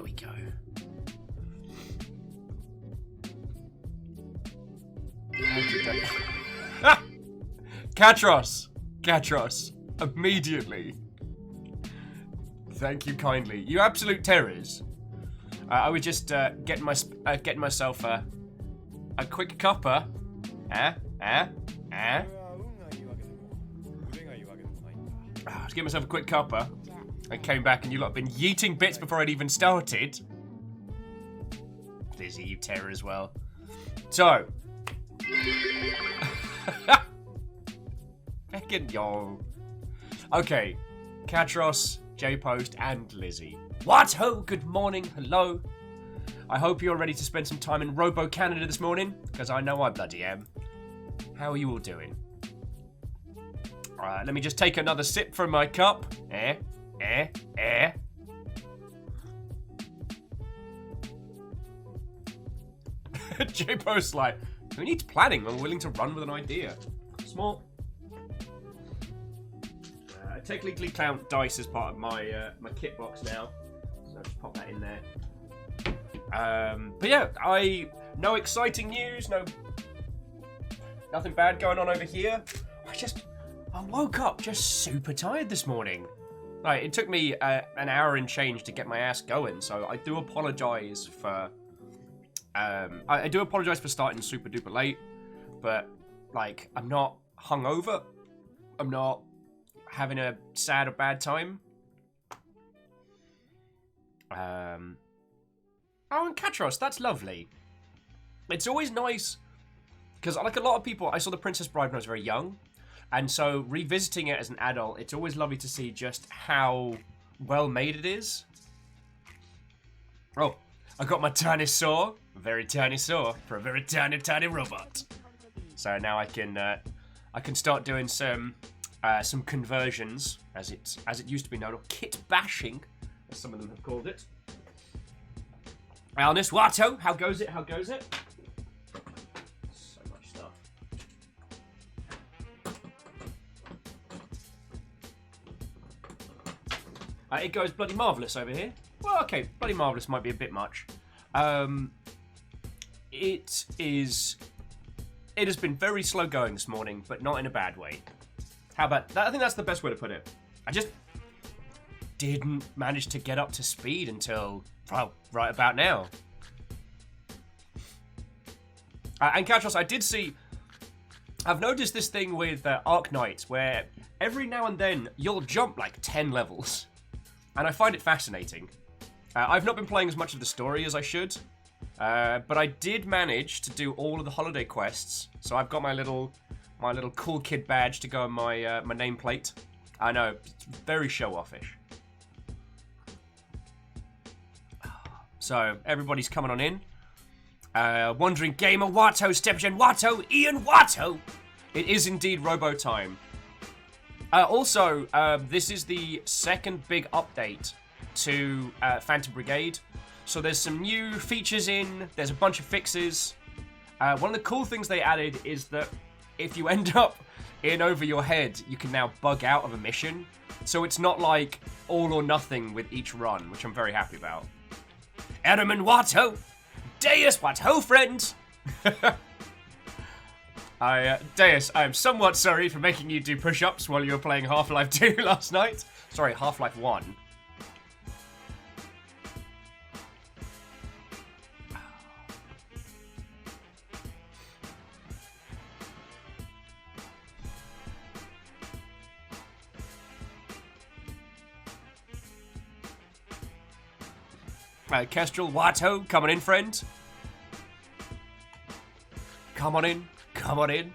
we go. Katros! Katros. Immediately. Thank you kindly. You absolute terrors. I was just getting myself a quick cuppa. To get myself a quick cuppa. I came back and you lot have been yeeting bits before I'd even started. Lizzie, you terror as well. So. Fucking yo. Okay. Katros, J-Post, and Lizzie. What ho? Good morning. Hello. I hope you're ready to spend some time in Robo-Canada this morning, because I know I bloody am. How are you all doing? Alright, let me just take another sip from my cup. J-Post like, who needs planning when we're willing to run with an idea? Small. I technically count dice as part of my my kit box now, so I'll just pop that in there. But yeah, no exciting news, nothing bad going on over here. I woke up just super tired this morning. Like, it took me an hour and change to get my ass going, so I do apologize for I do apologize for starting super duper late, but like, I'm not hungover. I'm not having a sad or bad time. Oh, and Katros, that's lovely. It's always nice, because like a lot of people, I saw The Princess Bride when I was very young, and so revisiting it as an adult, it's always lovely to see just how well made it is. Oh, I got my tiny saw, very tiny saw, for a very tiny, tiny robot. So now I can start doing some conversions, as it used to be known, or kit bashing, as some of them have called it. Alnus, Watto, how goes it? How goes it? So much stuff. It goes bloody marvellous over here. Well, okay, bloody marvellous might be a bit much. It has been very slow going this morning, but not in a bad way. How about that? I think that's the best way to put it. I just didn't manage to get up to speed until, well, right about now. And Katros, I did see, I've noticed this thing with Arc Knight, where every now and then you'll jump like 10 levels. And I find it fascinating. I've not been playing as much of the story as I should, but I did manage to do all of the holiday quests. So I've got my little cool kid badge to go on my my nameplate. I know, it's very show-offish. So everybody's coming on in. Wandering Gamer, Watto, Stepgen, Watto, Ian Watto. It is indeed Robo time. Also, this is the second big update to Phantom Brigade. So there's some new features in, there's a bunch of fixes. One of the cool things they added is that if you end up in over your head, you can now bug out of a mission. So it's not like all or nothing with each run, which I'm very happy about. Adam and Watto! Deus, Watto, friends! Deus, I am somewhat sorry for making you do push-ups while you were playing Half-Life 2 last night. Sorry, Half-Life 1. Kestrel, Watto, come on in, friend. Come on in. Come on in.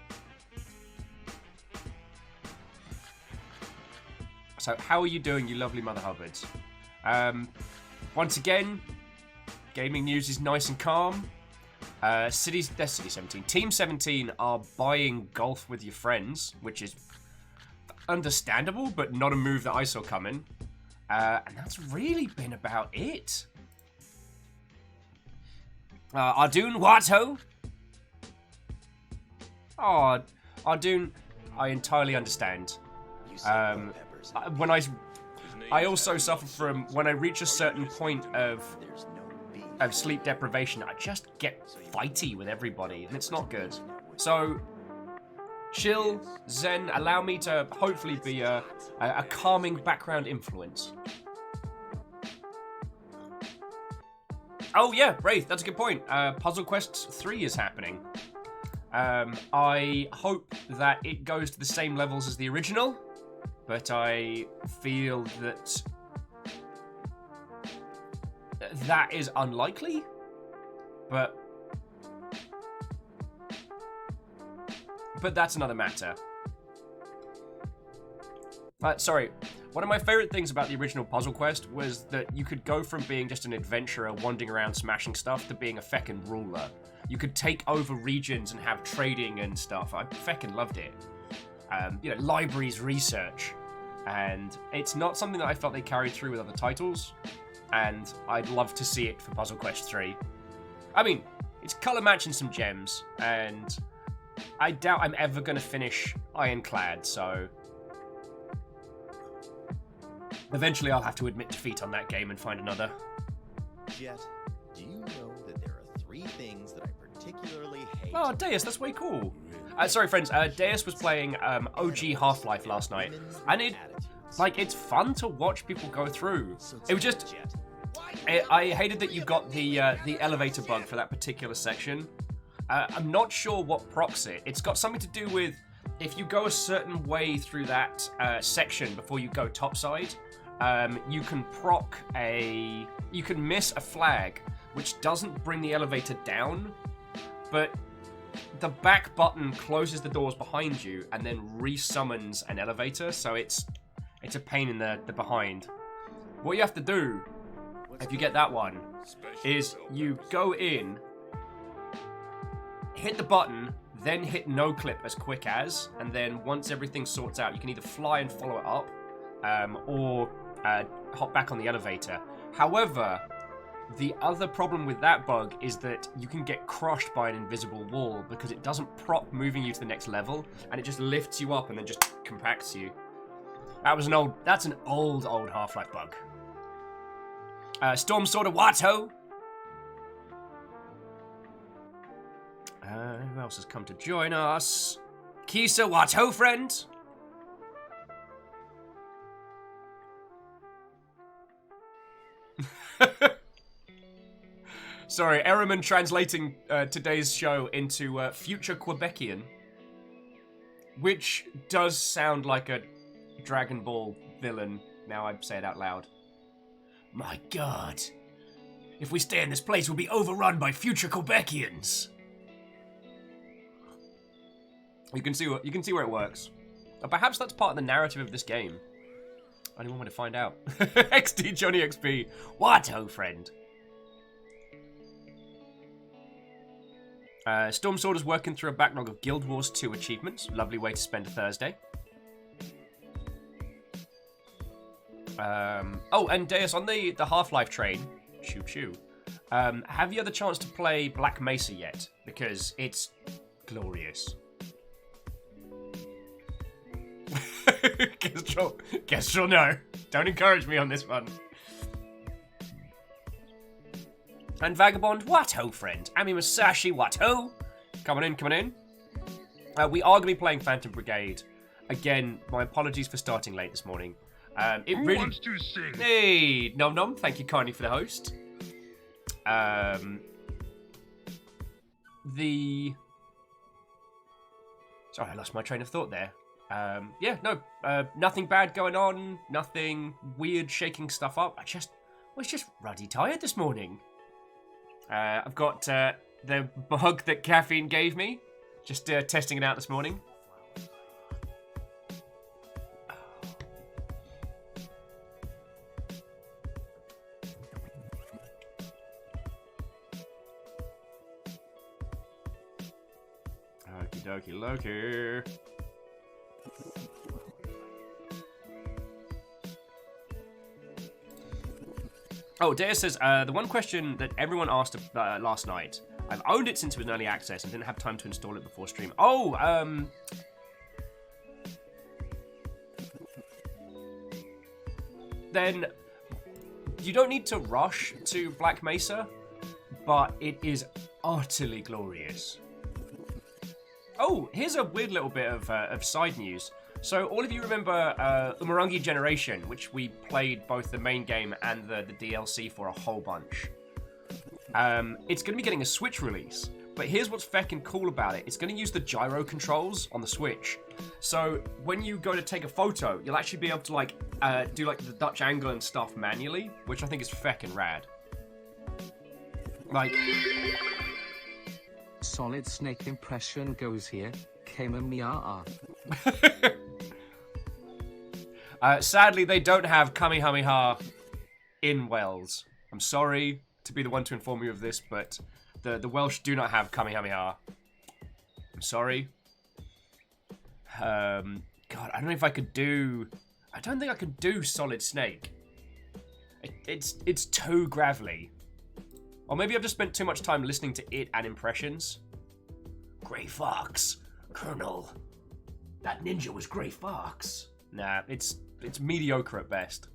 So, how are you doing, you lovely Mother Hubbards? Once again, gaming news is nice and calm. City 17. Team 17 are buying golf with your friends, which is understandable, but not a move that I saw coming. And that's really been about it. Ardoon, Watto. Oh, Ardoon, I entirely understand. When I also suffer from, when I reach a certain point of sleep deprivation, I just get fighty with everybody, and it's not good. So, chill, zen, allow me to hopefully be a calming background influence. Oh yeah, Wraith, that's a good point. Puzzle Quest 3 is happening. I hope that it goes to the same levels as the original, but I feel that that is unlikely, but that's another matter. Sorry, one of my favorite things about the original Puzzle Quest was that you could go from being just an adventurer wandering around smashing stuff to being a feckin' ruler. You could take over regions and have trading and stuff. I feckin' loved it. You know, libraries, research. And it's not something that I felt they carried through with other titles, and I'd love to see it for Puzzle Quest 3. I mean, it's color matching some gems, and I doubt I'm ever going to finish Ironclad, so eventually I'll have to admit defeat on that game and find another. Jet, do you know that there are 3 things that I particularly hate? Oh, Deus, that's way cool. Sorry, friends. Deus was playing OG Half-Life last night, and it's fun to watch people go through. It was just, I hated that you got the elevator bug for that particular section. I'm not sure what procs it. It's got something to do with if you go a certain way through that section before you go topside, you can you can miss a flag, which doesn't bring the elevator down, but the back button closes the doors behind you and then resummons an elevator, so it's a pain in the behind. What you have to do, if you get that one, is you go in, hit the button, then hit no clip as quick as, and then once everything sorts out, you can either fly and follow it up, or hop back on the elevator. However, the other problem with that bug is that you can get crushed by an invisible wall because it doesn't prop moving you to the next level, and it just lifts you up and then just compacts you. That's an old Half-Life bug. Storm Sword of Watto. Who else has come to join us? Kisa Watto, friend. Sorry, Ehrman translating today's show into future Quebecian, which does sound like a Dragon Ball villain, now I say it out loud. My god. If we stay in this place, we'll be overrun by future Quebecians. You can see where it works. Perhaps that's part of the narrative of this game. Only one way to find out. XD Johnny XP. Watto, friend. Storm Sword is working through a backlog of Guild Wars 2 achievements. Lovely way to spend a Thursday. Oh, and Deus, on the Half-Life train, choo-choo, have you had the chance to play Black Mesa yet? Because it's glorious. Guess you'll know. Don't encourage me on this one. And Vagabond, Watto, friend. Ami Masashi, Watto. Coming in. We are going to be playing Phantom Brigade. Again, my apologies for starting late this morning. Who wants to sing? Hey, Nom Nom, thank you kindly for the host. Sorry, I lost my train of thought there. Nothing bad going on, nothing weird shaking stuff up. I was just ruddy tired this morning. I've got the bug that caffeine gave me, just testing it out this morning. Okie dokie Loki. Oh, Deus says, the one question that everyone asked last night, I've owned it since it was in early access and didn't have time to install it before stream. Oh, then you don't need to rush to Black Mesa, but it is utterly glorious. Oh, here's a weird little bit of side news. So all of you remember Umurangi Generation, which we played both the main game and the DLC for a whole bunch. It's going to be getting a Switch release, but here's what's feckin' cool about it. It's going to use the gyro controls on the Switch. So when you go to take a photo, you'll actually be able to like do like the Dutch angle and stuff manually, which I think is feckin' rad. Like... Solid Snake impression goes here. Kamehameha. Sadly, they don't have Kamehameha in Wales. I'm sorry to be the one to inform you of this, but the Welsh do not have Kamehameha. I'm sorry. God, I don't know if I could do... I don't think I could do Solid Snake. It's too gravelly. Or maybe I've just spent too much time listening to it and impressions. Grey Fox, Colonel. That ninja was Grey Fox. Nah, it's mediocre at best.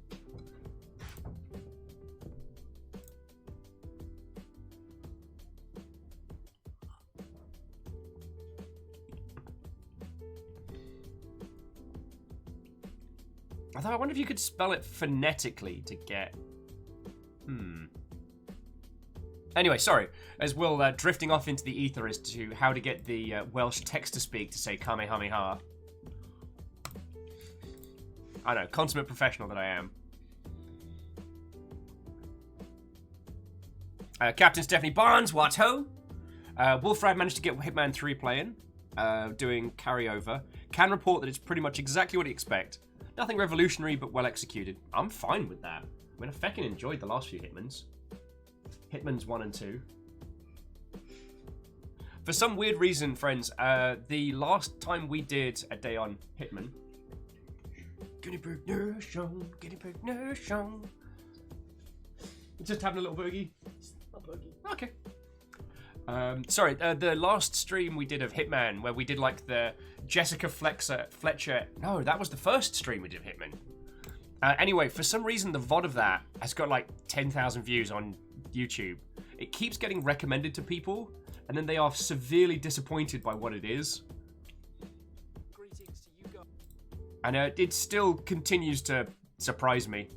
Although I wonder if you could spell it phonetically to get... Anyway, sorry, as we're drifting off into the ether as to how to get the Welsh text-to-speak to say Kamehameha. I know, consummate professional that I am. Captain Stephanie Barnes, what ho? Wolfrad managed to get Hitman 3 playing, doing carryover. Can report that it's pretty much exactly what you expect. Nothing revolutionary, but well executed. I'm fine with that. I mean, I feckin' enjoyed the last few Hitmans. Hitmans 1 and 2. For some weird reason, friends, the last time we did a day on Hitman... Guinea pig nation, guinea pig nation. Just having a little boogie. Okay. Sorry, the last stream we did of Hitman, where we did like the Jessica Fletcher... No, that was the first stream we did of Hitman. Anyway, for some reason, the VOD of that has got like 10,000 views on YouTube. It keeps getting recommended to people, and then they are severely disappointed by what it is. And it still continues to surprise me.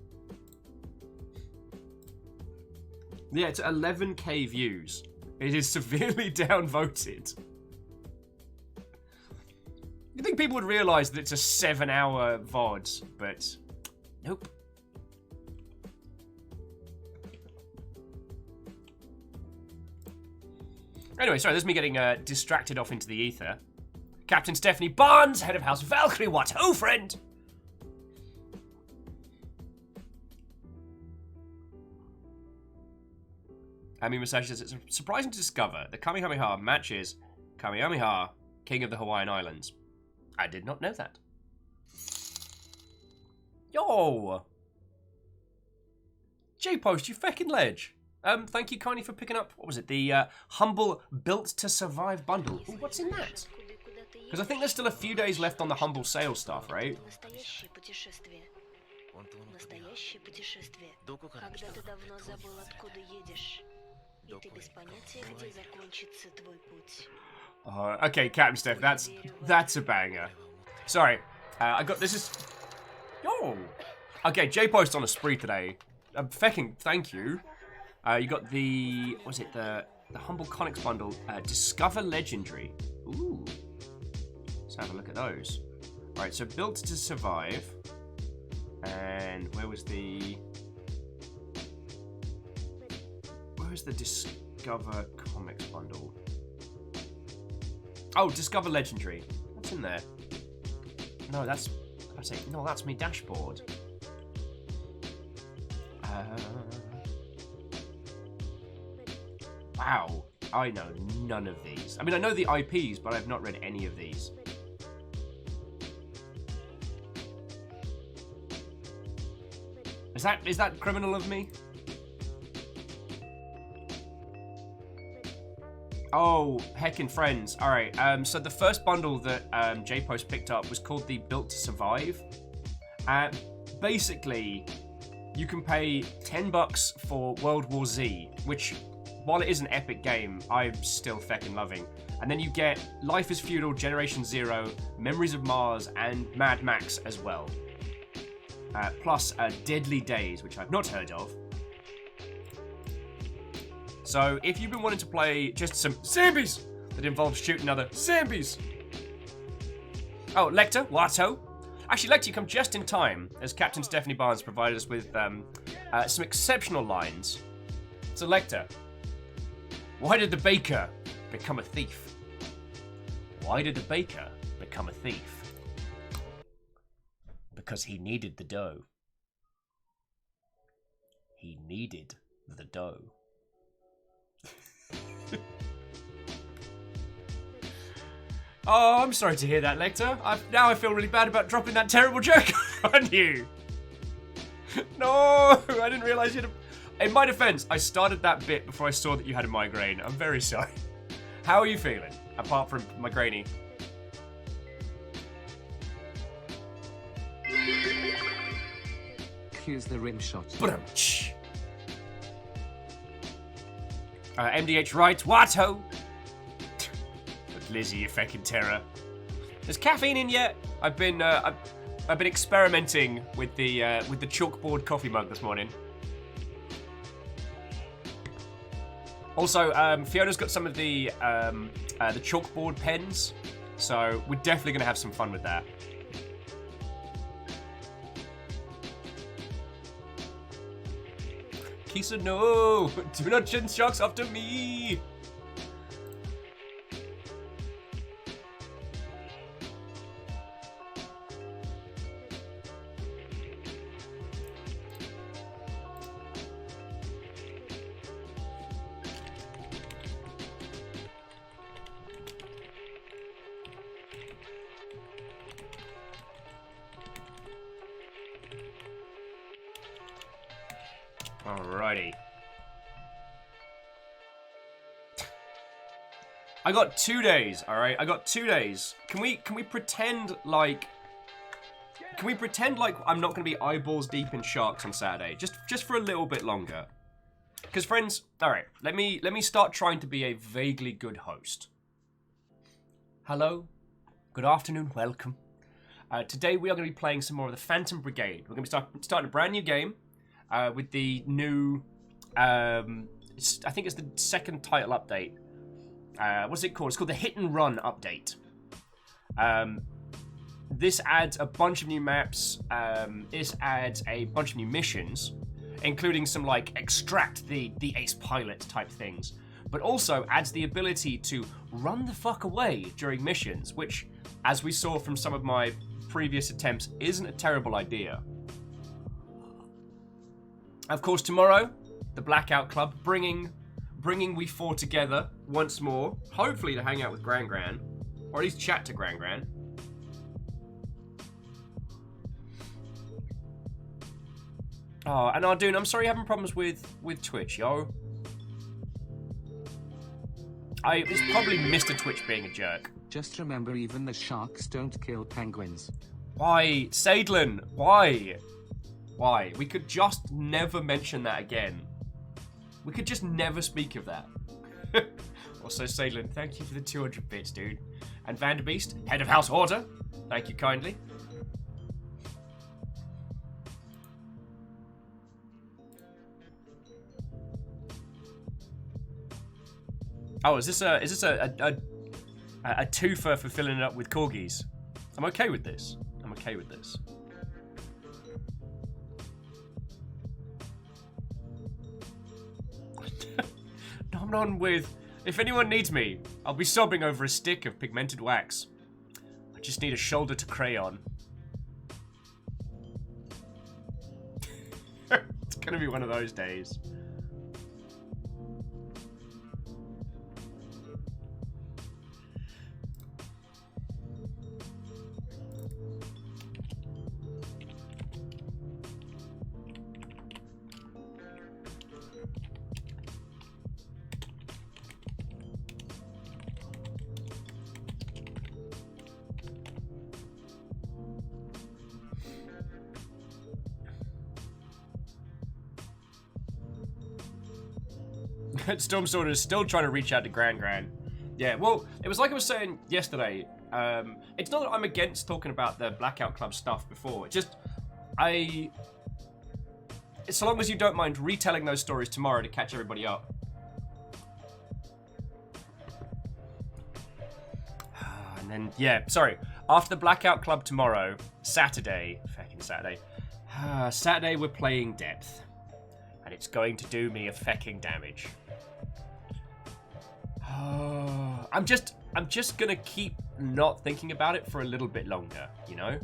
Yeah, it's 11k views. It is severely downvoted. You think people would realise that it's a 7-hour VOD, but nope. Anyway, sorry, this is me getting distracted off into the ether. Captain Stephanie Barnes, head of House Valkyrie, what ho, friend? Amy Masashi says, it's surprising to discover that Kamehameha matches Kamehameha, King of the Hawaiian Islands. I did not know that. Yo! J-Post, you feckin' ledge. Thank you kindly for picking up, what was it, the Humble Built to Survive bundle. Ooh, what's in that? Because I think there's still a few days left on the Humble sale stuff, right? Okay, Captain Steph, that's a banger. Sorry, I got this is. Yo, okay, J-Post on a spree today. Fecking thank you. You got the what's it the Humble Conics bundle, Discover Legendary. Ooh, let's have a look at those. All right, so Built to Survive, and where was the Discover Comics bundle? Oh, Discover Legendary. What's in there? No, that's me dashboard. Wow, I know none of these. I mean, I know the IPs, but I've not read any of these. Is that criminal of me? Oh, heckin' friends. Alright, so the first bundle that J-Post picked up was called the Built to Survive. Basically, you can pay $10 for World War Z, which, while it is an epic game, I'm still feckin' loving. And then you get Life is Feudal, Generation Zero, Memories of Mars, and Mad Max as well. Plus Deadly Days, which I've not heard of. So if you've been wanting to play just some zombies that involves shooting other zombies. Oh, Lecter, Watto. Actually, Lecter, you come just in time, as Captain Stephanie Barnes provided us with some exceptional lines. So Lecter, why did the baker become a thief? Why did the baker become a thief? Because he needed the dough. He needed the dough. Oh, I'm sorry to hear that, Lecter. Now I feel really bad about dropping that terrible joke on you. No, I didn't realise you'd have... In my defence, I started that bit before I saw that you had a migraine. I'm very sorry. How are you feeling, apart from migraine? Cues the rim shot. MDH right, Watto. Lizzie, you fucking terror. There's caffeine in yet? I've been experimenting with the chalkboard coffee mug this morning. Also, Fiona's got some of the chalkboard pens, so we're definitely gonna have some fun with that. Kisa, no! Do not chin sharks after me! Alrighty. I got 2 days, alright? I got 2 days. Can we pretend like... Can we pretend like I'm not going to be eyeballs deep in sharks on Saturday? Just for a little bit longer. Because friends, alright, let me start trying to be a vaguely good host. Hello, good afternoon, welcome. Today we are going to be playing some more of the Phantom Brigade. We're going to be starting a brand new game. With the new, I think it's the second title update. What's it called? It's called the Hit and Run update. This adds a bunch of new maps. This adds a bunch of new missions, including some like extract the ace pilot type things, but also adds the ability to run the fuck away during missions, which, as we saw from some of my previous attempts, isn't a terrible idea. Of course, tomorrow, the Blackout Club, bringing we four together once more, hopefully to hang out with Gran Gran, or at least chat to Gran Gran. Oh, and Ardoon, I'm sorry you're having problems with Twitch, yo. It's probably Mr. Twitch being a jerk. Just remember, even the sharks don't kill penguins. Why? Sadlin, why? Why? We could just never mention that again. We could just never speak of that. Also, Sadlin, thank you for the 200 bits, dude. And Vanderbeest, head of house order, thank you kindly. Oh, is this a twofer for filling it up with corgis? I'm okay with this. I'm okay with this. Nom nom with, if anyone needs me, I'll be sobbing over a stick of pigmented wax. I just need a shoulder to crayon. It's gonna be one of those days. Storm Sword is still trying to reach out to Gran. Yeah, well, it was like I was saying yesterday. It's not that I'm against talking about the Blackout Club stuff before. It's just, so long as you don't mind retelling those stories tomorrow to catch everybody up. And then, yeah, sorry. After the Blackout Club tomorrow, Saturday, Saturday we're playing Depth. And it's going to do me a fecking damage. I'm just gonna keep not thinking about it for a little bit longer, you know?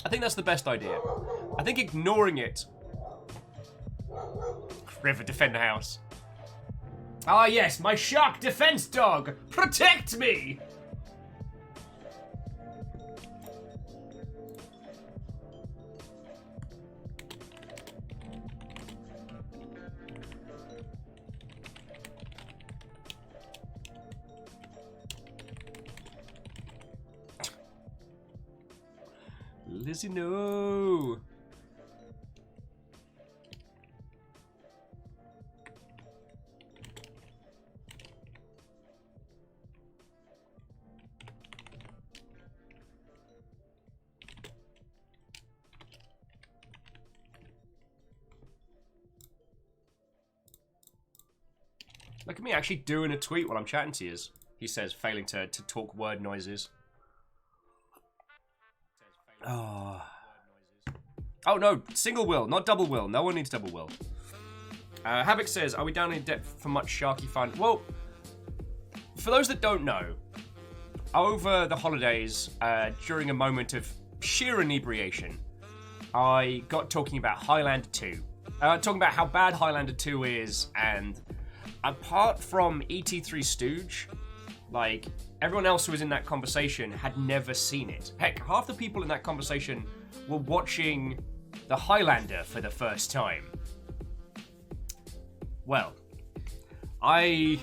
I think that's the best idea. I think ignoring it... River, defend the house. Ah yes, my shark defense dog! Protect me! Lizzie, no! Look at me actually doing a tweet while I'm chatting to you, he says, failing to talk word noises. Oh no, single will, not double will. No one needs double will. Havoc says, are we down in depth for much sharky fun? Well, for those that don't know, over the holidays, during a moment of sheer inebriation, I got talking about Highlander 2. Talking about how bad Highlander 2 is, and apart from ET3 Stooge, like, everyone else who was in that conversation had never seen it. Heck, half the people in that conversation were watching the Highlander for the first time. Well, I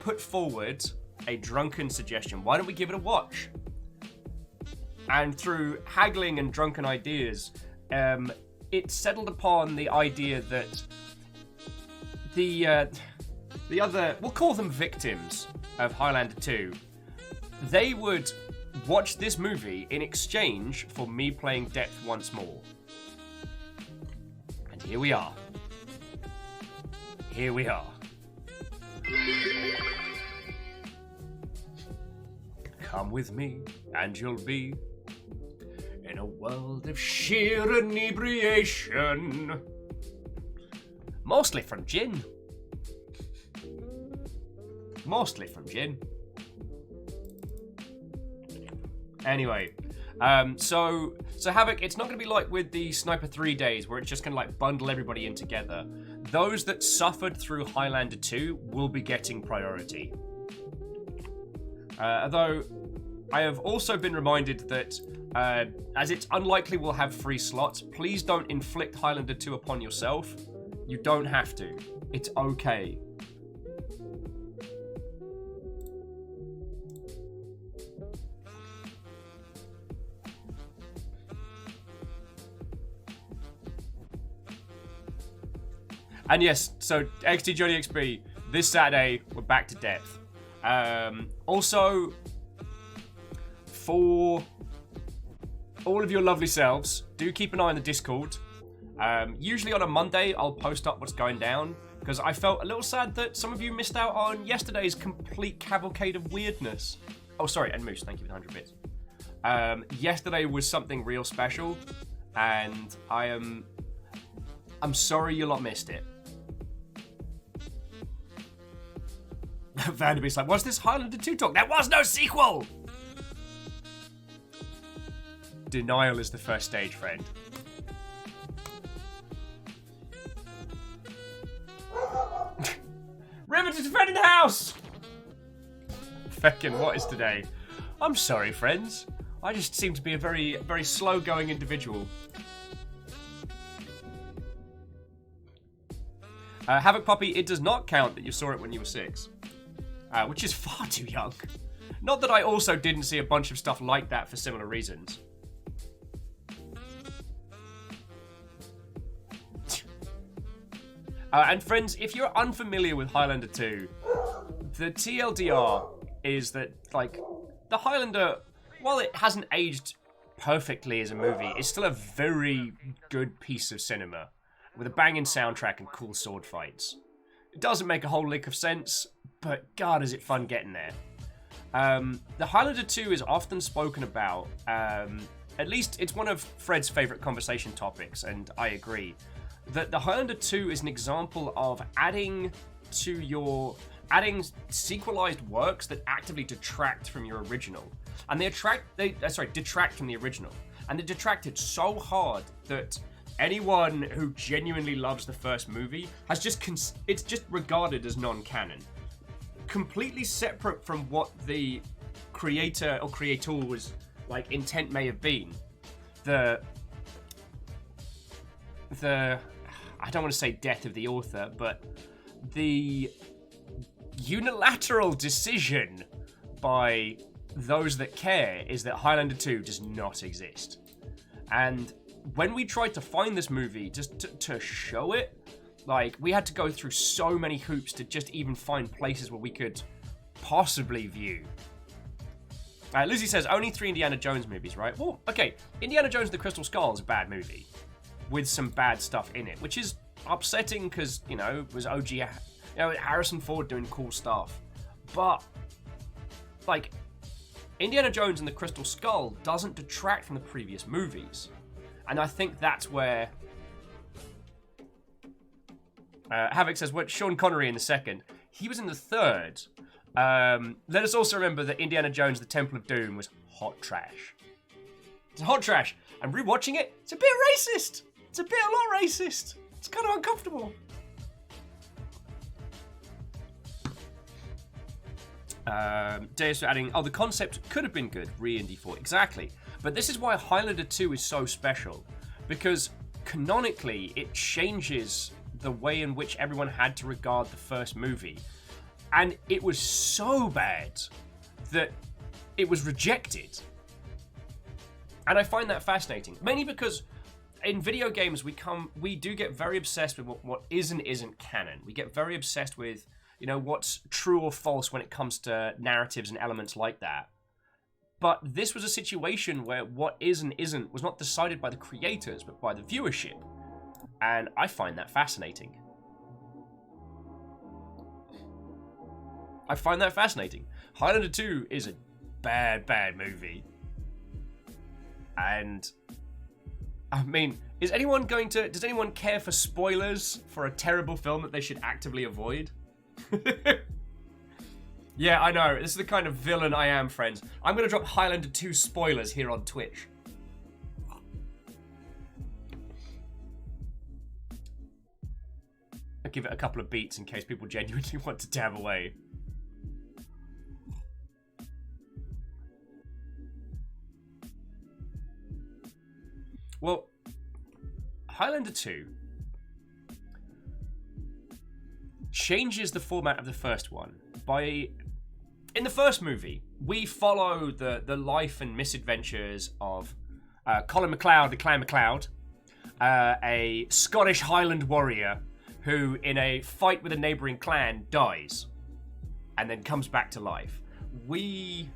put forward a drunken suggestion. Why don't we give it a watch? And through haggling and drunken ideas, it settled upon the idea that the other, we'll call them victims of Highlander 2, they would watch this movie in exchange for me playing Depth once more. And here we are. Here we are. Come with me, and you'll be in a world of sheer inebriation. Mostly from gin. Mostly from gin. Anyway, so Havoc, it's not going to be like with the Sniper 3 days where it's just going to like bundle everybody in together. Those that suffered through Highlander 2 will be getting priority. Although, I have also been reminded that as it's unlikely we'll have free slots, please don't inflict Highlander 2 upon yourself. You don't have to. It's okay. And yes, so XT Johnny XP, this Saturday, we're back to Depth. Also, for all of your lovely selves, do keep an eye on the Discord. Usually on a Monday, I'll post up what's going down, because I felt a little sad that some of you missed out on yesterday's complete cavalcade of weirdness. Oh, sorry, and Moose, thank you for the 100 bits. Yesterday was something real special, and I'm sorry you lot missed it. Vanderbeest's like, what's this Highlander 2 talk? There was no sequel! Denial is the first stage, friend. River to defend the house! Feckin', what is today? I'm sorry, friends. I just seem to be a very, very slow-going individual. Havoc Puppy, it does not count that you saw it when you were 6. Which is far too young. Not that I also didn't see a bunch of stuff like that for similar reasons. And friends, if you're unfamiliar with Highlander 2, the TLDR is that, like, the Highlander, while it hasn't aged perfectly as a movie, it's still a very good piece of cinema with a banging soundtrack and cool sword fights. It doesn't make a whole lick of sense, but God, is it fun getting there. The Highlander 2 is often spoken about, at least it's one of Fred's favourite conversation topics, and I agree, that the Highlander 2 is an example of adding sequelized works that actively detract from your original. And they detract from the original. And they detracted so hard that anyone who genuinely loves the first movie has it's just regarded as non-canon. Completely separate from what the creator or creator's like intent may have been. The I don't want to say death of the author, but the unilateral decision by those that care is that Highlander 2 does not exist. And when we tried to find this movie just to show it, like, we had to go through so many hoops to just even find places where we could possibly view. Lizzie says, only 3 Indiana Jones movies, right? Well, okay, Indiana Jones and the Crystal Skull is a bad movie with some bad stuff in it, which is upsetting because, you know, it was OG, Harrison Ford doing cool stuff. But, like, Indiana Jones and the Crystal Skull doesn't detract from the previous movies. And I think that's where... Havoc says, what, Sean Connery in the second? He was in the third. Let us also remember that Indiana Jones, the Temple of Doom, was hot trash. It's hot trash. And rewatching it, it's a bit racist. It's a lot racist. It's kind of uncomfortable. Deus adding, the concept could have been good, re-Indy 4. Exactly. But this is why Highlander 2 is so special. Because canonically, it changes the way in which everyone had to regard the first movie. And it was so bad that it was rejected. And I find that fascinating. Mainly because in video games, we do get very obsessed with what is and isn't canon. We get very obsessed with, you know, what's true or false when it comes to narratives and elements like that. But this was a situation where what is and isn't was not decided by the creators, but by the viewership. And I find that fascinating. Highlander 2 is a bad movie. And, I mean, does anyone care for spoilers for a terrible film that they should actively avoid? Yeah, I know. This is the kind of villain I am, friends. I'm going to drop Highlander 2 spoilers here on Twitch. I'll give it a couple of beats in case people genuinely want to dab away. Well, Highlander 2 changes the format of the first one by... In the first movie, we follow the life and misadventures of Colin MacLeod, the Clan MacLeod, a Scottish Highland warrior who, in a fight with a neighbouring clan, dies and then comes back to life. We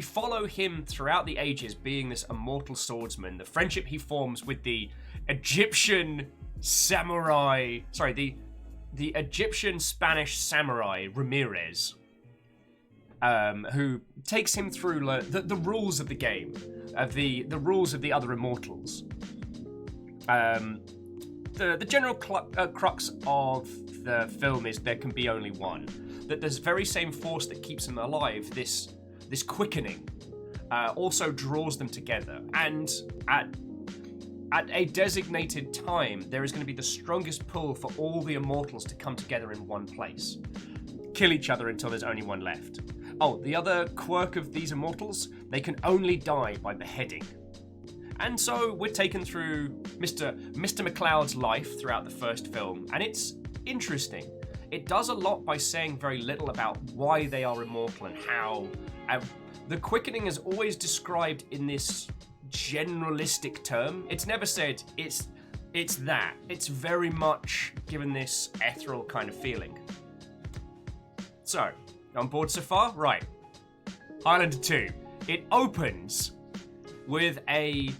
follow him throughout the ages being this immortal swordsman, the friendship he forms with the Egyptian samurai... Sorry, the Egyptian Spanish samurai, Ramirez, who takes him through the rules of the game, the rules of the other immortals. The general crux of the film is there can be only one. That this very same force that keeps them alive, this quickening, also draws them together. And at a designated time, there is going to be the strongest pull for all the immortals to come together in one place. Kill each other until there's only one left. Oh, the other quirk of these immortals, they can only die by beheading. And so we're taken through Mr. MacLeod's life throughout the first film, and it's interesting. It does a lot by saying very little about why they are immortal and how. The quickening is always described in this generalistic term. It's never said it's It's that. It's very much given this ethereal kind of feeling. So, on board so far? Right. Highlander 2. It opens with a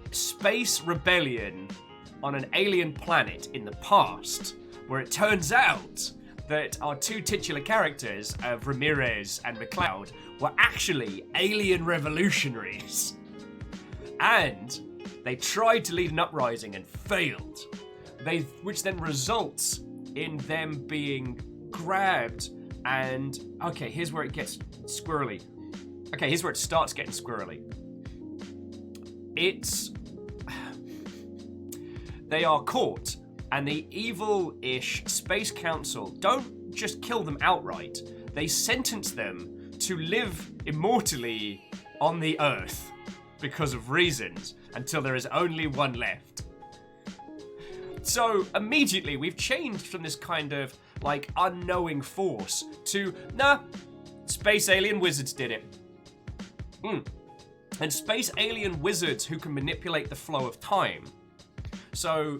space rebellion on an alien planet in the past, where it turns out that our two titular characters of Ramirez and McLeod were actually alien revolutionaries. And they tried to lead an uprising and failed. Which then results in them being grabbed and... Okay, here's where it gets squirrely. Okay, here's where it starts getting squirrely. They are caught, and the evil-ish Space Council don't just kill them outright. They sentence them to live immortally on the Earth because of reasons, until there is only one left. So, immediately, we've changed from this kind of, like, unknowing force to, nah, space alien wizards did it. And space alien wizards who can manipulate the flow of time. So,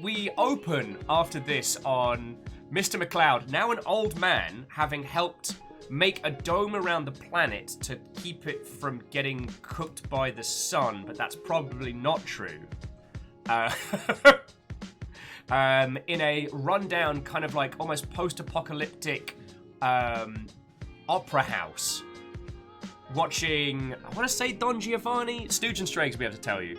we open after this on Mr. McLeod, now an old man, having helped make a dome around the planet to keep it from getting cooked by the sun, but that's probably not true. In a rundown, kind of like almost post-apocalyptic opera house, watching, I want to say Don Giovanni? Stooge and Straggs will be able to tell you.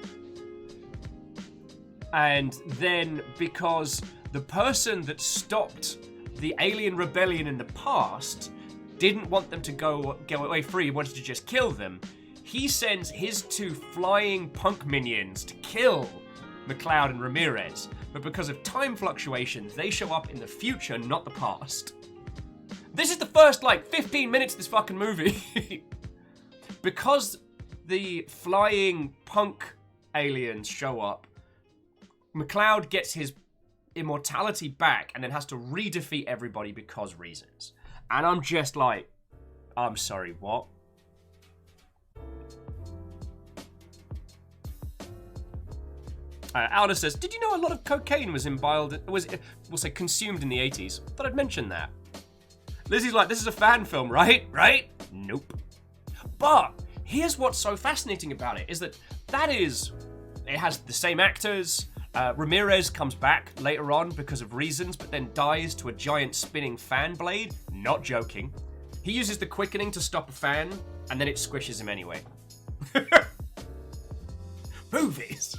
And then, because the person that stopped the alien rebellion in the past didn't want them to go away free, he wanted to just kill them, he sends his two flying punk minions to kill McLeod and Ramirez. But because of time fluctuations, they show up in the future, not the past. This is the first, 15 minutes of this fucking movie. Because the flying punk aliens show up, McLeod gets his immortality back and then has to re-defeat everybody because reasons. And I'm just like, I'm sorry, what? Alda says, did you know a lot of cocaine was consumed in the 80s? Thought I'd mention that. Lizzie's like, this is a fan film, right? Right? Nope. But here's what's so fascinating about it, is that it has the same actors. Ramirez comes back later on because of reasons, but then dies to a giant spinning fan blade. Not joking. He uses the quickening to stop a fan, and then it squishes him anyway. Movies!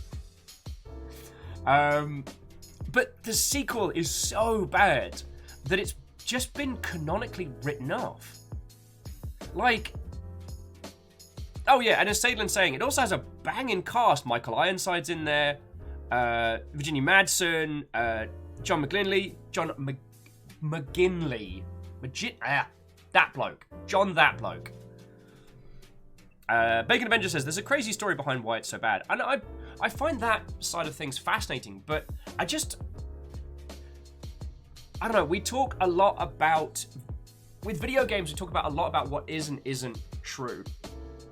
But the sequel is so bad that it's just been canonically written off. Oh yeah, and as Sadlin's saying, it also has a banging cast. Michael Ironside's in there, Virginia Madsen, John McGinley, that bloke. Bacon Avenger says, there's a crazy story behind why it's so bad. And I find that side of things fascinating, but I don't know, we talk a lot about, with video games, we talk about a lot about what is and isn't true.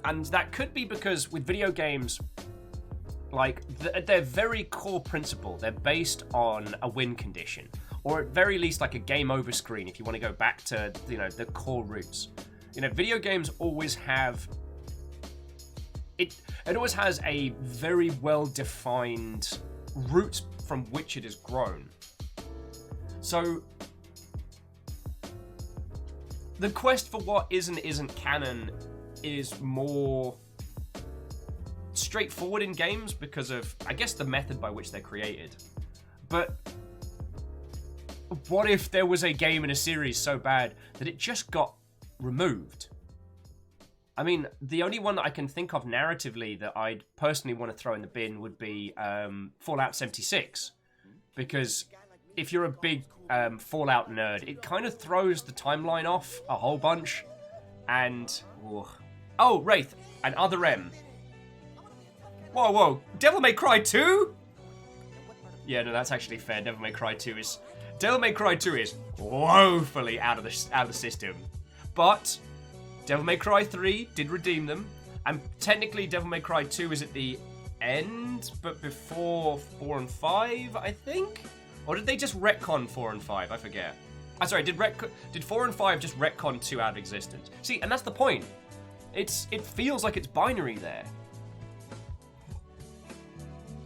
And that could be because with video games, their very core principle, they're based on a win condition. Or at very least like a game over screen, if you want to go back to, the core roots. Video games always have... It always has a very well-defined root from which it has grown. So, the quest for what is and isn't canon is more straightforward in games because of, I guess, the method by which they're created. But what if there was a game in a series so bad that it just got removed? I mean, the only one that I can think of narratively that I'd personally want to throw in the bin would be Fallout 76. Because if you're a big Fallout nerd, it kind of throws the timeline off a whole bunch. And... Oh, Wraith and Other M. Whoa. Devil May Cry 2? Yeah, no, that's actually fair. Devil May Cry 2 is woefully out of the system. But Devil May Cry 3 did redeem them, and technically Devil May Cry 2 is at the end, but before 4 and 5, I think? Or did they just retcon 4 and 5? I forget. Sorry, did 4 and 5 just retcon 2 out of existence? See, and that's the point. It feels like it's binary there.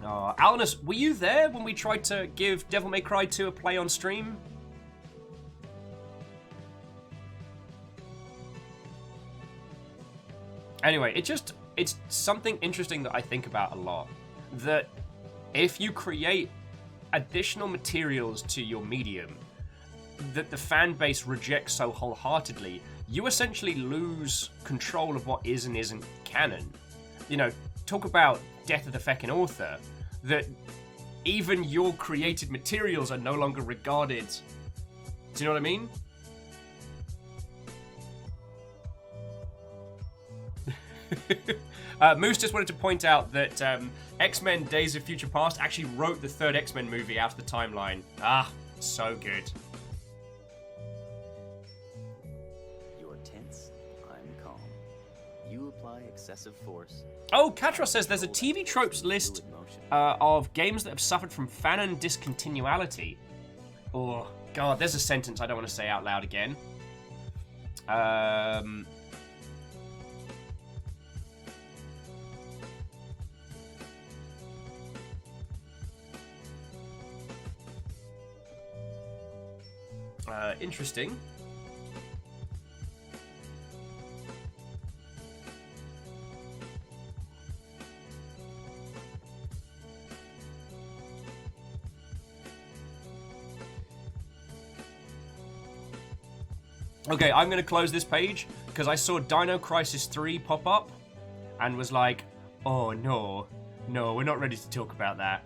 Alanus, were you there when we tried to give Devil May Cry 2 a play on stream? Anyway, it's something interesting that I think about a lot. That if you create additional materials to your medium that the fan base rejects so wholeheartedly, you essentially lose control of what is and isn't canon. You know, talk about death of the feckin' author. That even your created materials are no longer regarded. Do you know what I mean? Moose just wanted to point out that X-Men Days of Future Past actually wrote the third X-Men movie out of the timeline. Ah, so good. You're tense, I'm calm. You apply excessive force. Oh, Katros says there's a TV tropes list of games that have suffered from fanon discontinuality. Oh, God, there's a sentence I don't want to say out loud again. Interesting. Okay, I'm going to close this page because I saw Dino Crisis 3 pop up and was like, oh no, we're not ready to talk about that.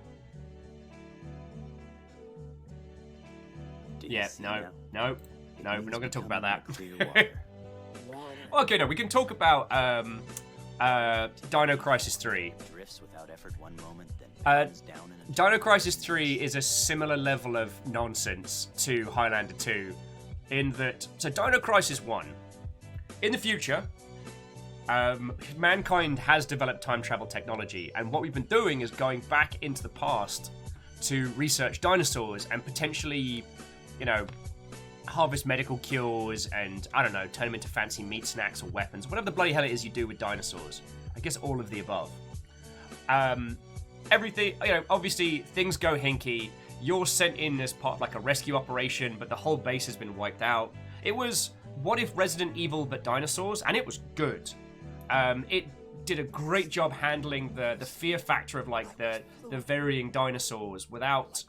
Yeah, no, we're not going to talk about that. Okay, no, we can talk about Dino Crisis 3. Drifts without effort one moment, then down in Dino Crisis 3 is a similar level of nonsense to Highlander 2 in that, so Dino Crisis 1, in the future, mankind has developed time travel technology, and what we've been doing is going back into the past to research dinosaurs and potentially, you know, harvest medical cures and, I don't know, turn them into fancy meat snacks or weapons, whatever the bloody hell it is you do with dinosaurs. I guess all of the above. Everything, you know, obviously things go hinky. You're sent in as part of like a rescue operation, but the whole base has been wiped out. It was what if Resident Evil but dinosaurs, and it was good. It did a great job handling the fear factor of like the varying dinosaurs without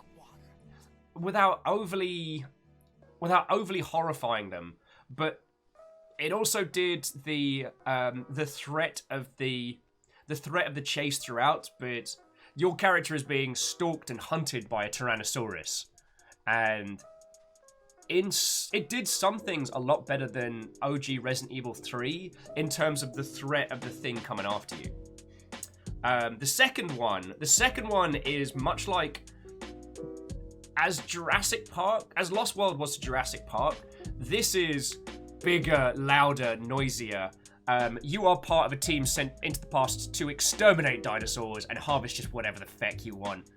overly horrifying them, but it also did the threat of the chase throughout. But your character is being stalked and hunted by a Tyrannosaurus, and it did some things a lot better than OG Resident Evil 3 in terms of the threat of the thing coming after you. The second one is much like as Jurassic Park, as Lost World was to Jurassic Park. This is bigger, louder, noisier. You are part of a team sent into the past to exterminate dinosaurs and harvest just whatever the feck you want.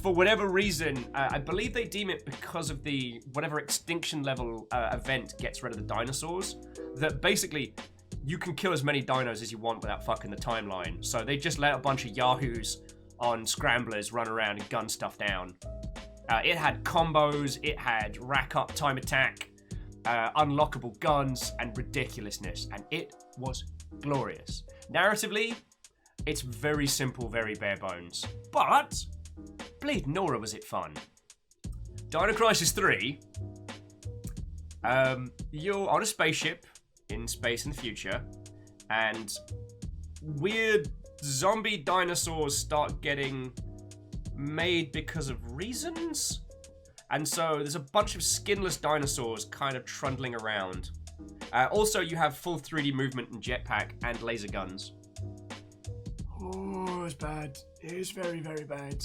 For whatever reason, I believe they deem it because of the whatever extinction level event gets rid of the dinosaurs, that basically you can kill as many dinos as you want without fucking the timeline. So they just let a bunch of yahoos on scramblers run around and gun stuff down. It had combos, it had rack up time attack, unlockable guns, and ridiculousness, and it was glorious. Narratively, it's very simple, very bare bones, but bleed Nora was it fun. Dino Crisis 3, you're on a spaceship in space in the future, and weird zombie dinosaurs start getting made because of reasons. And so there's a bunch of skinless dinosaurs kind of trundling around. Also, you have full 3D movement and jetpack and laser guns. Oh, it's bad. It is very, very bad.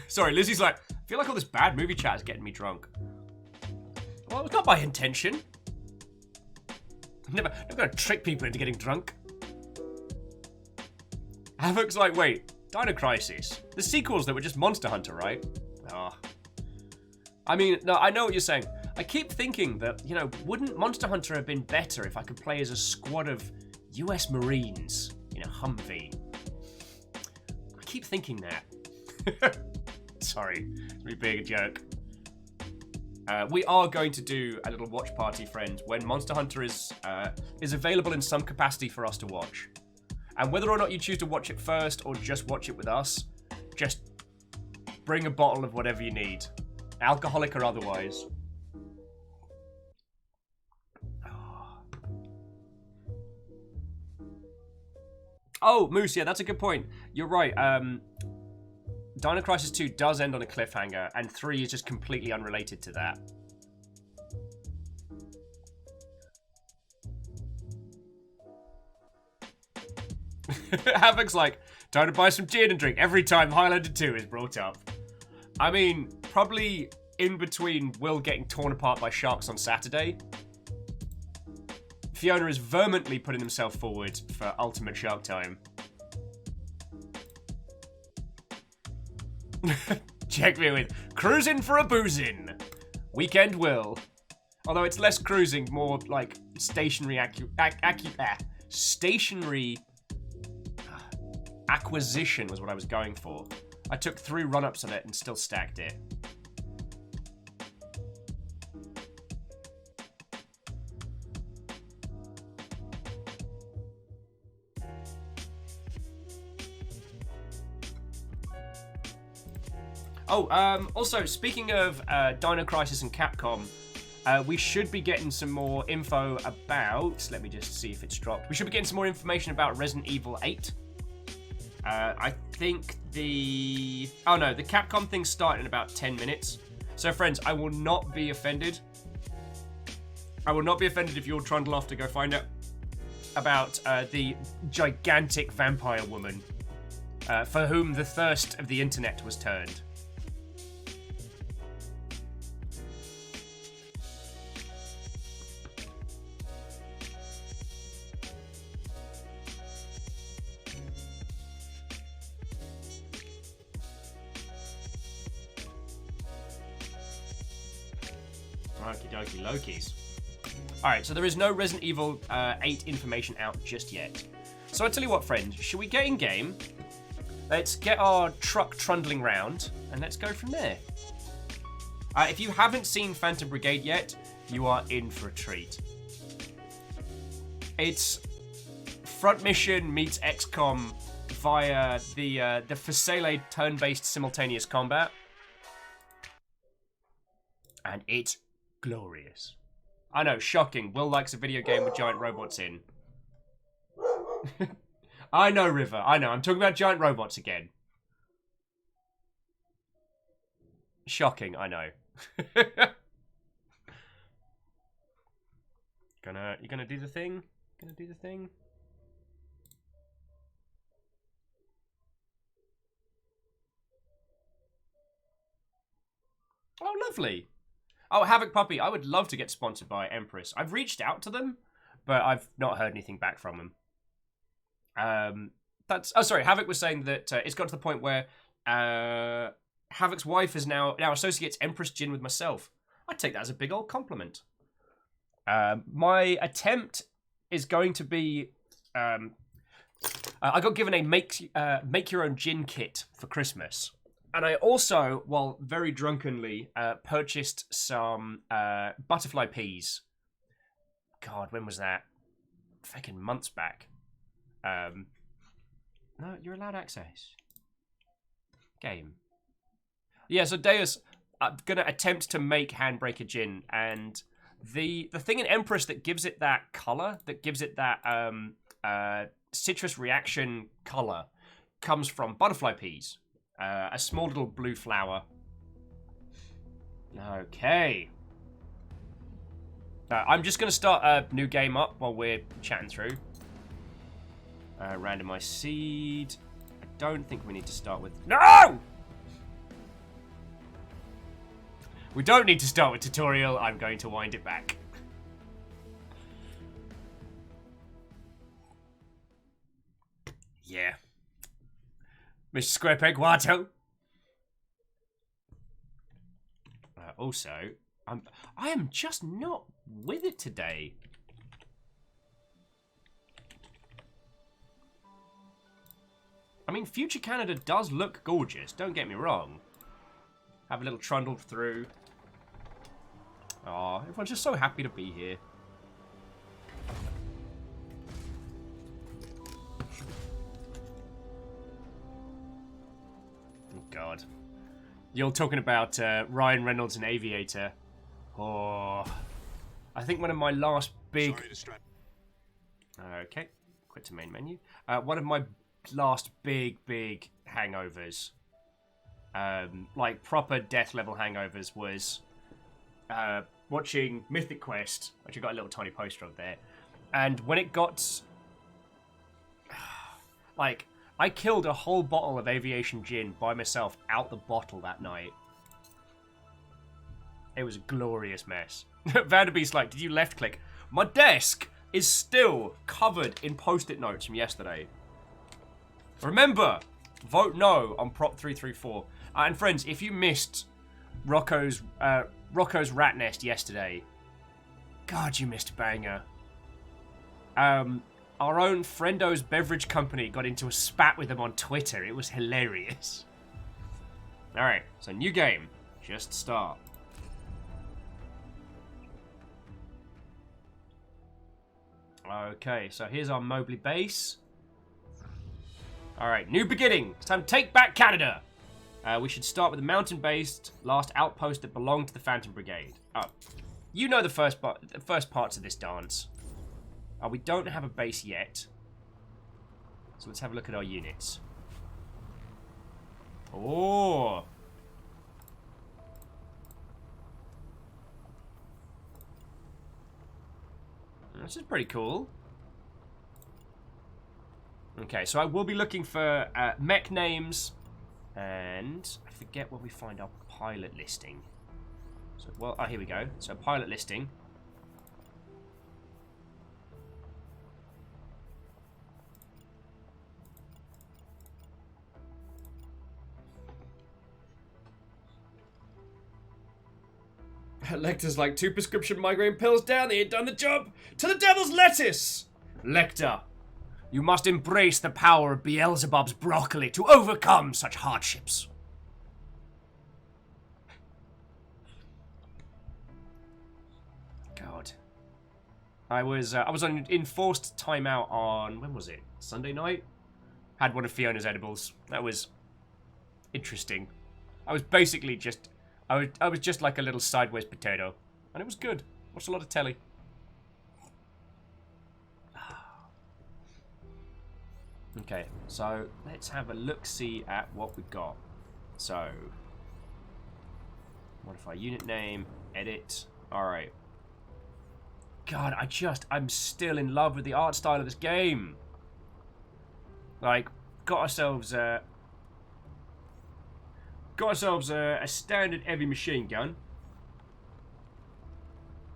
Sorry, Lizzie's like, I feel like all this bad movie chat is getting me drunk. Well, it's not by intention. I'm never gonna trick people into getting drunk. Havoc's like, wait, Dino Crisis? The sequels that were just Monster Hunter, right? Oh. I mean, no, I know what you're saying. I keep thinking that, you know, wouldn't Monster Hunter have been better if I could play as a squad of US Marines in a Humvee? I keep thinking that. Sorry, it's me being a jerk. We are going to do a little watch party, friends, when Monster Hunter is available in some capacity for us to watch. And whether or not you choose to watch it first or just watch it with us, just bring a bottle of whatever you need, alcoholic or otherwise. Oh, Moose, yeah, that's a good point. You're right. Dino Crisis 2 does end on a cliffhanger, and 3 is just completely unrelated to that. Havoc's like, time to buy some gin and drink every time Highlander 2 is brought up. I mean, probably in between Will getting torn apart by sharks on Saturday, Fiona is vehemently putting himself forward for ultimate shark time. Check me with cruising for a boozin'. Weekend Will. Although it's less cruising, more like stationary stationary acquisition was what I was going for. I took 3 run-ups of it and still stacked it. Oh, also, speaking of Dino Crisis and Capcom, we should be getting some more info about... Let me just see if it's dropped. We should be getting some more information about Resident Evil 8. I think the... Oh no, the Capcom thing's starting in about 10 minutes. So friends, I will not be offended. I will not be offended if you'll trundle off to go find out about the gigantic vampire woman for whom the thirst of the internet was turned. Okie dokie Lokis. Alright, so there is no Resident Evil 8 information out just yet. So I tell you what, friends, should we get in game? Let's get our truck trundling round, and let's go from there. If you haven't seen Phantom Brigade yet, you are in for a treat. It's Front Mission meets XCOM via the Facile turn-based simultaneous combat. And it's glorious. I know, shocking. Will likes a video game with giant robots in. I know, River. I know. I'm talking about giant robots again. Shocking, I know. You gonna do the thing? Gonna do the thing? Oh, lovely. Oh, Havoc Puppy, I would love to get sponsored by Empress. I've reached out to them, but I've not heard anything back from them. Oh, sorry, Havoc was saying that it's got to the point where Havoc's wife is now associates Empress Jin with myself. I'd take that as a big old compliment. My attempt is going to be... I got given a make your own gin kit for Christmas. And I also, well, very drunkenly, purchased some butterfly peas. God, when was that? Fucking months back. No, you're allowed access. Game. Yeah, so Deus, I'm going to attempt to make Handbreaker Gin. And the thing in Empress that gives it that color, that gives it that citrus reaction color, comes from butterfly peas. A small little blue flower. Okay. I'm just going to start a new game up while we're chatting through. Randomize seed. I don't think we need to start with... No! We don't need to start with tutorial. I'm going to wind it back. Yeah. Mr. Square Peg Watto. Also, I am just not with it today. I mean, Future Canada does look gorgeous, don't get me wrong. Have a little trundle through. Aw, everyone's just so happy to be here. Oh, God. You're talking about Ryan Reynolds and Aviator. Oh. I think one of my last big... Okay, quit to main menu. One of my last big hangovers, like proper death level hangovers, was watching Mythic Quest, which I got a little tiny poster of there. And when it got... like, I killed a whole bottle of aviation gin by myself out the bottle that night. It was a glorious mess. Vanderbeest's like, did you left click? My desk is still covered in post-it notes from yesterday. Remember, vote no on Prop 334. And friends, if you missed Rocco's Rat Nest yesterday, God, you missed a banger. Our own Friendo's Beverage Company got into a spat with them on Twitter. It was hilarious. Alright, so new game. Just start. Okay, so here's our Mobley base. Alright, new beginning. It's time to take back Canada. We should start with the mountain-based last outpost that belonged to the Phantom Brigade. Oh, you know the first parts of this dance. We don't have a base yet. So let's have a look at our units. Oh! This is pretty cool. Okay, so I will be looking for mech names, and I forget where we find our pilot listing. So, well, here we go. So, pilot listing. Lecter's like 2 prescription migraine pills down, they ain't done the job. To the devil's lettuce! Lecter, you must embrace the power of Beelzebub's broccoli to overcome such hardships. God. I was on enforced timeout on, when was it? Sunday night? Had one of Fiona's edibles. That was interesting. I was basically just... I was just like a little sideways potato. And it was good. Watched a lot of telly. Okay, so let's have a look-see at what we've got. So, modify unit name, edit. Alright. God, I'm still in love with the art style of this game. Like, got ourselves a standard heavy machine gun.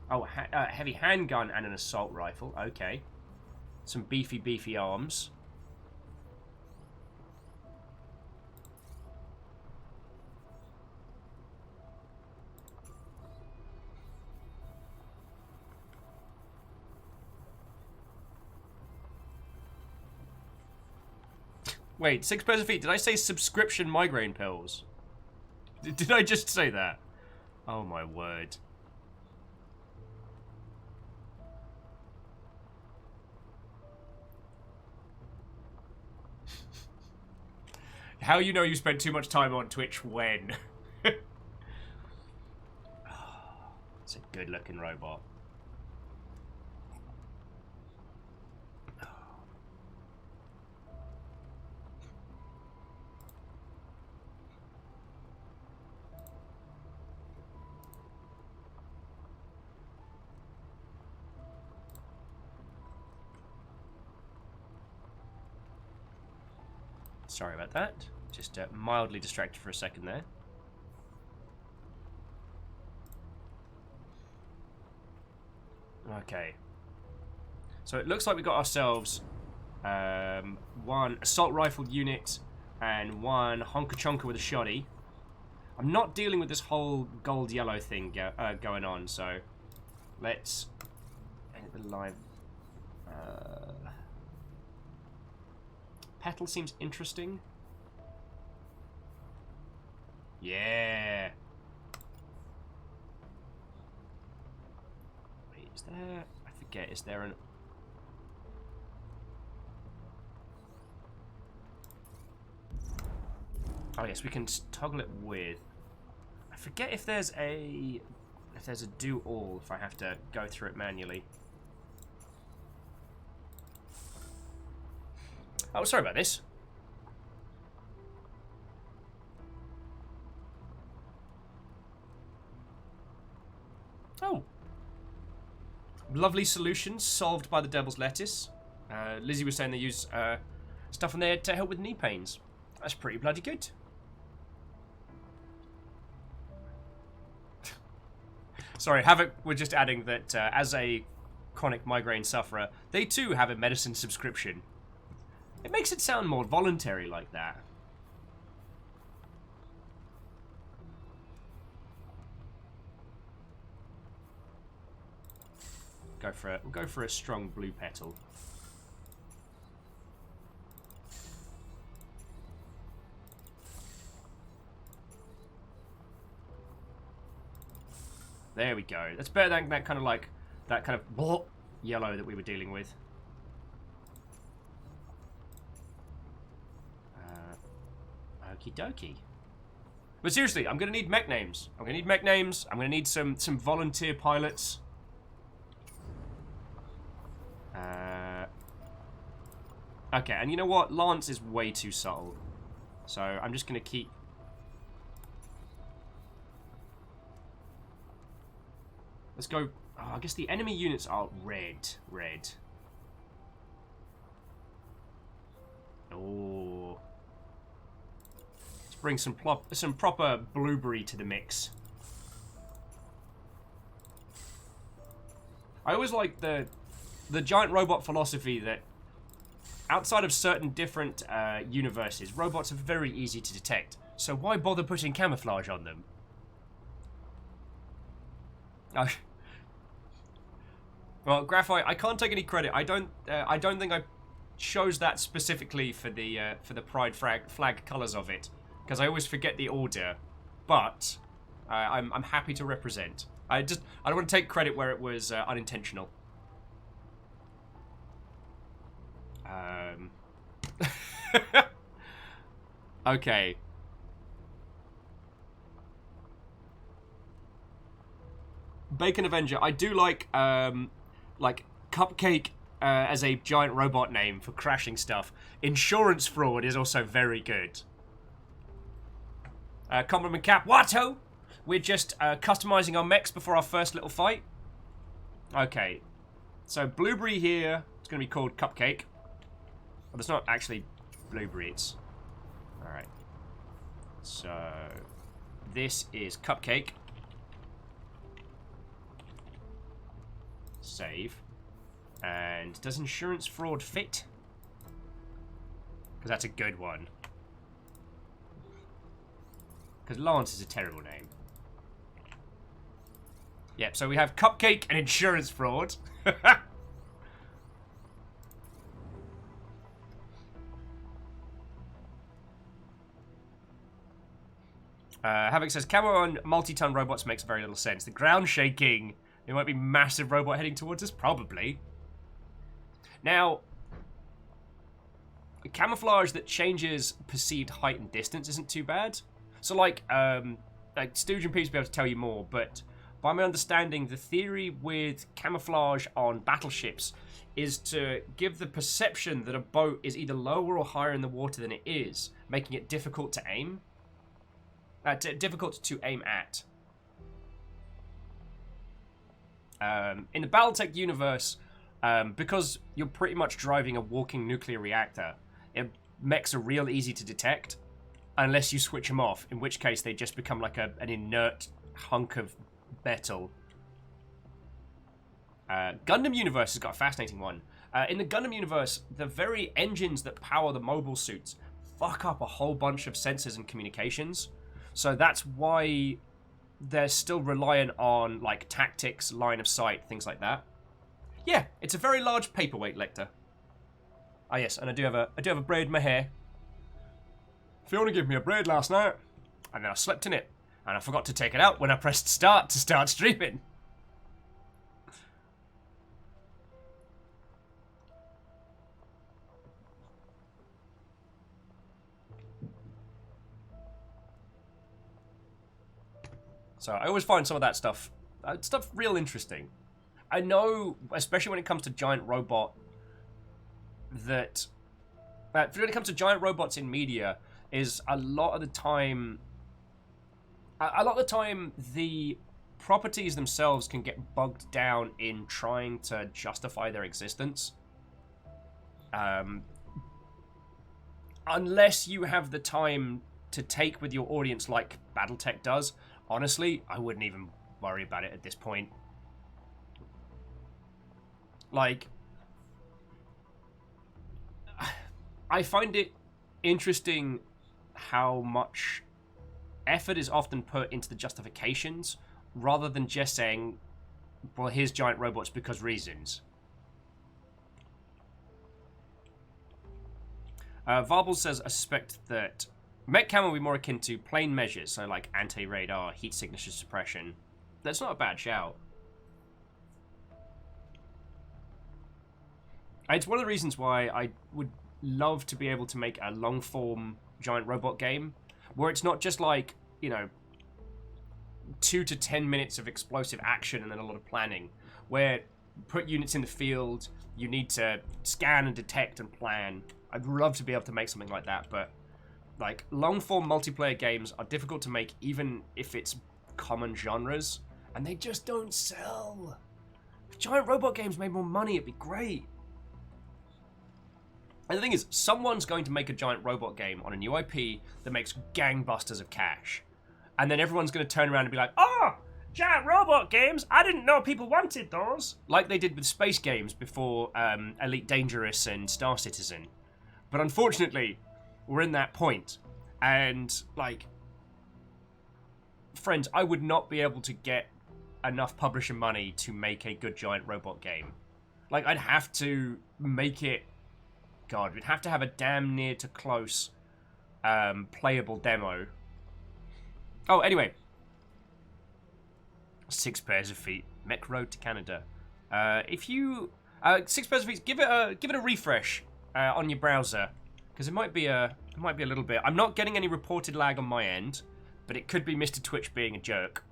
Oh, a heavy handgun and an assault rifle. Okay. Some beefy arms. Wait, 6 pairs of feet. Did I say subscription migraine pills? Did I just say that? Oh my word. How you know you spent too much time on Twitch when? It's a good looking robot. Sorry about that. Just mildly distracted for a second there. Okay. So it looks like we got ourselves one assault rifle unit, And one honka-chonka with a shoddy. I'm not dealing with this whole gold-yellow thing going on, so let's edit the line. Petal seems interesting. Yeah. Wait, is there... I forget, is there an... Oh yes, we can toggle it with... I forget if there's a... If there's a do all, if I have to go through it manually. Oh, sorry about this. Oh. Lovely solutions solved by the devil's lettuce. Lizzie was saying they use stuff in there to help with knee pains. That's pretty bloody good. Sorry, Havoc, we're just adding that as a chronic migraine sufferer, they too have a medicine subscription. It makes it sound more voluntary like that. Go for it. We'll go for a strong blue petal. There we go. That's better than that kind of like that kind of yellow that we were dealing with. Okie dokie. But seriously, I'm gonna need mech names. I'm gonna need mech names. I'm gonna need some volunteer pilots. Okay, and you know what? Lance is way too subtle. So I'm just gonna keep... Let's go... Oh, I guess the enemy units are red. Red. Oh. Let's bring some proper blueberry to the mix. I always like the giant robot philosophy that outside of certain different universes, robots are very easy to detect. So why bother putting camouflage on them? Well, Graphite, I can't take any credit. I don't think I chose that specifically for the pride flag colors of it, because I always forget the order. But I'm happy to represent. I don't want to take credit where it was unintentional. Okay. Bacon Avenger. I do like Cupcake as a giant robot name for crashing stuff. Insurance Fraud is also very good. Compliment Cap. Watto! We're just customizing our mechs before our first little fight. Okay. So Blueberry here. It's going to be called Cupcake. Well, it's not actually Blueberry. It's... Alright. So... This is Cupcake. Save. And does Insurance Fraud fit? Because that's a good one. Because Lance is a terrible name. Yep, so we have Cupcake and Insurance Fraud. Havoc says, camo on multi-ton robots makes very little sense. The ground shaking. There might be massive robot heading towards us. Probably. Now, camouflage that changes perceived height and distance isn't too bad. So, like Stooge and Peeps will be able to tell you more, but by my understanding, the theory with camouflage on battleships is to give the perception that a boat is either lower or higher in the water than it is, making it difficult to aim. Difficult to aim at. In the Battletech universe, because you're pretty much driving a walking nuclear reactor, mechs are real easy to detect, unless you switch them off, in which case they just become like an inert hunk of metal. Gundam universe has got a fascinating one. In the Gundam universe, the very engines that power the mobile suits fuck up a whole bunch of sensors and communications. So that's why they're still reliant on like tactics, line of sight, things like that. Yeah, it's a very large paperweight, Lecter. Ah yes, and I do have a braid in my hair. Fiona gave me a braid last night, and then I slept in it, and I forgot to take it out when I pressed start to start streaming. So I always find some of that stuff real interesting. I know, especially when it comes to giant robot, that when it comes to giant robots in media, is a lot of the time the properties themselves can get bogged down in trying to justify their existence. Unless you have the time to take with your audience like BattleTech does, honestly, I wouldn't even worry about it at this point. Like, I find it interesting how much effort is often put into the justifications rather than just saying, well, here's giant robots because reasons. Varble says, I suspect that mech cam will be more akin to plain measures, so like anti-radar, heat signature suppression. That's not a bad shout. It's one of the reasons why I would love to be able to make a long-form giant robot game where it's not just like, you know, 2 to 10 minutes of explosive action and then a lot of planning, where put units in the field, you need to scan and detect and plan. I'd love to be able to make something like that, but like long-form multiplayer games are difficult to make even if it's common genres, and they just don't sell. If giant robot games made more money, it'd be great. And the thing is, someone's going to make a giant robot game on a new IP that makes gangbusters of cash. And then everyone's going to turn around and be like, oh, giant robot games? I didn't know people wanted those. Like they did with space games before Elite Dangerous and Star Citizen. But unfortunately, we're in that point. And, like, friends, I would not be able to get enough publisher money to make a good giant robot game. Like, I'd have to make it... God, we'd have to have a damn near to close playable demo. Oh, anyway. 6 pairs of feet. Mech Road to Canada. If you... 6 pairs of feet, give it a refresh on your browser. Because it might be a little bit... I'm not getting any reported lag on my end. But it could be Mr. Twitch being a jerk.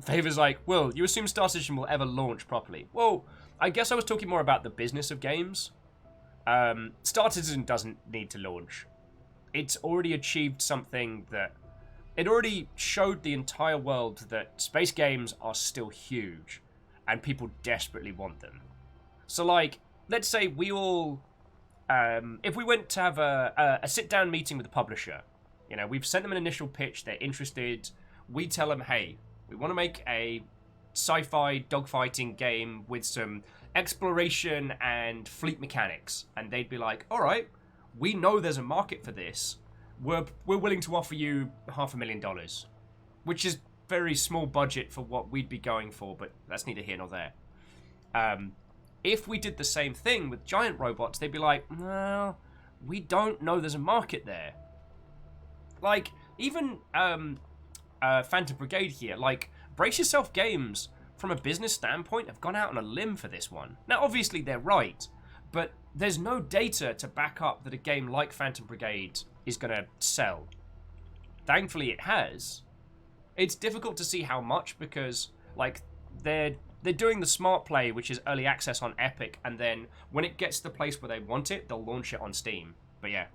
Favor's like, Will, you assume Star Citizen will ever launch properly? Well, I guess I was talking more about the business of games. Star Citizen doesn't need to launch. It's already achieved something that... It already showed the entire world that space games are still huge, and people desperately want them. So, like, let's say we all... if we went to have a sit-down meeting with the publisher, you know, we've sent them an initial pitch, they're interested, we tell them, hey... We want to make a sci-fi dogfighting game with some exploration and fleet mechanics. And they'd be like, all right, we know there's a market for this. We're willing to offer you $500,000, which is very small budget for what we'd be going for, but that's neither here nor there. If we did the same thing with giant robots, they'd be like, no, we don't know there's a market there. Like, even... Phantom Brigade here, like, Brace Yourself Games, from a business standpoint, have gone out on a limb for this one. Now, obviously, they're right, but there's no data to back up that a game like Phantom Brigade is going to sell. Thankfully, it has. It's difficult to see how much, because, like, they're doing the smart play, which is early access on Epic, and then when it gets to the place where they want it, they'll launch it on Steam. But yeah.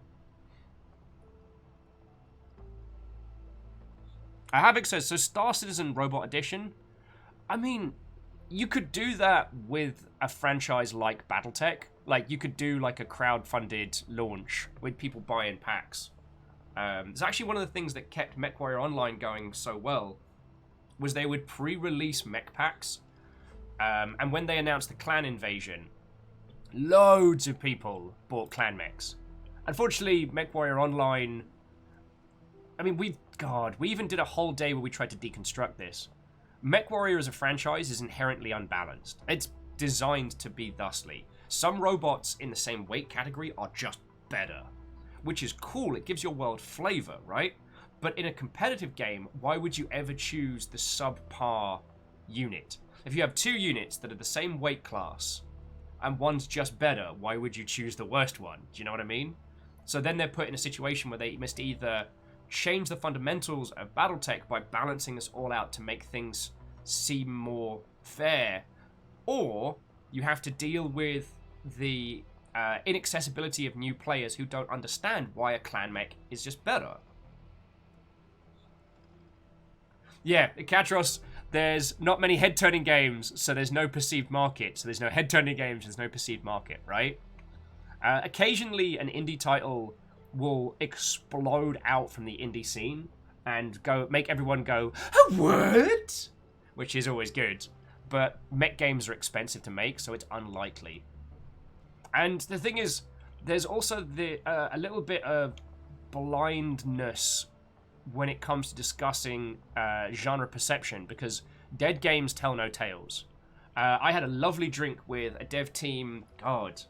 Havoc says, so Star Citizen Robot Edition? I mean, you could do that with a franchise like BattleTech. Like, you could do, like, a crowd-funded launch with people buying packs. It's actually one of the things that kept MechWarrior Online going so well, was they would pre-release mech packs And when they announced the clan invasion, loads of people bought clan mechs. Unfortunately, MechWarrior Online... I mean, we even did a whole day where we tried to deconstruct this. MechWarrior as a franchise is inherently unbalanced. It's designed to be thusly. Some robots in the same weight category are just better, which is cool. It gives your world flavor, right? But in a competitive game, why would you ever choose the subpar unit? If you have two units that are the same weight class and one's just better, why would you choose the worst one? Do you know what I mean? So then they're put in a situation where they must either change the fundamentals of Battletech by balancing this all out to make things seem more fair, or you have to deal with the inaccessibility of new players who don't understand why a clan mech is just better. Yeah, Katros, there's not many head-turning games, so there's no perceived market. So there's no head-turning games, there's no perceived market, right? Occasionally, an indie title will explode out from the indie scene and make everyone go, "A word?" Which is always good. But mech games are expensive to make, so it's unlikely. And the thing is, there's also a little bit of blindness when it comes to discussing genre perception, because dead games tell no tales. I had a lovely drink with a dev team. God,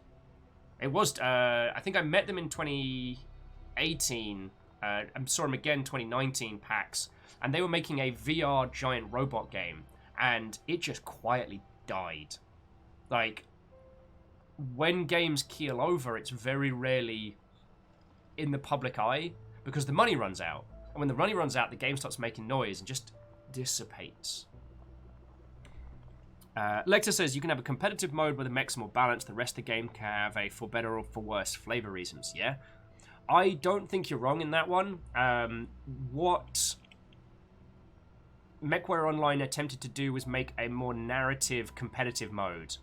it was. I think I met them in 2018. I saw them again 2019 PAX, and they were making a VR giant robot game, and it just quietly died. Like, when games keel over, it's very rarely in the public eye because the money runs out. And when the money runs out, the game starts making noise and just dissipates. Lecter says you can have a competitive mode where the mech's more balanced. The rest of the game can have a for better or for worse flavor reasons. Yeah, I don't think you're wrong in that one. What MechWarrior Online attempted to do was make a more narrative competitive mode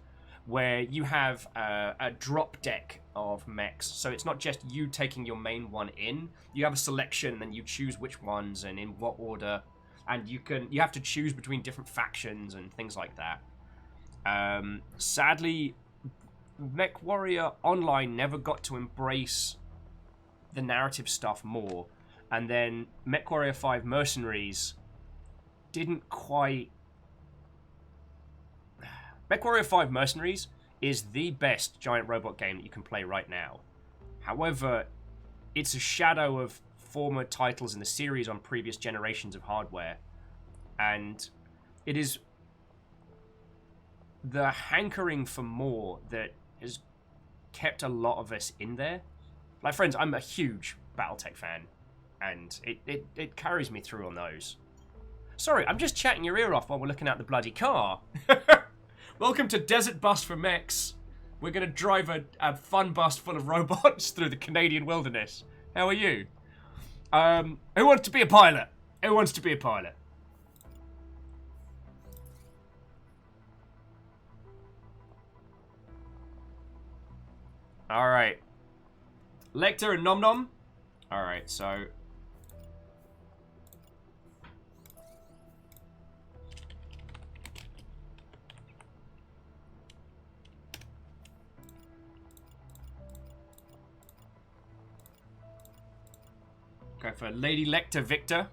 where you have a drop deck of mechs. So it's not just you taking your main one in. You have a selection and you choose which ones and in what order. And you have to choose between different factions and things like that. Sadly, MechWarrior Online never got to embrace the narrative stuff more. And then MechWarrior 5 Mercenaries didn't quite... MechWarrior 5 Mercenaries is the best giant robot game that you can play right now. However, it's a shadow of former titles in the series on previous generations of hardware. And it is the hankering for more that has kept a lot of us in there. Like, friends, I'm a huge Battletech fan, and it carries me through on those. Sorry, I'm just chatting your ear off while we're looking at the bloody car. Welcome to Desert Bus for Mechs. We're going to drive a fun bus full of robots through the Canadian wilderness. How are you? Who wants to be a pilot? Who wants to be a pilot? Alright. Lecter and Nom Nom. Alright, so... go for Lady Lecter Victor.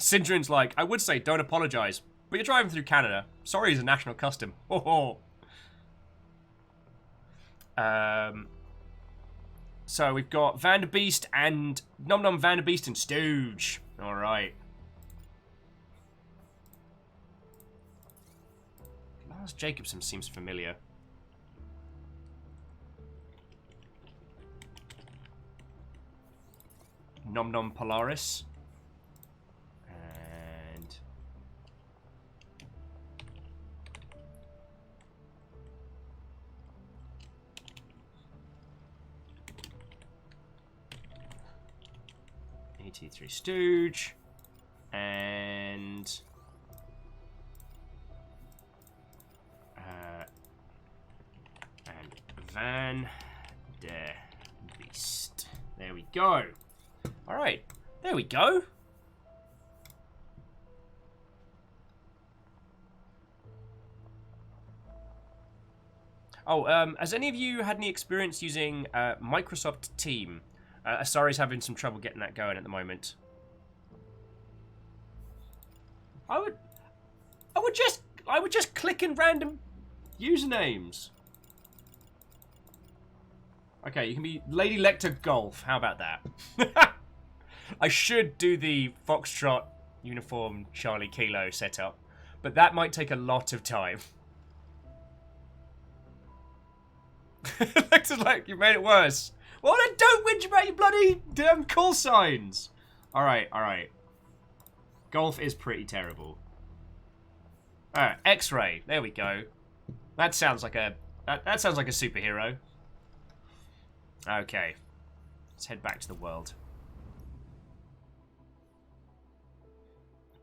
Syndrone's like, I would say don't apologize, but you're driving through Canada. Sorry is a national custom. Oh. So we've got Vanderbeest and Nom Nom, Vanderbeest and Stooge. Alright. Lars Jacobson seems familiar. Nom Nom Polaris. And... ET3 Stooge. And... Van der Beest. There we go. Alright, there we go. Oh, has any of you had any experience using Microsoft Team? Asari's having some trouble getting that going at the moment. I would just click in random usernames. Okay, you can be Lady Lecter Golf. How about that? I should do the Foxtrot uniform Charlie Kilo setup, but that might take a lot of time. Lecter's like, you made it worse. Well, then don't whinge about your bloody damn call signs. Alright, alright. Golf is pretty terrible. Alright, X-ray. There we go. That sounds like a that sounds like a superhero. Okay. Let's head back to the world.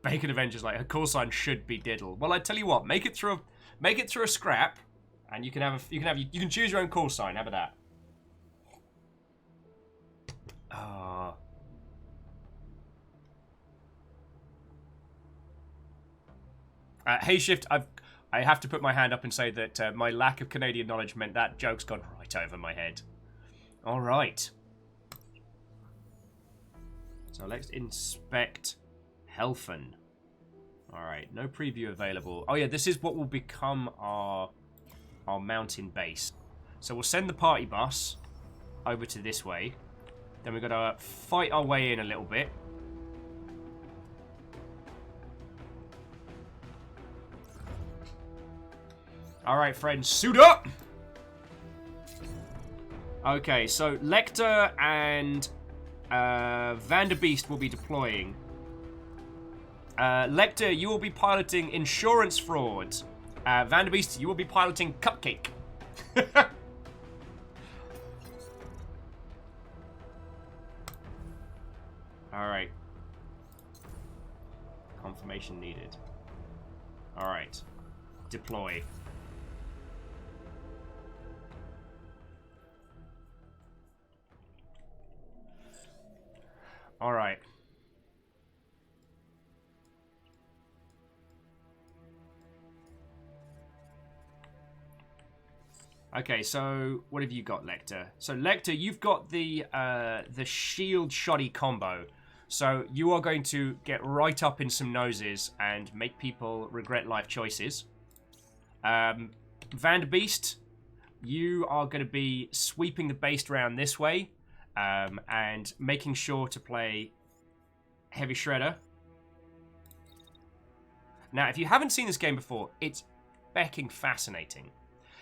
Bacon Avengers like her call sign should be diddle. Well, I tell you what, make it through a scrap, and you can choose your own call sign. How about that? Hey Shift, I have to put my hand up and say that my lack of Canadian knowledge meant that joke's gone right over my head. All right. So let's inspect Helfen. All right, no preview available. Oh yeah, this is what will become our mountain base. So we'll send the party bus over to this way. Then we've got to fight our way in a little bit. Alright, friends, suit up! Okay, so Lecter and Vanderbeest will be deploying. Lecter, you will be piloting insurance fraud. Vanderbeest, you will be piloting Cupcake. Alright. Confirmation needed. Alright. Deploy. All right. Okay, so what have you got, Lecter? So Lecter, you've got the shield shoddy combo. So you are going to get right up in some noses and make people regret life choices. Vanderbeest, you are going to be sweeping the base around this way. And making sure to play Heavy Shredder. Now, if you haven't seen this game before, it's becking fascinating.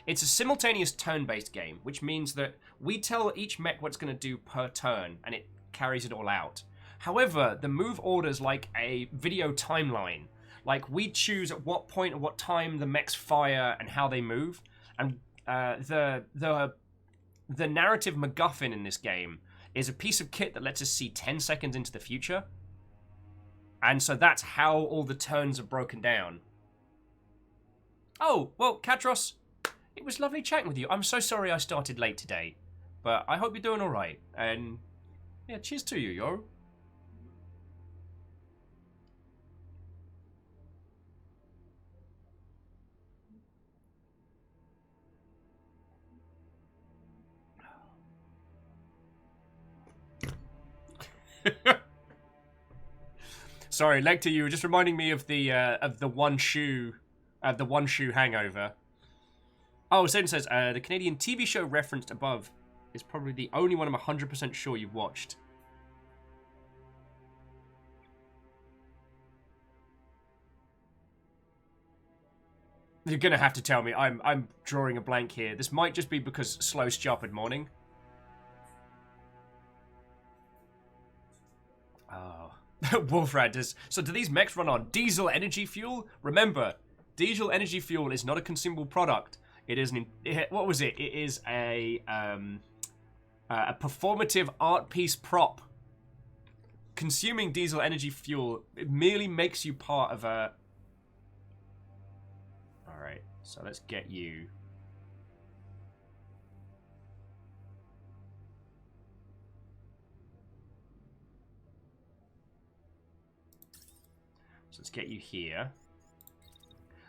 It's a simultaneous turn-based game, which means that we tell each mech what it's going to do per turn, and it carries it all out. However, the move order's like a video timeline. Like, we choose at what point and what time the mechs fire and how they move, and the narrative MacGuffin in this game is a piece of kit that lets us see 10 seconds into the future. And so that's how all the turns are broken down. Oh, well, Katros, it was lovely chatting with you. I'm so sorry I started late today. But I hope you're doing alright. And, yeah, cheers to you, yo. Sorry, Lecter, you were just reminding me of the one shoe hangover. Oh, Zane says the Canadian TV show referenced above is probably the only one I'm 100% sure you've watched. You're gonna have to tell me. I'm drawing a blank here. This might just be because slow sharpened morning. Oh. Wolfrad does. So do these mechs run on diesel energy fuel? Remember, diesel energy fuel is not a consumable product. It is what was it? It is a performative art piece prop. Consuming diesel energy fuel, it merely makes you part of a... Alright, so let's get you... So let's get you here.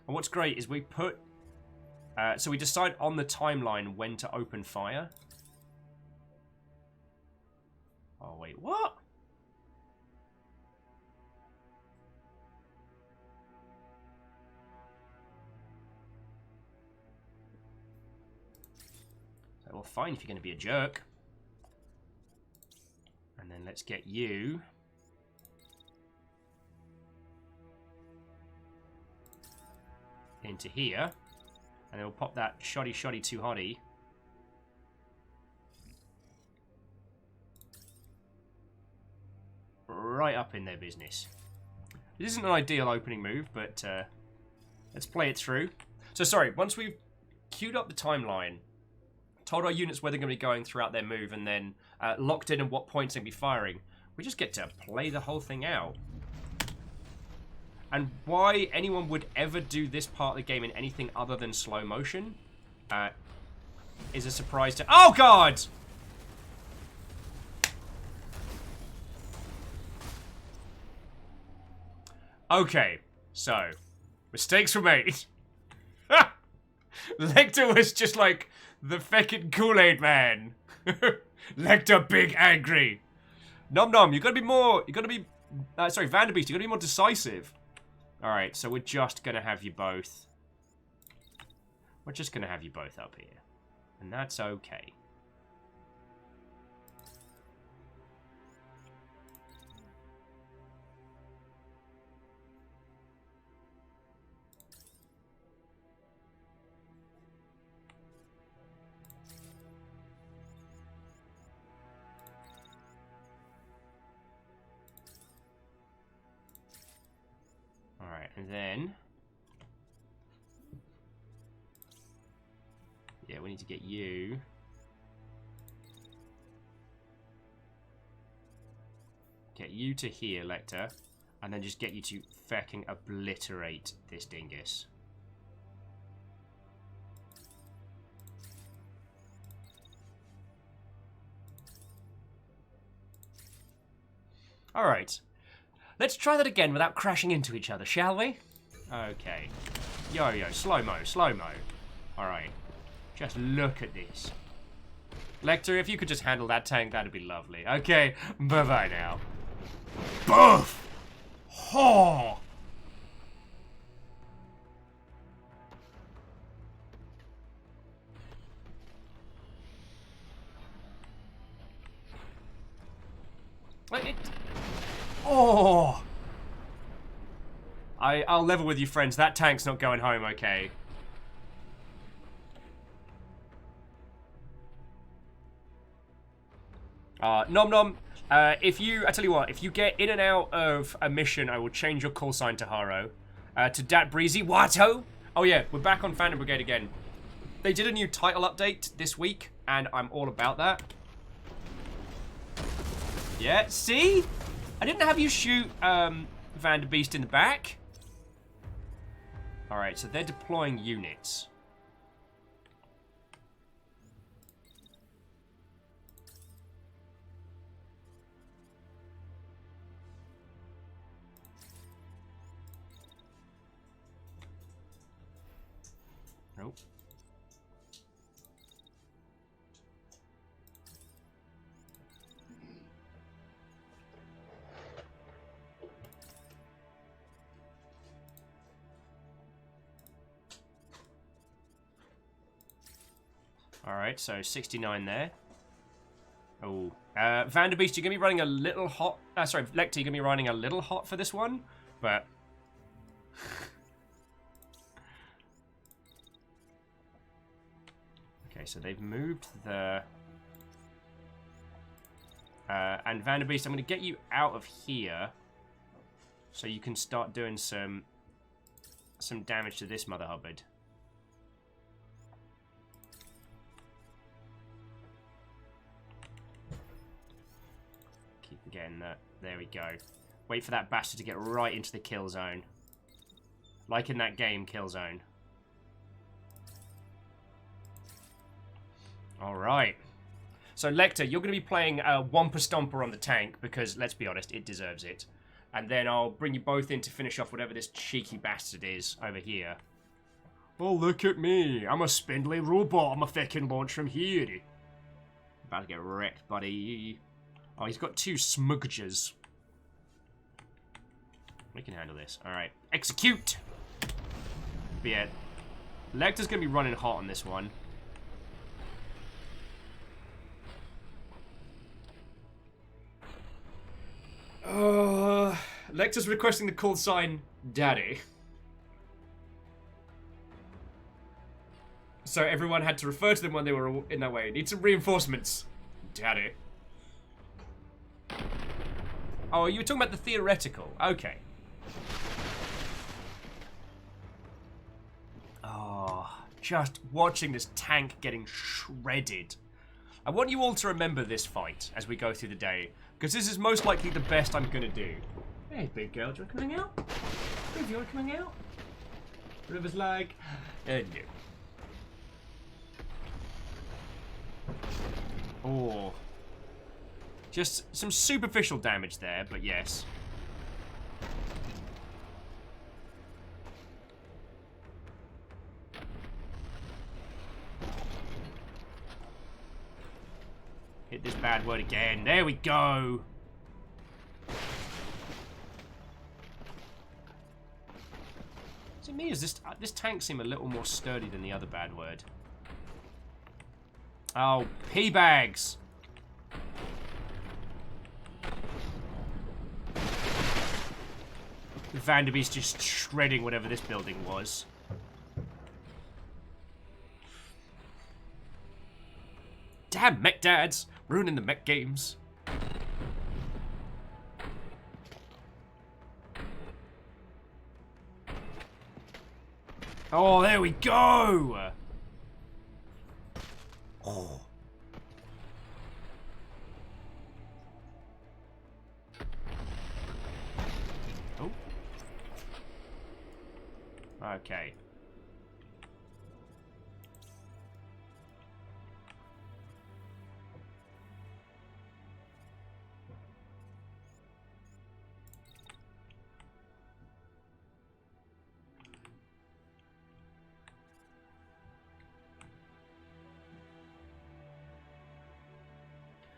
And what's great is we put So we decide on the timeline when to open fire. Oh, wait, what? So, well, fine if you're going to be a jerk. And then let's get you... into here. And then we'll pop that shoddy too hotty. Right up in their business. This isn't an ideal opening move, but let's play it through. So sorry, once we've queued up the timeline, told our units where they're going to be going throughout their move, and then locked in at what points they're going to be firing, we just get to play the whole thing out. And why anyone would ever do this part of the game in anything other than slow motion is a surprise to... Oh, God! Okay, so, mistakes were made. Lecter was just like the feckin' Kool-Aid man. Lecter big angry. Nom Nom, you gotta be more, sorry, Vanderbeest, you gotta be more decisive. Alright, so we're just gonna have you both. We're just gonna have you both up here. And that's okay. Alright, and then... yeah, we need to get you... get you to here, Lecter. And then just get you to fecking obliterate this dingus. Alright. Let's try that again without crashing into each other, shall we? Okay. Yo-yo, slow-mo, slow-mo. Alright. Just look at this. Lecter, if you could just handle that tank, that'd be lovely. Okay, bye-bye now. Boof! Ho! Oh! I'll level with you, friends. That tank's not going home, okay? Nom Nom, I tell you what, if you get in and out of a mission, I will change your call sign to Haro. To Dat Breezy, Watto! Oh yeah, we're back on Phantom Brigade again. They did a new title update this week, and I'm all about that. Yeah, see? I didn't have you shoot Vanderbeest in the back. Alright, so they're deploying units. Nope. Alright, so 69 there. Oh. Vanderbeest, you're going to be running a little hot... sorry, Lecter, you're going to be running a little hot for this one, but... okay, so they've moved the... and Vanderbeest, I'm going to get you out of here so you can start doing some damage to this mother hubbard. Keep getting that. There we go. Wait for that bastard to get right into the kill zone. Like in that game, Kill Zone. Alright. So, Lecter, you're going to be playing Womper Stomper on the tank, because, let's be honest, it deserves it. And then I'll bring you both in to finish off whatever this cheeky bastard is over here. Oh, look at me. I'm a spindly robot. I'm a fucking launch from here. About to get wrecked, buddy. Oh, he's got 2 smudges. We can handle this. Alright. Execute! But yeah, Lecter's going to be running hot on this one. Lecter's requesting the call sign Daddy. So everyone had to refer to them when they were in that way. Need some reinforcements. Daddy. Oh, you were talking about the theoretical. Okay. Oh, just watching this tank getting shredded. I want you all to remember this fight as we go through the day, because this is most likely the best I'm going to do. Hey, big girl, do you want to come hang out? Do you want to come hang out? River's like, no. Oh. Just some superficial damage there, but yes. Hit this bad word again. There we go. To me, is this tank seem a little more sturdy than the other bad word? Oh, pea bags. Vanderbeest just shredding whatever this building was. Damn mech dads, ruining the mech games. Oh, there we go. Oh. Oh. Okay.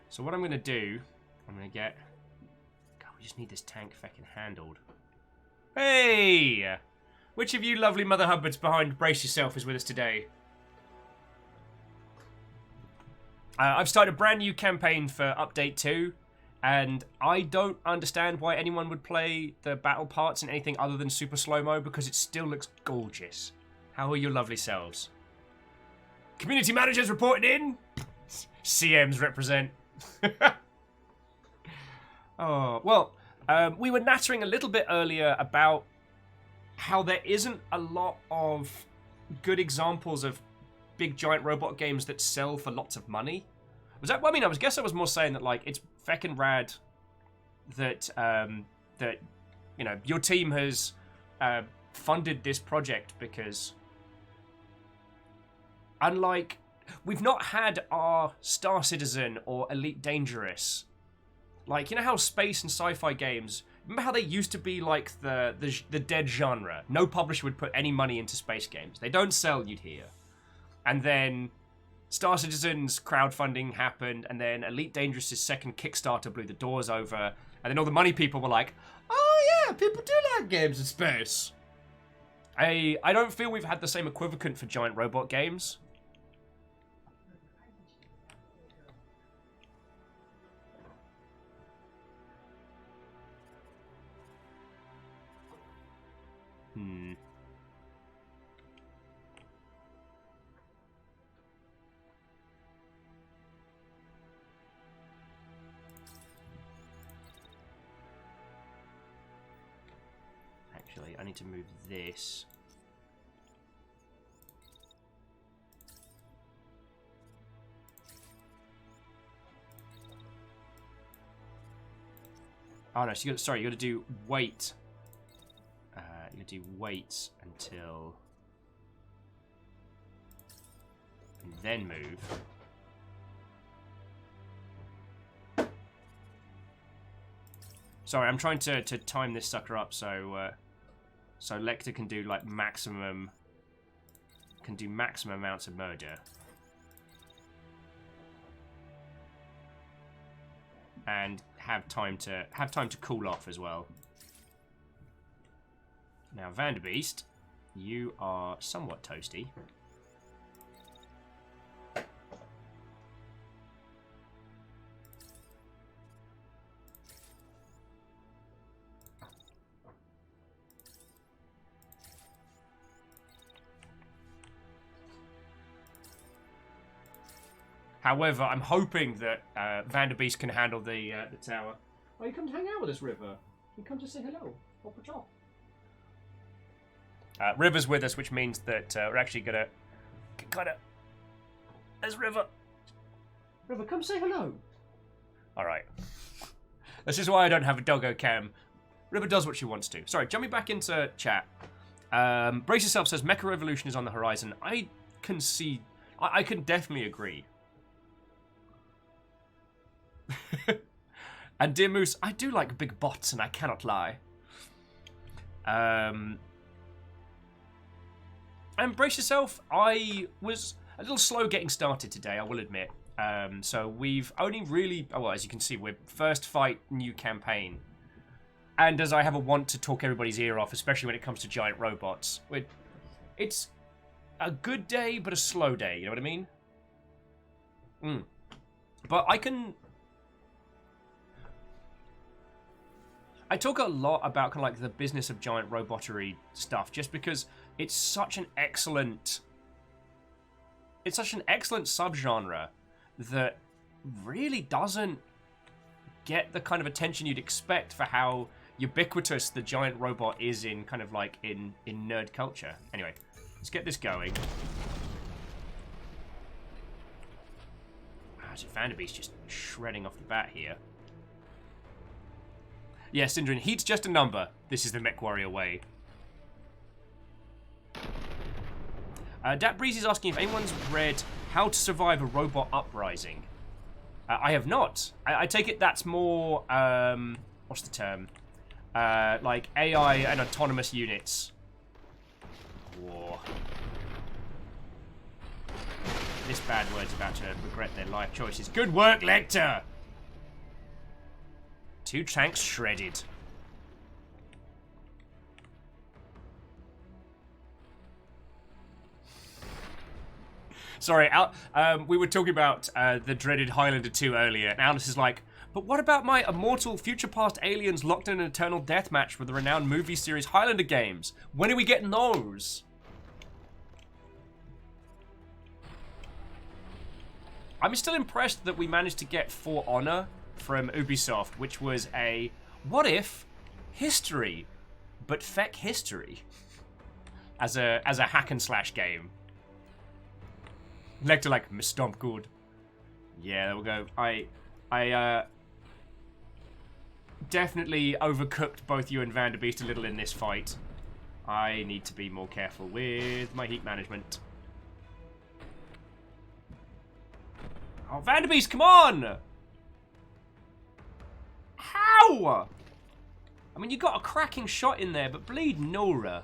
So what I'm going to do, I'm going to get... God, we just need this tank fucking handled. Hey! Which of you lovely Mother Hubbards behind Brace Yourself is with us today? I've started a brand new campaign for Update 2, and I don't understand why anyone would play the battle parts in anything other than super slow-mo, because it still looks gorgeous. How are your lovely selves? Community managers reporting in? CMs represent. Oh, well, we were nattering a little bit earlier about how there isn't a lot of good examples of big giant robot games that sell for lots of money. Was that? Well, I mean, guess I was more saying that like it's feckin' rad that that you know your team has funded this project, because unlike we've not had our Star Citizen or Elite Dangerous, like you know how space and sci-fi games. Remember how they used to be like the dead genre? No publisher would put any money into space games. They don't sell, you'd hear. And then Star Citizen's crowdfunding happened, and then Elite Dangerous' second Kickstarter blew the doors over, and then all the money people were like, oh yeah, people do like games in space. I don't feel we've had the same equivalent for giant robot games. Actually, I need to move this. Oh no, so you got to do wait. You got to do wait until, and then move. Sorry, I'm trying to time this sucker up so so Lecter can do like maximum can do maximum amounts of murder. And have time to cool off as well. Now, Vanderbeest, you are somewhat toasty. However, I'm hoping that Vanderbeest can handle the tower. Oh, you come to hang out with us, River. You come to say hello. River's with us, which means that we're actually gonna kind of. There's River. River, come say hello. All right. This is why I don't have a doggo cam. River does what she wants to. Sorry, jumping back into chat. Brace Yourself says Mecha Revolution is on the horizon. I can see. I can definitely agree. And Dear Moose, I do like big bots, and I cannot lie. And Brace Yourself, I was a little slow getting started today, I will admit. So we've only really, well, as you can see, we're first fight new campaign. And as I have a want to talk everybody's ear off, especially when it comes to giant robots, it's a good day, but a slow day, you know what I mean? But I talk a lot about kind of like the business of giant robotry stuff, just because it's such an excellent subgenre that really doesn't get the kind of attention you'd expect for how ubiquitous the giant robot is in kind of like in nerd culture. Anyway, let's get this going. Wow, so Vanderbeest just shredding off the bat here. Yeah, Syndrin, heat's just a number. This is the Mech Warrior way. Dat Breeze is asking if anyone's read How to Survive a Robot Uprising. I have not. I take it that's more, what's the term? Like AI and autonomous units. War. This bad word's about to regret their life choices. Good work, Lecter! 2 tanks shredded. Sorry, we were talking about the dreaded Highlander 2 earlier, and Alice is like, but what about my immortal future past aliens locked in an eternal deathmatch with the renowned movie series Highlander games? When are we getting those? I'm still impressed that we managed to get For Honor from Ubisoft, which was a what if history, but feck history as a hack and slash game. Lecter like Stomp good. Yeah, there we go. I definitely overcooked both you and Vanderbeest a little in this fight. I need to be more careful with my heat management. Oh, Vanderbeest, come on! How? I mean, you got a cracking shot in there, but bleed Nora.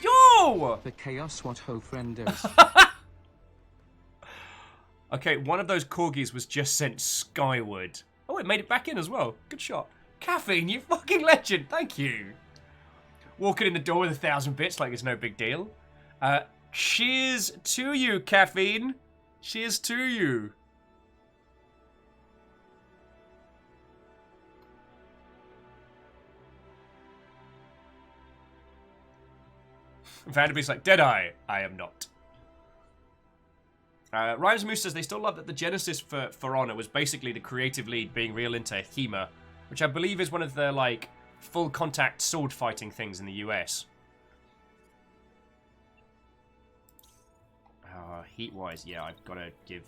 Yo! The chaos what ho friendos. Okay, one of those corgis was just sent skyward. Oh, it made it back in as well. Good shot. Caffeine, you fucking legend. Thank you. Walking in the door with 1,000 bits like it's no big deal. Cheers to you, Caffeine. Cheers to you. Vanderbeest's like, Deadeye, I am not. Rhymes Moose says they still love that the genesis for Honor was basically the creative lead being real into HEMA, which I believe is one of the, like, full contact sword fighting things in the US. Heat-wise, yeah, I've got to give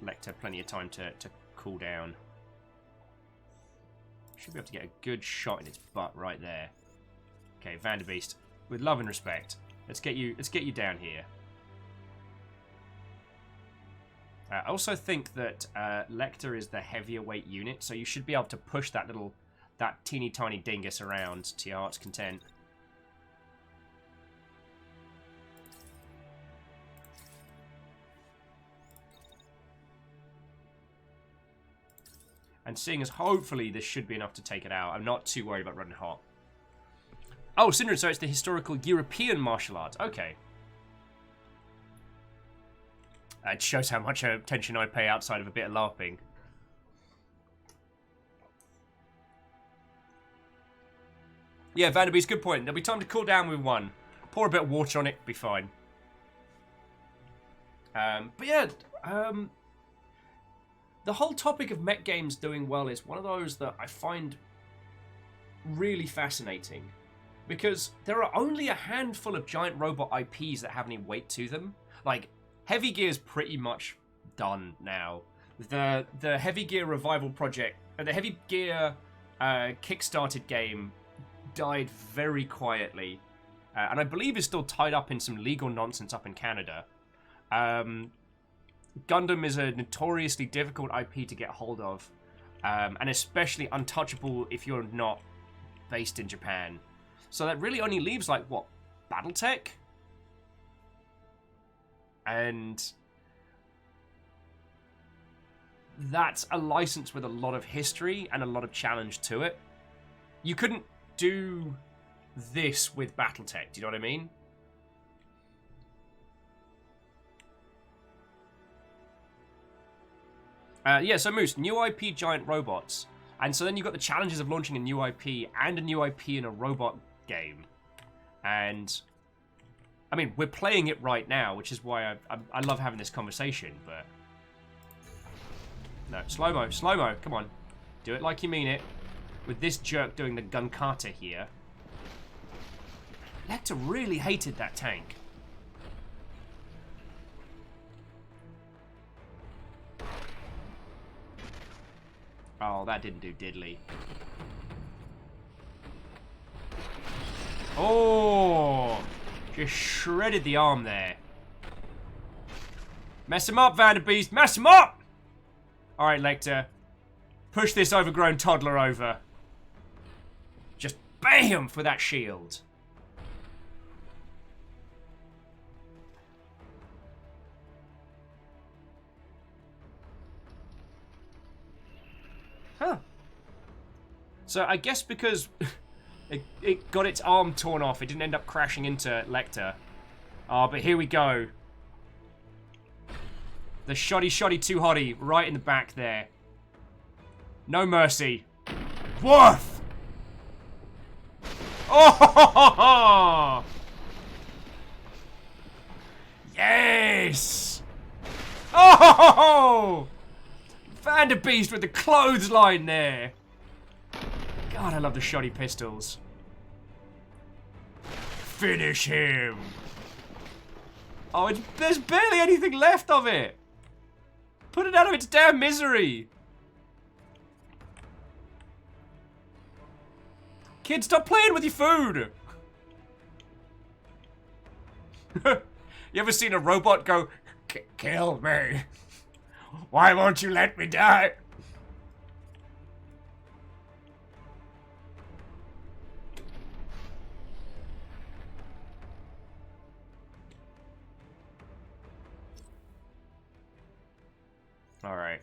Lecter plenty of time to cool down. Should be able to get a good shot in its butt right there. Okay, Vanderbeest, with love and respect, let's get you down here. I also think that Lecter is the heavier weight unit, so you should be able to push that that teeny tiny dingus around to your heart's content. And seeing as hopefully this should be enough to take it out, I'm not too worried about running hot. Oh, Syndrome, so it's the historical European martial arts. Okay. It shows how much attention I pay outside of a bit of LARPing. Yeah, Vanderbeest, good point. There'll be time to cool down with one. Pour a bit of water on it, be fine. But yeah, the whole topic of mech games doing well is one of those that I find really fascinating. Because there are only a handful of giant robot IPs that have any weight to them. Like, Heavy Gear's pretty much done now. The Heavy Gear revival project, the Heavy Gear kickstarted game died very quietly. And I believe is still tied up in some legal nonsense up in Canada. Gundam is a notoriously difficult IP to get hold of. And especially untouchable if you're not based in Japan. So that really only leaves, like, what? Battletech? And that's a license with a lot of history and a lot of challenge to it. You couldn't do this with Battletech, do you know what I mean? Yeah, so Moose, new IP giant robots. And so then you've got the challenges of launching a new IP and a new IP in a robot game. And I mean, we're playing it right now, which is why I love having this conversation, but no, slow-mo, come on. Do it like you mean it. With this jerk doing the gun kata here. Lecter really hated that tank. Oh, that didn't do diddly. Oh! Just shredded the arm there. Mess him up, Vanderbeest! Mess him up! Alright, Lecter. Push this overgrown toddler over. Just BAM for that shield. Huh. So I guess because it got its arm torn off, it didn't end up crashing into Lecter. Oh, but here we go. The shoddy too hotty right in the back there. No mercy. Woof! Oh! Yes! Oh! Vanderbeest with the clothesline there. God, I love the shoddy pistols. Finish him. Oh, there's barely anything left of it. Put it out of its damn misery. Kid, stop playing with your food. You ever seen a robot go, kill me? Why won't you let me die? All right.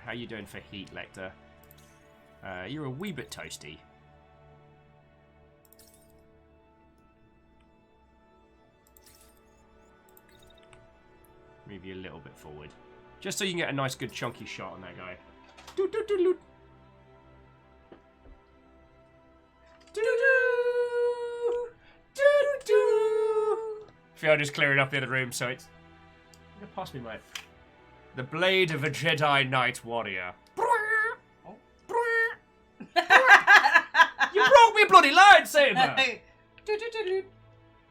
How you doing for heat, Lecter? You're a wee bit toasty. Move you a little bit forward. Just so you can get a nice, good, chunky shot on that guy. Do-do-do-do. Do-do. Do-do. Feel just clearing up the other room, so it's... Pass me, mate. The blade of a Jedi Knight warrior. You broke me bloody lightsaber!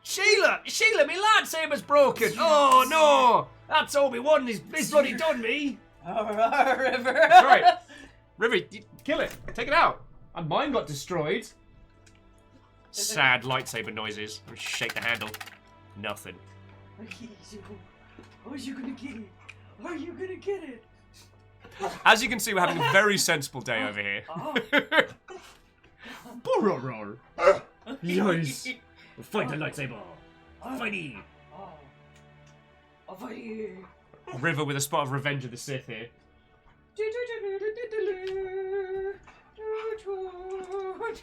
Sheila, my lightsaber's broken! Oh no! That's Obi-Wan, he's bloody done me! River! That's right. River, kill it. Take it out. And mine got destroyed. Sad lightsaber noises. Let me shake the handle. Nothing. Are you gonna get it? Are you gonna get it? As you can see, we're having a very sensible day over here. Yes. Fight the lightsaber. Fighty. River with a spot of Revenge of the Sith here.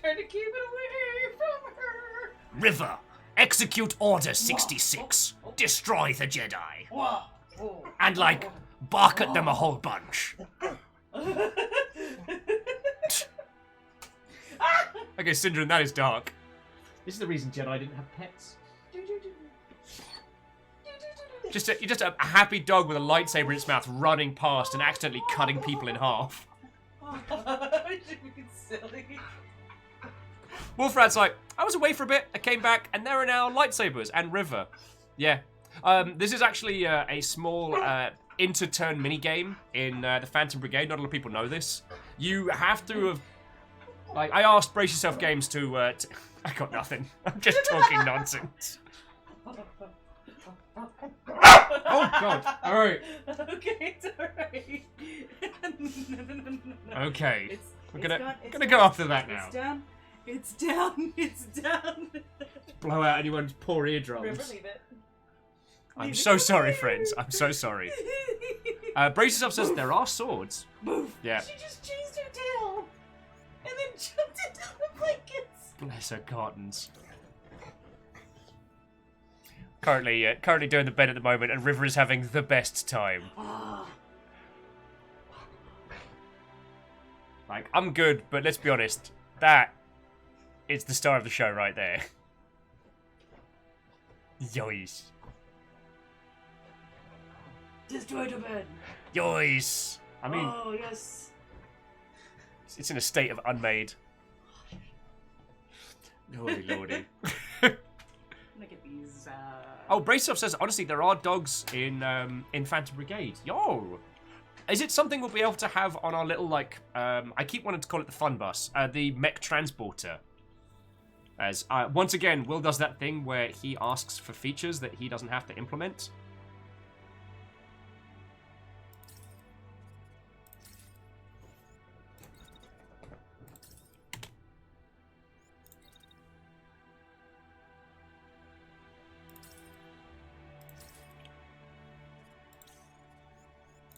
Trying to keep it away from her. River, execute Order 66. Destroy the Jedi. And, like, bark at them a whole bunch. Okay, Syndrome, that is dark. This is the reason Jedi didn't have pets. You're just a happy dog with a lightsaber in its mouth running past and accidentally cutting people in half. Silly. Wolfrat's like, I was away for a bit, I came back, and there are now lightsabers and River. Yeah. This is actually a small inter-turn minigame in the Phantom Brigade. Not a lot of people know this. You have to have... Like, I asked Brace Yourself Games to I got nothing. I'm just talking nonsense. Oh, God. All right. Okay, it's all right. Okay. We're gonna go after that now. It's down. It's down. It's down. Blow out anyone's poor eardrums. River, leave it. I'm so sorry, friends. I'm so sorry. Brace Yourself says there are swords. Move. Yeah. She just chased her tail and then jumped into the blankets. Bless her cottons. Currently doing the bed at the moment, and River is having the best time. Like, I'm good, but let's be honest, that is the star of the show right there. Yois. Destroy the bed. Yois. I mean, oh yes. It's in a state of unmade. Lordy, lordy. Look at these. Oh, Brace Yourself says, honestly, there are dogs in Phantom Brigade. Yo! Is it something we'll be able to have on our little, like, I keep wanting to call it the fun bus, the mech transporter. As, once again, Will does that thing where he asks for features that he doesn't have to implement.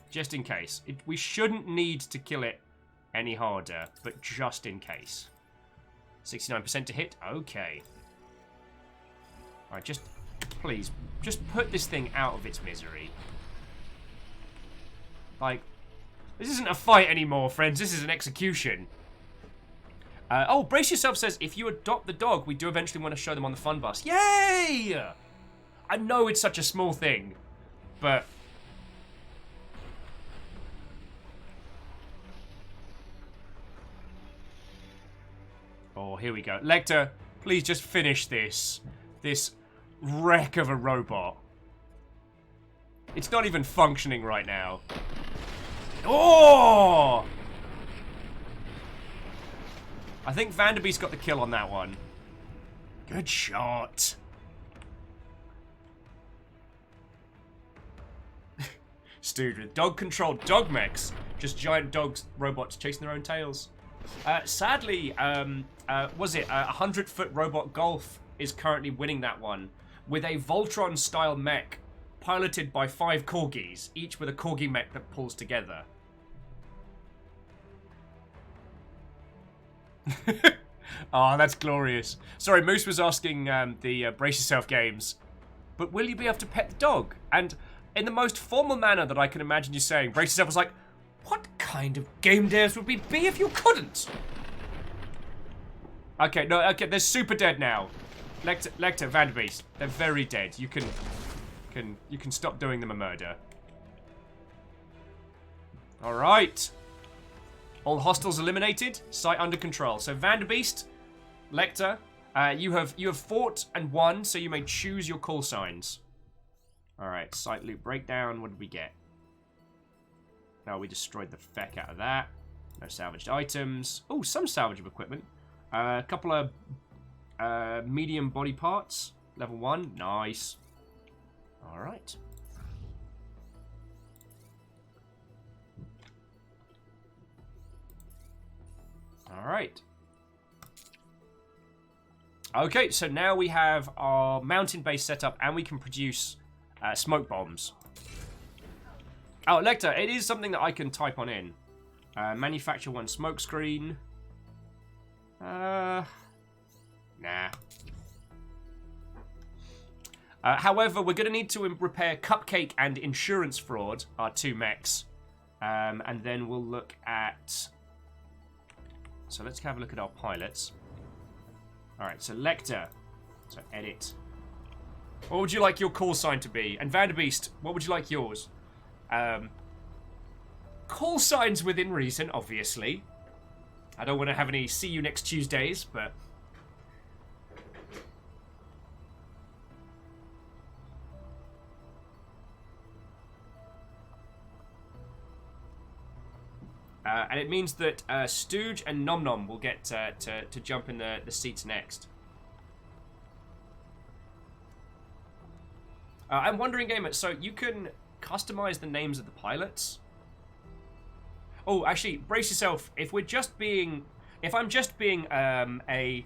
Just in case. We shouldn't need to kill it any harder, but just in case. 69% to hit? Okay. Alright, just... Please, just put this thing out of its misery. Like, this isn't a fight anymore, friends. This is an execution. Oh, Brace Yourself says, if you adopt the dog, we do eventually want to show them on the fun bus. Yay! I know it's such a small thing, but... Oh, here we go. Lecter, please just finish this. This wreck of a robot. It's not even functioning right now. Oh! I think Vanderbeest got the kill on that one. Good shot. Stewed with dog-controlled dog mechs. Just giant dogs, robots chasing their own tails. Sadly, was it 100-foot robot golf is currently winning that one with a Voltron-style mech piloted by 5 corgis, each with a corgi mech that pulls together. Oh, that's glorious. Sorry, Moose was asking the Brace Yourself Games, but will you be able to pet the dog? And in the most formal manner that I can imagine you saying, Brace Yourself was like, what kind of game devs would we be if you couldn't? Okay, no, okay, they're super dead now. Lecter, Vanderbeest, they're very dead. You can stop doing them a murder. All right. All hostiles eliminated. Site under control. So Vanderbeest, Lecter, you have fought and won. So you may choose your call signs. All right. Site loot breakdown. What did we get? No, we destroyed the feck out of that. No salvaged items. Oh, some salvageable equipment. A couple of medium body parts. Level 1. Nice. All right. Alright. Okay, so now we have our mountain base set up and we can produce smoke bombs. Oh, Lecter, it is something that I can type on in. Manufacture one smoke screen. Nah. However, we're going to need to repair Cupcake and Insurance Fraud, our 2 mechs. And then we'll look at... So let's have a look at our pilots. Alright, so Lecter. So edit. What would you like your call sign to be? And Vanderbeest, what would you like yours? Call signs within reason, obviously. I don't want to have any see you next Tuesdays, but... and it means that Stooge and Nom Nom will get to jump in the seats next. I'm wondering, Gamer, so you can customize the names of the pilots? Oh, actually, brace yourself. If I'm just being okay,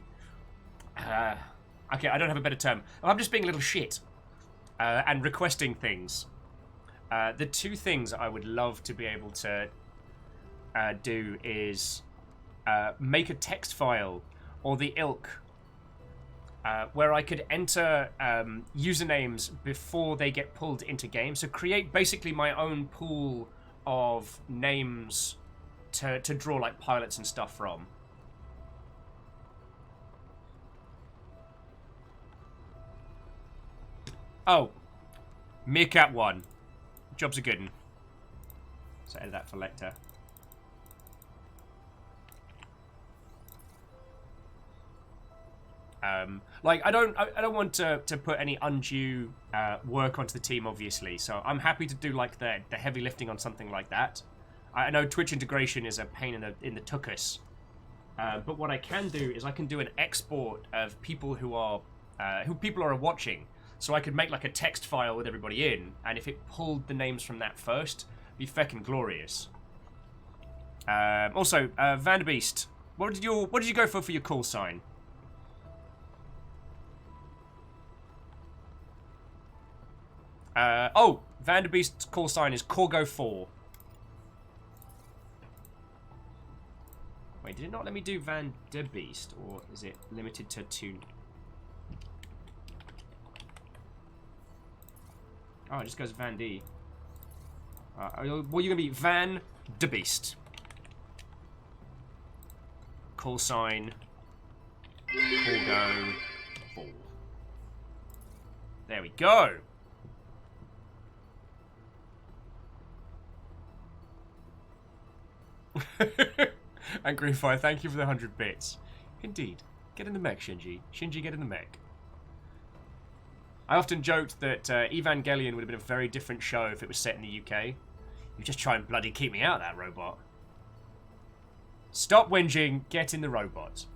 I don't have a better term. If I'm just being a little shit and requesting things, the 2 things I would love to be able to do is make a text file or the ilk where I could enter usernames before they get pulled into game. So create basically my own pool of names to draw like pilots and stuff from. Oh, Meerkat 1. Job's a good one. So edit that for Lecter. Like I don't want to put any undue work onto the team, obviously. So I'm happy to do like the heavy lifting on something like that. I know Twitch integration is a pain in the tuchus, but what I can do is I can do an export of people who people are watching. So I could make like a text file with everybody in, and if it pulled the names from that first, it'd be feckin' glorious. Also, Vanderbeest, what did you go for your call sign? Vanderbeest's call sign is Corgo 4. Wait, did it not let me do Vanderbeest, or is it limited to 2? Oh, it just goes Van D. Well, you're gonna be Van de Beast. Call sign. Corgo 4. There we go. And Greenfire, thank you for the 100 bits. Indeed. Get in the mech, Shinji. Shinji, get in the mech. I often joked that Evangelion would have been a very different show if it was set in the UK. You just try and bloody keep me out of that, robot. Stop whinging, get in the robot.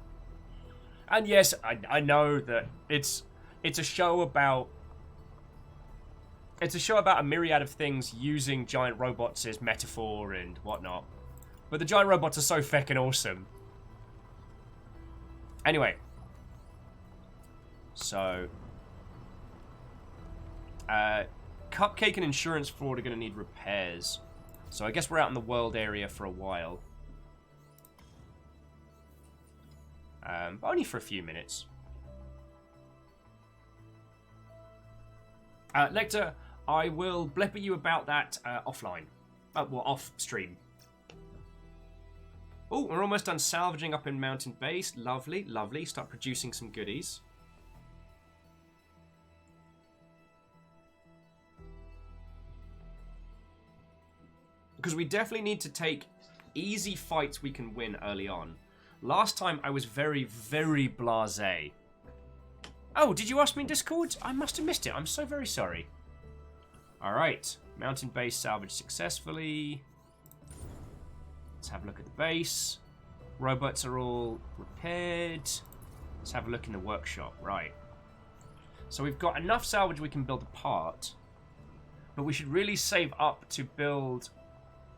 And yes, I know that it's a show about a myriad of things using giant robots as metaphor and whatnot. But the giant robots are so feckin' awesome. Anyway. So... Cupcake and Insurance Fraud are going to need repairs. So I guess we're out in the world area for a while. But only for a few minutes. Lecter, I will blep at you about that offline. Well, off stream. Oh, we're almost done salvaging up in Mountain Base. Lovely, lovely. Start producing some goodies. Because we definitely need to take easy fights we can win early on. Last time I was very, very blasé. Oh, did you ask me in Discord? I must have missed it. I'm so very sorry. Alright. Mountain base salvaged successfully. Let's have a look at the base. Robots are all repaired. Let's have a look in the workshop. Right. So we've got enough salvage we can build a part. But we should really save up to build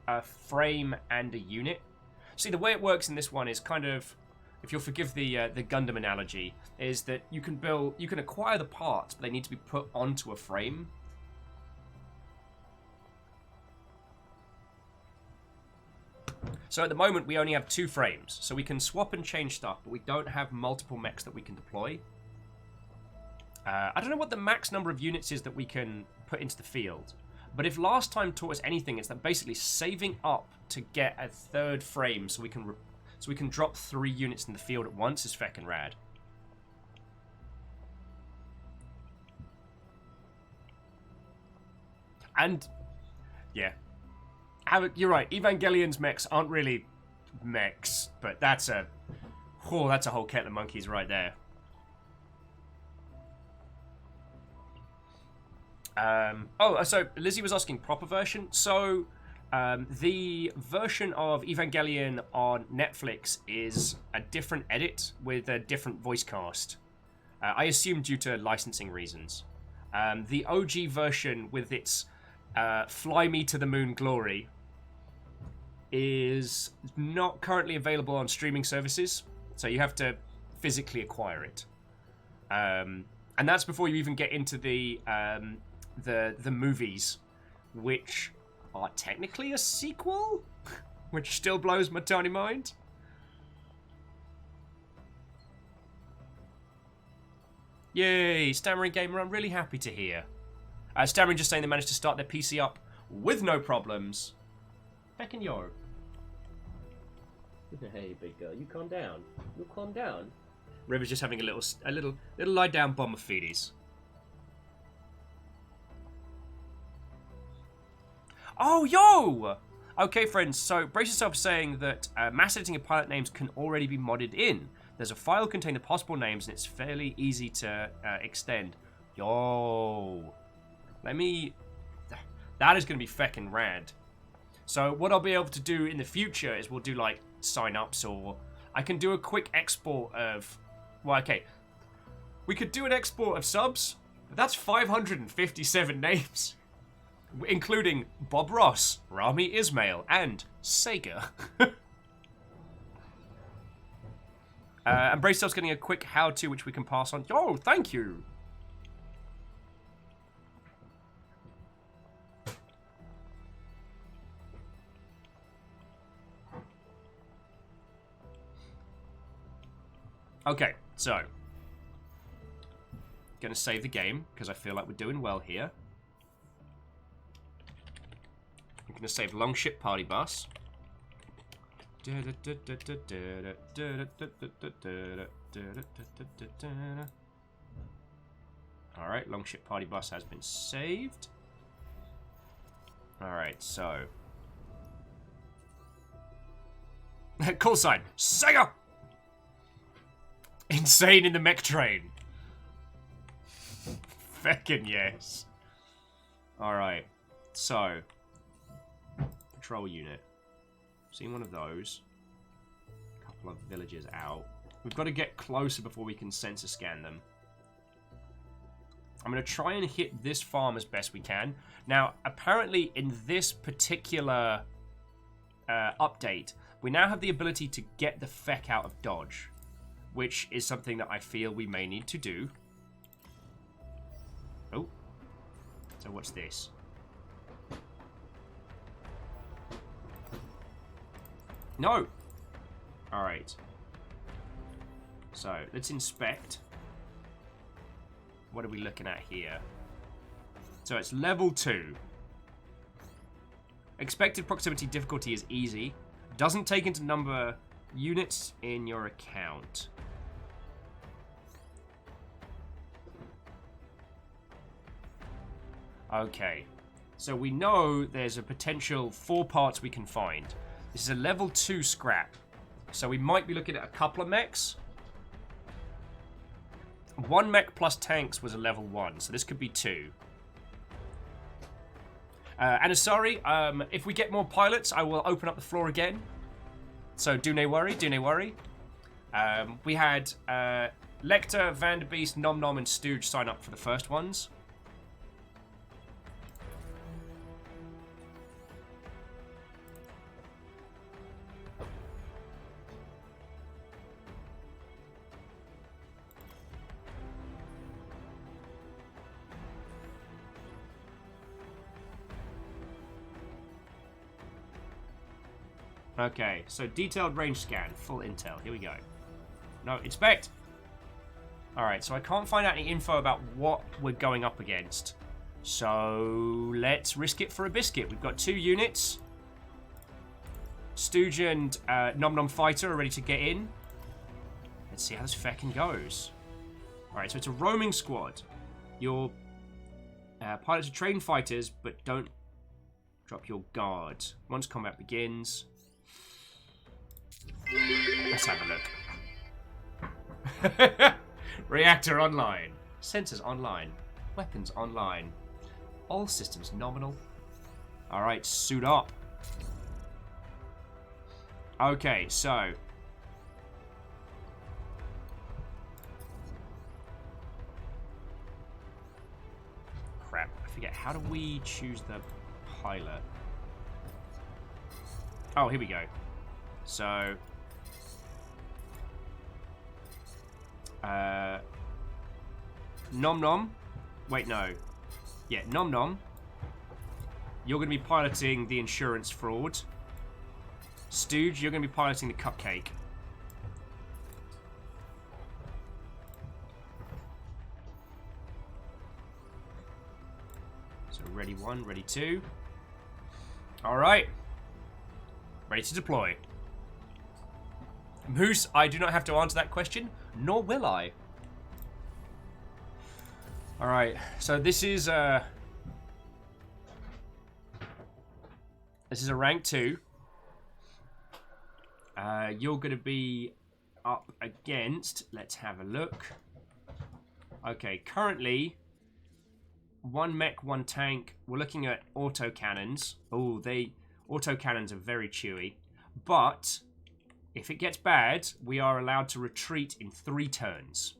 a frame and a unit. See, the way it works in this one is kind of, if you'll forgive the Gundam analogy, is that you can acquire the parts, but they need to be put onto a frame. So at the moment, we only have 2 frames, so we can swap and change stuff, but we don't have multiple mechs that we can deploy. I don't know what the max number of units is that we can put into the field, but if last time taught us anything, it's that basically saving up to get a 3rd frame so we can drop 3 units in the field at once is feckin' rad. And yeah, you're right. Evangelion's mechs aren't really mechs, but that's a whole kettle of monkeys right there. So Lizzie was asking proper version. So the version of Evangelion on Netflix is a different edit with a different voice cast. I assume due to licensing reasons. The OG version with its Fly Me to the Moon glory is not currently available on streaming services, so you have to physically acquire it. And that's before you even get into the movies, which are technically a sequel, which still blows my tiny mind. Yay, Stammering Gamer, I'm really happy to hear. Stammering just saying they managed to start their PC up with no problems. Heckin' yo. Hey, big girl, you calm down. You calm down. River's just having a little lie down bomb of feedies. Oh, yo! Okay, friends, so brace yourself saying that mass editing of pilot names can already be modded in. There's a file containing the possible names, and it's fairly easy to extend. Yo! That is going to be feckin' rad. So what I'll be able to do in the future is we'll do, like, sign-ups, or I can do a quick export of... Well, okay. We could do an export of subs, but that's 557 names. Including Bob Ross, Rami Ismail, and Sega. And Bracewell's getting a quick how-to which we can pass on. Oh, thank you! Okay, so. Gonna save the game, because I feel like we're doing well here. I'm gonna save Longship Party Bus. Alright, Longship Party Bus has been saved. Alright, so. Call sign, Sega! Insane in the mech train. Feckin' yes. Alright, so. Patrol unit. Seen one of those. A couple of villages out. We've got to get closer before we can sensor scan them. I'm going to try and hit this farm as best we can. Now, apparently in this particular update, we now have the ability to get the feck out of dodge, which is something that I feel we may need to do. Oh. So what's this? No! Alright. So, let's inspect. What are we looking at here? So it's level 2. Expected proximity difficulty is easy. Doesn't take into number units in your account. Okay. So we know there's a potential 4 parts we can find. This is a level 2 scrap. So we might be looking at a couple of mechs. 1 mech plus tanks was a level 1, so this could be 2. Anasari, if we get more pilots, I will open up the floor again. So do nae worry, do nae worry. We had Lecter, Vanderbeest, Nom Nom, and Stooge sign up for the first ones. Okay, so detailed range scan, full intel. Here we go. No, inspect! Alright, so I can't find out any info about what we're going up against. So let's risk it for a biscuit. We've got 2 units. Stooge and Nom Nom Fighter are ready to get in. Let's see how this feckin' goes. Alright, so it's a roaming squad. Your pilots are trained fighters, but don't drop your guard. Once combat begins... Let's have a look. Reactor online. Sensors online. Weapons online. All systems nominal. Alright, suit up. Okay, so... Crap, I forget. How do we choose the pilot? Oh, here we go. So... Nom Nom. Wait, no. Yeah, Nom Nom. You're going to be piloting the insurance fraud. Stooge, you're going to be piloting the cupcake. So ready 1, ready 2. Alright. Ready to deploy. Moose, I do not have to answer that question, nor will I. Alright, so this is a rank 2. You're going to be up against, let's have a look. Okay, currently, 1 mech, 1 tank. We're looking at autocannons. Oh, autocannons are very chewy. But... if it gets bad, we are allowed to retreat in 3 turns.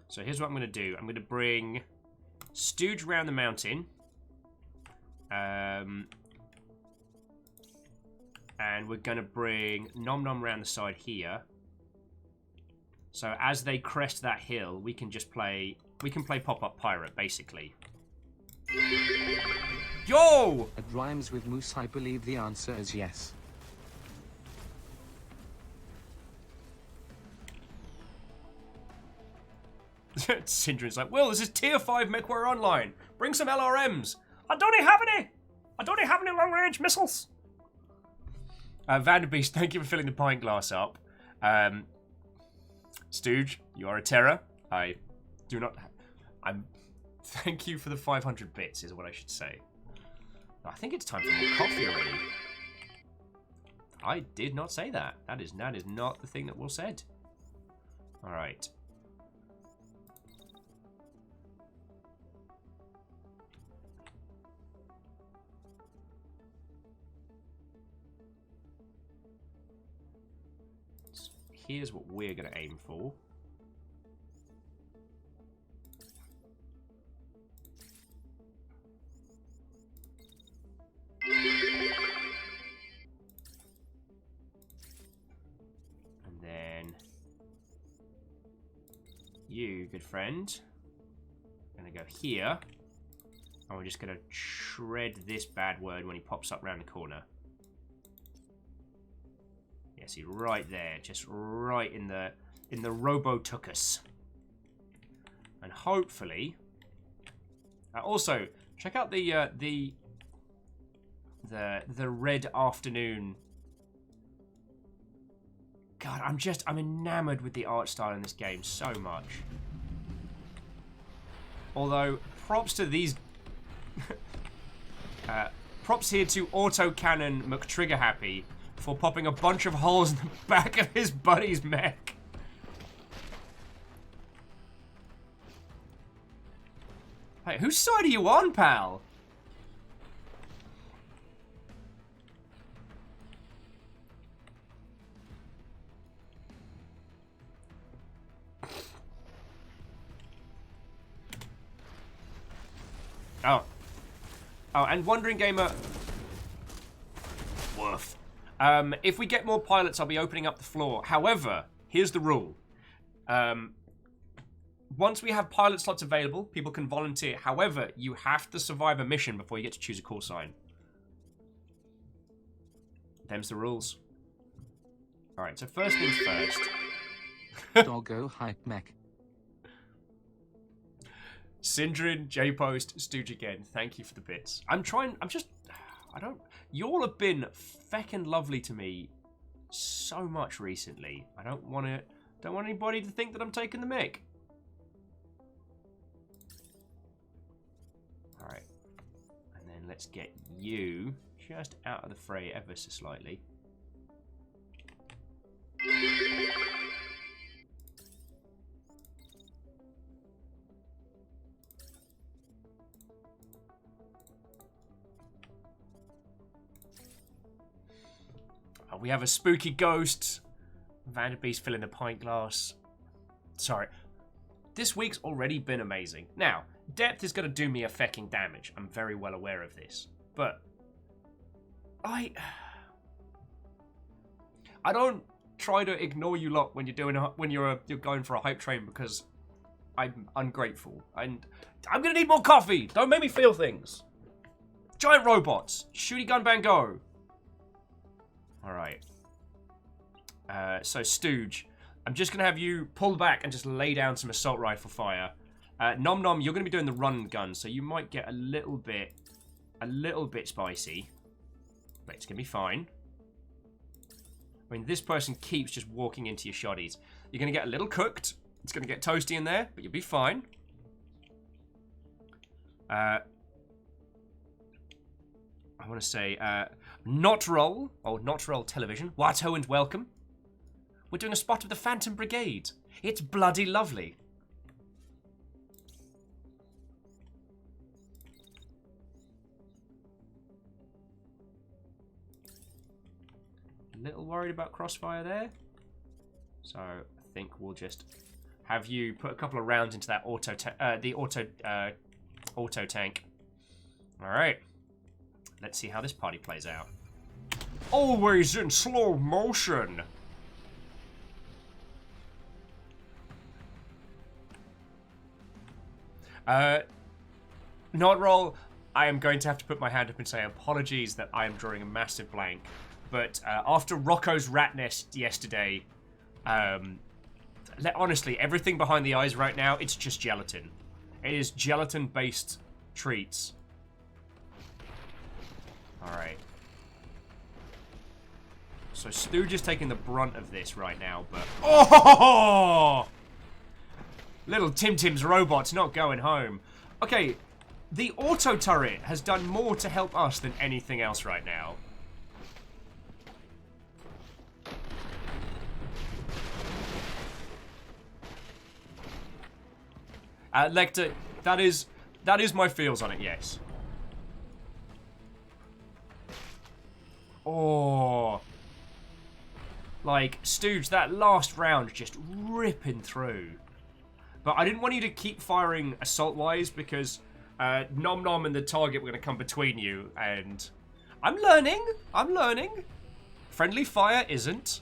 So here's what I'm going to do. I'm going to bring Stooge around the mountain. And we're going to bring Nom Nom around the side here. So as they crest that hill, we can just play... we can play Pop-Up Pirate, basically. Yo! It rhymes with moose. I believe the answer is yes. Syndrome's like, Will, this is tier 5 MechWarrior Online. Bring some LRMs. I don't have any. I don't have any long-range missiles. Vanderbeest, thank you for filling the pint glass up. Stooge, you are a terror. I do not... thank you for the 500 bits, is what I should say. I think it's time for more coffee already. I did not say that. That is not the thing that Will said. Alright. Here's what we're going to aim for. And then you, good friend, going to go here. And we're just going to shred this bad word when he pops up around the corner. Yeah, see, right there, just right in the Robo-Tuckus. And hopefully, also check out the red afternoon. God, I'm enamored with the art style in this game so much. Although props to these, props here to Autocannon McTriggerhappy for popping a bunch of holes in the back of his buddy's mech. Hey, whose side are you on, pal? Oh. Oh, and Wandering Gamer... Woof. If we get more pilots, I'll be opening up the floor. However, here's the rule. Once we have pilot slots available, people can volunteer. However, you have to survive a mission before you get to choose a call sign. Them's the rules. Alright, so first things first. Doggo hype mech. Syndrin, J-Post, Stooge again. Thank you for the bits. Y'all have been feckin' lovely to me so much recently. I don't want anybody to think that I'm taking the mick. Alright. And then let's get you just out of the fray ever so slightly. We have a spooky ghost. Vanderbeest filling the pint glass. Sorry. This week's already been amazing. Now, depth is going to do me a fecking damage. I'm very well aware of this. But I don't try to ignore you lot when you're going for a hype train because I'm ungrateful. And I'm going to need more coffee. Don't make me feel things. Giant robots. Shooty gun bang go. Alright. So, Stooge, I'm just going to have you pull back and just lay down some assault rifle fire. Nom Nom, you're going to be doing the run gun, so you might get a little bit spicy. But it's going to be fine. I mean, this person keeps just walking into your shotties. You're going to get a little cooked. It's going to get toasty in there, but you'll be fine. I want to say, Not Roll Television. Watto and welcome. We're doing a spot of the Phantom Brigade. It's bloody lovely. A little worried about crossfire there. So I think we'll just have you put a couple of rounds into that auto tank. All right. Let's see how this party plays out. Always in slow motion. Not roll. I am going to have to put my hand up and say apologies that I am drawing a massive blank. But after Rocco's rat nest yesterday, honestly, everything behind the eyes right now, it's just gelatin. It is gelatin-based treats. Alright. So Stooge is taking the brunt of this right now, but... Oh! Little Tim Tim's robot's not going home. Okay, the auto turret has done more to help us than anything else right now. Lecter, that is my feels on it, yes. Oh. Like, Stooge, that last round just ripping through. But I didn't want you to keep firing assault-wise because Nom Nom and the target were going to come between you, and I'm learning. Friendly fire isn't.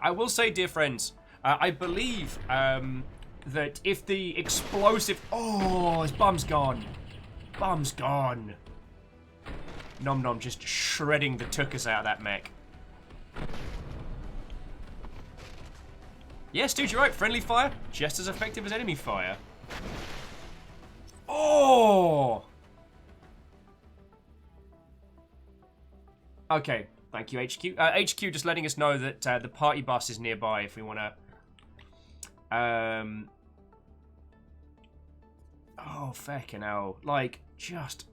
I will say, dear friends, I believe that if the explosive... Oh, his bum's gone. Bum's gone. Nom Nom just shredding the tuchus out of that mech. Yes, dude, you're right. Friendly fire, just as effective as enemy fire. Oh! Okay. Thank you, HQ. HQ just letting us know that the party bus is nearby if we want to... Oh, feckin' hell. Like, just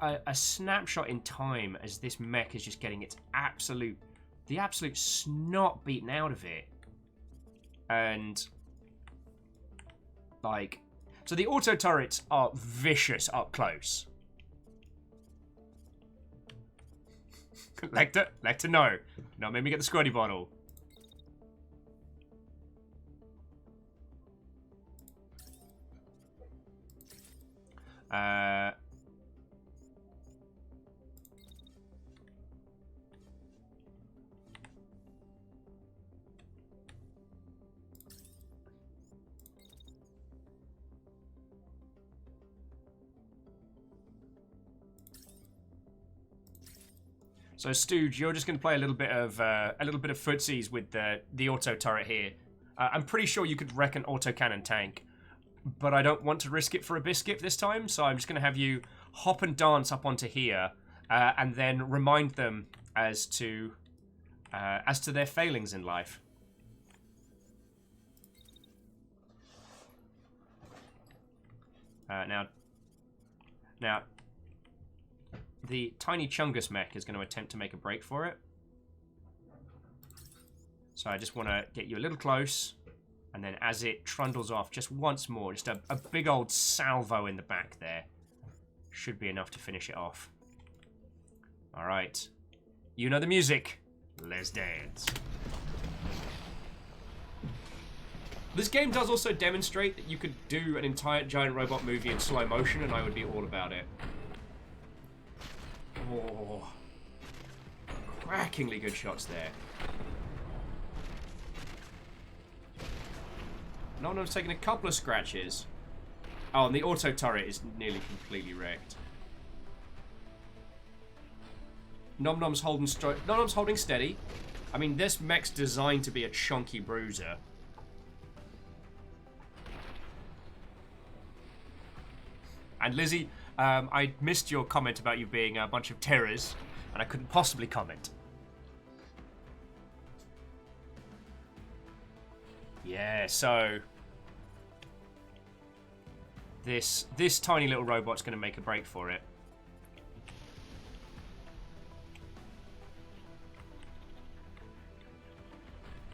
a snapshot in time as this mech is just getting the absolute snot beaten out of it. And, like, So the auto turrets are vicious up close. Lecter, no. No, make me get the squirty bottle. So Stooge, you're just going to play a little bit of footsies with the auto turret here. I'm pretty sure you could wreck an autocannon tank, but I don't want to risk it for a biscuit this time. So I'm just going to have you hop and dance up onto here, and then remind them as to their failings in life. Now. The tiny Chungus mech is going to attempt to make a break for it. So I just want to get you a little close. And then as it trundles off just once more, just a big old salvo in the back there. Should be enough to finish it off. Alright. You know the music. Let's dance. This game does also demonstrate that you could do an entire giant robot movie in slow motion, and I would be all about it. Oh, crackingly good shots there. Nom-Nom's taking a couple of scratches. Oh, and the auto turret is nearly completely wrecked. Nom-Nom's holding steady. I mean, this mech's designed to be a chunky bruiser. And Lizzie, I missed your comment about you being a bunch of terrors, and I couldn't possibly comment. Yeah, so this tiny little robot's going to make a break for it.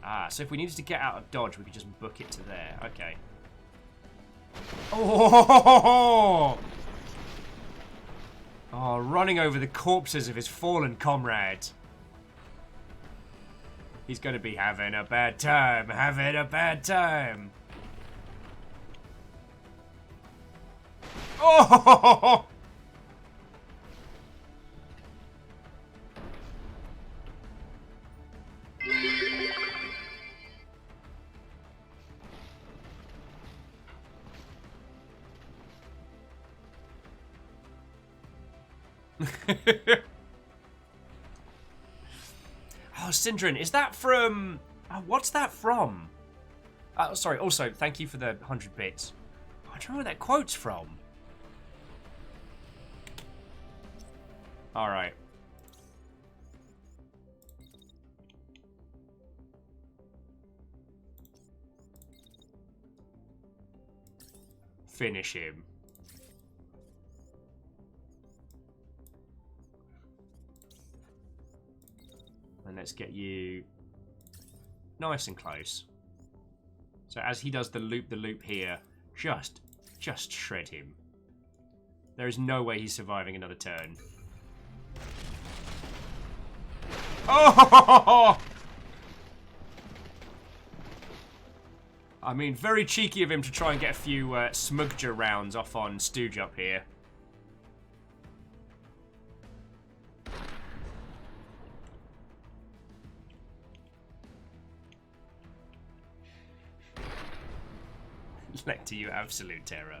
Ah, so if we needed to get out of dodge, we could just book it to there. Okay. Oh! Oh, running over the corpses of his fallen comrade. He's going to be having a bad time, having a bad time. Oh! Oh, Syndrin, is that from... what's that from? Sorry, also, thank you for the 100 bits. I don't know where that quote's from. Alright. Finish him. And let's get you nice and close. So as he does the loop here, just shred him. There is no way he's surviving another turn. Oh! I mean, very cheeky of him to try and get a few smugger rounds off on Stooge up here. Lecter, you absolute terror.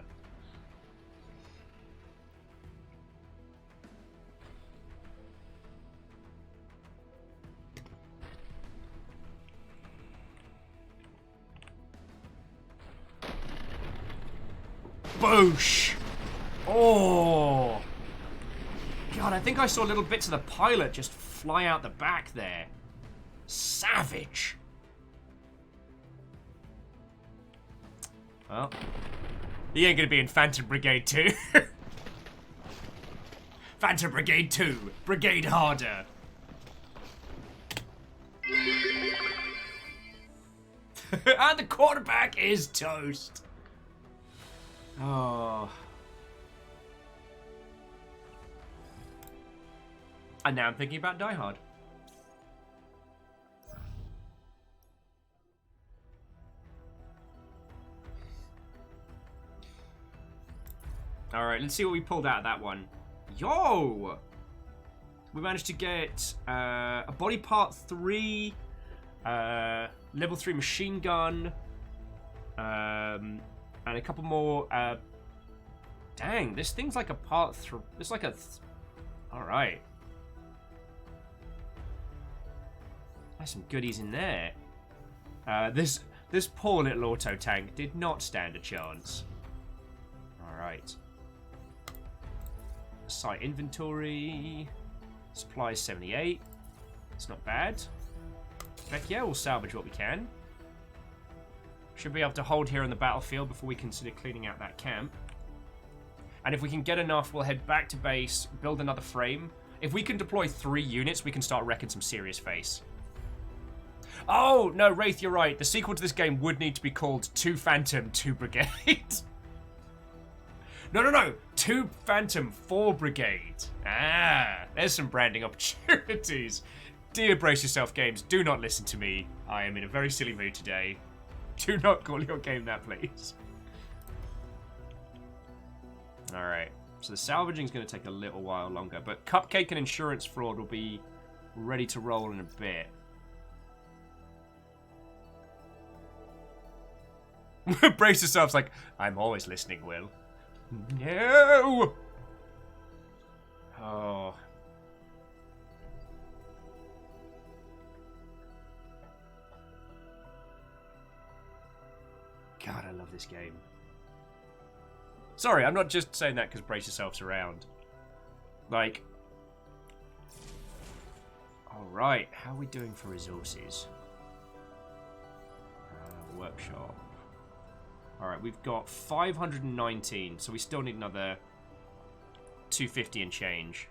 Boosh! Oh! God, I think I saw little bits of the pilot just fly out the back there. Savage! Well, he ain't gonna be in Phantom Brigade 2. Phantom Brigade 2. Brigade harder. And the quarterback is toast. Oh. And now I'm thinking about Die Hard. Alright, let's see what we pulled out of that one. Yo! We managed to get a body part 3, level 3 machine gun, and a couple more. Dang, this thing's like a part 3. It's like a. Alright. There's some goodies in there. This poor little auto tank did not stand a chance. Alright. Site inventory. Supplies 78. It's not bad. Heck yeah, we'll salvage what we can. Should be able to hold here on the battlefield before we consider cleaning out that camp. And if we can get enough, we'll head back to base, build another frame. If we can deploy 3 units, we can start wrecking some serious face. Oh, no, Wraith, you're right. The sequel to this game would need to be called 2 Phantom, 2 Brigade. No. 2 Phantom, 4 Brigade. Ah, there's some branding opportunities. Dear Brace Yourself Games, do not listen to me. I am in a very silly mood today. Do not call your game that, please. Alright, so the salvaging is going to take a little while longer, but Cupcake and Insurance Fraud will be ready to roll in a bit. Brace yourselves like, I'm always listening, Will. No! Oh. God, I love this game. Sorry, I'm not just saying that because Brace Yourselves around. Like... Alright, how are we doing for resources? Workshop. Alright, we've got 519, so we still need another 250 and change.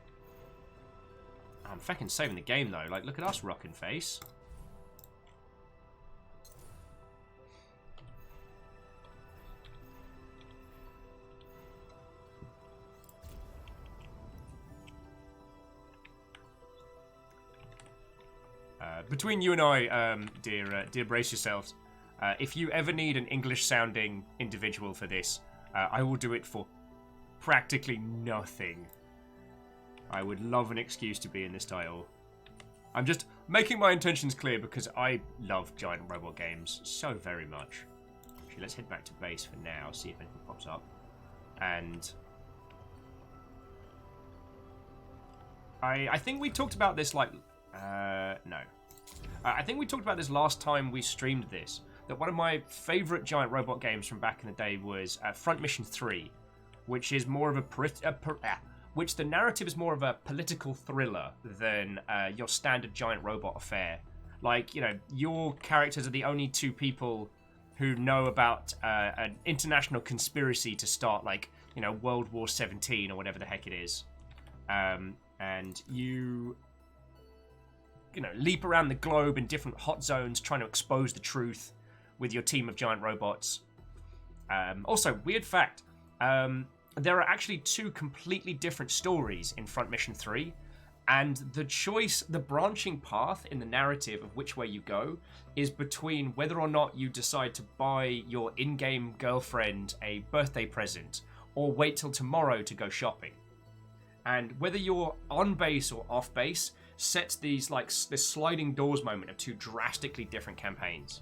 I'm fucking saving the game, though. Like, look at us rocking face. Between you and I, dear Brace Yourselves, if you ever need an English-sounding individual for this, I will do it for practically nothing. I would love an excuse to be in this title. I'm just making my intentions clear because I love giant robot games so very much. Actually, let's head back to base for now, see if anything pops up. And... I think we talked about this, like... no. I think we talked about this last time we streamed this. That one of my favourite giant robot games from back in the day was Front Mission 3, which is more of which the narrative is more of a political thriller than your standard giant robot affair. Like, you know, your characters are the only 2 people who know about an international conspiracy to start, like, you know, World War 17 or whatever the heck it is. And you know, leap around the globe in different hot zones trying to expose the truth with your team of giant robots. Also, weird fact, there are actually 2 completely different stories in Front Mission 3, and the branching path in the narrative of which way you go is between whether or not you decide to buy your in-game girlfriend a birthday present or wait till tomorrow to go shopping. And whether you're on base or off base sets these, like, this sliding doors moment of 2 drastically different campaigns.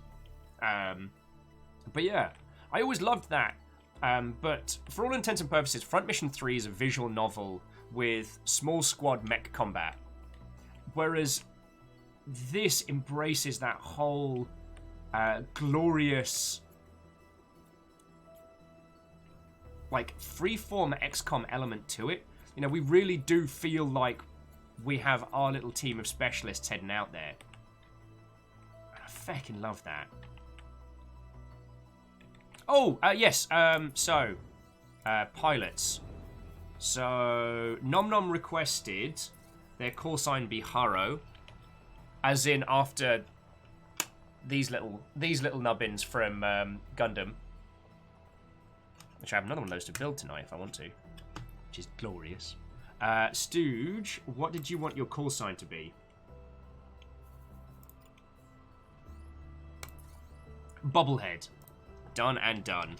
But yeah, I always loved that. But for all intents and purposes, Front Mission 3 is a visual novel with small squad mech combat. Whereas this embraces that whole glorious, like, freeform XCOM element to it. You know, we really do feel like we have our little team of specialists heading out there. I fucking love that. Oh, yes, pilots. So, Nom Nom requested their call sign be Haro, as in after these little nubbins from Gundam. Which I have another one of those to build tonight if I want to. Which is glorious. Stooge, what did you want your call sign to be? Bobblehead. Done and done.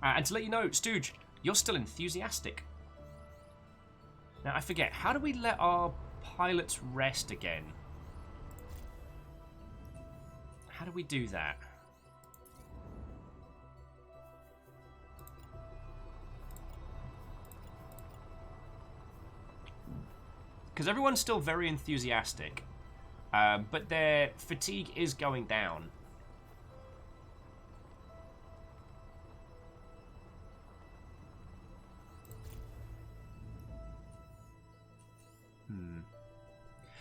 And to let you know, Stooge, you're still enthusiastic. Now, I forget, how do we let our pilots rest again? How do we do that? Because everyone's still very enthusiastic, but their fatigue is going down.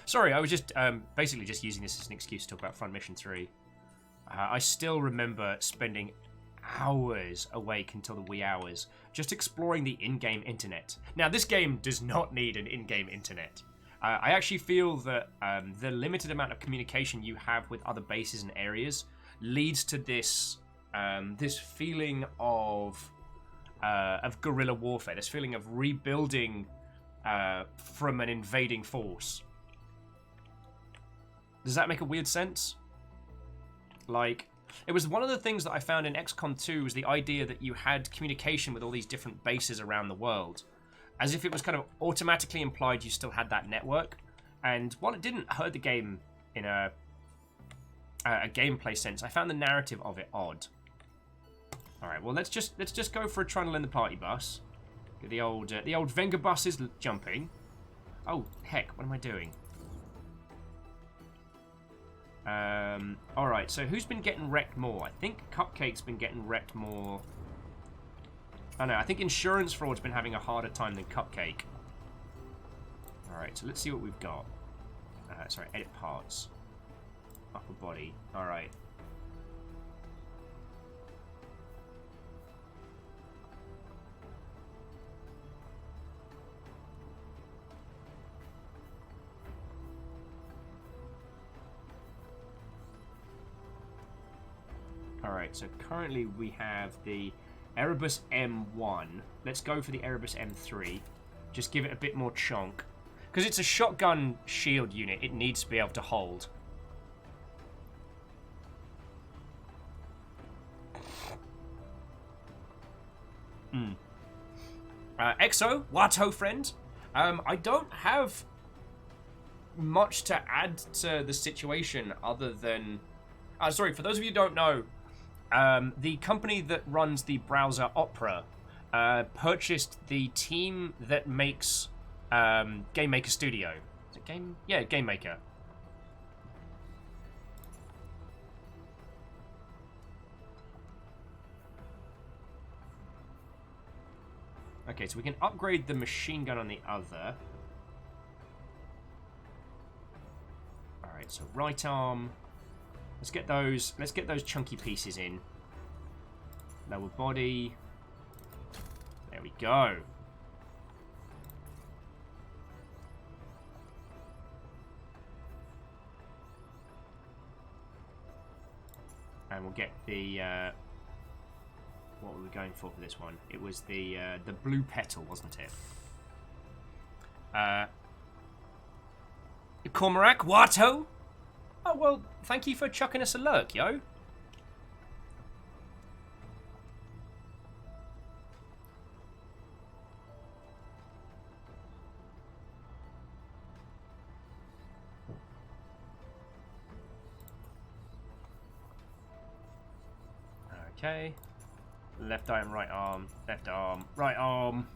Sorry, I was just basically just using this as an excuse to talk about Front Mission 3. I still remember spending hours awake until the wee hours just exploring the in-game internet. Now, this game does not need an in-game internet. I actually feel that the limited amount of communication you have with other bases and areas leads to this this feeling of guerrilla warfare, this feeling of rebuilding from an invading force. Does that make a weird sense? Like, it was one of the things that I found in XCOM 2 was the idea that you had communication with all these different bases around the world. As if it was kind of automatically implied you still had that network. And while it didn't hurt the game in a gameplay sense, I found the narrative of it odd. Alright, well let's just go for a trundle in the party bus. Get the old Venga bus is jumping. Oh, heck, what am I doing? Alright, so who's been getting wrecked more? I think Cupcake's been getting wrecked more. Oh no, I think Insurance Fraud's been having a harder time than Cupcake. Alright, so let's see what we've got. Sorry, edit parts. Upper body. Alright. Alright, so currently we have the Erebus M1. Let's go for the Erebus M3. Just give it a bit more chonk. Because it's a shotgun shield unit, it needs to be able to hold. Exo, Watto friend. I don't have much to add to the situation other than... sorry, for those of you who don't know, the company that runs the browser Opera purchased the team that makes Game Maker Studio. Is it Game? Yeah, Game Maker. Okay, so we can upgrade the machine gun on the other. Alright, so right arm. Let's get those chunky pieces in. Lower body. There we go. And we'll get the what were we going for this one? It was the blue petal, wasn't it? Cormac Watto? Oh, well, thank you for chucking us a lurk, yo. Okay. Left arm, right arm, left arm, right arm.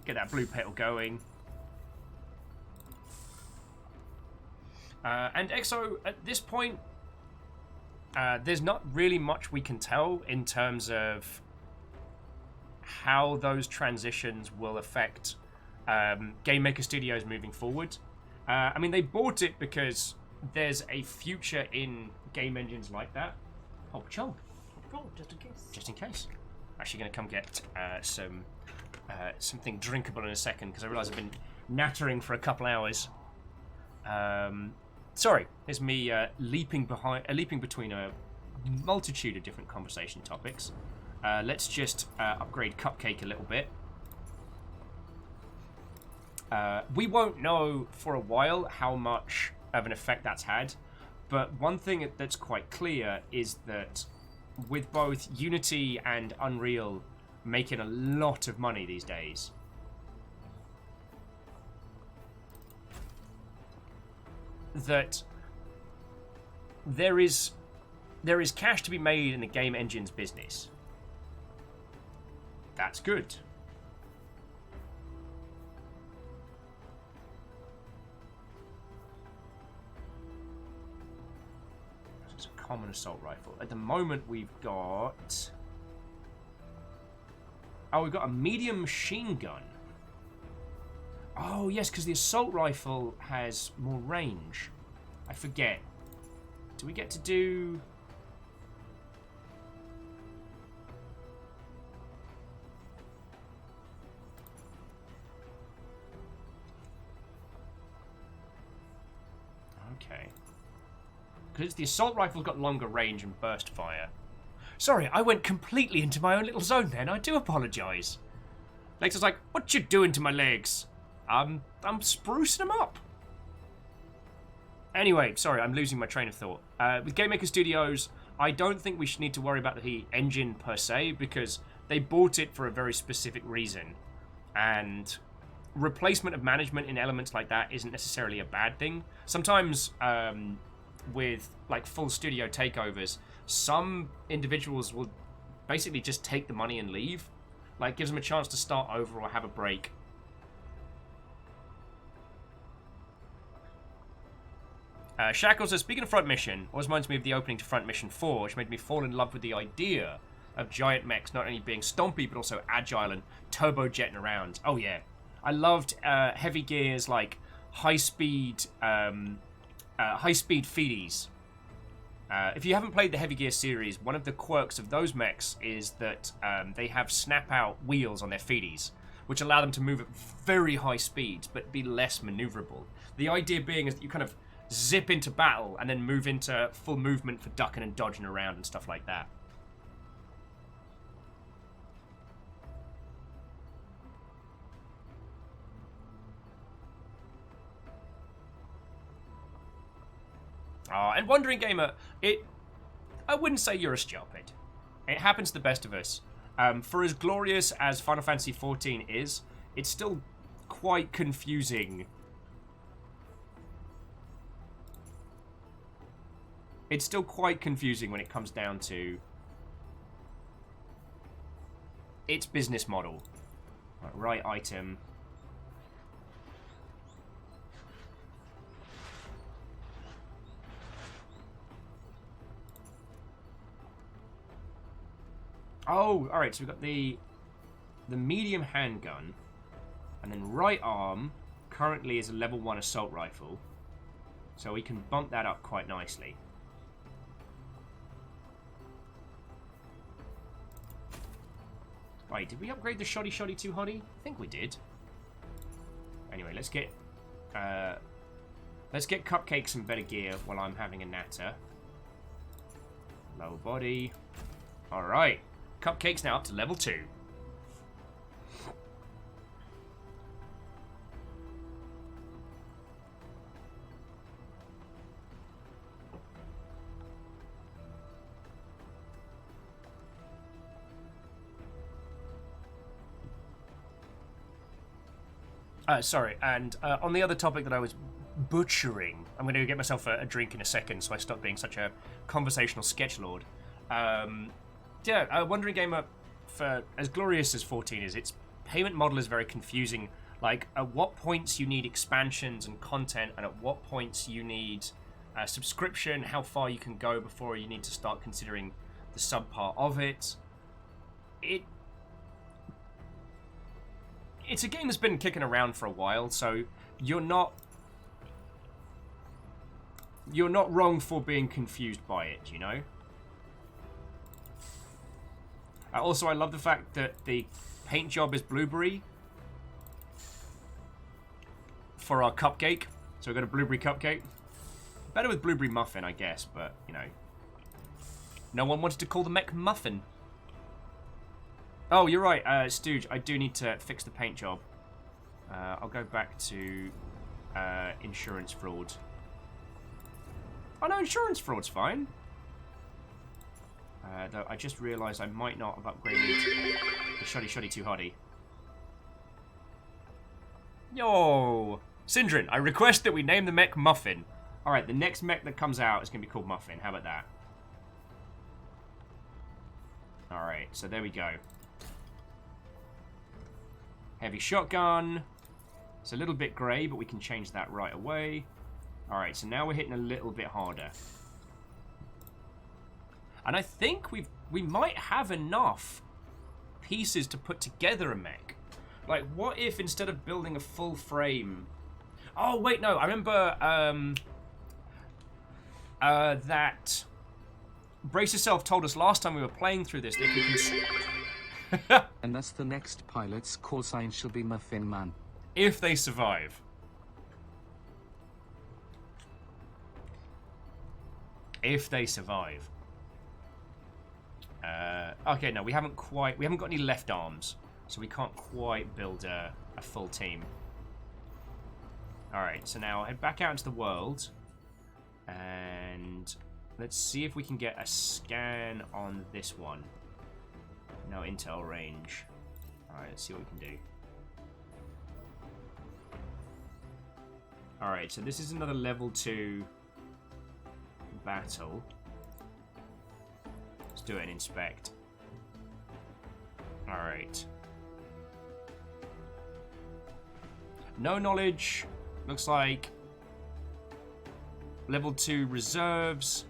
Get that blue petal going. And Exo, at this point, there's not really much we can tell in terms of how those transitions will affect Game Maker Studios moving forward. I mean, they bought it because there's a future in game engines like that. Oh, chomp. Oh, just in case. Just in case. Actually going to come get something drinkable in a second because I realise I've been nattering for a couple hours. Sorry, there's me leaping between a multitude of different conversation topics. Let's just upgrade Cupcake a little bit. We won't know for a while how much of an effect that's had, but one thing that's quite clear is that with both Unity and Unreal making a lot of money these days, that there is cash to be made in the game engine's business. That's good. This is a common assault rifle. At the moment, we've got... Oh, we've got a medium machine gun. Oh, yes, because the assault rifle has more range. I forget. Do we get to do... Okay. Because the assault rifle's got longer range and burst fire. Sorry, I went completely into my own little zone then. I do apologise. Lex was like, what you doing to my legs? I'm sprucing them up. Anyway, sorry, I'm losing my train of thought. With Game Maker Studios, I don't think we should need to worry about the engine per se, because they bought it for a very specific reason. And replacement of management in elements like that isn't necessarily a bad thing. Sometimes, with like full studio takeovers, some individuals will basically just take the money and leave. Like, gives them a chance to start over or have a break. Shackle says, speaking of Front Mission, always reminds me of the opening to Front Mission 4, which made me fall in love with the idea of giant mechs not only being stompy, but also agile and turbo-jetting around. Oh, yeah. I loved heavy gears like high-speed feedies. If you haven't played the Heavy Gear series, one of the quirks of those mechs is that they have snap-out wheels on their feedies, which allow them to move at very high speeds, but be less maneuverable. The idea being is that you kind of zip into battle and then move into full movement for ducking and dodging around and stuff like that. And Wandering Gamer, I wouldn't say you're a stupid. It happens to the best of us. For as glorious as Final Fantasy XIV is, it's still quite confusing. It's still quite confusing when it comes down to its business model. Right item. Oh, alright, so we've got the medium handgun, and then right arm currently is a level 1 assault rifle, so we can bump that up quite nicely. Wait, did we upgrade the Shoddy 2 Hottie? I think we did. Anyway, let's get Cupcake some better gear while I'm having a natter. Low body. Alright. Cupcake's now up to level 2. Sorry, and on the other topic that I was butchering, I'm going to get myself a drink in a second so I stop being such a conversational sketchlord. Wandering Gamer, for as glorious as 14 is, its payment model is very confusing. Like, at what points you need expansions and content, and at what points you need a subscription, how far you can go before you need to start considering the sub part of it. It's a game that's been kicking around for a while, so you're not wrong for being confused by it, you know? Also, I love the fact that the paint job is blueberry for our cupcake. So we've got a blueberry cupcake. Better with Blueberry Muffin, I guess, but, you know. No one wanted to call the mech Muffin. Oh, you're right, Stooge. I do need to fix the paint job. I'll go back to insurance fraud. Oh, no, insurance fraud's fine. Though I just realised I might not have upgraded the Shoddy Too Hardy. Yo! Syndrin, I request that we name the mech Muffin. Alright, the next mech that comes out is going to be called Muffin. How about that? Alright, so there we go. Heavy shotgun. It's a little bit grey, but we can change that right away. Alright, so now we're hitting a little bit harder. And I think we might have enough pieces to put together a mech. Like, what if instead of building a full frame... Oh, wait, no. I remember that Brace Yourself told us last time we were playing through this that we can... And thus the next pilot's call sign shall be Muffin Man. If they survive. If they survive. Okay, no, we haven't got any left arms, so we can't quite build a full team. Alright, so now head back out into the world, and let's see if we can get a scan on this one. No intel range. Alright, let's see what we can do. Alright, so this is another level 2 battle. Let's do an inspect. Alright. No knowledge. Looks like level 2 reserves.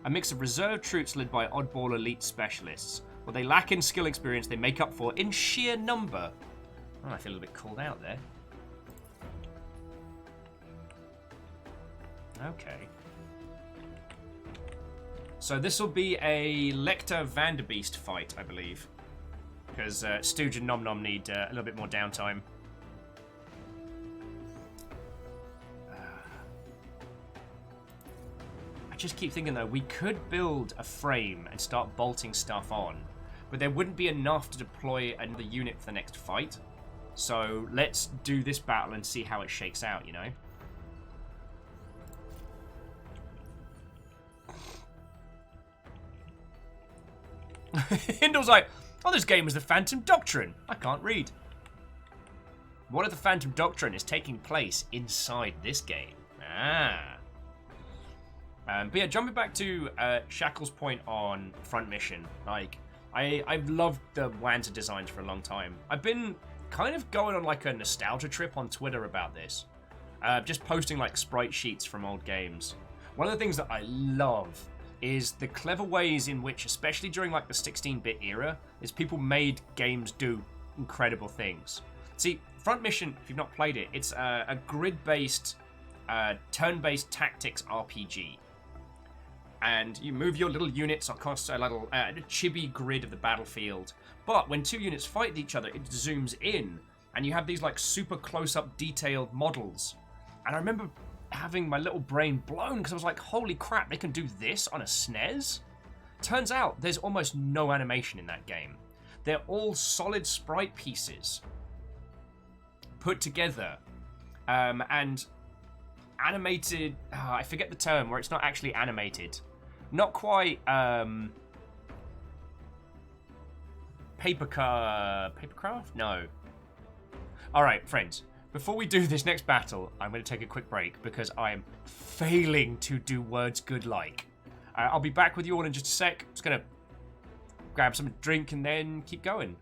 A mix of reserve troops led by oddball elite specialists. What they lack in skill experience, they make up for in sheer number. Oh, I feel a little bit called out there. Okay. So this will be a Lecter Vanderbeest fight, I believe. Because Stooge and Nom Nom need a little bit more downtime. I just keep thinking, though, we could build a frame and start bolting stuff on. But there wouldn't be enough to deploy another unit for the next fight. So let's do this battle and see how it shakes out, you know? Hindle's like, oh, this game is the Phantom Doctrine. I can't read. What if the Phantom Doctrine is taking place inside this game? Ah. But yeah, jumping back to Shackle's point on Front Mission. Like, I've loved the Wanzer designs for a long time. I've been kind of going on like a nostalgia trip on Twitter about this. Just posting like sprite sheets from old games. One of the things that I love is the clever ways in which, especially during like the 16-bit era, is people made games do incredible things. See, Front Mission, if you've not played it, it's a grid-based, turn-based tactics RPG. And you move your little units across a little chibi grid of the battlefield. But when two units fight each other, it zooms in, and you have these like super close-up detailed models. And I remember having my little brain blown because I was like, holy crap, they can do this on a SNES? Turns out there's almost no animation in that game. They're all solid sprite pieces put together and animated. I forget the term where it's not actually animated. Not quite papercraft? No. Alright, friends. Before we do this next battle, I'm going to take a quick break because I am failing to do words good like. I'll be back with you all in just a sec. Just going to grab some drink and then keep going.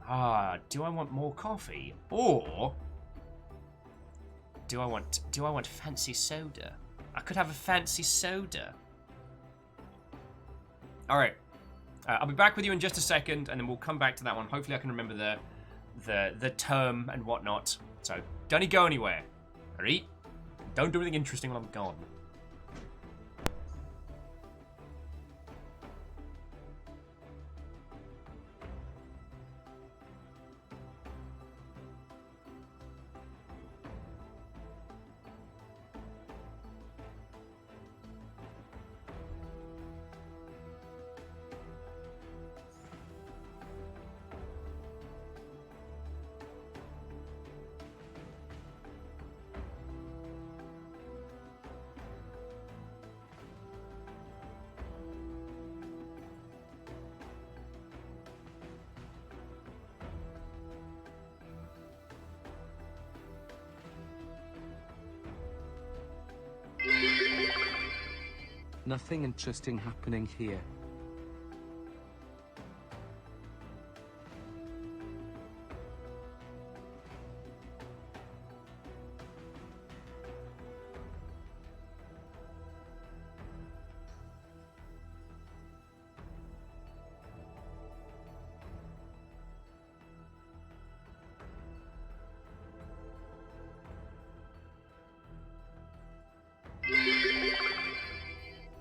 Do I want more coffee? Or do I want fancy soda? I could have a fancy soda. Alright. I'll be back with you in just a second and then we'll come back to that one. Hopefully I can remember the term and whatnot. So, don't go anywhere. Alright? Don't do anything interesting while I'm gone. Nothing interesting happening here.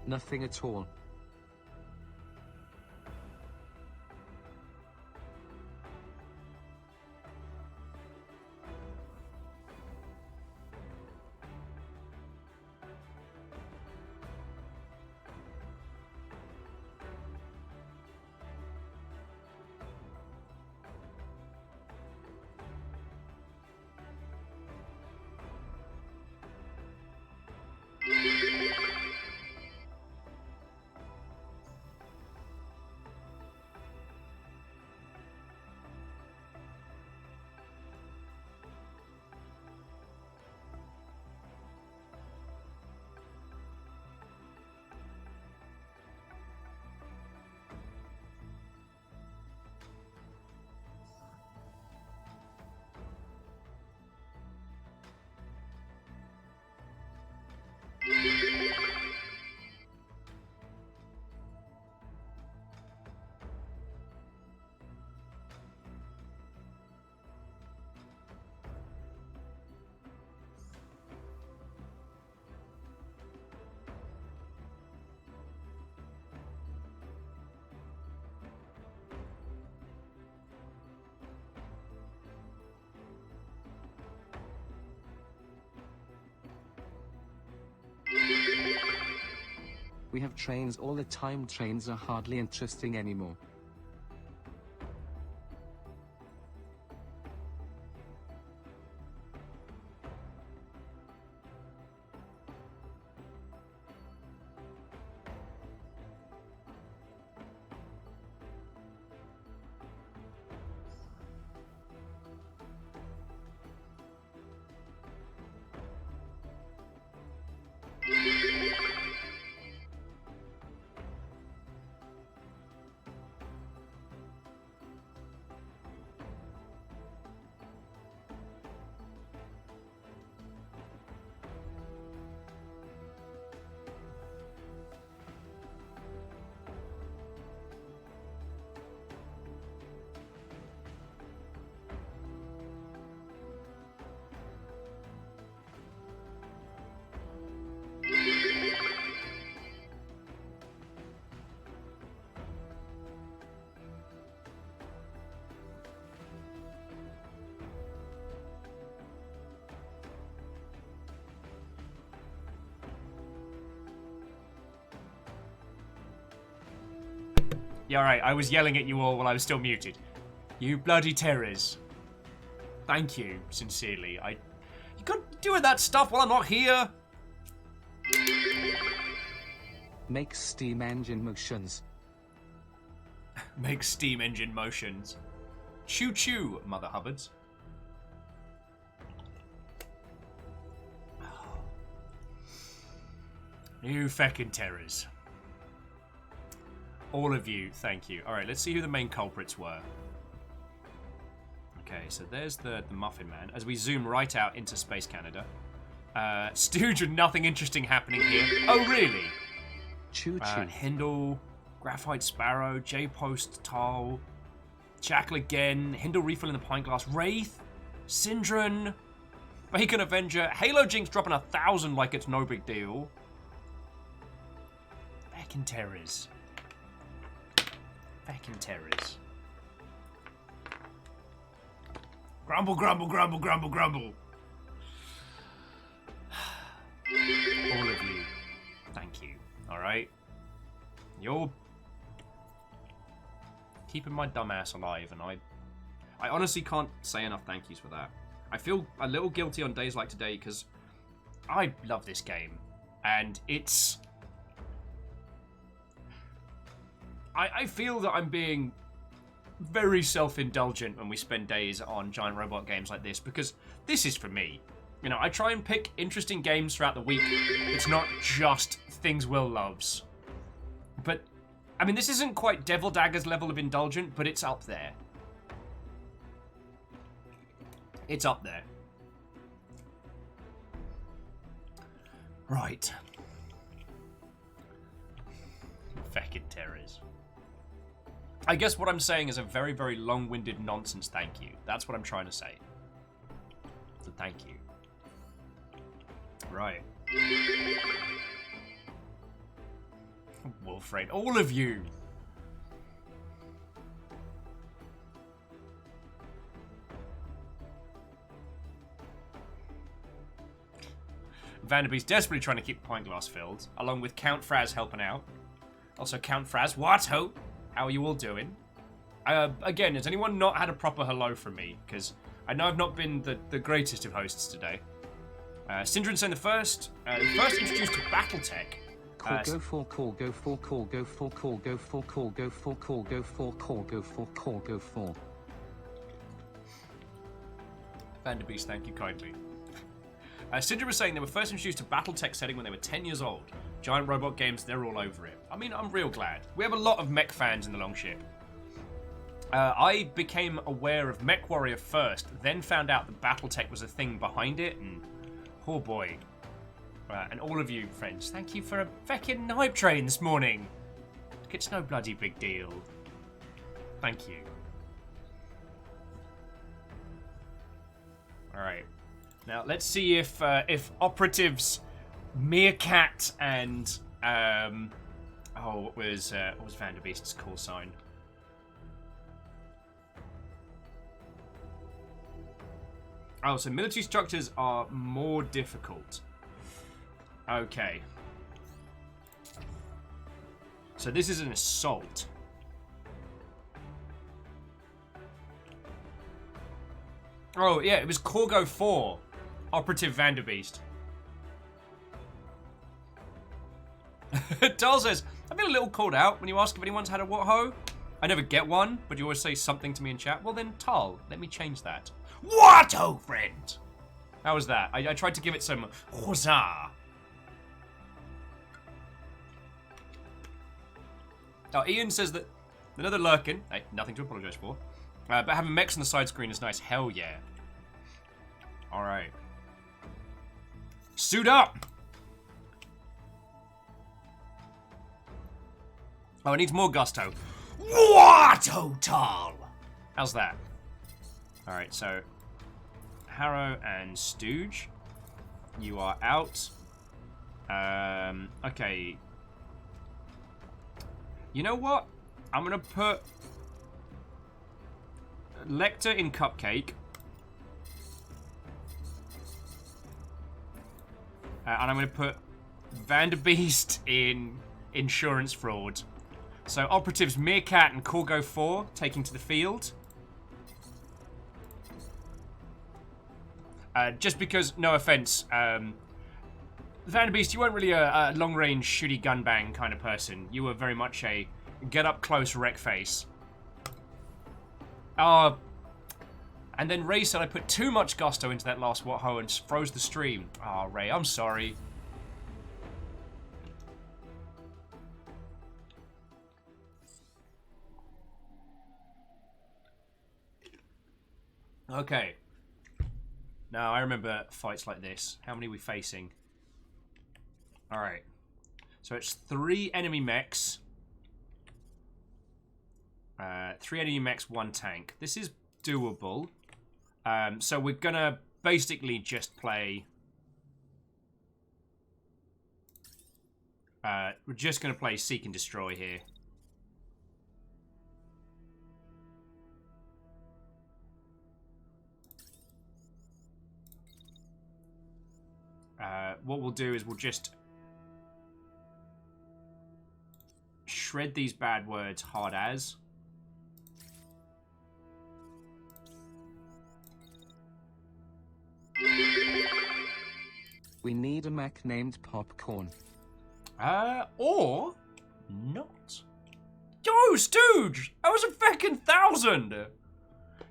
Nothing at all. We have trains all the time. Trains are hardly interesting anymore. Yeah, right, I was yelling at you all while I was still muted. You bloody terrors. Thank you, sincerely. You got doing that stuff while I'm not here. Make steam engine motions. Make steam engine motions. Choo choo, Mother Hubbards. You feckin' terrors. All of you, thank you. Alright, let's see who the main culprits were. Okay, so there's the Muffin Man. As we zoom right out into Space Canada. Stooge with nothing interesting happening here. Oh, really? Choo choo. Hindle, Graphite Sparrow, J-Post Tal, Jackal again, Hindle refilling the pint glass, Wraith, Syndron, Bacon Avenger, Halo Jinx dropping 1,000 like it's no big deal. Feckin' terrors. Feckin' terrors. Grumble, grumble, grumble, grumble, grumble. All of you, thank you. Alright? You're keeping my dumb ass alive, and I honestly can't say enough thank yous for that. I feel a little guilty on days like today, because I love this game. And it's... I feel that I'm being very self-indulgent when we spend days on giant robot games like this, because this is for me. You know, I try and pick interesting games throughout the week. It's not just things Will loves. But, I mean, this isn't quite Devil Dagger's level of indulgent, but it's up there. It's up there. Right. Feckin' terrors. I guess what I'm saying is a very, very long-winded nonsense thank you. That's what I'm trying to say. So thank you. Right. Wolfraid, all of you! Vanderbee's desperately trying to keep the pint glass filled, along with Count Fraz helping out. Also, Count Fraz, Watto! How are you all doing? Again, has anyone not had a proper hello from me? Because I know I've not been the greatest of hosts today. Syndron saying the first introduced to Battletech. Go for call, go for call, go for call, go for call, go for call, go for call, go for call, go for. Vanderbeest, thank you kindly. Syndron was saying they were first introduced to Battletech setting when they were 10 years old. Giant robot games, they're all over it. I mean, I'm real glad. We have a lot of mech fans in the Longship. I became aware of MechWarrior first, then found out that Battletech was a thing behind it, and oh boy. And all of you, friends, thank you for a feckin' hype train this morning. It's no bloody big deal. Thank you. Alright. Now, let's see if Operatives Meerkat and, what was Vanderbeest's call sign? Oh, so military structures are more difficult. Okay. So this is an assault. Oh, yeah, it was Corgo 4. Operative Vanderbeest. Dahl says, I feel a little called out when you ask if anyone's had a what-ho. I never get one, but you always say something to me in chat. Well then, Tal, let me change that. What-ho, friend? How was that? I tried to give it some huzzah. Oh, Ian says that another lurkin. Hey, nothing to apologize for. But having mechs on the side screen is nice. Hell yeah. Alright. Suit up! Oh, it needs more gusto. What, Tal? How's that? Alright, so Harrow and Stooge, you are out. Okay. You know what? I'm gonna put Lecter in Cupcake. And I'm gonna put Vanderbeest in Insurance Fraud. So Operatives Meerkat and Corgo 4 taking to the field. Just because, no offense, Vanderbeest, you weren't really a long-range shooty gun bang kind of person. You were very much a get-up-close wreck face. And then Ray said I put too much gusto into that last what-ho and froze the stream. Oh, Ray, I'm sorry. Okay. Now, I remember fights like this. How many are we facing? Alright. So it's 3 enemy mechs. 3 enemy mechs, 1 tank. This is doable. So we're gonna basically just play... we're just gonna play Seek and Destroy here. What we'll do is we'll just shred these bad words hard as. We need a mech named Popcorn. Or not. Yo, Stooge! That was a feckin' 1,000!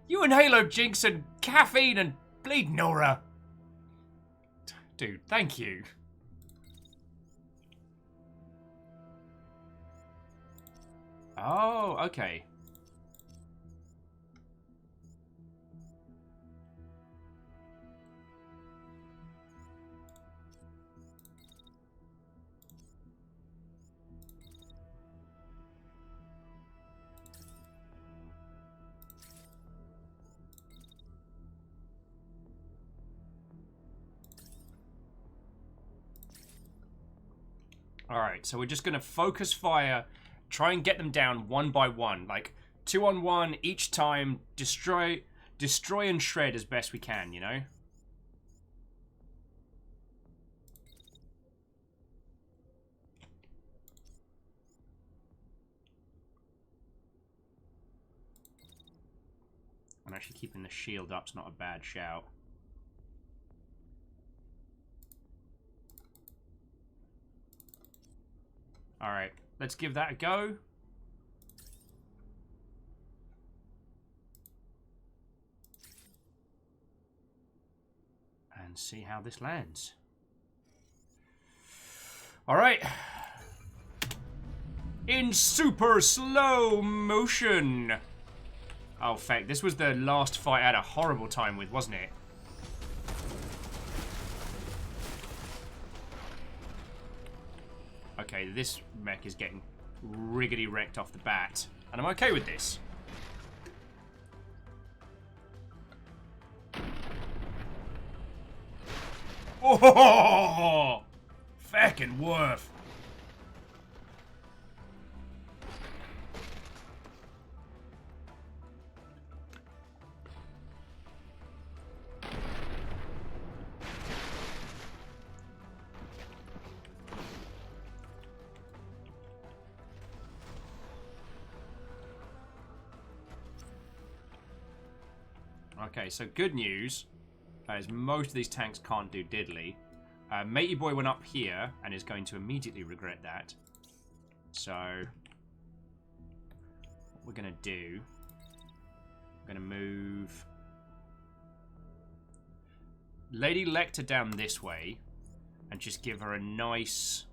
You and Halo Jinx and Caffeine and Bleed Nora. Dude, thank you. Oh, okay. Alright, so we're just going to focus fire, try and get them down one by one. Like, 2 on 1 each time, destroy and shred as best we can, you know? I'm actually keeping the shield up's not a bad shout. Alright, let's give that a go. And see how this lands. Alright. In super slow motion. Oh, feck. This was the last fight I had a horrible time with, wasn't it? Okay, this mech is getting riggedy wrecked off the bat. And I'm okay with this. Oh! Feckin' worth. Okay, so good news is most of these tanks can't do diddly. Matey Boy went up here and is going to immediately regret that. So, what we're going to do, we're going to move Lady Lecter down this way and just give her a nice...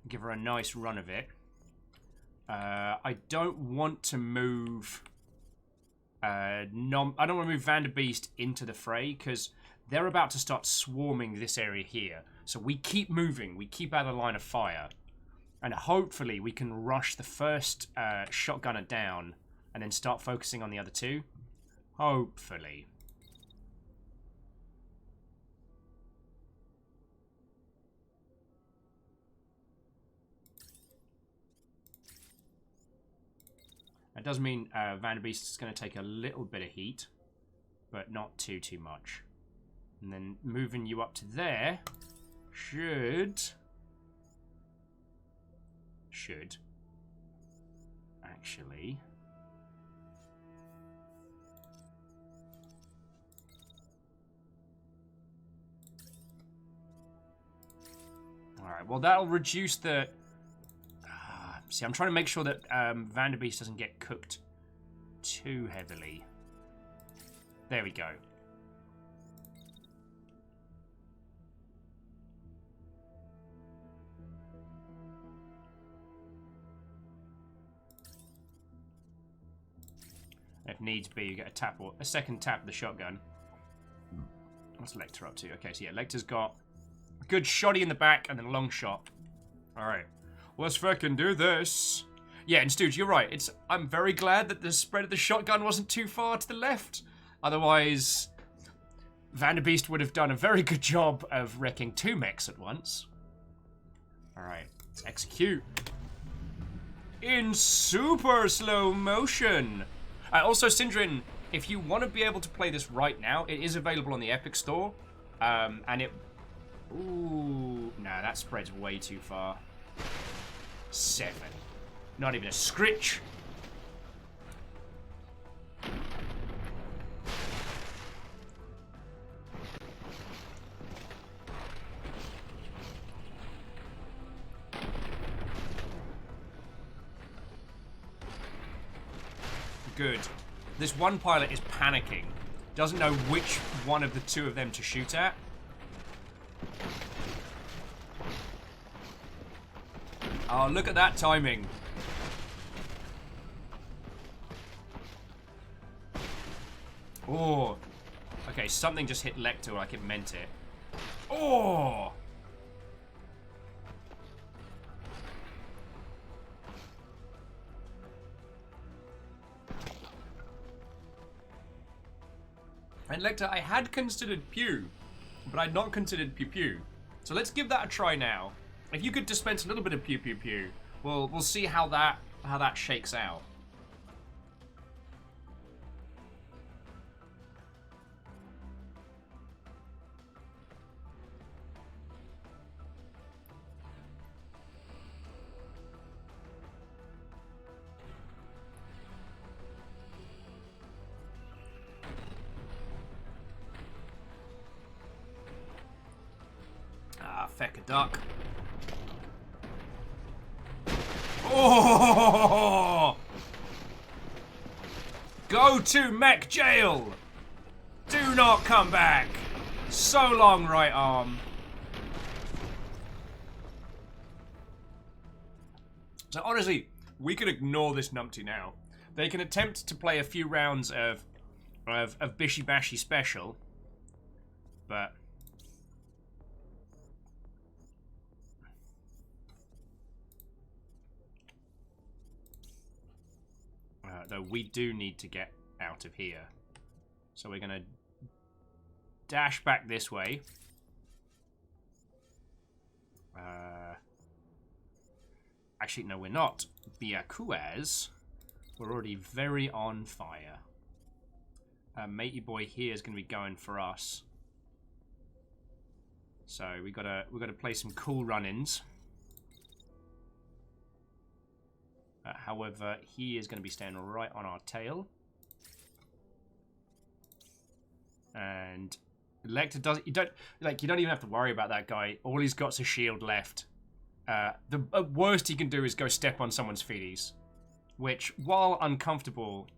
Give her a nice run of it. I don't want to move... I don't want to move Vanderbeest into the fray, because they're about to start swarming this area here. So we keep moving. We keep out of the line of fire. And hopefully we can rush the first shotgunner down and then start focusing on the other two. Hopefully. That does mean Vanderbeest is going to take a little bit of heat, but not too much. And then moving you up to there should actually Alright, well that'll reduce the... See, I'm trying to make sure that Vanderbeest doesn't get cooked too heavily. There we go. If needs be, you get a tap or a second tap of the shotgun. What's Lecter up to? Okay, so yeah, Lecter's got a good shotty in the back and then a long shot. Alright. Let's fucking do this. Yeah, and Stooge, you're right. I'm very glad that the spread of the shotgun wasn't too far to the left. Otherwise, Vanderbeest would have done a very good job of wrecking 2 mechs at once. Alright, let's execute. In super slow motion. Also, Syndrin, if you want to be able to play this right now, it is available on the Epic Store. And it... Ooh, nah, that spreads way too far. 7. Not even a scritch. Good. This one pilot is panicking. Doesn't know which one of the two of them to shoot at. Oh, look at that timing. Oh. Okay, something just hit Lecter like it meant it. Oh! And Lecter, I had considered Pew, but I'd not considered Pew Pew. So let's give that a try now. If you could dispense a little bit of Pew Pew Pew, we'll see how that shakes out. Feck a duck. Oh! Go to mech jail! Do not come back! So long, right arm. So honestly, we could ignore this numpty now. They can attempt to play a few rounds of Bishy Bashy Special, but though we do need to get out of here. So we're going to dash back this way. Actually, no, we're not. Biakuaz. We're already very on fire. Matey boy here is going to be going for us. So we gotta play some cool run-ins. However, he is going to be standing right on our tail. And Lecter does. You don't even have to worry about that guy. All he's got's a shield left. The worst he can do is go step on someone's feeties, which, while uncomfortable,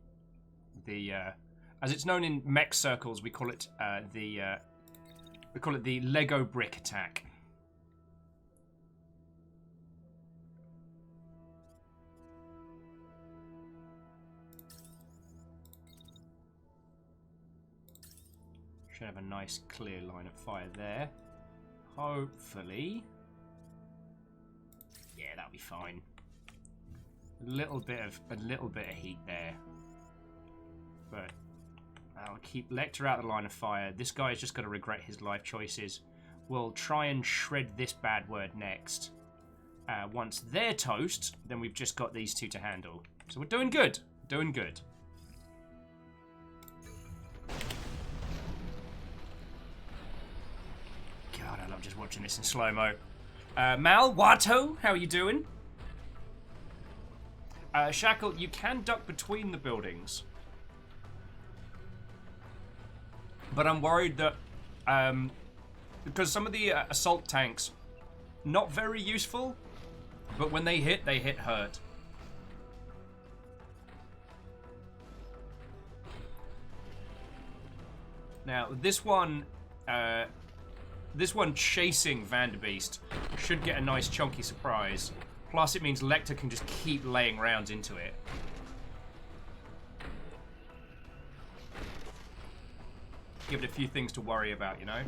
as it's known in mech circles, we call it the Lego brick attack. Should have a nice clear line of fire there. Hopefully. Yeah, that'll be fine. A little bit of heat there. But I'll keep Lecter out of the line of fire. This guy's just got to regret his life choices. We'll try and shred this bad word next. Once they're toast, then we've just got these two to handle. So we're doing good. Doing good. God, I love just watching this in slow-mo. Mal, Watto, how are you doing? Shackle, you can duck between the buildings. But I'm worried that, because some of the assault tanks, not very useful, but when they hit hurt. Now, this one chasing Vanderbeest should get a nice chunky surprise. Plus, it means Lecter can just keep laying rounds into it. Give it a few things to worry about, you know?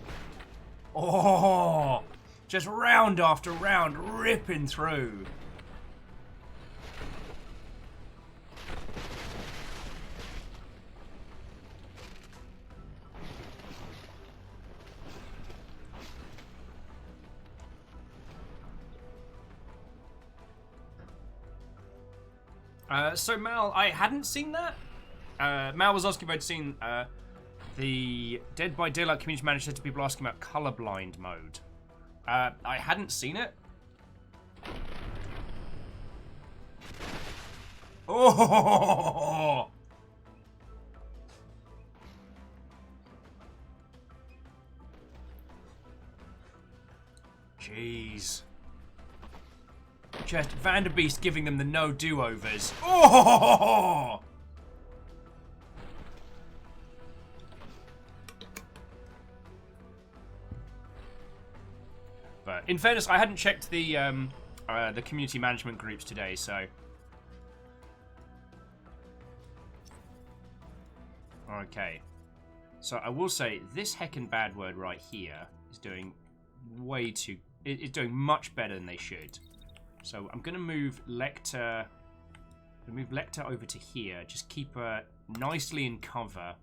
Oh! Just round after round, ripping through. So Mal, I hadn't seen that. Mal was asking if I'd seen the Dead by Daylight community manager said to people asking about colorblind mode. I hadn't seen it. Oh! Jeez. Just Vanderbeest giving them the no do-overs. Oh! But in fairness, I hadn't checked the community management groups today, so. Okay. So I will say this heckin' bad word right here is doing way too. It's doing much better than they should. So I'm gonna move Lecter. Move Lecter over to here. Just keep her nicely in cover.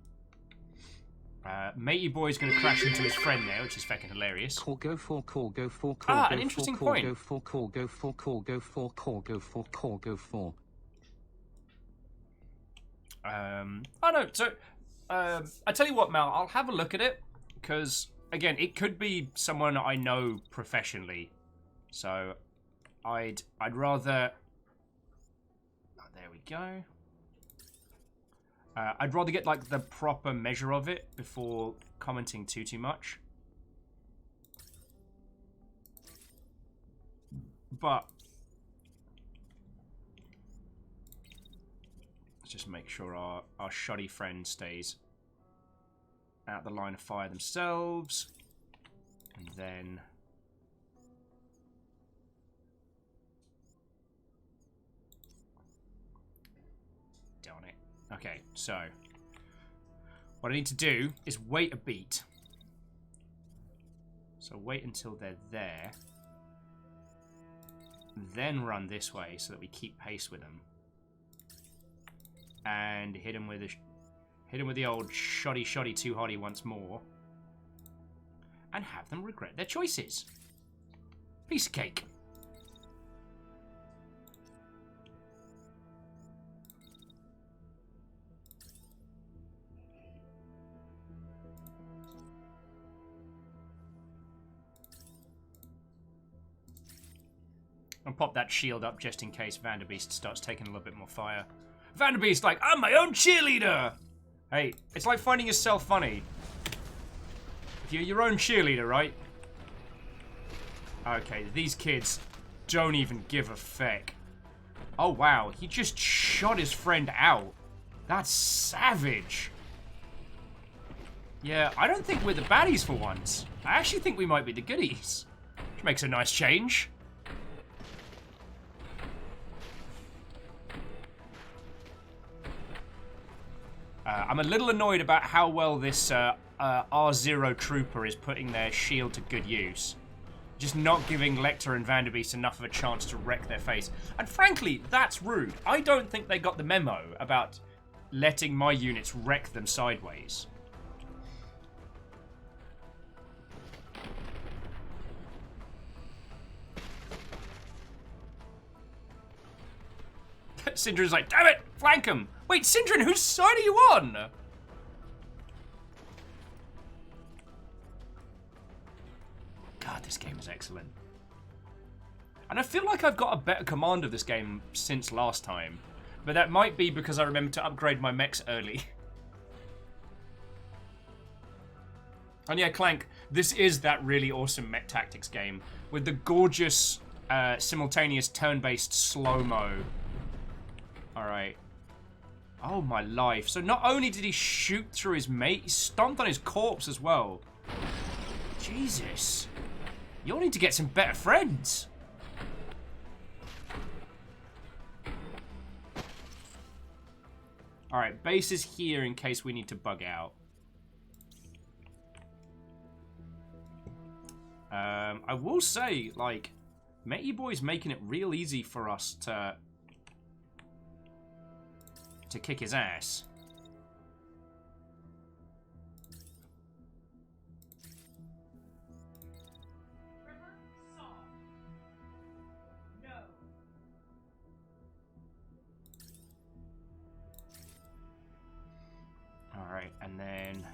Matey Boy's going to crash into his friend there, which is fucking hilarious. Call, go for call, go for call. Ah, go an for interesting call, point. Go for call, go for call, go for call, go for call, go for. Oh no, so I tell you what, Mal, I'll have a look at it because again, it could be someone I know professionally. So I'd rather. Oh, there we go. I'd rather get like the proper measure of it before commenting too much. But let's just make sure our shoddy friend stays out the line of fire themselves. And then darn it. Okay, so what I need to do is wait a beat. So wait until they're there. Then run this way so that we keep pace with them. And hit them with the old shoddy too hotty once more. And have them regret their choices. Piece of cake. And pop that shield up just in case Vanderbeest starts taking a little bit more fire. Vanderbeest like, I'm my own cheerleader! Hey, it's like finding yourself funny. If you're your own cheerleader, right? Okay, these kids don't even give a feck. Oh wow, he just shot his friend out. That's savage. Yeah, I don't think we're the baddies for once. I actually think we might be the goodies. Which makes a nice change. I'm a little annoyed about how well this R0 trooper is putting their shield to good use. Just not giving Lecter and Vanderbeest enough of a chance to wreck their face. And frankly, that's rude. I don't think they got the memo about letting my units wreck them sideways. Syndra's like, damn it, flank him. Wait, Syndrin, whose side are you on? God, this game is excellent. And I feel like I've got a better command of this game since last time. But that might be because I remembered to upgrade my mechs early. And yeah, Clank, this is that really awesome mech tactics game with the gorgeous simultaneous turn-based slow-mo. Alright. Oh my life. So not only did he shoot through his mate, he stomped on his corpse as well. Jesus. You'll need to get some better friends. Alright, base is here in case we need to bug out. I will say, like, Matey Boy's making it real easy for us to kick his ass. All right, and then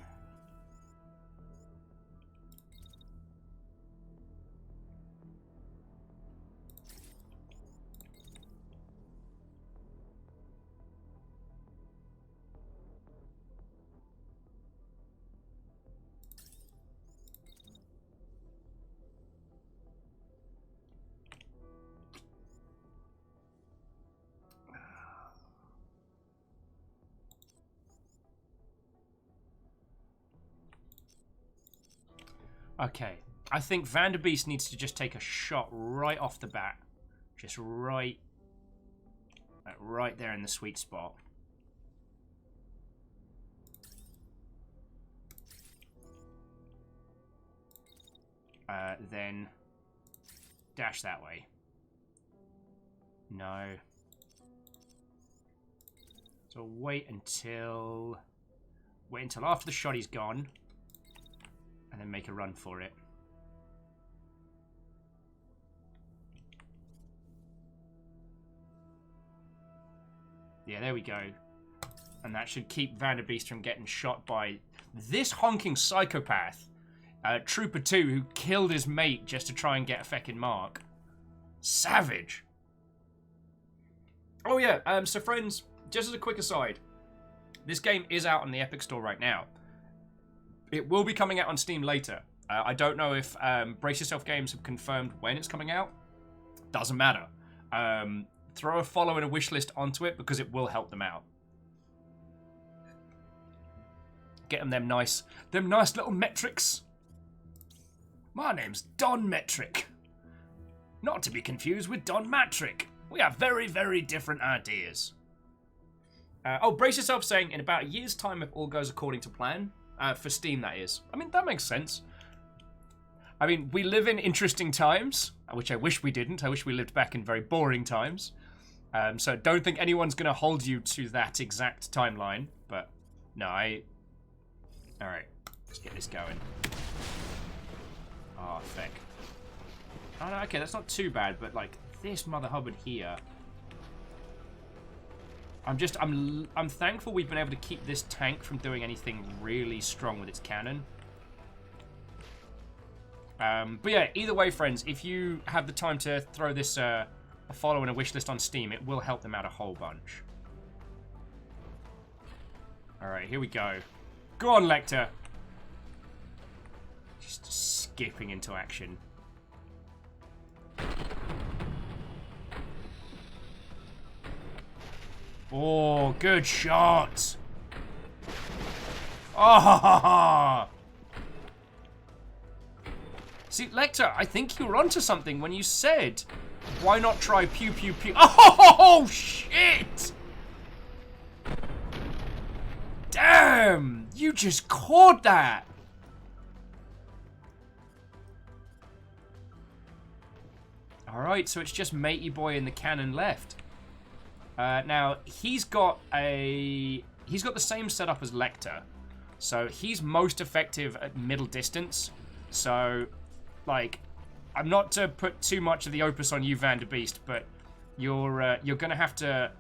okay, I think Vanderbeest needs to just take a shot right off the bat. Just right there in the sweet spot. Then dash that way. No. So wait until after the shot is gone, and then make a run for it. Yeah, there we go. And that should keep Vanderbeest from getting shot by this honking psychopath, Trooper 2, who killed his mate just to try and get a feckin' mark. Savage. Oh yeah, so friends, just as a quick aside, this game is out on the Epic Store right now. It will be coming out on Steam later. I don't know if Brace Yourself Games have confirmed when it's coming out. Doesn't matter. Throw a follow and a wish list onto it because it will help them out. Get them nice little metrics. My name's Don Metric. Not to be confused with Don Matrick. We have very, very different ideas. Oh, Brace Yourself saying in about a year's time if all goes according to plan. For Steam, that is. I mean, that makes sense. I mean, we live in interesting times, which I wish we didn't. I wish we lived back in very boring times. So don't think anyone's going to hold you to that exact timeline. But, no, Alright, let's get this going. Oh, feck. Oh, no, okay, that's not too bad, but, like, this Mother Hubbard here... I'm thankful we've been able to keep this tank from doing anything really strong with its cannon. But yeah, either way, friends, if you have the time to throw this a follow and a wish list on Steam, it will help them out a whole bunch. Alright, here we go. Go on, Lecter! Just skipping into action. Oh, good shot! Oh! See, Lecter, I think you were onto something when you said, why not try pew pew pew? Oh, shit! Damn! You just caught that! Alright, so it's just Matey Boy and the cannon left. Now, he's got the same setup as Lecter. So he's most effective at middle distance. So, like, I'm not to put too much of the opus on you, Vanderbeest, but you're gonna have to...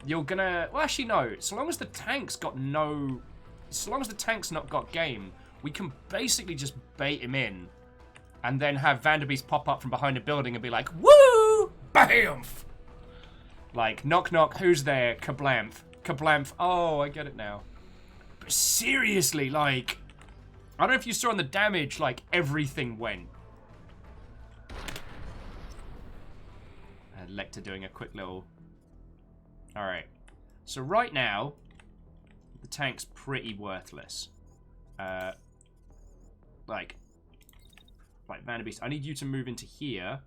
Well, actually, no. So long as the tank's not got game, we can basically just bait him in. And then have Vanderbeest pop up from behind a building and be like, woo! Bamf! Like, knock knock, who's there? Kablamph. Kablamph. Oh, I get it now. But seriously, like... I don't know if you saw on the damage, like, everything went. Lecter doing a quick little... Alright. So right now, the tank's pretty worthless. Like, Vanderbeest, I need you to move into here.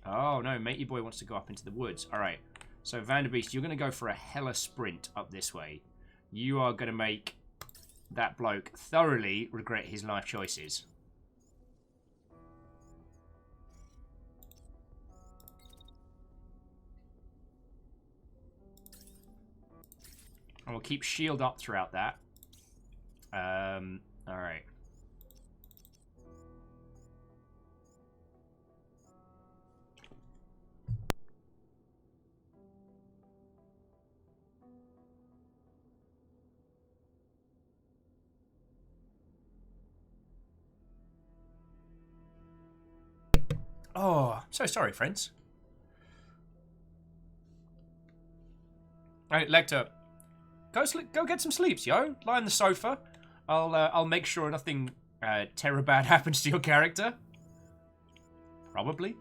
Oh, no, Matey Boy wants to go up into the woods. Alright, so Vanderbeest, you're going to go for a hella sprint up this way. You are going to make that bloke thoroughly regret his life choices. And we'll keep shield up throughout that. Alright. Oh, so sorry, friends. Alright, Lecter. Go get some sleeps, yo. Lie on the sofa. I'll make sure nothing terrible bad happens to your character. Probably.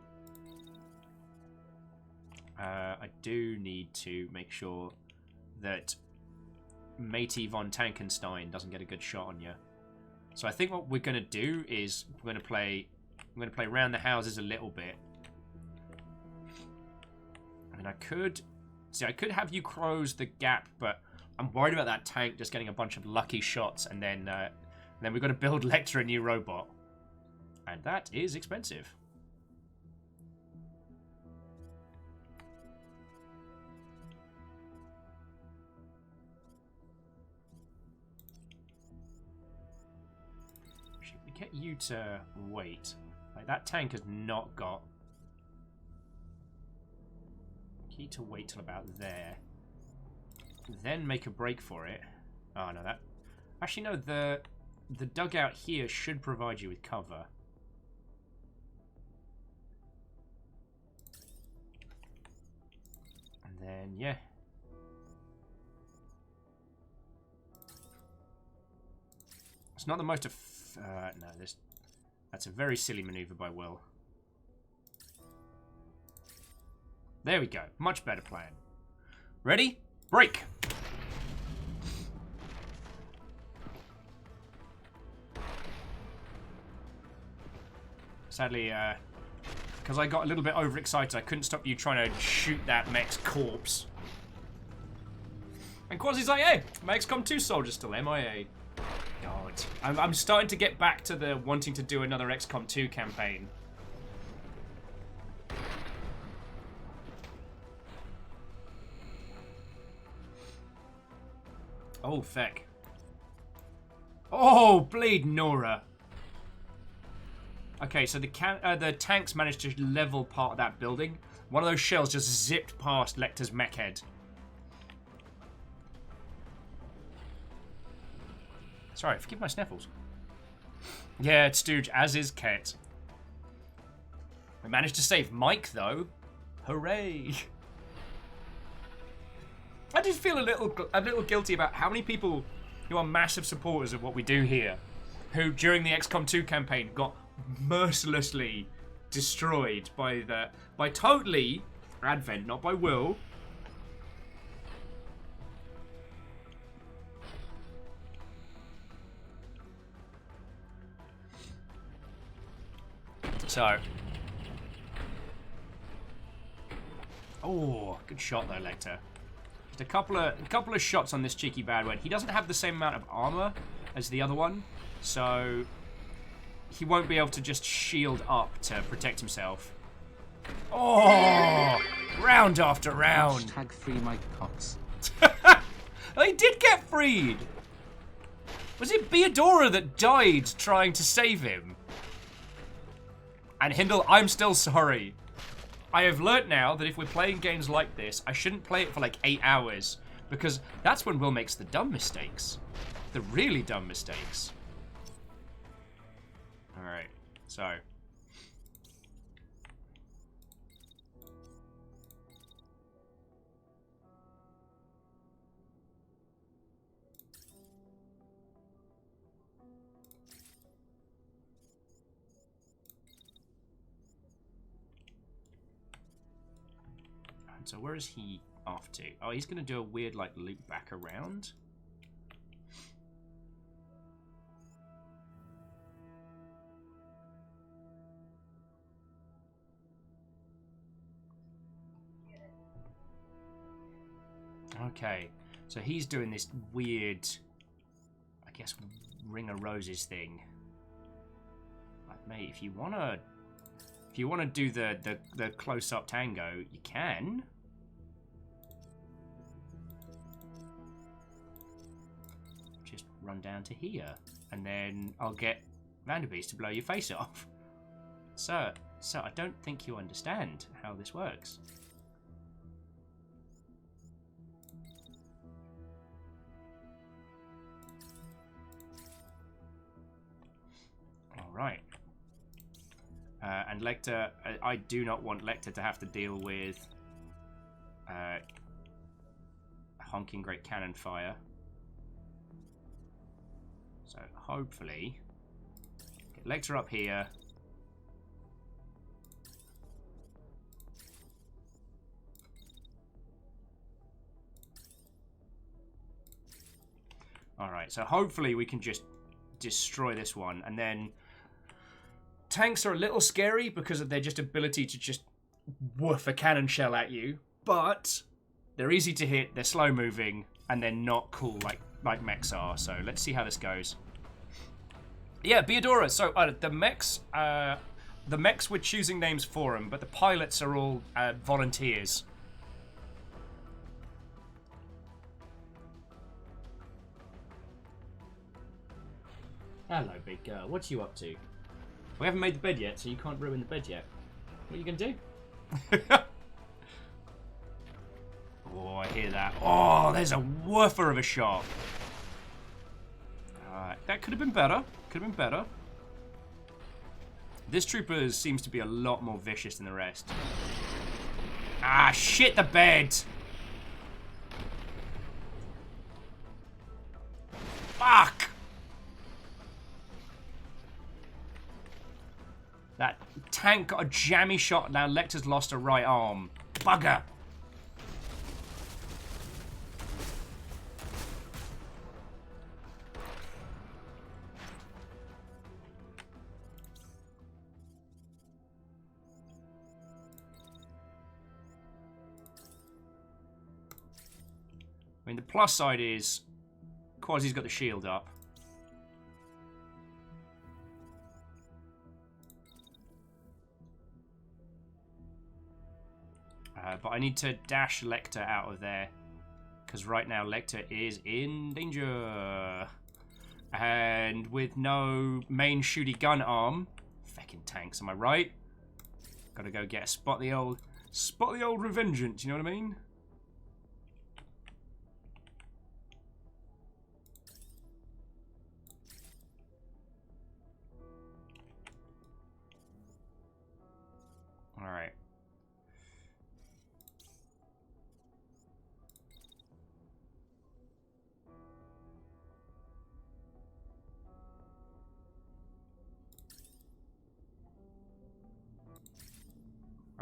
I do need to make sure that Matey von Tankenstein doesn't get a good shot on you. So I think what we're going to do is I'm going to play around the houses a little bit. I mean, I could have you close the gap, but I'm worried about that tank just getting a bunch of lucky shots, and then we've got to build Lecter a new robot, and that is expensive. Should we get you to wait? Like, that tank has not got... Key to wait till about there. Then make a break for it. Oh, no, that... Actually, no, the dugout here should provide you with cover. And then, yeah. It's not the most... no, that's a very silly maneuver by Will. There we go. Much better plan. Ready? Break! Sadly, because I got a little bit overexcited, I couldn't stop you trying to shoot that mech's corpse. And Quasi's like, hey, my XCOM 2 soldier's still MIA. God. I'm starting to get back to the wanting to do another XCOM 2 campaign. Oh, feck. Oh, bleed Nora. Okay, so the tanks managed to level part of that building. One of those shells just zipped past Lecter's mech head. Sorry, forgive my sniffles. Yeah, it's Stooge, as is Ket. We managed to save Mike, though. Hooray! I did feel a little guilty about how many people who are massive supporters of what we do here, who during the XCOM 2 campaign got mercilessly destroyed by totally Advent, not by Will. So, oh, good shot though, Lecter. Just a couple of shots on this cheeky bad one. He doesn't have the same amount of armor as the other one, so he won't be able to just shield up to protect himself. Oh, round after round. Hashtag free Mike Cox. He did get freed. Was it Beadora that died trying to save him? And Hindle, I'm still sorry. I have learnt now that if we're playing games like this, I shouldn't play it for like 8 hours, because that's when Will makes the dumb mistakes. The really dumb mistakes. Alright, so. So where is he off to? Oh, he's going to do a weird, like, loop back around. Okay, so he's doing this weird, I guess, Ring of Roses thing. Like, mate, if you wanna do the close-up tango, you can. Just run down to here, and then I'll get Vanderbeest to blow your face off. Sir, I don't think you understand how this works. Right. And Lecter, I do not want Lecter to have to deal with honking great cannon fire. So hopefully, get Lecter up here. Alright, so hopefully we can just destroy this one. And then tanks are a little scary because of their just ability to just woof a cannon shell at you. But they're easy to hit, they're slow moving, and they're not cool like mechs are. So let's see how this goes. Yeah, Beodora. So the mechs we're choosing names for them, but the pilots are all volunteers. Hello, big girl. What are you up to? We haven't made the bed yet, so you can't ruin the bed yet. What are you going to do? Oh, I hear that. Oh, there's a woofer of a shot. That could have been better. Could have been better. This trooper seems to be a lot more vicious than the rest. Ah, shit the bed! Fuck! That tank got a jammy shot, now Lecter's lost a right arm. Bugger! I mean, the plus side is Quasi's got the shield up. But I need to dash Lecter out of there. Because right now Lecter is in danger. And with no main shooty gun arm. Feckin' tanks, am I right? Gotta go get a spot the old revengeance, you know what I mean? Alright.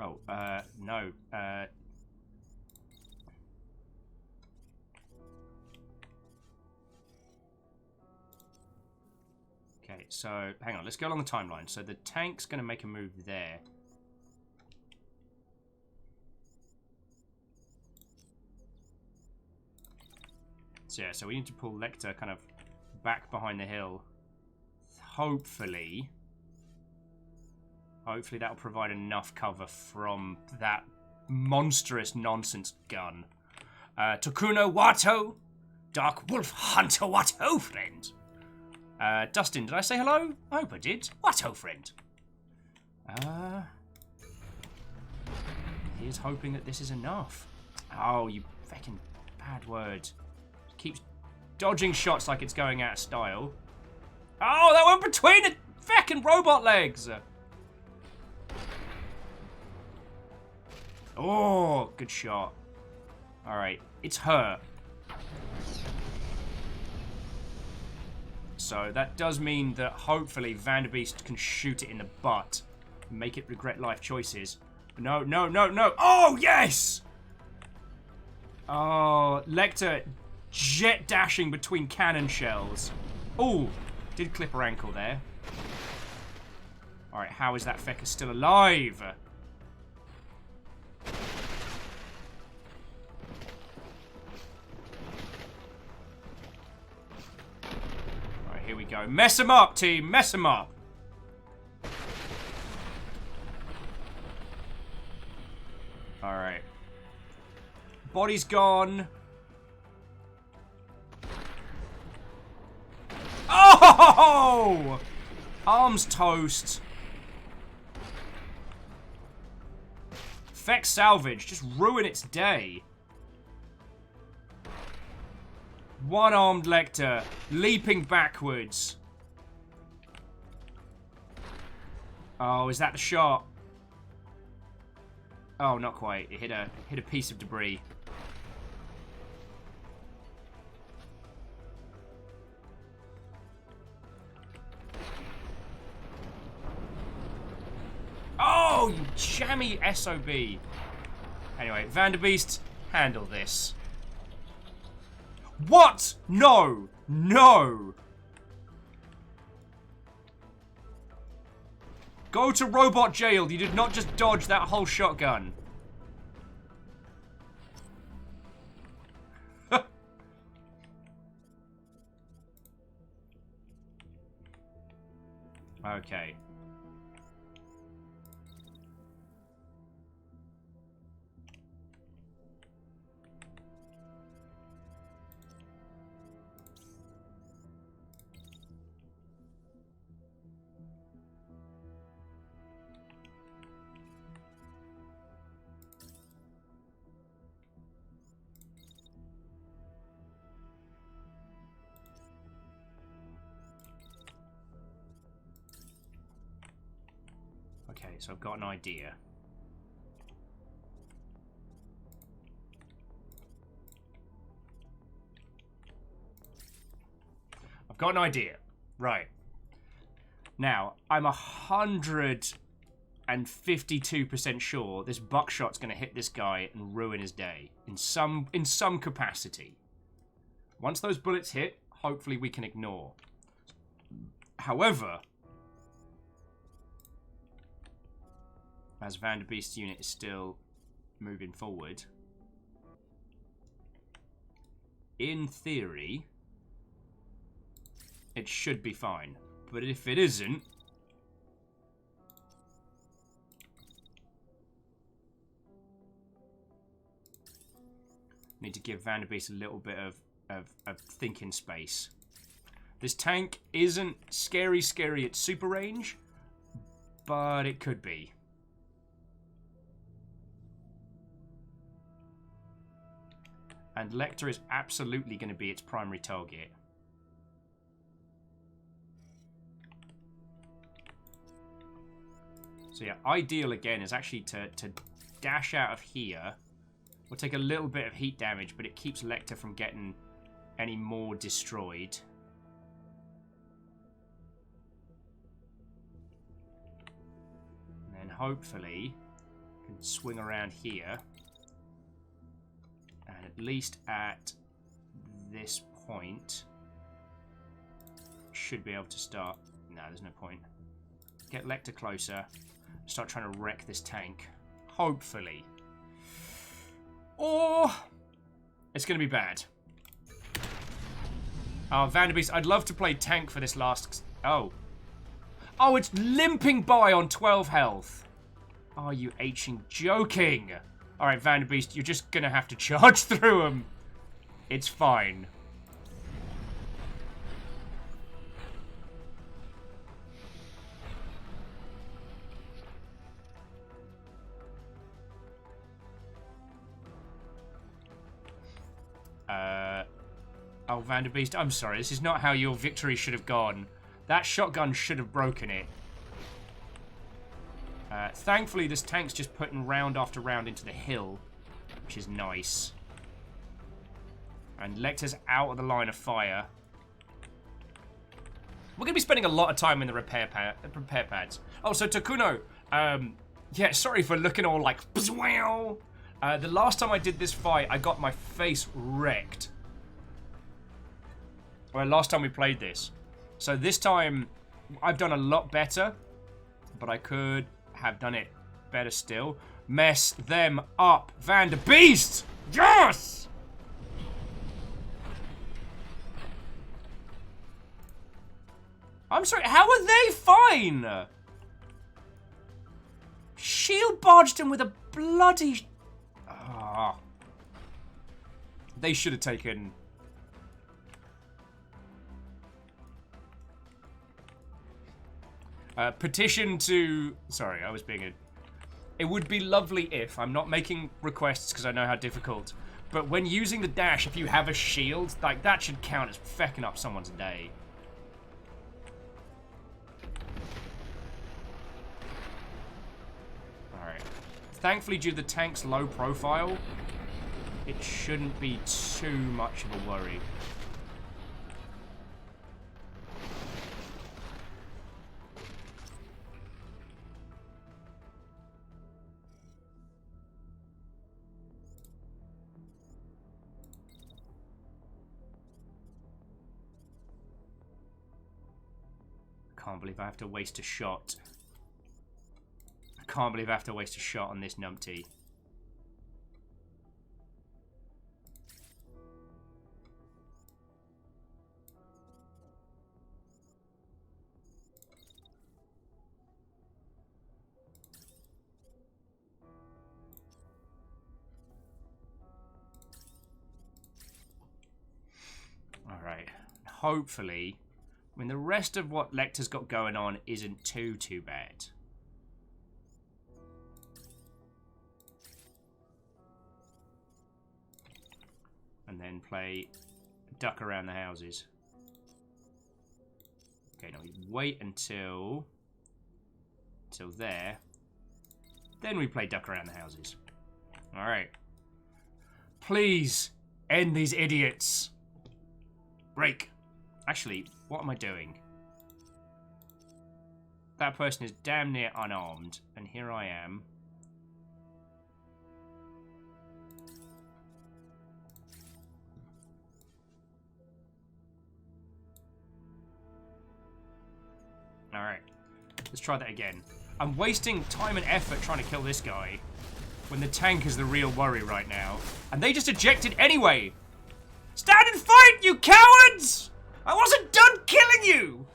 Oh, no. Okay, so, hang on, let's go along the timeline. So the tank's going to make a move there. So yeah, so we need to pull Lecter kind of back behind the hill. Hopefully that'll provide enough cover from that monstrous nonsense gun. Tokuno Wato, Dark Wolf Hunter Wato friend. Dustin, did I say hello? I hope I did. Wato friend. Here's hoping that this is enough. Oh, you fucking bad word. Keeps dodging shots like it's going out of style. Oh, that went between the fucking robot legs. Oh, good shot. Alright, it's her. So that does mean that hopefully Vanderbeest can shoot it in the butt and make it regret life choices. No, no, no, no. Oh, yes! Oh, Lecter jet dashing between cannon shells. Oh, did clip her ankle there. Alright, how is that fecker still alive? Alright, here we go. Mess him up, team. Mess him up. Alright. Body's gone. Oh! Arms toast. Feck salvage. Just ruin its day. One-armed Lecter. Leaping backwards. Oh, is that the shot? Oh, not quite. It hit a piece of debris. Oh, you jammy SOB. Anyway, Vanderbeest, handle this. What? No! No! Go to robot jail. You did not just dodge that whole shotgun. Okay. Okay, so I've got an idea. I've got an idea. Right. Now, I'm 152% sure this buckshot's going to hit this guy and ruin his day in some capacity. Once those bullets hit, hopefully we can ignore. However, as Vanderbeest's unit is still moving forward, in theory, it should be fine. But if it isn't, need to give Vanderbeest a little bit of thinking space. This tank isn't scary at super range, but it could be. And Lecter is absolutely going to be its primary target. So yeah, ideal again is actually to dash out of here. We'll take a little bit of heat damage, but it keeps Lecter from getting any more destroyed. And then hopefully can swing around here. And at least at this point, should be able to start. No, there's no point. Get Lecter closer. Start trying to wreck this tank. Hopefully. Or it's going to be bad. Oh, Vanderbeest, I'd love to play tank for this last... Oh. Oh, it's limping by on 12 health. Are you H-ing joking? Alright, Vanderbeest, you're just going to have to charge through them. It's fine. Oh, Vanderbeest, I'm sorry. This is not how your victory should have gone. That shotgun should have broken it. Thankfully, this tank's just putting round after round into the hill, which is nice. And Lecter's out of the line of fire. We're going to be spending a lot of time in the repair pads. Oh, so Takuno, yeah, sorry for looking all like... The last time I did this fight, I got my face wrecked. Well, last time we played this. So this time, I've done a lot better. But I could have done it better still. Mess them up. Vanderbeest! Yes! I'm sorry, how are they fine? Shield barged him with a bloody... Ah. They should have taken... petition to... Sorry, I was being a... It would be lovely if... I'm not making requests because I know how difficult. But when using the dash, if you have a shield, like, that should count as fecking up someone's day. Alright. Thankfully, due to the tank's low profile, it shouldn't be too much of a worry. Can't believe I have to waste a shot. can't believe I have to waste a shot on this numpty. Alright. Hopefully, I mean, the rest of what Lecter's got going on isn't too bad. And then play duck around the houses. Okay, now we wait until there. Then we play duck around the houses. Alright. Please end these idiots. Break. Actually, what am I doing? That person is damn near unarmed, and here I am. Alright, let's try that again. I'm wasting time and effort trying to kill this guy when the tank is the real worry right now. And they just ejected anyway! Stand and fight, you cowards! I wasn't done killing you!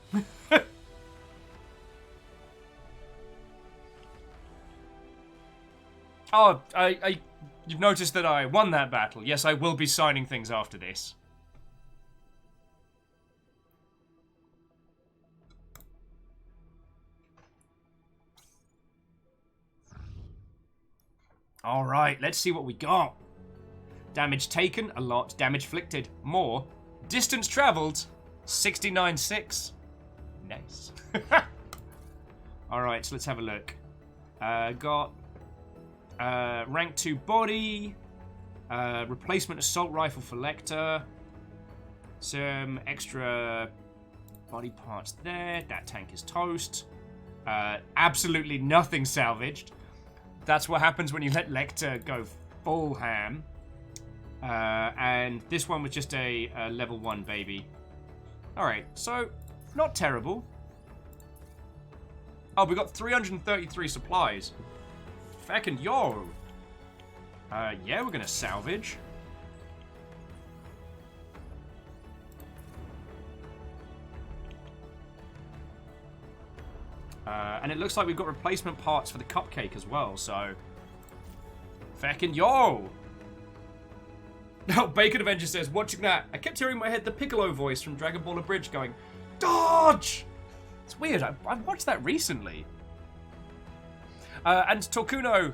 Oh, you've noticed that I won that battle. Yes, I will be signing things after this. Alright, let's see what we got. Damage taken, a lot. Damage inflicted, more. Distance traveled, 69.6. Nice. Alright, so let's have a look. Got rank 2 body. Replacement assault rifle for Lecter. Some extra body parts there. That tank is toast. Absolutely nothing salvaged. That's what happens when you let Lecter go full ham. And this one was just a level 1 baby. Alright, so not terrible. Oh, we got 333 supplies. Feckin' yo. Yeah, we're gonna salvage. And it looks like we've got replacement parts for the cupcake as well, so... Feckin' yo! Oh, Bacon Avenger says, watching that, I kept hearing in my head the Piccolo voice from Dragon Ball Abridged going, Dodge! It's weird, I've watched that recently. And Torkuno,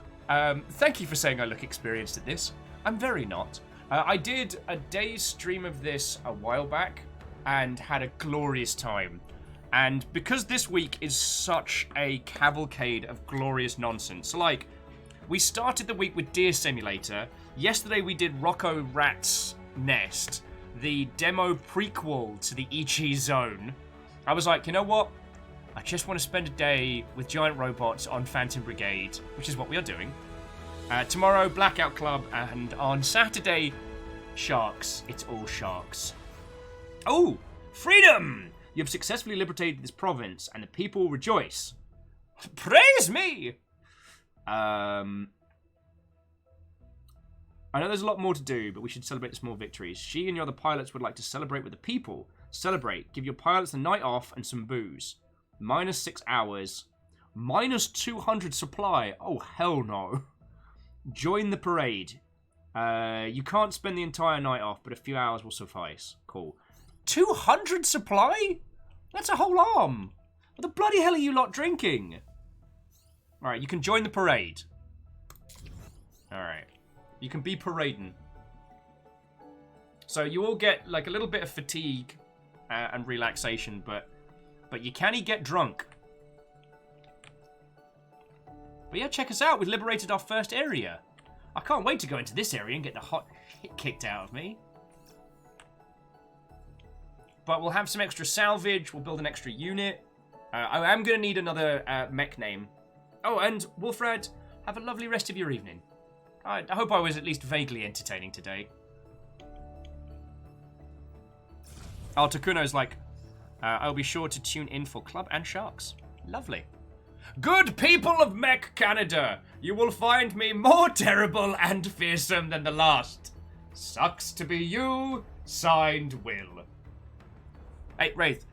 thank you for saying I look experienced at this. I'm very not. I did a day's stream of this a while back, and had a glorious time. And because this week is such a cavalcade of glorious nonsense, like, we started the week with Deer Simulator. Yesterday we did Rocco Rat's Nest, the demo prequel to the Ichi Zone. I was like, you know what? I just want to spend a day with giant robots on Phantom Brigade, which is what we are doing. Tomorrow, Blackout Club, and on Saturday, Sharks. It's all sharks. Oh, freedom! You have successfully liberated this province, and the people rejoice. Praise me! I know there's a lot more to do, but we should celebrate the small victories. She and your other pilots would like to celebrate with the people. Celebrate. Give your pilots the night off and some booze. -6 hours. -200 supply. Oh, hell no. Join the parade. You can't spend the entire night off, but a few hours will suffice. Cool. 200 supply? That's a whole arm. What the bloody hell are you lot drinking? Alright, you can join the parade. Alright. You can be parading. So you all get like a little bit of fatigue and relaxation, but you can't get drunk. But yeah, check us out. We've liberated our first area. I can't wait to go into this area and get the hot shit kicked out of me. But we'll have some extra salvage. We'll build an extra unit. I am going to need another mech name. Oh, and Wolfred, have a lovely rest of your evening. I hope I was at least vaguely entertaining today. Oh, Takuno's like, I'll be sure to tune in for Club and Sharks. Lovely. Good people of Mech Canada, you will find me more terrible and fearsome than the last. Sucks to be you, signed Will. Hey, Wraith,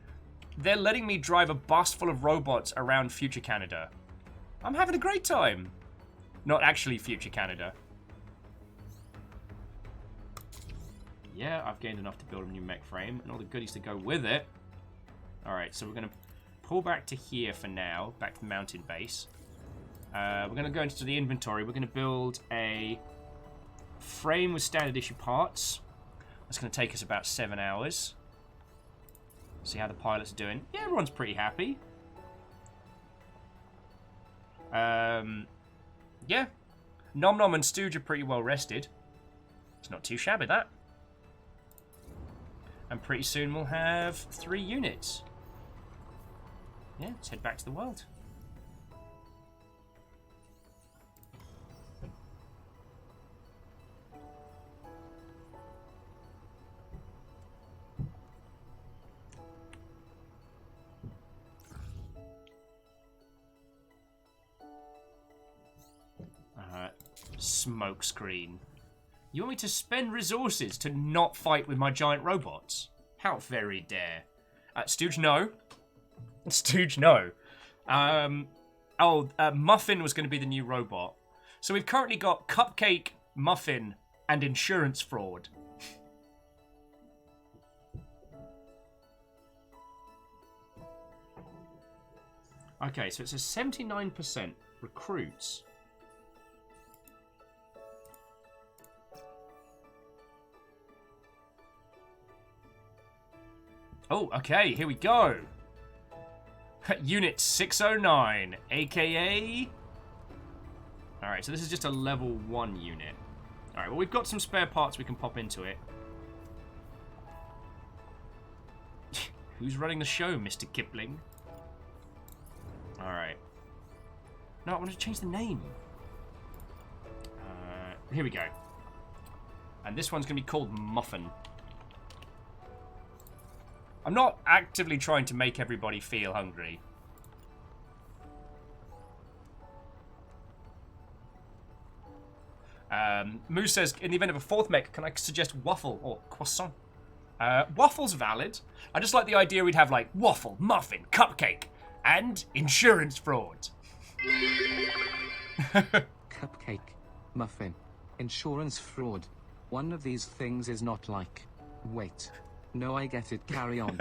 they're letting me drive a bus full of robots around future Canada. I'm having a great time. Not actually future Canada. Yeah, I've gained enough to build a new mech frame and all the goodies to go with it. Alright, so we're going to pull back to here for now, back to the mountain base. We're going to go into the inventory. We're going to build a frame with standard issue parts. That's going to take us about 7 hours. See how the pilots are doing. Yeah, everyone's pretty happy. Yeah. Nom Nom and Stooge are pretty well rested. It's not too shabby, that. And pretty soon we'll have 3 units. Yeah, let's head back to the world. Smoke screen. You want me to spend resources to not fight with my giant robots? How very dare. Stooge, no. Stooge, no. Muffin was going to be the new robot. So we've currently got Cupcake, Muffin, and Insurance Fraud. Okay, so it's a 79% recruits. Oh, okay, here we go. Unit 609, aka... Alright, so this is just a level 1 unit. Alright, well, we've got some spare parts we can pop into it. Who's running the show, Mr. Kipling? Alright. No, I want to change the name. Here we go. And this one's going to be called Muffin. I'm not actively trying to make everybody feel hungry. Moose says, in the event of a 4th mech, can I suggest waffle or croissant? Waffle's valid. I just like the idea we'd have like waffle, muffin, cupcake, and insurance fraud. Cupcake, muffin, insurance fraud. One of these things is not like... Wait. No, I get it. Carry on.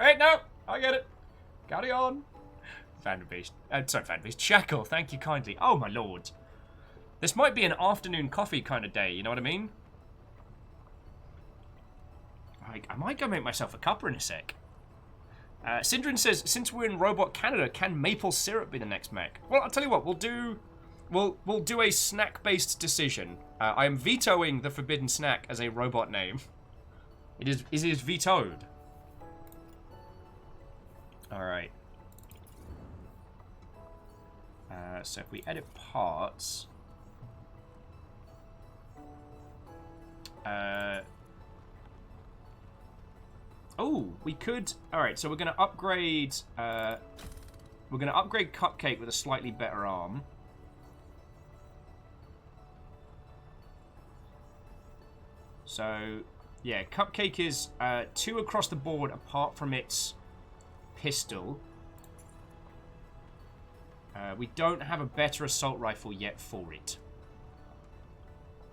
Hey, no, I get it. Carry on. Vanderbeest. Sorry, Vanderbeest. Shackle, thank you kindly. Oh, my lord. This might be an afternoon coffee kind of day, you know what I mean? I might go make myself a cuppa in a sec. Syndrin says, since we're in Robo-Canada, can maple syrup be the next mech? Well, I'll tell you what, we'll do a snack-based decision. I am vetoing the forbidden snack as a robot name. It is vetoed. Alright. So if we edit parts... oh, we could... Alright, so we're going to upgrade... we're going to upgrade Cupcake with a slightly better arm. So... yeah, Cupcake is 2 across the board apart from its pistol. We don't have a better assault rifle yet for it.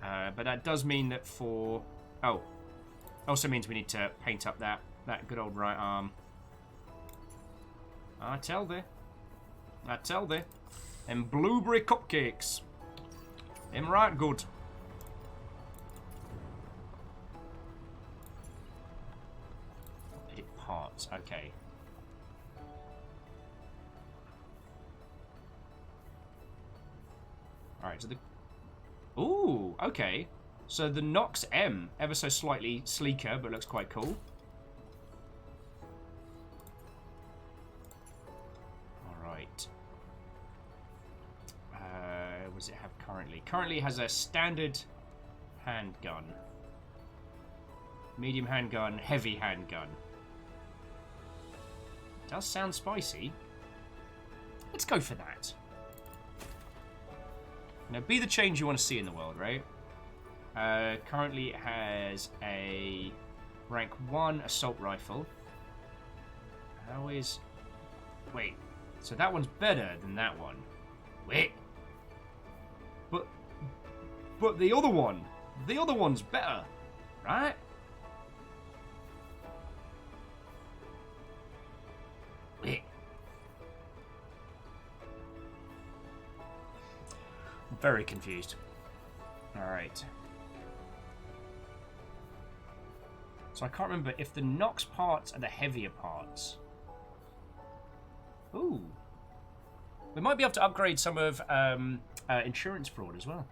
But that does mean that for... oh. Also means we need to paint up that good old right arm. I tell thee. I tell thee. Them blueberry cupcakes. Them right good. Edit parts. Okay. Alright, so the... ooh, okay. So the Nox M, ever so slightly sleeker, but looks quite cool. Alright. What does it have currently? Currently it has a standard handgun. Medium handgun, heavy handgun. Does sound spicy. Let's go for that. Now, be the change you want to see in the world, right? Currently it has a rank 1 assault rifle. How is... Wait, so that one's better than that one. Wait. But the other one's better, right? Wait. I'm very confused. Alright. So I can't remember if the Nox parts are the heavier parts. Ooh. We might be able to upgrade some of insurance fraud as well.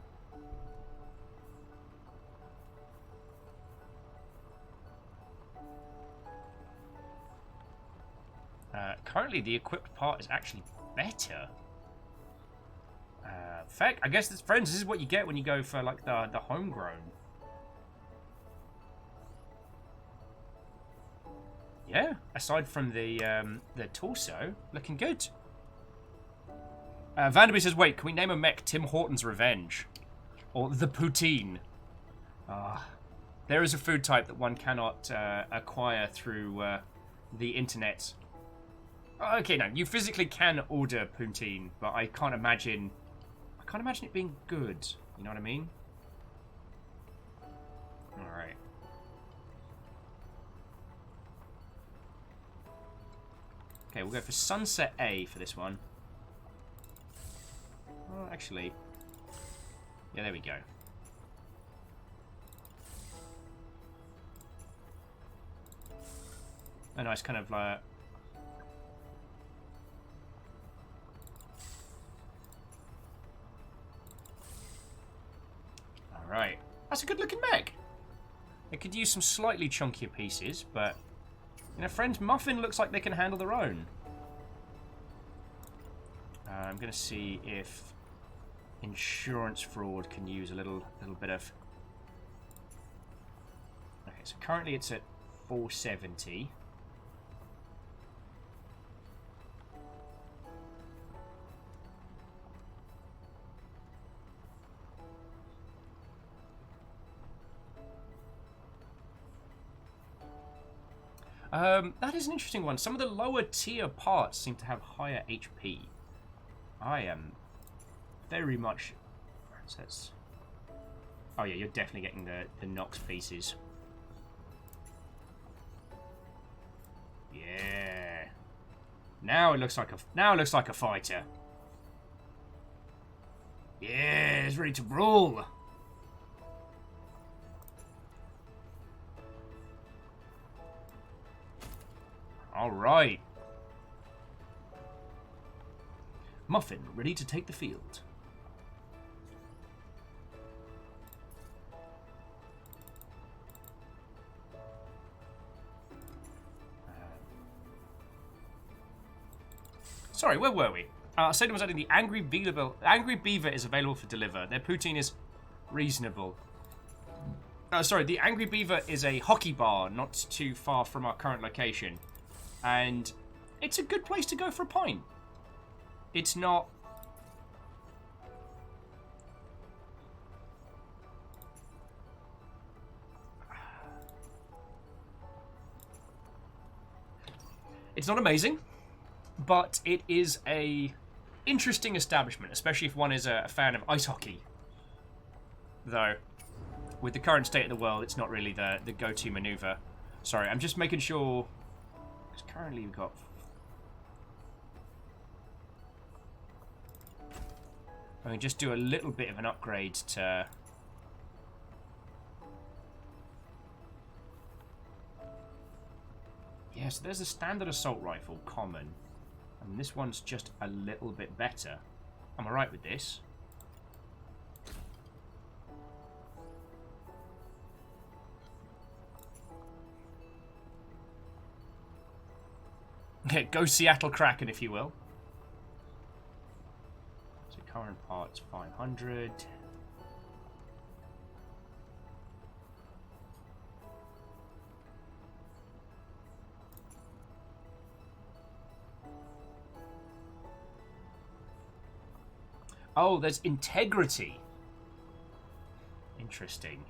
Currently, the equipped part is actually better. In fact, I guess, friends, this is what you get when you go for like the homegrown. Yeah, aside from the torso, looking good. Vanderby says, wait, can we name a mech Tim Horton's Revenge? Or the Poutine? There is a food type that one cannot acquire through the internet. Okay, no, you physically can order poutine, but I can't imagine it being good. You know what I mean? Alright. Okay, we'll go for Sunset A for this one. Oh, actually... Yeah, there we go. A nice kind of like... Alright. That's a good looking mech. It could use some slightly chunkier pieces, but... You know, friends, Muffin looks like they can handle their own. I'm going to see if insurance fraud can use a little bit of... Okay, so currently it's at 470. That is an interesting one. Some of the lower tier parts seem to have higher HP. I am very much... Oh yeah, you're definitely getting the Nox pieces. Yeah. Now it looks like a fighter. Yeah, it's ready to brawl. All right. Muffin, ready to take the field. Sorry, where were we? Sadie was adding the Angry Beaver. Angry Beaver is available for deliver. Their poutine is reasonable. Sorry, the Angry Beaver is a hockey bar not too far from our current location. And it's a good place to go for a pint. It's not... It's not amazing, but it is a interesting establishment, especially if one is a fan of ice hockey. Though, with the current state of the world, it's not really the go-to maneuver. Sorry, I'm just making sure... Because currently we've got... I can just do a little bit of an upgrade to... Yeah, so there's a standard assault rifle, common. And this one's just a little bit better. Am I right with this? Yeah, go Seattle Kraken, if you will. So current parts 500. Oh, there's integrity. Interesting.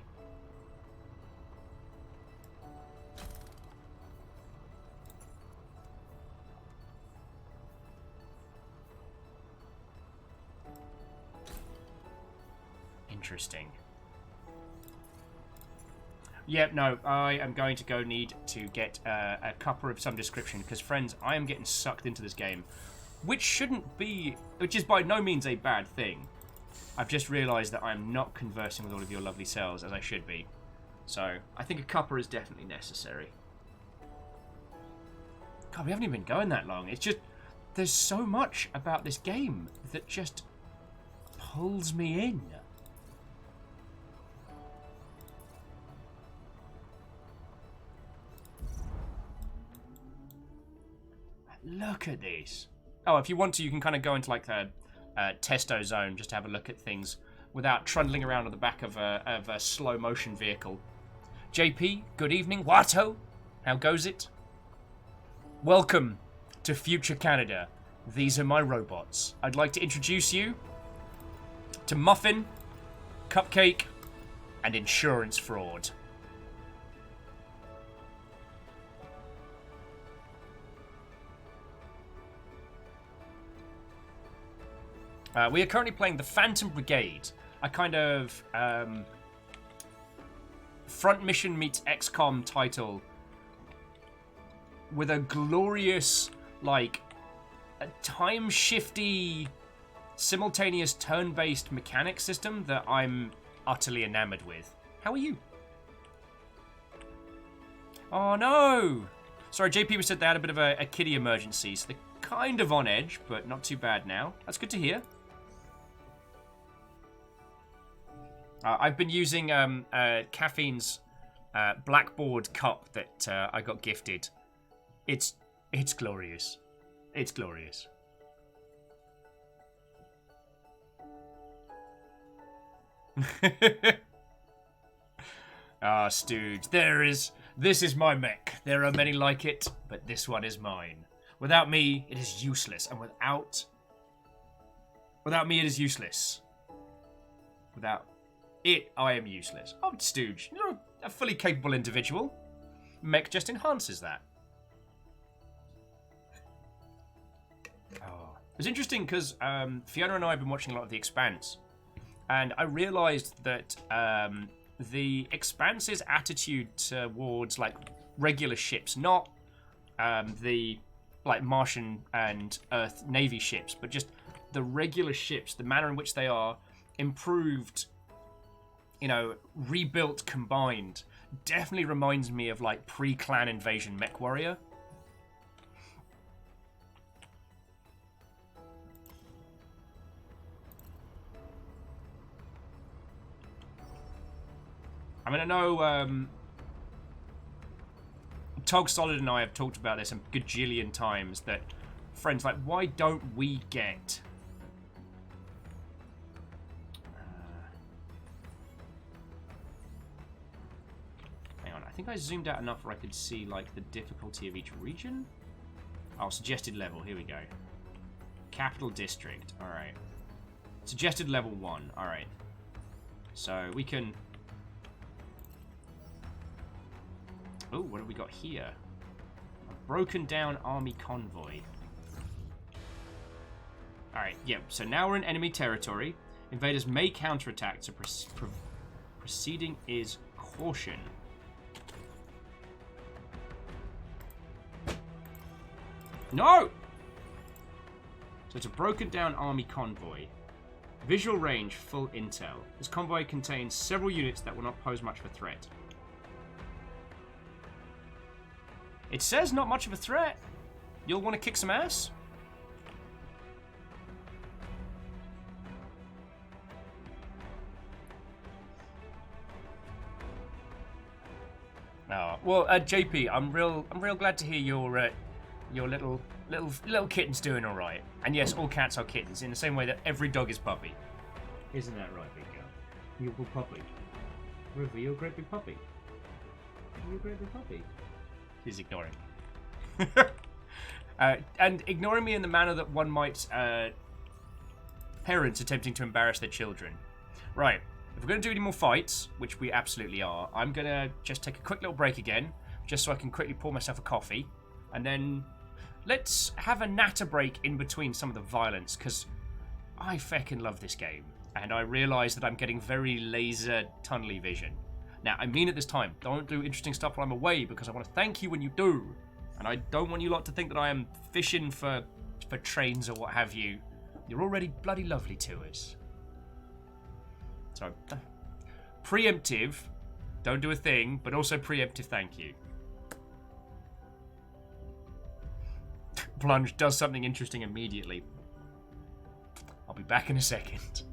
Interesting. Yep, no, I am going to go need to get a cuppa of some description, because, friends, I am getting sucked into this game, which is by no means a bad thing. I've just realised that I'm not conversing with all of your lovely selves as I should be. So, I think a cuppa is definitely necessary. God, we haven't even been going that long. It's just, there's so much about this game that just pulls me in. Look at this. Oh, if you want to, you can kind of go into like the testo zone just to have a look at things without trundling around on the back of a slow motion vehicle. JP, good evening. Watto, how goes it? Welcome to future Canada. These are my robots. I'd like to introduce you to Muffin, Cupcake, and Insurance Fraud. We are currently playing the Phantom Brigade, a kind of front mission meets XCOM title with a glorious, like, a time-shifty, simultaneous turn-based mechanic system that I'm utterly enamored with. How are you? Oh no! Sorry, JP said they had a bit of a kiddie emergency, so they're kind of on edge, but not too bad now. That's good to hear. I've been using Caffeine's Blackboard cup that I got gifted. It's glorious. It's glorious. Ah, Stooge, this is my mech. There are many like it, but this one is mine. Without me, it is useless, and without me, it is useless. Without it, I am useless. Oh, Stooge, you're a fully capable individual. Mech just enhances that. Oh. It's interesting because Fiona and I have been watching a lot of The Expanse, and I realised that The Expanse's attitude towards like regular ships, not the like Martian and Earth Navy ships, but just the regular ships, the manner in which they are improved, you know, rebuilt, combined, definitely reminds me of like pre-Clan Invasion MechWarrior. I mean, I know Tog Solid and I have talked about this a gajillion times, that, friends, like, why don't we get... hang on, I think I zoomed out enough where I could see, like, the difficulty of each region. Oh, suggested level, here we go. Capital District, alright. Suggested level 1, alright. So, we can... oh, what have we got here? A broken down army convoy. Alright, yeah, so now we're in enemy territory. Invaders may counterattack, so proceeding is caution. No! So it's a broken down army convoy. Visual range, full intel. This convoy contains several units that will not pose much of a threat. It says not much of a threat. You'll want to kick some ass? Oh, well, JP, I'm real glad to hear your little kitten's doing all right. And yes, all cats are kittens, in the same way that every dog is puppy. Isn't that right, big girl? You're a good puppy. River, you're a great big puppy. You're a great big puppy. He's ignoring me. And ignoring me in the manner that one might Parents attempting to embarrass their children. Right, if we're going to do any more fights, which we absolutely are, I'm going to just take a quick little break again, just so I can quickly pour myself a coffee, and then let's have a natter break in between some of the violence, because I feckin' love this game, and I realise that I'm getting very laser tunnely vision. Now, I mean at this time, don't do interesting stuff while I'm away, because I want to thank you when you do, and I don't want you lot to think that I am fishing for trains or what have you. You're already bloody lovely to us. So, preemptive, don't do a thing, but also preemptive thank you. Plunge does something interesting immediately. I'll be back in a second.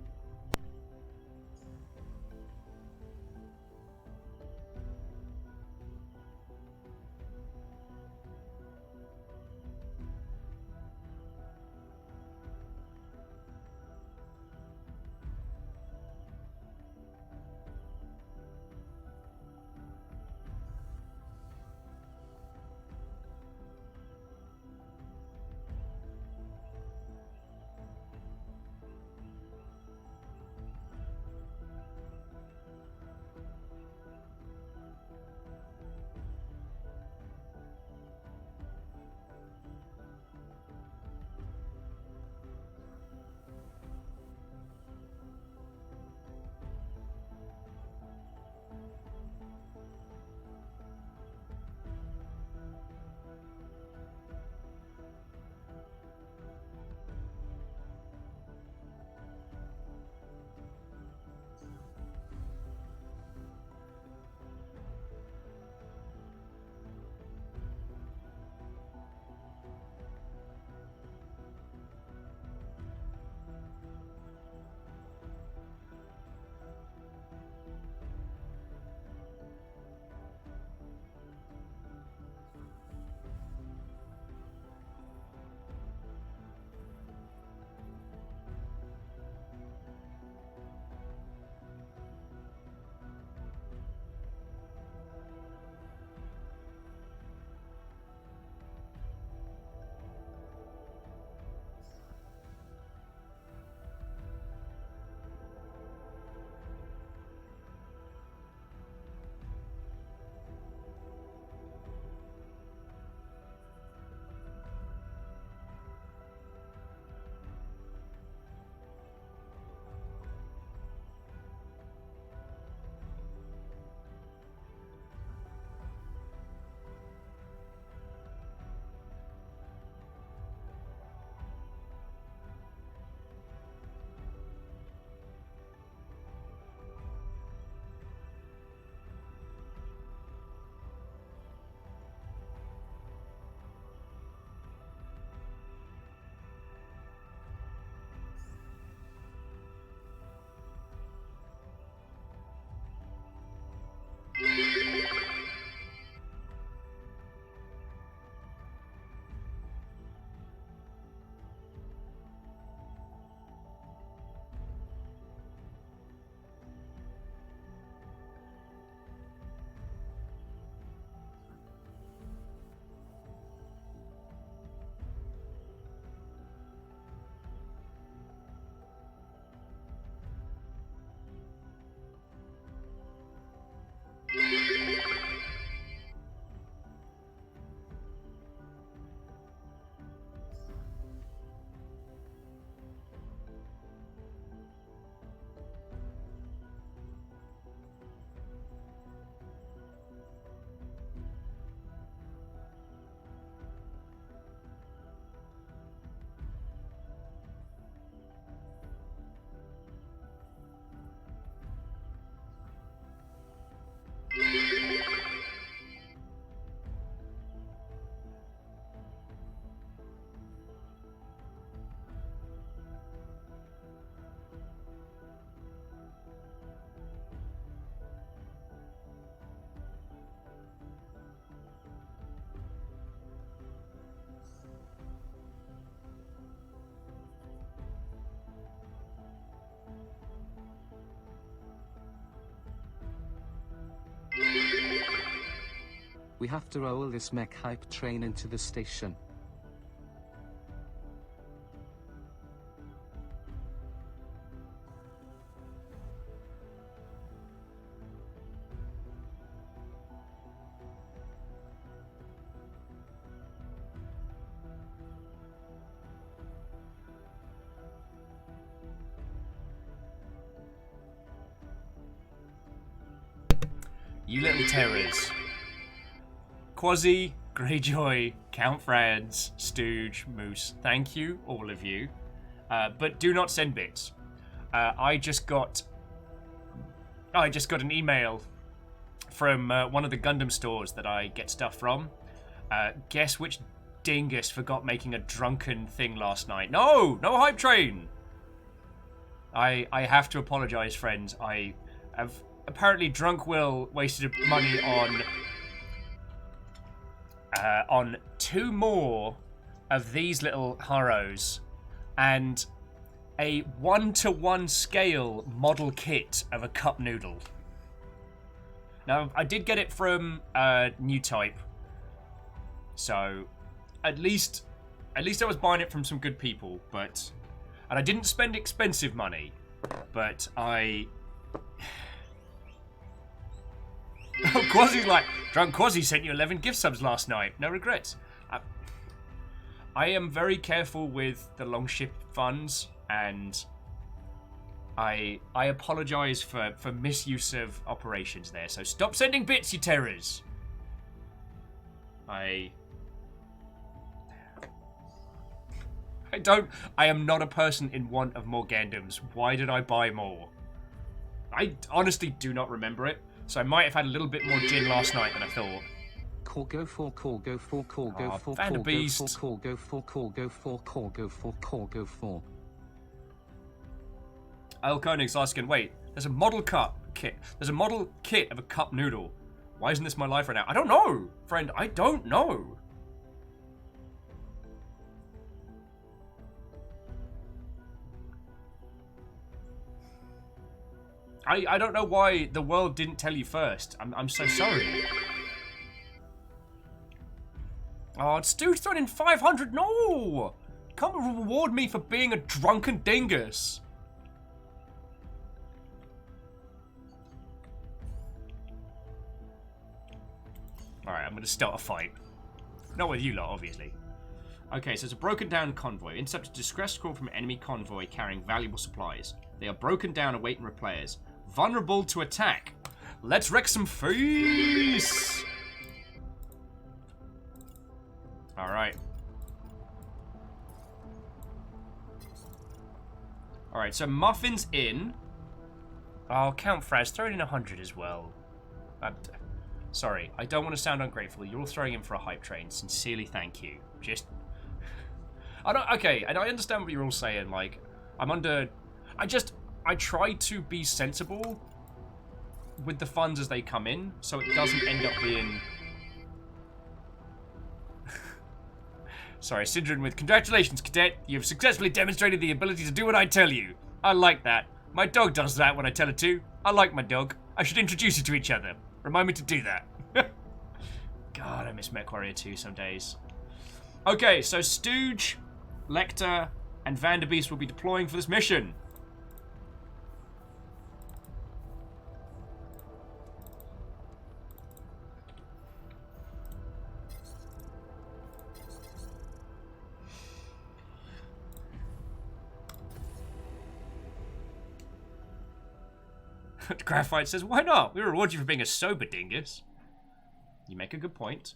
We have to roll this mech hype train into the station. You little terrors. Quasi, Greyjoy, Count Franz, Stooge, Moose. Thank you, all of you. But do not send bits. I just got an email from one of the Gundam stores that I get stuff from. Guess which dingus forgot making a drunken thing last night? No hype train. I have to apologize, friends. I have apparently drunk Will wasted money on 2 more of these little Haros and a 1-to-1 scale model kit of a cup noodle. Now, I did get it from New Type, so at least I was buying it from some good people, and I didn't spend expensive money, but I... Oh, Quasi's like, Drunk Quasi sent you 11 gift subs last night. No regrets. I am very careful with the Longship funds, and I apologize for misuse of operations there. So stop sending bits, you terrors. I am not a person in want of more Gandams. Why did I buy more? I honestly do not remember it. So I might have had a little bit more gin last night than I thought. Call go for call go for call go for call go for call go for call go for call go for call go for. El Koenig's asking, wait, there's a model cup kit. There's a model kit of a cup noodle. Why isn't this my life right now? I don't know, friend. I don't know. I don't know why the world didn't tell you first. I'm so sorry. Oh, Stu's thrown in 500. No! Come reward me for being a drunken dingus. Alright, I'm going to start a fight. Not with you lot, obviously. Okay, so it's a broken down convoy. Intercepted a distress call from an enemy convoy carrying valuable supplies. They are broken down, awaiting repairs. Vulnerable to attack. Let's wreck some face. Alright. Alright, so Muffin's in. Oh, Count Fraz, throw it in 100 as well. Sorry, I don't want to sound ungrateful. You're all throwing in for a hype train. Sincerely, thank you. Just... Okay, and I understand what you're all saying. Like, I try to be sensible with the funds as they come in, so it doesn't end up being... Sorry, Syndrome with, congratulations, Cadet. You've successfully demonstrated the ability to do what I tell you. I like that. My dog does that when I tell it to. I like my dog. I should introduce you to each other. Remind me to do that. God, I miss MechWarrior 2 some days. Okay, so Stooge, Lecter, and Vanderbeest will be deploying for this mission. Graphite says, why not? We reward you for being a sober dingus. You make a good point.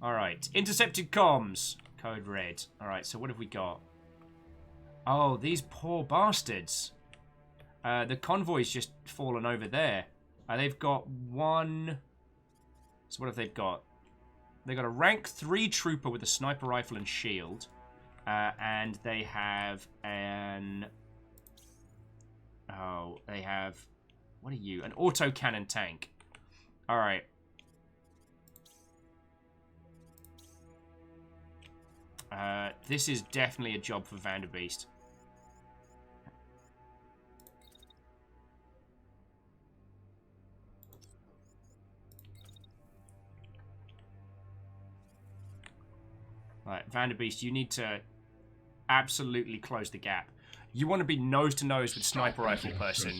Alright, intercepted comms. Code red. Alright, so what have we got? Oh, these poor bastards. The convoy's just fallen over there. They've got one... So what have they got? They've got a rank 3 trooper with a sniper rifle and shield. And they have an... Oh, they have... What are you? An autocannon tank. Alright. This is definitely a job for Vanderbeest. Right, Vanderbeest, you need to absolutely close the gap. You want to be nose to nose with sniper rifle person.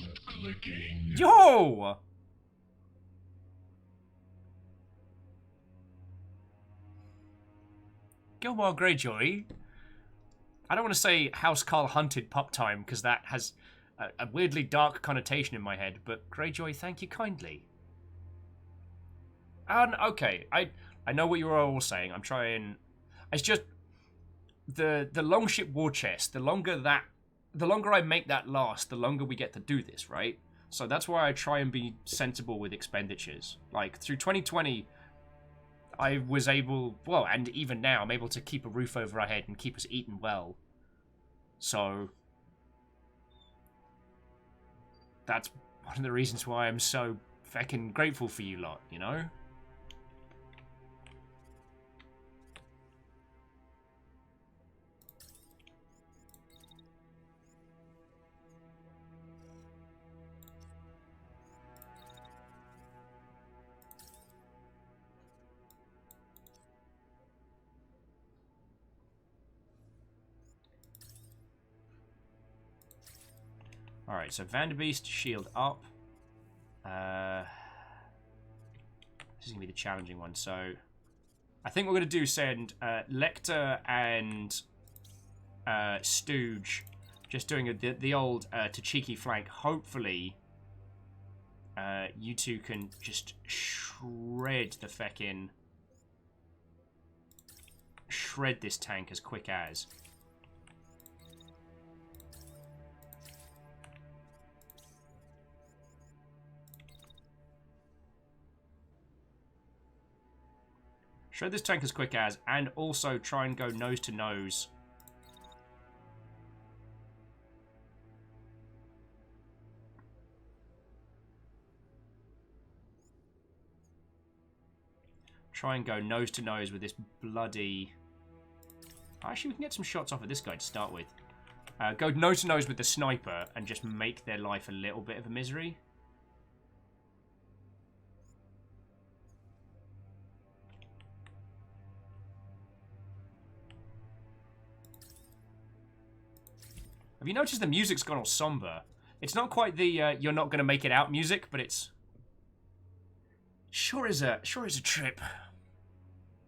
Yo! Gilmore Greyjoy. I don't want to say House Carl hunted pup time because that has a weirdly dark connotation in my head, but Greyjoy, thank you kindly. Okay, I know what you were all saying. I'm trying. It's just the longship war chest. The longer I make that last, the longer we get to do this, right? So that's why I try and be sensible with expenditures. Like through 2020, I was able, well, and even now, I'm able to keep a roof over our head and keep us eating well. So that's one of the reasons why I'm so fucking grateful for you lot, you know? Alright, so Vanderbeest, shield up. This is going to be the challenging one, so I think what we're going to do is send Lecter and Stooge just doing the old Tachiki flank. Hopefully, you two can just shred this tank as quick as. Shred this tank as quick as, and also try and go nose to nose. Try and go nose to nose with this bloody... Actually, we can get some shots off of this guy to start with. Go nose to nose with the sniper and just make their life a little bit of a misery. Have you noticed the music's gone all somber? It's not quite the you're not going to make it out music, but it's... Sure is a trip.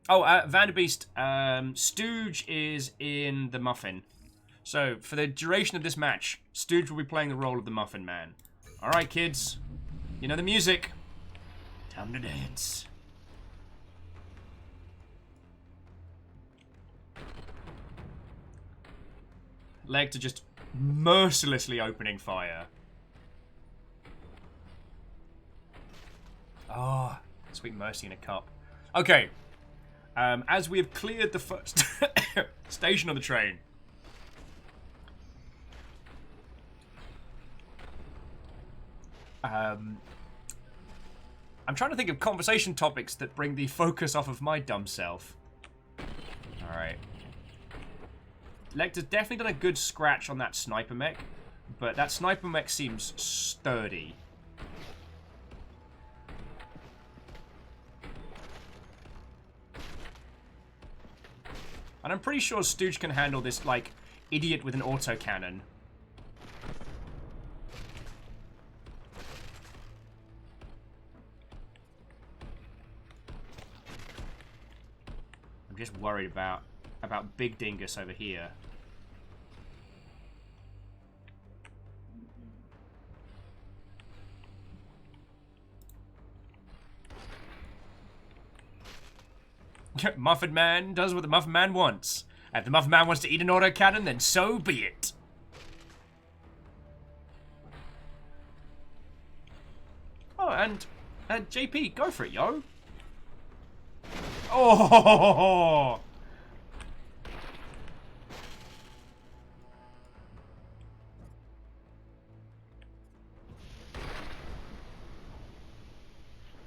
Oh, Vanderbeest, Stooge is in the Muffin. So, for the duration of this match, Stooge will be playing the role of the Muffin Man. Alright, kids. You know the music. Time to dance. Lecter just mercilessly opening fire. Oh, sweet mercy in a cup. Okay. As we have cleared the first station on the train. I'm trying to think of conversation topics that bring the focus off of my dumb self. Alright. Lecter's definitely done a good scratch on that sniper mech, but that sniper mech seems sturdy. And I'm pretty sure Stooge can handle this, like, idiot with an autocannon. I'm just worried about Big Dingus over here. Muffin Man does what the Muffin Man wants. If the Muffin Man wants to eat an autocannon, then so be it. Oh, and JP, go for it, yo. Oh!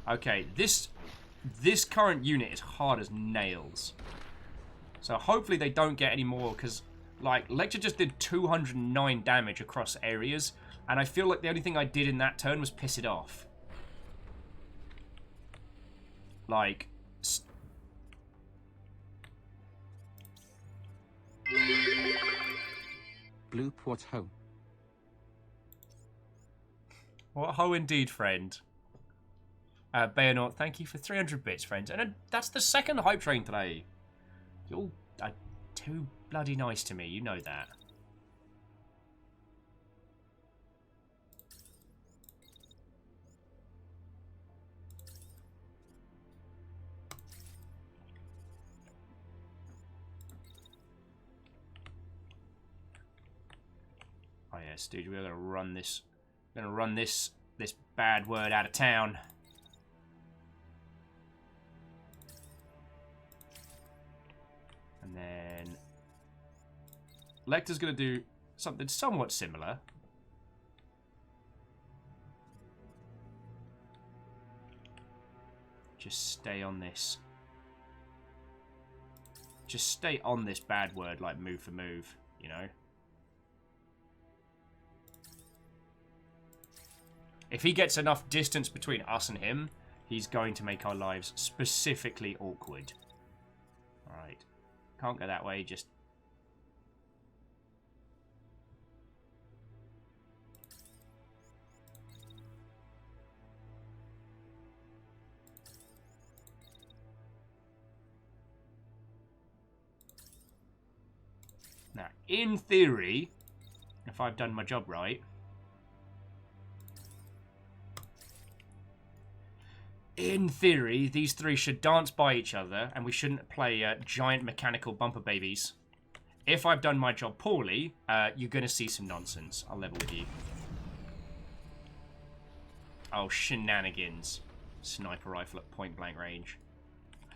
Okay, this current unit is hard as nails. So hopefully they don't get any more, because, like, Lecter just did 209 damage across areas, and I feel like the only thing I did in that turn was piss it off. Like... Bloop what ho. What ho indeed, friend. Bayonet, thank you for 300 bits, friends. And that's the second hype train today. You're all too bloody nice to me, you know that. yes, dude, we're gonna run this. Gonna run this bad word out of town. And then Lecter's gonna do something somewhat similar. Just stay on this. Just stay on this bad word, like move for move, you know? If he gets enough distance between us and him, he's going to make our lives specifically awkward. Alright. Can't go that way, just... Now, in theory, if I've done my job right... In theory, these three should dance by each other, and we shouldn't play giant mechanical bumper babies. If I've done my job poorly, you're going to see some nonsense. I'll level with you. Oh, shenanigans. Sniper rifle at point-blank range.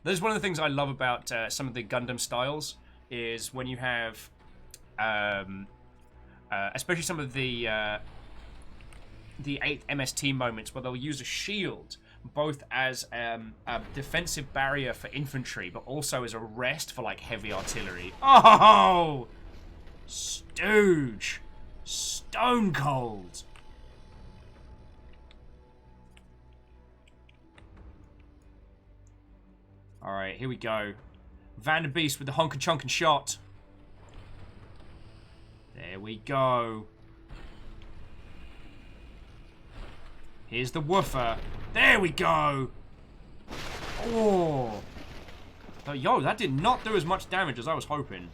That's one of the things I love about some of the Gundam styles, is when you have... especially some of the 8th MST moments where they'll use a shield... both as a defensive barrier for infantry, but also as a rest for, like, heavy artillery. Oh! Stooge! Stone cold! Alright, here we go. Vanderbeest with the honkin' shot. There we go. Here's the woofer. There we go! Oh! Yo, that did not do as much damage as I was hoping.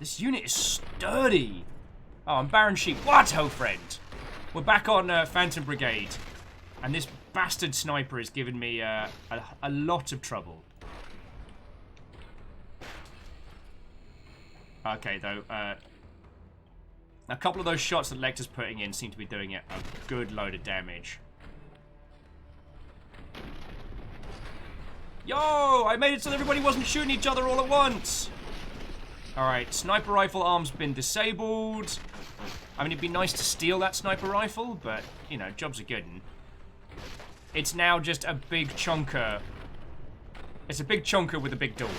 This unit is sturdy. Oh, I'm Baron Sheep. Watto, friend! We're back on Phantom Brigade. And this bastard sniper has given me a lot of trouble. Okay, though, a couple of those shots that Lecter's putting in seem to be doing it a good load of damage. Yo! I made it so that everybody wasn't shooting each other all at once! Alright, sniper rifle arm's been disabled. I mean, it'd be nice to steal that sniper rifle, but, you know, jobs are good. It's now just a big chunker. It's a big chunker with a big door.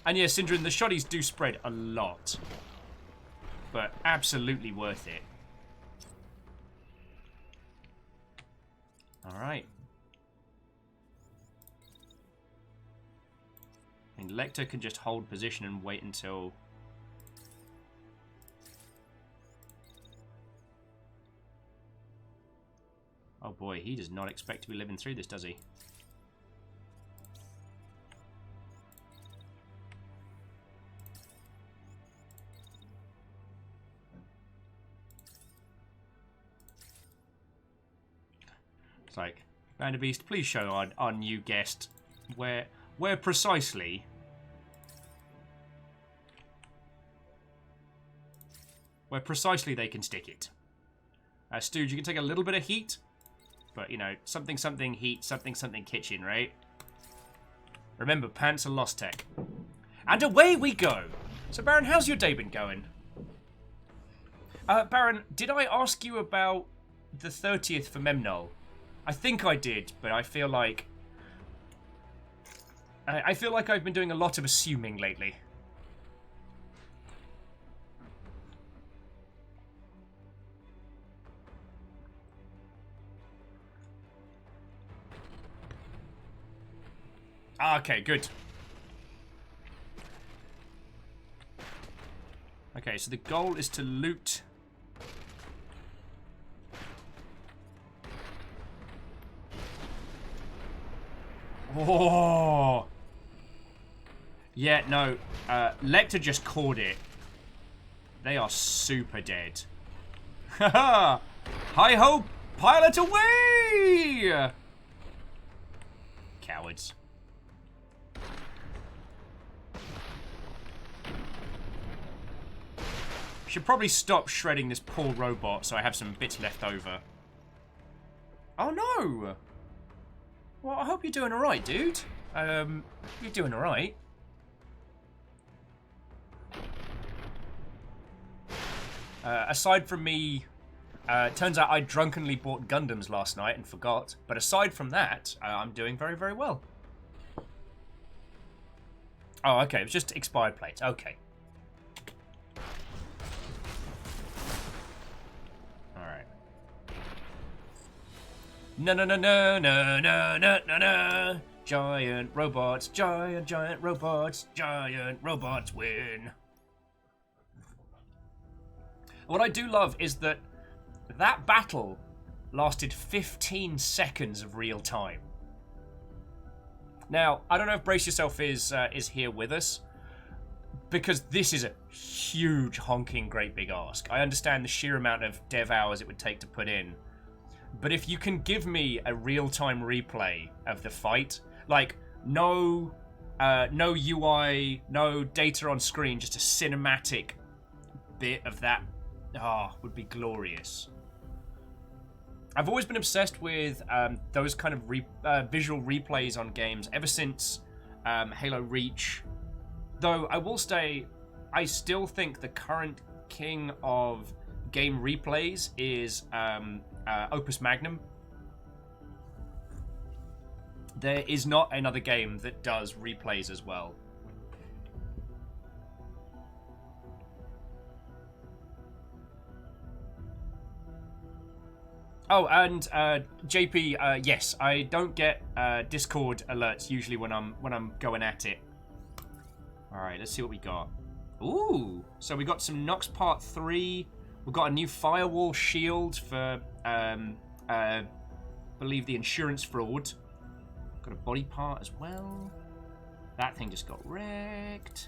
And yeah, Syndrome, the shotties do spread a lot. But absolutely worth it. Alright. And Lecter can just hold position and wait until... Oh boy, he does not expect to be living through this, does he? It's like, Vanderbeest, please show our new guest where precisely they can stick it. Stooge, you can take a little bit of heat, but, you know, something heat, something kitchen, right? Remember, pants are lost tech. And away we go! So, Baron, how's your day been going? Baron, did I ask you about the 30th for Memnol? I think I did, but I feel like... I feel like I've been doing a lot of assuming lately. Okay, good. Okay, so the goal is to loot... Oh! Yeah, no. Lecter just caught it. They are super dead. Haha! Hi-ho! Pilot away! Cowards. Should probably stop shredding this poor robot so I have some bits left over. Oh no! Well, I hope you're doing alright, dude. You're doing alright. Aside from me, turns out I drunkenly bought Gundams last night and forgot. But aside from that, I'm doing very, very well. Oh, okay. It was just expired plates. Okay. Alright. No, no, no, no, no, no, no, no, no. Giant robots, giant robots win. What I do love is that that battle lasted 15 seconds of real time. Now, I don't know if Brace Yourself is here with us, because this is a huge, honking, great big ask. I understand the sheer amount of dev hours it would take to put in, but if you can give me a real-time replay of the fight, like no UI, no data on screen, just a cinematic bit of that, would be glorious. I've always been obsessed with those kind of visual replays on games ever since Halo Reach. Though I will say, I still think the current king of game replays is Opus Magnum. There is not another game that does replays as well. Oh, and JP, yes, I don't get Discord alerts usually when I'm going at it. All right, let's see what we got. Ooh, so we got some Nox Part 3. We've got a new firewall shield for, believe the insurance fraud. Got a body part as well. That thing just got wrecked.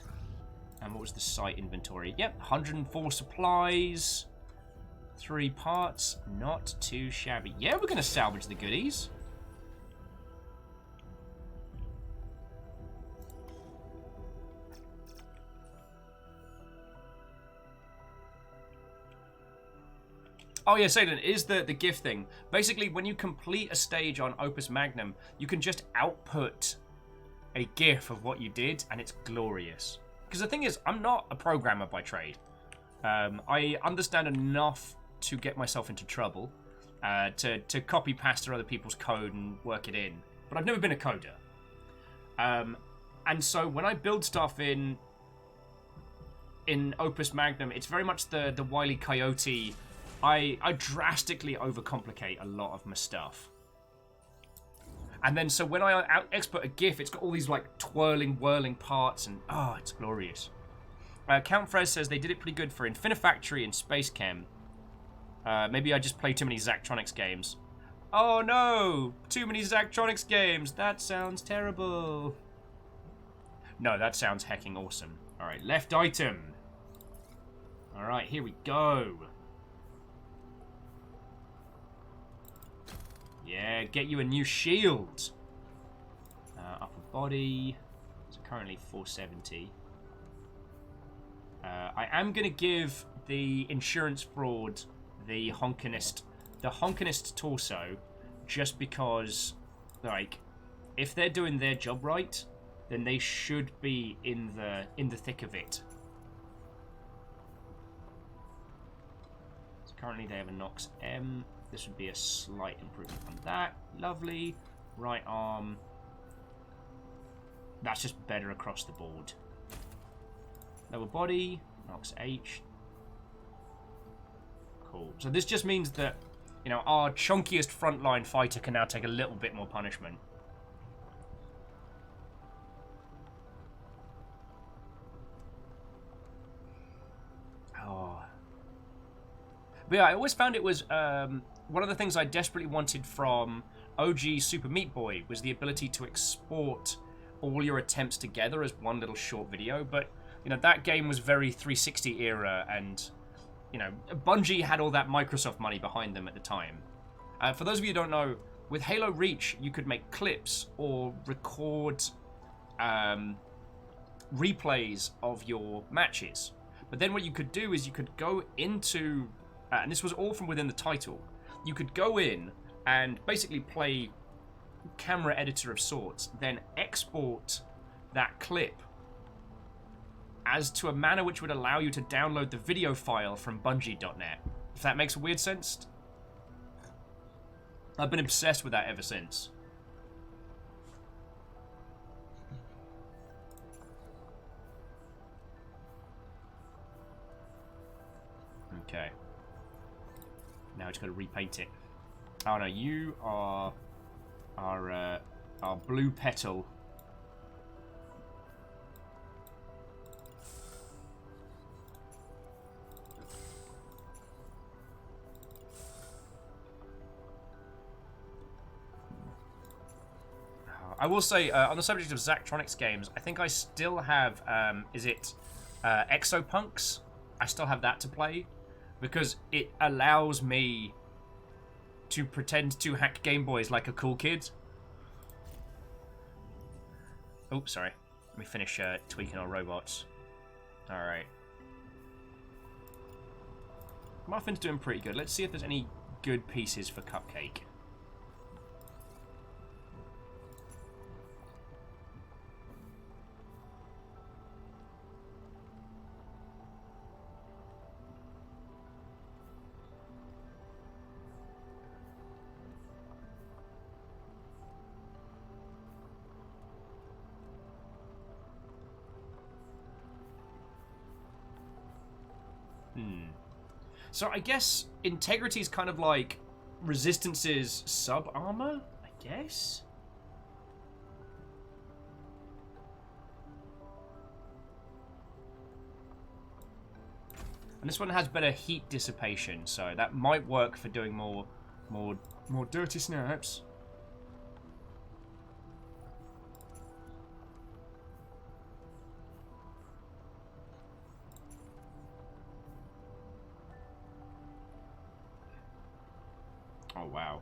And what was the site inventory? Yep, 104 supplies. 3 parts, not too shabby. Yeah, we're going to salvage the goodies. Oh yeah, Satan, it is the GIF thing. Basically, when you complete a stage on Opus Magnum, you can just output a GIF of what you did, and it's glorious. Because the thing is, I'm not a programmer by trade. I understand enough to get myself into trouble, to copy pasta other people's code and work it in. But I've never been a coder. And so when I build stuff in Opus Magnum, it's very much the Wile E. Coyote. I drastically overcomplicate a lot of my stuff. And then so when I export a GIF, it's got all these like twirling, whirling parts, and it's glorious. Count Frez says they did it pretty good for Infinifactory and Space Chem. Maybe I just play too many Zachtronics games. Oh no! Too many Zachtronics games! That sounds terrible. No, that sounds hecking awesome. Alright, left item. Alright, here we go. Yeah, get you a new shield. Upper body. It's currently 470. I am going to give the insurance fraud the honkinest torso, just because, like, if they're doing their job right, then they should be in the thick of it. So currently they have a Nox M. This would be a slight improvement on that. Lovely. Right arm. That's just better across the board. Lower body, Nox H. Cool. So this just means that, you know, our chunkiest frontline fighter can now take a little bit more punishment. Oh. But yeah, I always found it was one of the things I desperately wanted from OG Super Meat Boy was the ability to export all your attempts together as one little short video. But, you know, that game was very 360 era, and, you know, Bungie had all that Microsoft money behind them at the time. For those of you who don't know, with Halo Reach, you could make clips or record replays of your matches. But then what you could do is you could go into, and this was all from within the title, you could go in and basically play camera editor of sorts, then export that clip as to a manner which would allow you to download the video file from Bungie.net. If that makes weird sense. I've been obsessed with that ever since. Okay. Now it's got to repaint it. Oh no, you are our blue petal. I will say, on the subject of Zachtronics games, I think I still have, is it Exopunks? I still have that to play, because it allows me to pretend to hack Game Boys like a cool kid. Oh, sorry. Let me finish tweaking our robots. Alright. Muffin's doing pretty good. Let's see if there's any good pieces for Cupcake. So I guess integrity is kind of like Resistance's sub-armor, I guess? And this one has better heat dissipation, so that might work for doing more dirty snaps. Oh wow!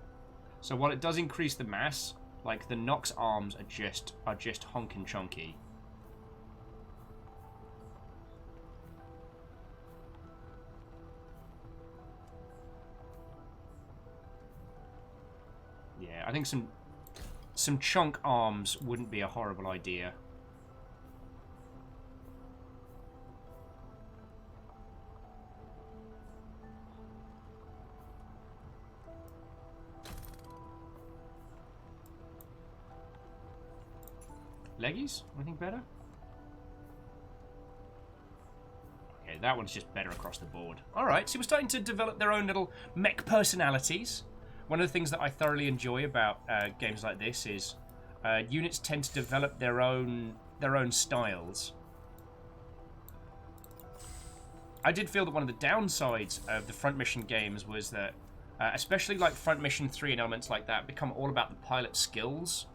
So while it does increase the mass, like the Nox arms are just honkin' chunky. Yeah, I think some chunk arms wouldn't be a horrible idea. Leggies? Anything better? Okay, that one's just better across the board. Alright, so we're starting to develop their own little mech personalities. One of the things that I thoroughly enjoy about games like this is units tend to develop their own styles. I did feel that one of the downsides of the Front Mission games was that, especially like Front Mission 3 and elements like that, become all about the pilot's skills.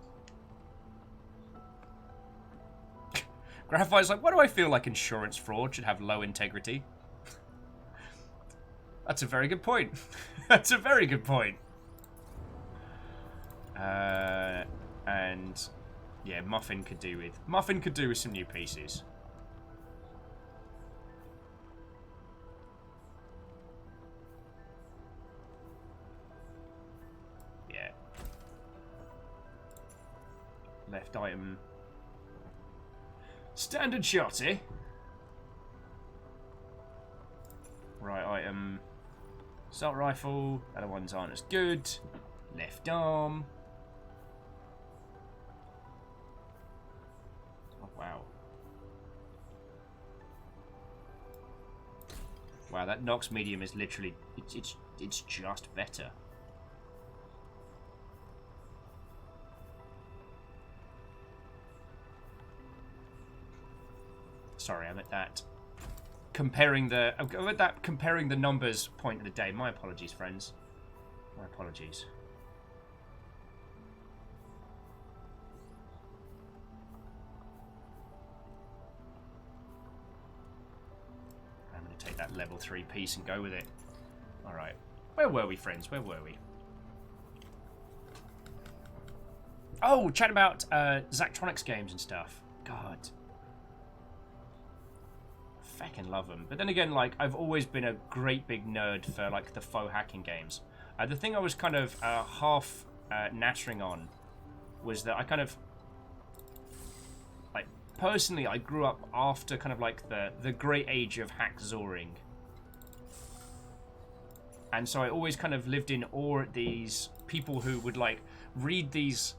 Graphite's like, why do I feel like insurance fraud should have low integrity? That's a very good point. That's a very good point. And yeah, Muffin could do with some new pieces. Yeah. Left item. Standard shot, eh? Right item. Assault rifle. Other ones aren't as good. Left arm. Oh wow. Wow, that Nox medium is literally it's just better. Sorry, I'm at that comparing the numbers point of the day. My apologies, friends. My apologies. I'm going to take that level 3 piece and go with it. Alright. Where were we, friends? Where were we? Oh, chat about Zachtronics games and stuff. God. Fucking love them. But then again, like, I've always been a great big nerd for, like, the faux hacking games. The thing I was kind of half nattering on was that I kind of... Like, personally, I grew up after kind of, like, the great age of hackzoring. And so I always kind of lived in awe at these people who would, like, read these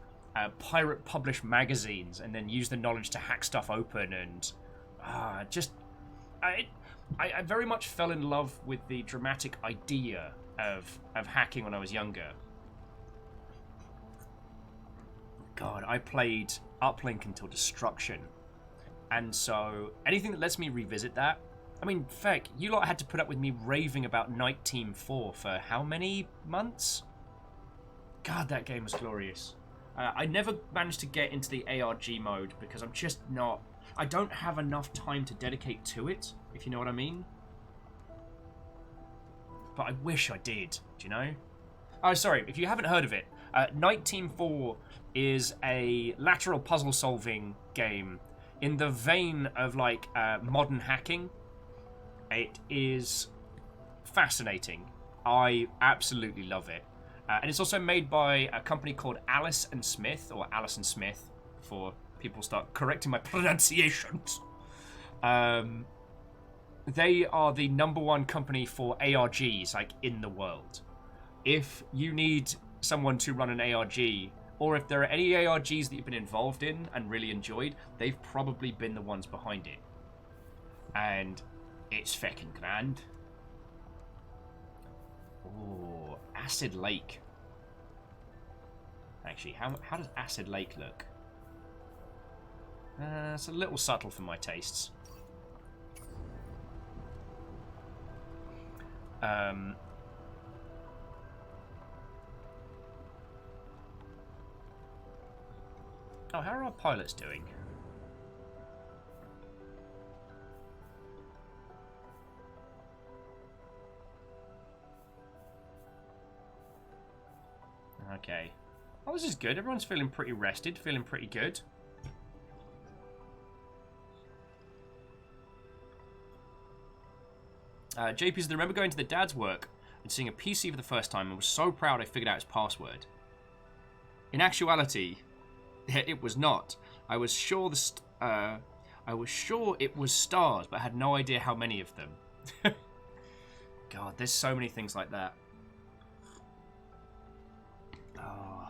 pirate published magazines and then use the knowledge to hack stuff open and just... I very much fell in love with the dramatic idea of hacking when I was younger. God, I played Uplink until destruction. And so anything that lets me revisit that... I mean, feck, you lot had to put up with me raving about Night Team 4 for how many months? God, that game was glorious. I never managed to get into the ARG mode because I'm just not... I don't have enough time to dedicate to it, if you know what I mean. But I wish I did, do you know? Oh, sorry, if you haven't heard of it, Night Team 4 is a lateral puzzle-solving game in the vein of, like, modern hacking. It is fascinating. I absolutely love it. And it's also made by a company called Alice and Smith, or Alison Smith, for people start correcting my pronunciations. They are the #1 company for ARGs, like, in the world. If you need someone to run an ARG, or if there are any ARGs that you've been involved in and really enjoyed, they've probably been the ones behind it. And it's feckin' grand. Oh, Acid Lake. Actually, how does Acid Lake look? It's a little subtle for my tastes. Oh, how are our pilots doing? Okay. Oh, this is good. Everyone's feeling pretty rested, feeling pretty good. JP says, I remember going to the dad's work and seeing a PC for the first time and was so proud I figured out his password. In actuality, it was not. I was sure it was stars, but had no idea how many of them. God, there's so many things like that. Oh.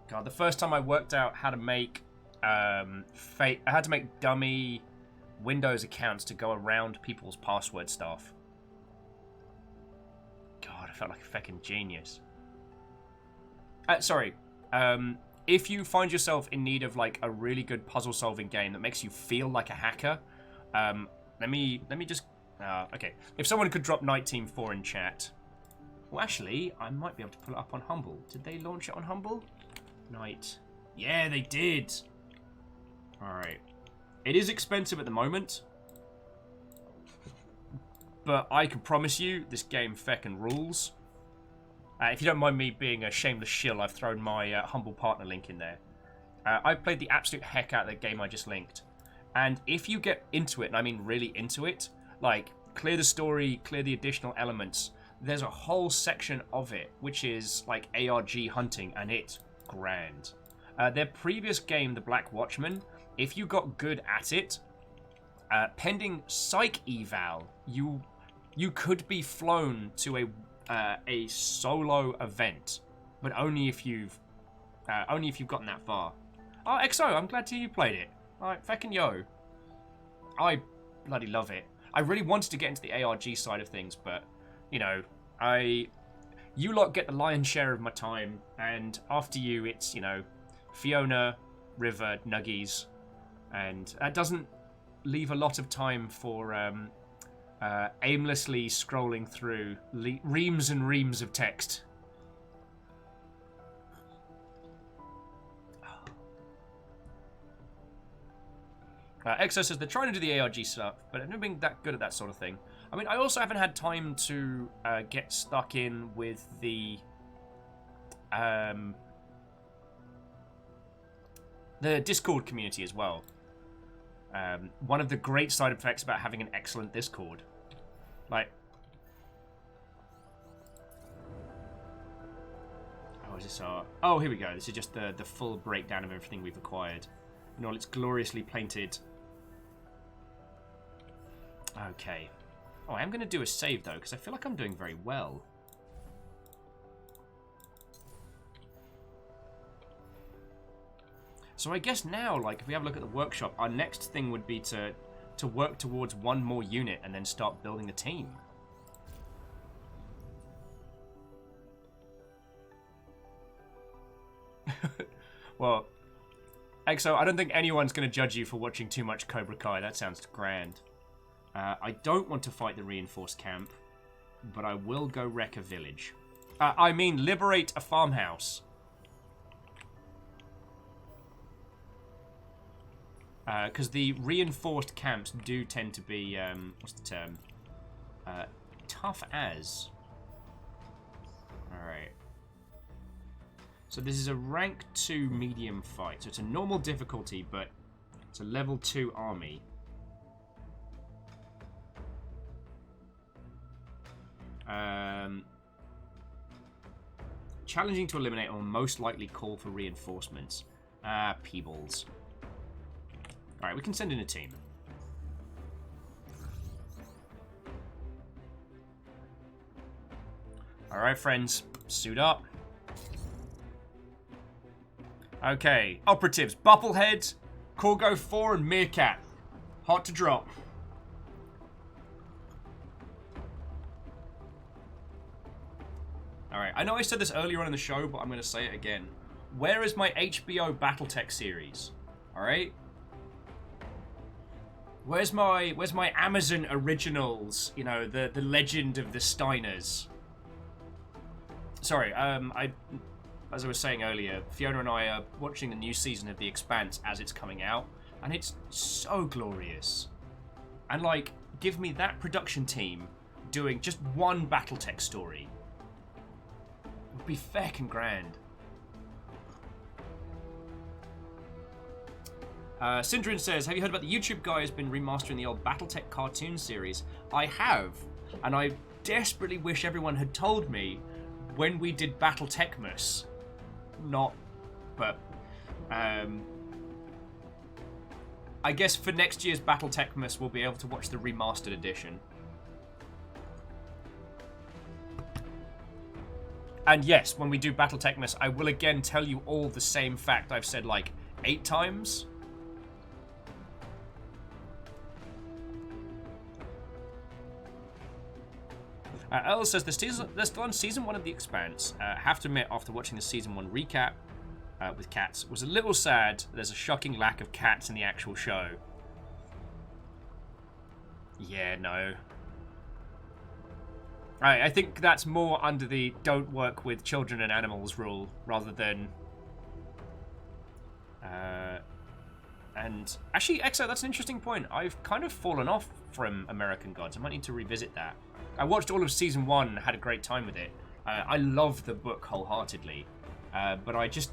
God, the first time I worked out how to make I had to make dummy Windows accounts to go around people's password stuff. God, I felt like a fucking genius. Sorry. If you find yourself in need of, like, a really good puzzle-solving game that makes you feel like a hacker, let me just... okay. If someone could drop Night Team 4 in chat... Well, actually, I might be able to pull it up on Humble. Did they launch it on Humble? Night. Yeah, they did! Alright. It is expensive at the moment. But I can promise you, this game feckin' rules. If you don't mind me being a shameless shill, I've thrown my Humble partner link in there. I've played the absolute heck out of the game I just linked. And if you get into it, and I mean really into it, like, clear the story, clear the additional elements, there's a whole section of it, which is, like, ARG hunting, and it's grand. Their previous game, The Black Watchman, if you got good at it, pending psych eval, you could be flown to a solo event, but only if you've gotten that far. Oh, XO, I'm glad to hear you played it. Alright, feckin' yo. I bloody love it. I really wanted to get into the ARG side of things, but, you know, you lot get the lion's share of my time, and after you, it's, you know, Fiona, River, Nuggies, and that doesn't leave a lot of time for aimlessly scrolling through reams and reams of text. Exo says they're trying to do the ARG stuff, but I've never been that good at that sort of thing. I mean, I also haven't had time to get stuck in with the The Discord community as well. One of the great side effects about having an excellent Discord. Like... Oh, is this our... Oh, here we go. This is just the full breakdown of everything we've acquired. In all its gloriously painted... Okay. Oh, I am going to do a save, though, because I feel like I'm doing very well. So I guess now, like, if we have a look at the workshop, our next thing would be to work towards one more unit and then start building a team. Well, Exo, I don't think anyone's going to judge you for watching too much Cobra Kai. That sounds grand. I don't want to fight the reinforced camp, but I will go wreck a village. I mean, liberate a farmhouse. Because the reinforced camps do tend to be, what's the term? Tough as. Alright. So this is a rank 2 medium fight. So it's a normal difficulty, but it's a level 2 army. Challenging to eliminate or most likely call for reinforcements. Peebles. Alright, we can send in a team. Alright, friends. Suit up. Okay. Operatives. Bubblehead, Corgo 4, and Meerkat. Hot to drop. Alright, I know I said this earlier on in the show, but I'm going to say it again. Where is my HBO Battletech series? Alright? Where's my Amazon originals? You know, the Legend of the Steiners. Sorry, as I was saying earlier, Fiona and I are watching the new season of The Expanse as it's coming out, and it's so glorious. And like, give me that production team doing just one Battletech story. It would be feckin' grand. Syndrin says, have you heard about the YouTube guy who's been remastering the old Battletech cartoon series? I have, and I desperately wish everyone had told me when we did Battletechmas. Not, but, I guess for next year's Battletechmas we'll be able to watch the remastered edition. And yes, when we do Battletechmas, I will again tell you all the same fact I've said like 8 times. Earl says, they're still on Season 1 of The Expanse. Have to admit, after watching the Season 1 recap with cats, was a little sad there's a shocking lack of cats in the actual show. Yeah, no. I think that's more under the don't work with children and animals rule, rather than... And actually, Exo, that's an interesting point. I've kind of fallen off from American Gods. I might need to revisit that. I watched all of Season 1 and had a great time with it. I love the book wholeheartedly. But I just...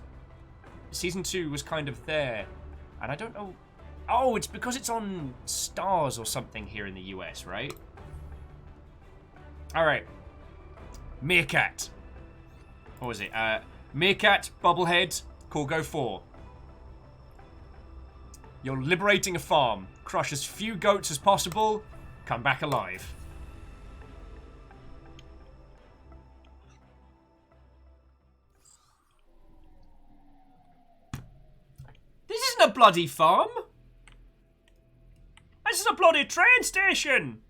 Season 2 was kind of there. And I don't know... Oh, it's because it's on Stars or something here in the US, right? Alright. Meerkat. What was it? Meerkat, Bubblehead, Corgo 4. You're liberating a farm. Crush as few goats as possible. Come back alive. This isn't a bloody farm. This is a bloody train station.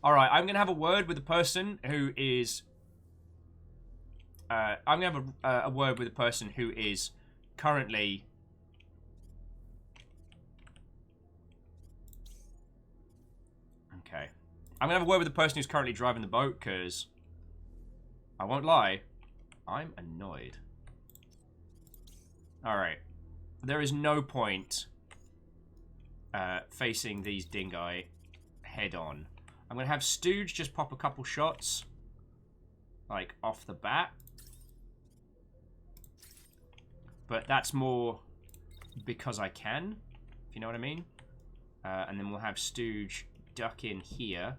Alright, I'm going to have a word with the person who is... I'm going to have a word with the person who is currently... Okay. I'm going to have a word with the person who's currently driving the boat, because... I won't lie. I'm annoyed. Alright. There is no point facing these dingai head on. I'm going to have Stooge just pop a couple shots, like, off the bat. But that's more because I can, if you know what I mean. And then we'll have Stooge duck in here.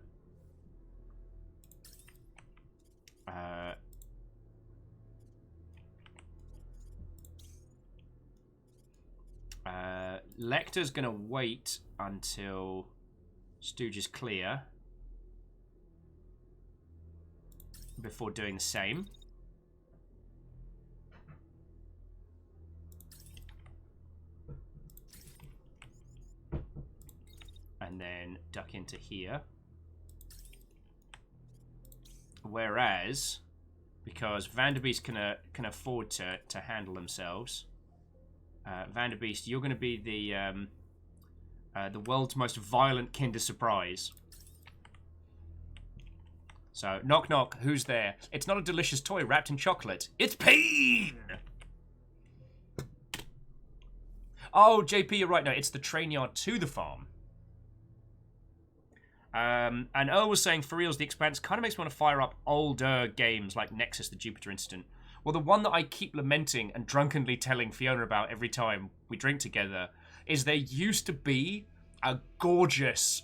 Lecter's gonna wait until Stooge is clear before doing the same. And then duck into here. Whereas, because Vanderbeest can afford to handle themselves, Vanderbeest, you're going to be the world's most violent Kinder Surprise. So, knock knock, who's there? It's not a delicious toy wrapped in chocolate. It's pain! Oh, JP, you're right. No, it's the train yard to the farm. And Earl was saying, for reals, The Expanse kind of makes me want to fire up older games like Nexus, the Jupiter Incident. Well, the one that I keep lamenting and drunkenly telling Fiona about every time we drink together is there used to be a gorgeous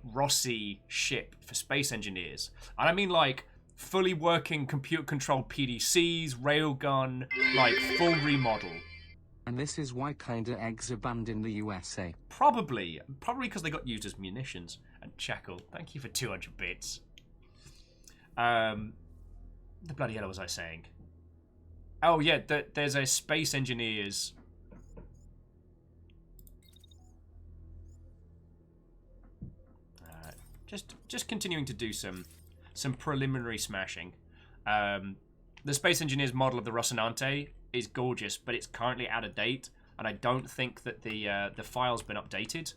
Rossi ship for space engineers. And I mean, like, fully working computer-controlled PDCs, railgun, like, full remodel. And this is why Kinder eggs are banned in the USA. Probably because they got used as munitions. And Shackle, thank you for 200 bits. The bloody hell was I saying? Oh yeah, there's a space engineers. Just continuing to do some preliminary smashing. The space engineers model of the Rocinante is gorgeous, but it's currently out of date, and I don't think that the file's been updated,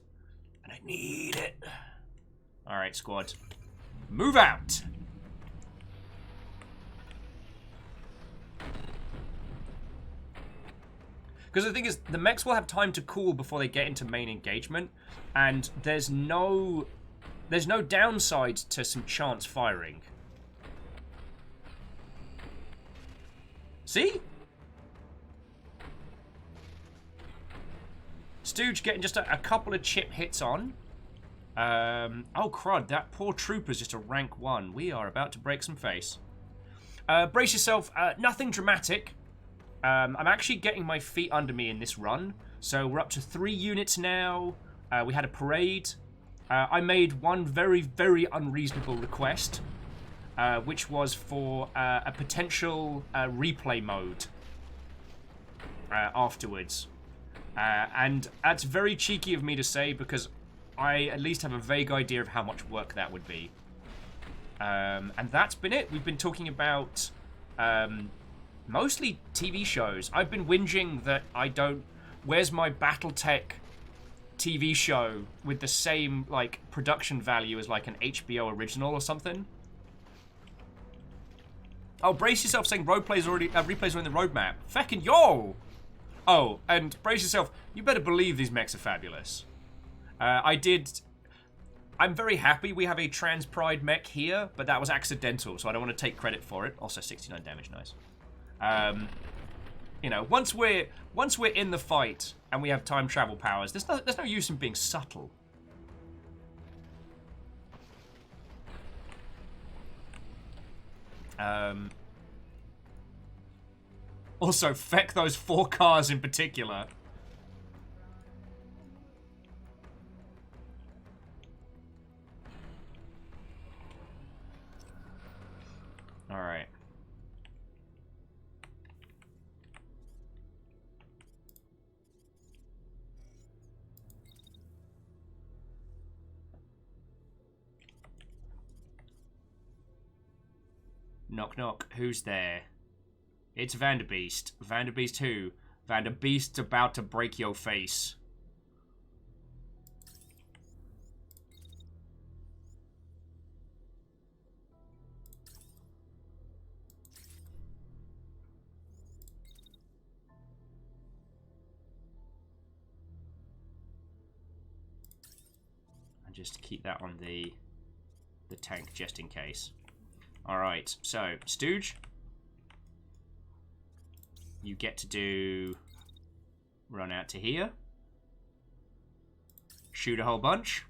and I need it. All right, squad, move out. Because the thing is, the mechs will have time to cool before they get into main engagement, and there's no downside to some chance firing. See? Stooge getting just a couple of chip hits on. Oh crud, that poor trooper's just a rank 1. We are about to break some face. Brace yourself, nothing dramatic. I'm actually getting my feet under me in this run. So we're up to 3 units now. We had a parade. I made one very, very unreasonable request, which was for a potential replay mode afterwards. And that's very cheeky of me to say because I at least have a vague idea of how much work that would be. And that's been it. We've been talking about mostly TV shows. I've been whinging that I don't... Where's my Battletech TV show with the same, like, production value as, like, an HBO original or something? Oh, brace yourself saying replays are in the roadmap. Feckin' yo! Oh, and brace yourself. You better believe these mechs are fabulous. I'm very happy we have a Trans Pride mech here, but that was accidental, so I don't want to take credit for it. Also, 69 damage, nice. You know, once we're in the fight and we have time travel powers, there's no use in being subtle. Also, feck those 4 cars in particular. All right. Knock knock, who's there? It's Vanderbeest. Vanderbeest who? Vanderbeest's about to break your face. And just keep that on the tank just in case. Alright, so, Stooge, you get to do run out to here, shoot a whole bunch,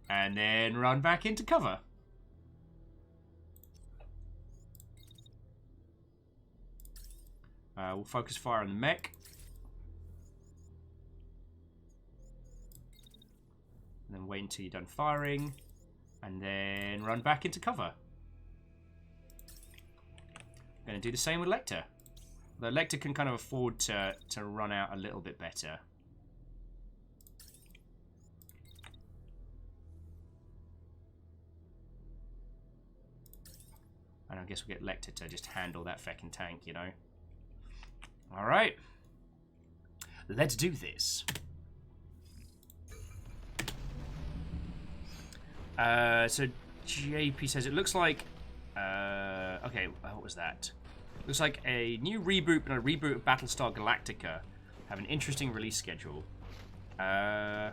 and then run back into cover. We'll focus fire on the mech. And then wait until you're done firing, and then run back into cover. I'm going to do the same with Lecter. The Lecter can kind of afford to run out a little bit better. And I guess we'll get Lecter to just handle that feckin' tank, you know. Alright. Let's do this. So JP says it looks like... okay, what was that? Looks like a new reboot and a reboot of Battlestar Galactica have an interesting release schedule. Oh,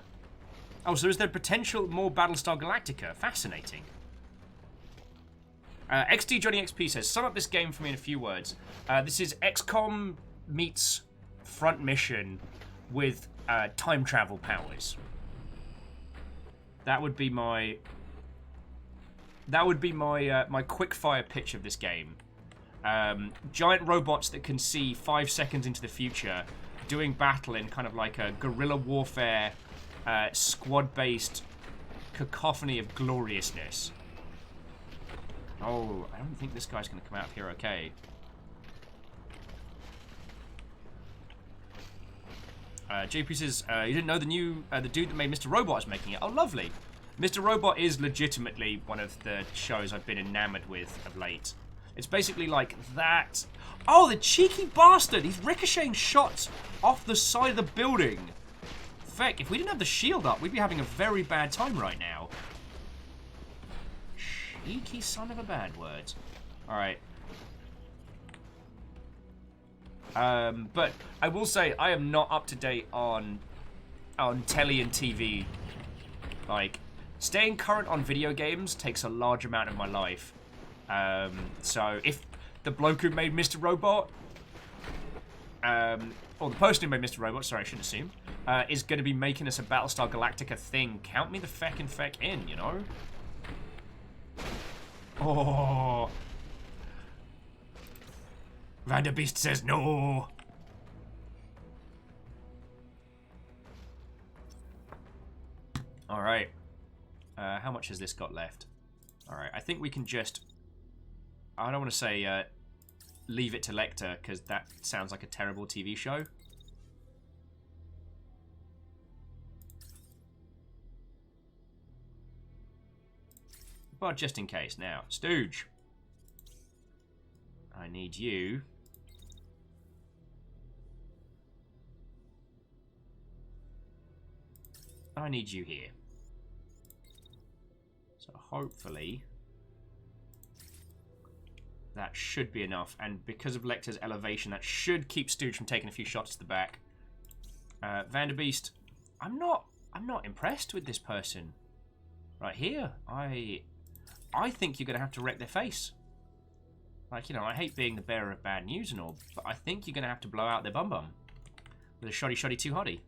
so is there potential more Battlestar Galactica? Fascinating. XD Johnny XP says, sum up this game for me in a few words. This is XCOM meets Front Mission with time travel powers. That would be my... my quick fire pitch of this game. Giant robots that can see 5 seconds into the future, doing battle in kind of like a guerrilla warfare, squad-based cacophony of gloriousness. Oh, I don't think this guy's going to come out of here okay. JP says, you didn't know the dude that made Mr. Robot is making it. Oh, lovely. Mr. Robot is legitimately one of the shows I've been enamored with of late. It's basically like that. Oh, the cheeky bastard! He's ricocheting shots off the side of the building. Feck, if we didn't have the shield up, we'd be having a very bad time right now. Cheeky son of a bad word. Alright. But I will say, I am not up to date on telly and TV. Like, staying current on video games takes a large amount of my life. So if the bloke who made Mr. Robot, or the person who made Mr. Robot, sorry, I shouldn't assume, is going to be making us a Battlestar Galactica thing, count me the feck in, you know? Oh. Vanderbeest says no. Alright. How much has this got left? Alright, I think we can just... I don't want to say leave it to Lecter, because that sounds like a terrible TV show. But just in case. Now, Stooge. I need you. I need you here. So hopefully that should be enough, and because of Lecter's elevation, that should keep Stooge from taking a few shots to the back. Vanderbeest, I'm not impressed with this person right here. I think you're gonna have to wreck their face. Like, you know, I hate being the bearer of bad news and all, but I think you're gonna have to blow out their bum bum with a shoddy too hotty.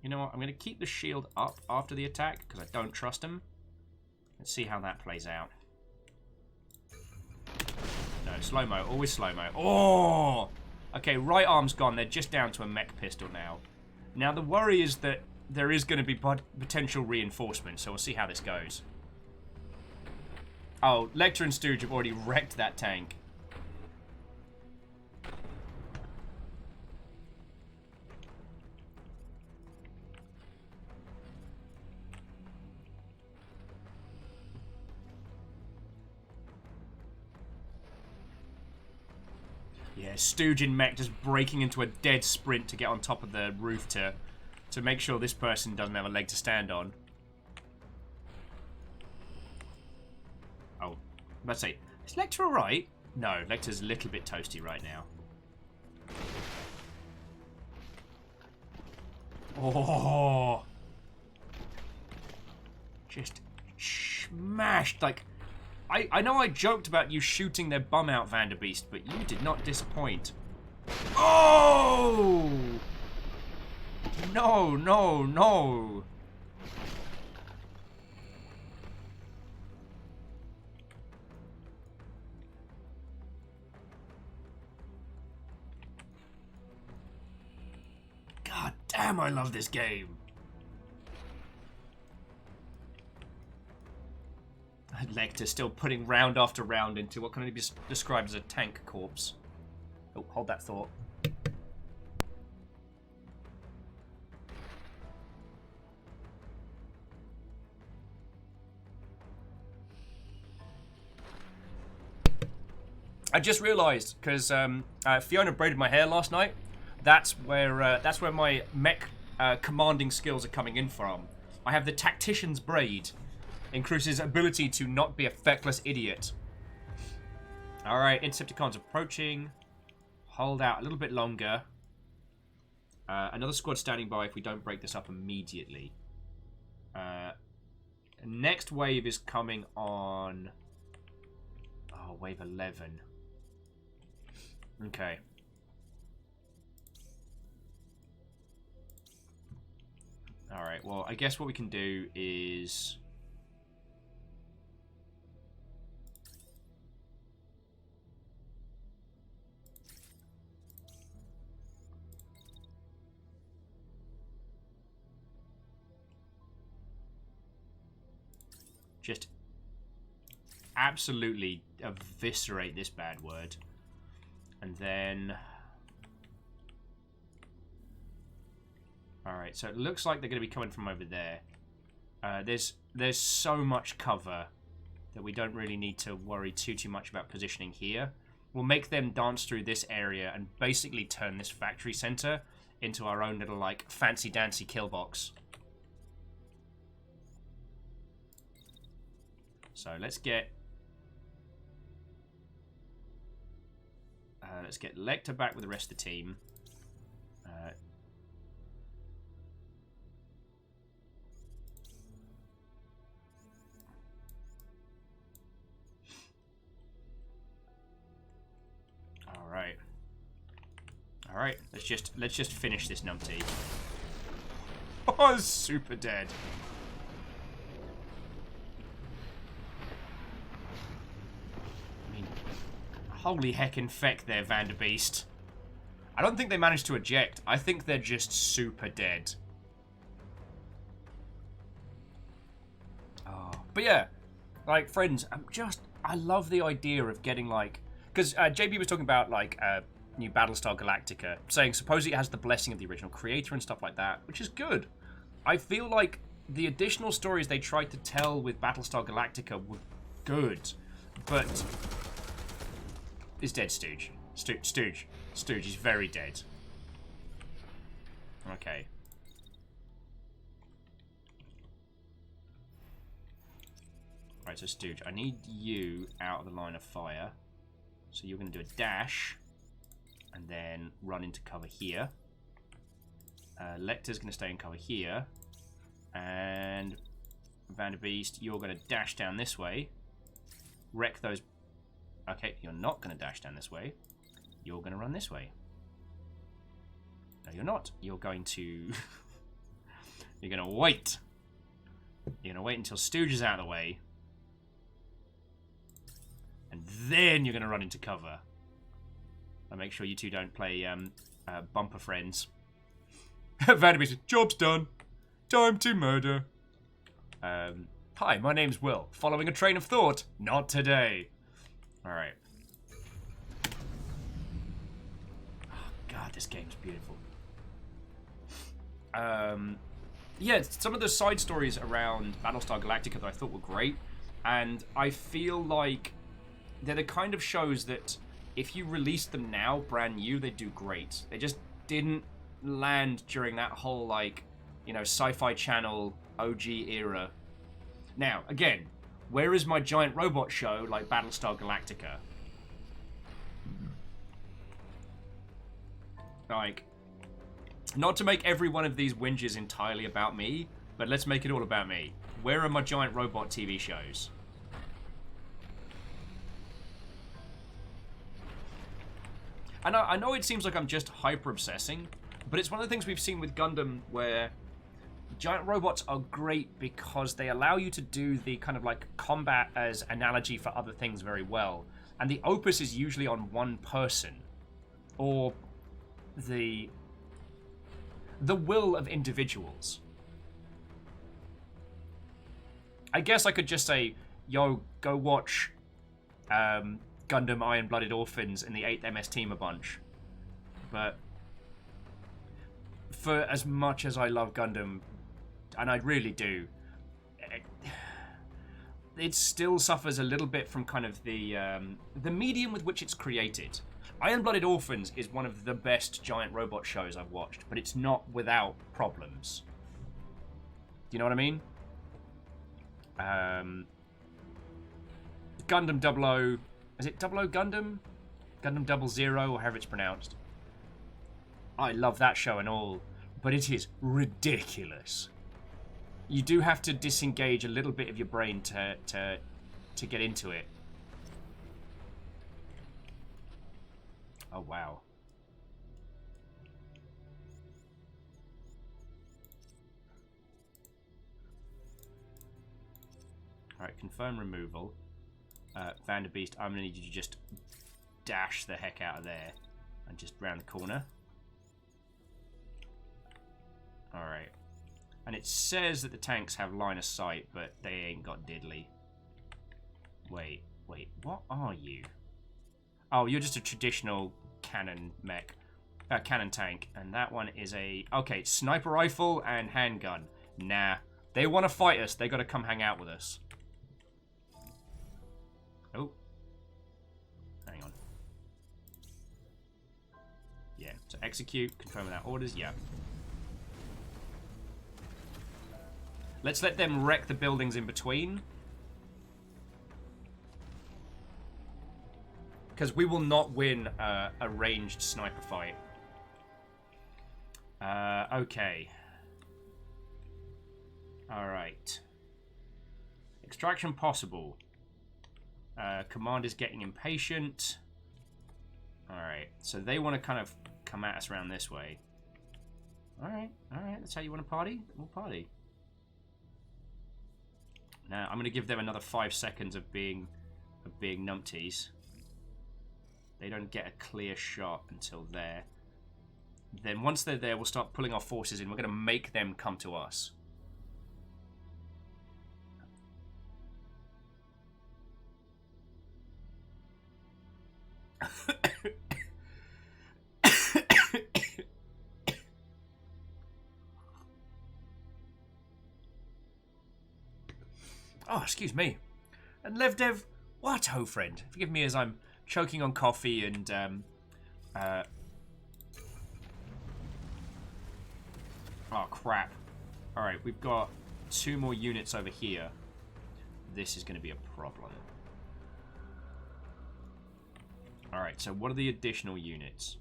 You know what, I'm going to keep the shield up after the attack, because I don't trust him. Let's see how that plays out. No, slow-mo, always slow-mo. Oh! Okay, right arm's gone, they're just down to a mech pistol now. Now the worry is that there is going to be potential reinforcement, so we'll see how this goes. Oh, Lecter and Stooge have already wrecked that tank. Yeah, Stooge and Mech just breaking into a dead sprint to get on top of the roof to make sure this person doesn't have a leg to stand on. Oh, let's see. Is Lecter alright? No, Lecter's a little bit toasty right now. Oh. Just smashed. Like, I know I joked about you shooting their bum out, Vanderbeest, but you did not disappoint. Oh! No, no, no. God damn, I love this game. Lecter still putting round after round into what can only be described as a tank corpse. Oh, hold that thought. I just realised, because Fiona braided my hair last night, that's where my mech commanding skills are coming in from. I have the Tactician's Braid. Increases ability to not be a feckless idiot. Alright, Intercepticons approaching. Hold out a little bit longer. Another squad standing by if we don't break this up immediately. Next wave is coming on... Oh, wave 11. Okay. Alright, well, I guess what we can do is... just absolutely eviscerate this bad word. And then... Alright, so it looks like they're going to be coming from over there. There's so much cover that we don't really need to worry too much about positioning here. We'll make them dance through this area and basically turn this factory center into our own little, like, fancy-dancy kill box. So let's get Lecter back with the rest of the team. All right. Let's just finish this numpty. Oh, super dead. Holy heckin' feck there, Vanderbeest. I don't think they managed to eject. I think they're just super dead. Oh. But yeah, like, friends, I love the idea of getting, like... Because JB was talking about, like, new Battlestar Galactica, saying supposedly it has the blessing of the original creator and stuff like that, which is good. I feel like the additional stories they tried to tell with Battlestar Galactica were good, but... is dead, Stooge. Stooge, he's very dead. Okay. Right, so Stooge, I need you out of the line of fire. So you're going to do a dash, and then run into cover here. Lecter's going to stay in cover here. And Vanderbeest, you're going to dash down this way. Wreck those... Okay, you're not going to dash down this way. You're going to run this way. No, you're not. You're going to... you're going to wait. You're going to wait until Stooge is out of the way. And then you're going to run into cover. And make sure you two don't play bumper friends. Vanderbeest, job's done. Time to murder. Hi, my name's Will. Following a train of thought? Not today. Alright. Oh, God, this game's beautiful. Yeah, some of the side stories around Battlestar Galactica that I thought were great. And I feel like they're the kind of shows that if you release them now, brand new, they do great. They just didn't land during that whole, like, you know, Sci-Fi Channel OG era. Now, again, where is my giant robot show like Battlestar Galactica? Like, Not to make every one of these whinges entirely about me, but let's make it all about me. Where are my giant robot TV shows? And I know it seems like I'm just hyper-obsessing, but it's one of the things we've seen with Gundam where giant robots are great because they allow you to do the kind of like combat as analogy for other things very well. And the opus is usually on one person, or the will of individuals. I guess I could just say, yo, go watch Gundam Iron-Blooded Orphans and the 8th MS Team a bunch. But for as much as I love Gundam, and I really do, it still suffers a little bit from kind of the medium with which it's created. Iron-Blooded Orphans is one of the best giant robot shows I've watched, but it's not without problems. Do you know what I mean? Gundam 00... Is it 00 Gundam? Gundam 00, or however it's pronounced. I love that show and all, but it is ridiculous. You do have to disengage a little bit of your brain to get into it. Oh, wow. Alright, confirm removal. Vanderbeest, I'm going to need you to just dash the heck out of there. And just round the corner. Alright. And it says that the tanks have line of sight, but they ain't got diddly. Wait, what are you? Oh, you're just a traditional cannon mech. Cannon tank. And that one is a... Okay, sniper rifle and handgun. Nah. They want to fight us. They got to come hang out with us. Oh. Hang on. Yeah, so execute, confirm without orders, yeah. Let's let them wreck the buildings in between. Because we will not win a ranged sniper fight. Okay. Alright. Extraction possible. Commander's getting impatient. Alright, so they want to kind of come at us around this way. Alright, that's how you want to party? We'll party. Now, I'm going to give them another 5 seconds of being numpties. They don't get a clear shot until there. Then once they're there, we'll start pulling our forces in. We're going to make them come to us. Oh, excuse me. And Levdev, what ho, friend? Forgive me as I'm choking on coffee and oh crap. Alright, we've got 2 more units over here. This is going to be a problem. Alright, so what are the additional units?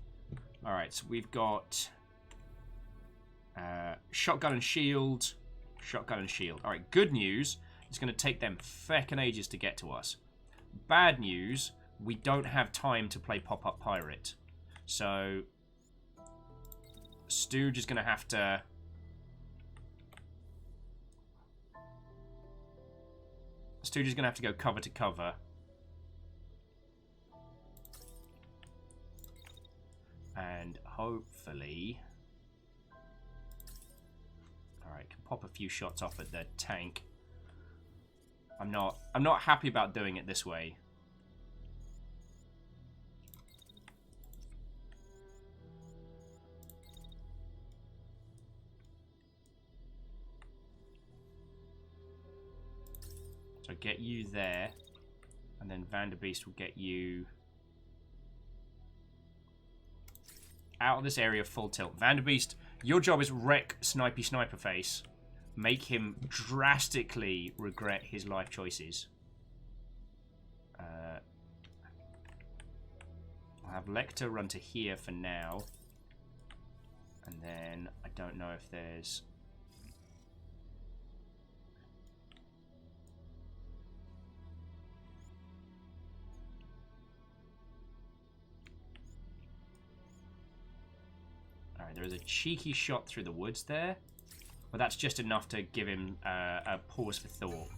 Alright, so we've got shotgun and shield. Shotgun and shield. Alright, good news. It's going to take them feckin' ages to get to us. Bad news, we don't have time to play Pop-Up Pirate. So, Stooge is going to have to... Stooge is going to have to go cover to cover. And hopefully... Alright, can pop a few shots off at the tank. I'm not happy about doing it this way. So get you there, and then Vanderbeest will get you out of this area full tilt. Vanderbeest, your job is wreck Snipey Sniper Face. Make him drastically regret his life choices. I'll have Lecter run to here for now. And then I don't know if there's... Alright, there is a cheeky shot through the woods there. But that's just enough to give him a pause for thought.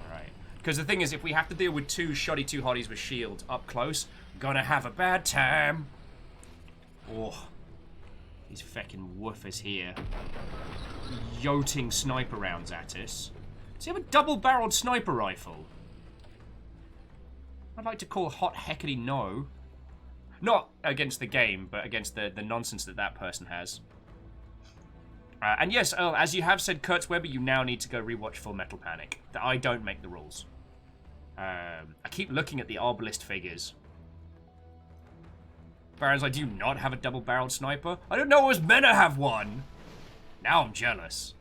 Alright. Because the thing is, if we have to deal with two shoddy two hotties with shield up close, gonna have a bad time. Oh. These feckin' woofers here. Yoting sniper rounds at us. Does he have a double-barreled sniper rifle? I'd like to call hot heckety no. Not against the game, but against the nonsense that that person has. And yes, Earl, as you have said, Kurtzweber, you now need to go rewatch Full Metal Panic. I don't make the rules. I keep looking at the Arbalist figures. Baron's like, do you not have a double-barreled sniper? I didn't know I was meant to have one! Now I'm jealous.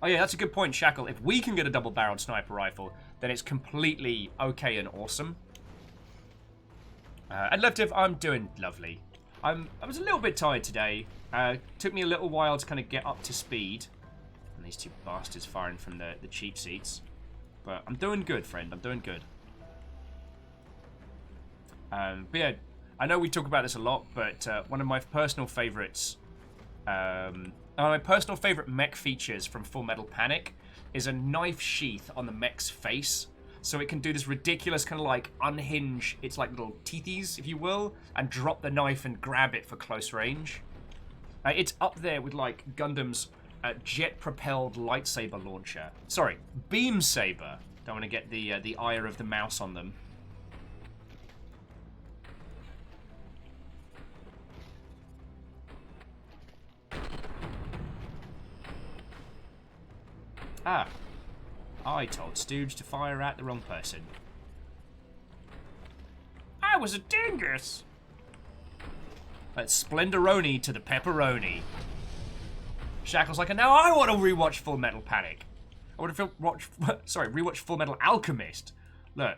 Oh yeah, that's a good point, Shackle. If we can get a double-barreled sniper rifle, then it's completely okay and awesome. And Leftiv, I'm doing lovely. I was a little bit tired today. Took me a little while to kind of get up to speed. And these two bastards firing from the cheap seats. But I'm doing good, friend. I'm doing good. But yeah, I know we talk about this a lot, but one of my personal favorites... my personal favorite mech features from Full Metal Panic is a knife sheath on the mech's face. So it can do this ridiculous kind of like unhinge its like little teethies, if you will, and drop the knife and grab it for close range. It's up there with like Gundam's jet-propelled lightsaber launcher. Sorry, beam saber. Don't want to get the ire of the mouse on them. Ah. I told Stooge to fire at the wrong person. I was a dingus! Let's Splendoroni to the pepperoni. Shackle's like, and now I want to rewatch Full Metal Panic. I want to rewatch Full Metal Alchemist. Look.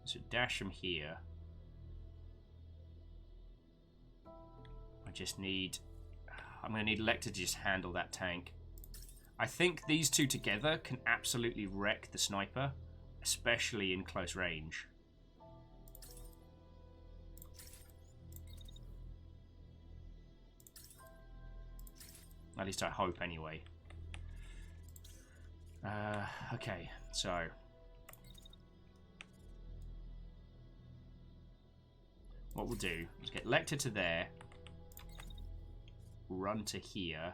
So dash him here. I'm going to need Lecter to just handle that tank. I think these two together can absolutely wreck the sniper, especially in close range. At least I hope, anyway. Okay, so... what we'll do is get Lecter to there, run to here,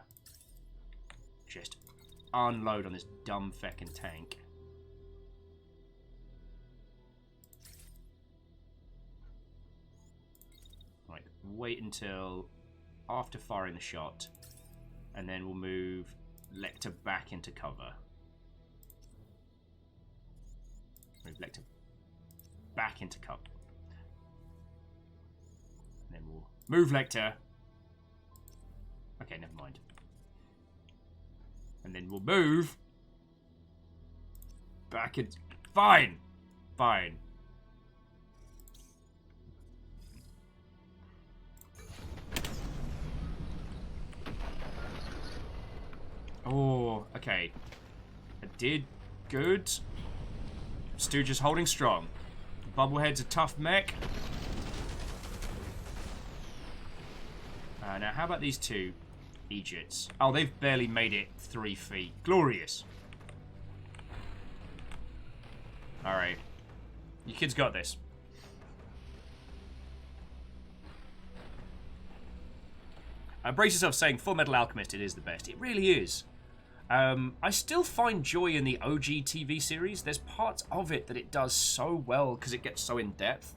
just unload on this dumb feckin' tank. Right, wait until after firing the shot, and then we'll move Lecter back into cover. Move Lecter back into cover. And then we'll move Lecter. Okay, never mind. And then we'll move back in. Fine. Fine. Oh, okay. I did good. Stooge is holding strong. Bubblehead's a tough mech. Now, how about these two Egypts? Oh, they've barely made it 3 feet. Glorious. Alright. You kids got this. Brace yourself saying Full Metal Alchemist, it is the best. It really is. I still find joy in the OG TV series. There's parts of it that it does so well because it gets so in-depth.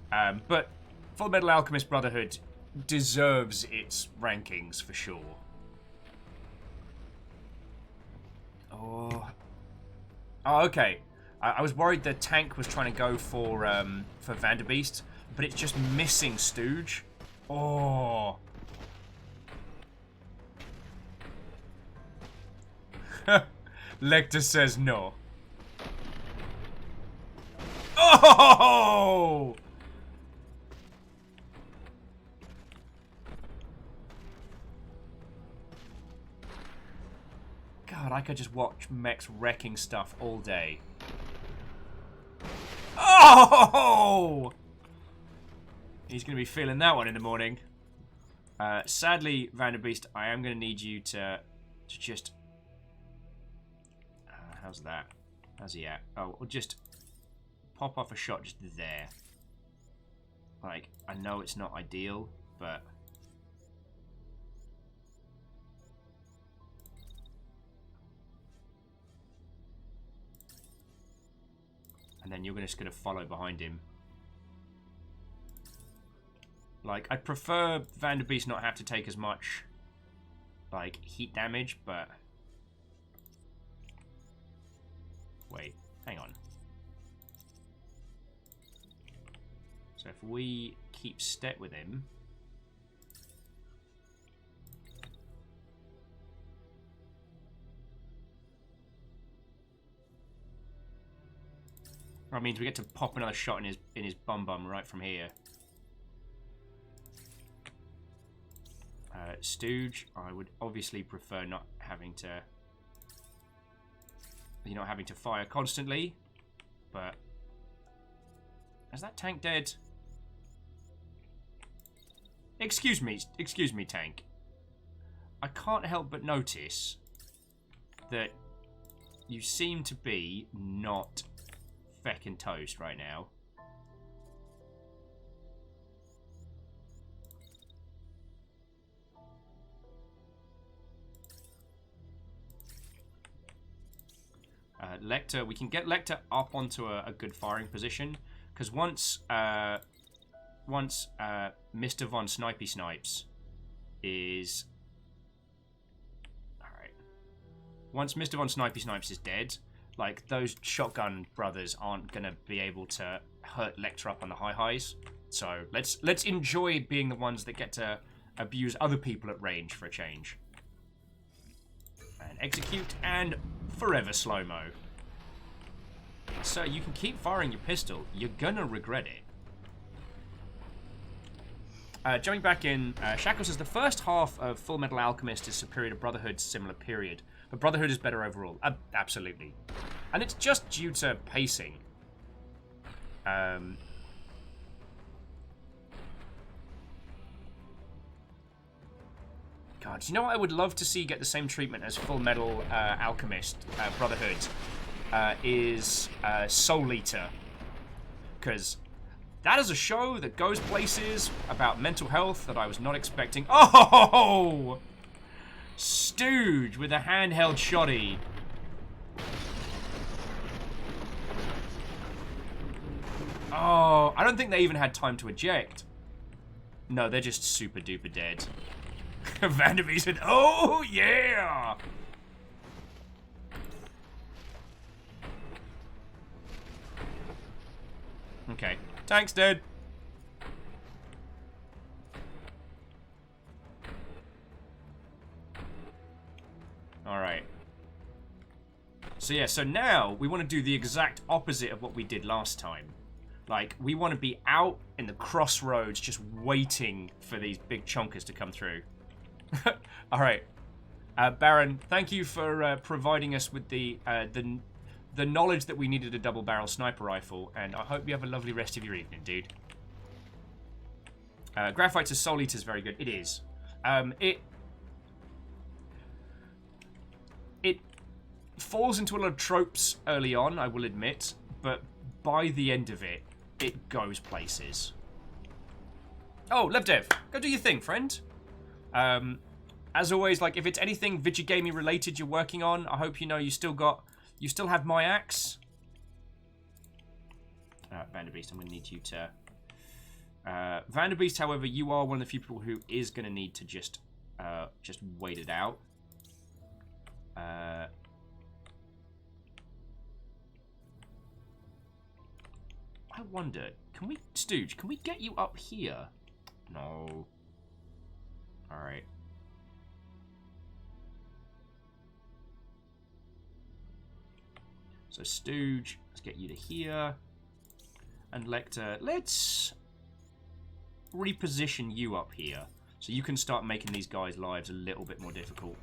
But Full Metal Alchemist Brotherhood deserves its rankings for sure. Oh, okay. I was worried the tank was trying to go for Vanderbeest, but it's just missing Stooge. Oh. Lecter says no. Oh! God, I could just watch mechs wrecking stuff all day. Oh! He's going to be feeling that one in the morning. Sadly, Vanderbeest, I am going to need you to just... how's that? How's he at? Oh, we'll just pop off a shot just there. Like, I know it's not ideal, but... and then you're just going to follow behind him. Like, I'd prefer Vanderbeest not have to take as much, like, heat damage, but... wait, hang on. So if we keep step with him... that means we get to pop another shot in his bum right from here. Stooge, I would obviously prefer not having to... you're not having to fire constantly, but... is that tank dead? Excuse me, tank. I can't help but notice that you seem to be not feckin' toast right now. Lecter, we can get Lecter up onto a good firing position, because once Mr. Von Snipey Snipes is... alright. Once Mr. Von Snipey Snipes is dead, like, those shotgun brothers aren't going to be able to hurt Lecter up on the highs. So, let's enjoy being the ones that get to abuse other people at range for a change. And execute, and forever slow-mo. So you can keep firing your pistol. You're gonna regret it. Jumping back in, Shackle says the first half of Full Metal Alchemist is superior to Brotherhood's similar period, but Brotherhood is better overall. Absolutely. And it's just due to pacing. God, do you know what I would love to see get the same treatment as Full Metal Alchemist Brotherhood? Is Soul Eater. Because that is a show that goes places about mental health that I was not expecting. Oh! Stooge with a handheld shotty. Oh, I don't think they even had time to eject. No, they're just super duper dead. Vanderbeest said, oh yeah! Okay, tank's dead. Alright. So yeah, so now we want to do the exact opposite of what we did last time. Like, we want to be out in the crossroads just waiting for these big chonkers to come through. Alright. Baron, thank you for providing us with the knowledge that we needed a double-barrel sniper rifle, and I hope you have a lovely rest of your evening, dude. Graphite to Soul Eater is very good. It is. It falls into a lot of tropes early on, I will admit, but by the end of it, it goes places. Oh, LevDev, go do your thing, friend. as always, like if it's anything Vigigaming related you're working on, I hope you know you still have my axe. Vanderbeest, I'm going to need you to... Vanderbeest, however, you are one of the few people who is going to need to just wait it out. I wonder, Stooge, can we get you up here? No. Alright. So Stooge, let's get you to here. And Lecter, let's reposition you up here. So you can start making these guys' lives a little bit more difficult.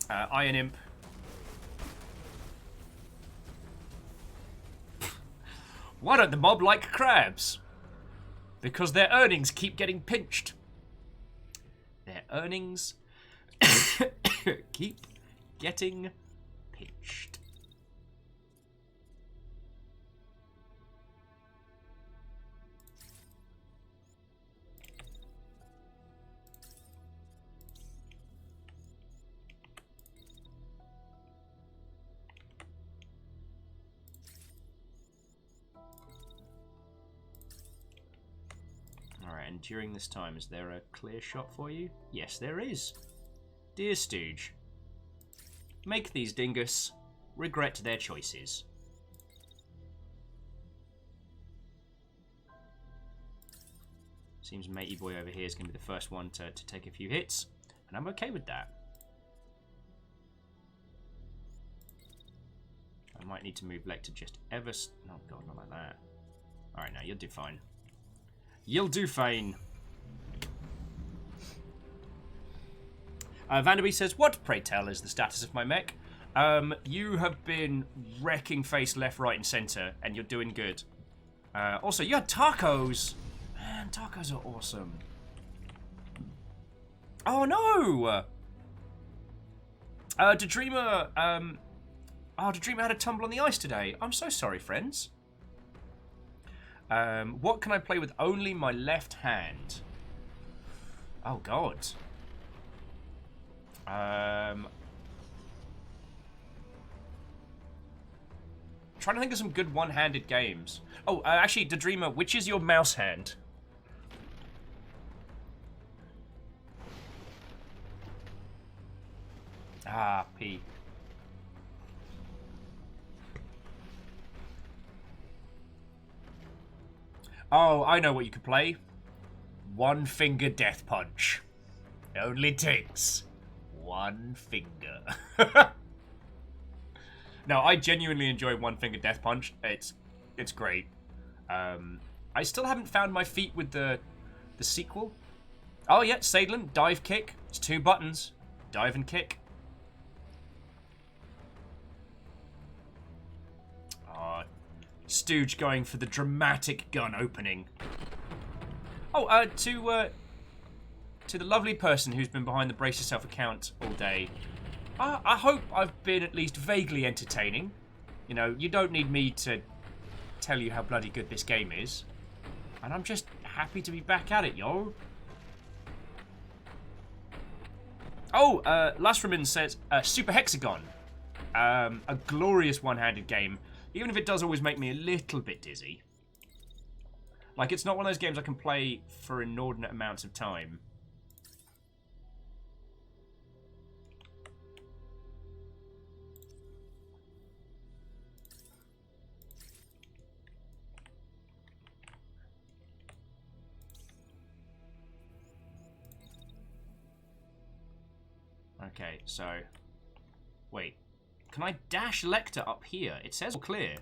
Iron Imp. Why don't the mob like crabs? Because their earnings keep getting pinched. Their earnings keep getting pinched. Alright, and during this time, is there a clear shot for you? Yes, there is. Dear Stooge, make these dingus regret their choices. Seems Matey Boy over here is going to be the first one to take a few hits, and I'm okay with that. I might need to move Lecter just ever... Oh god, not like that. Alright, now you'll do fine. You'll do fine. Vanderbeest says, what, pray tell, is the status of my mech? You have been wrecking face left, right, and center, and you're doing good. Also, you had tacos. Man, tacos are awesome. Oh, no! Dreamer had a tumble on the ice today. I'm so sorry, friends. What can I play with only my left hand? Oh, God. Trying to think of some good one-handed games. Oh, actually, Dreamer, which is your mouse hand? Ah, P. Oh, I know what you could play. One finger death punch. It only takes one finger. No, I genuinely enjoy One Finger Death Punch. It's great. I still haven't found my feet with the sequel. Oh yeah, Sadlin, dive kick. It's 2 buttons. Dive and kick. Stooge going for the dramatic gun opening. Oh, to the lovely person who's been behind the Brace Yourself account all day. I hope I've been at least vaguely entertaining. You know, you don't need me to tell you how bloody good this game is. And I'm just happy to be back at it, yo. Oh, Lasraman says, Super Hexagon. A glorious one-handed game. Even if it does always make me a little bit dizzy. Like, it's not one of those games I can play for inordinate amounts of time. Okay, so... Wait. Can I dash Lecter up here? It says clear.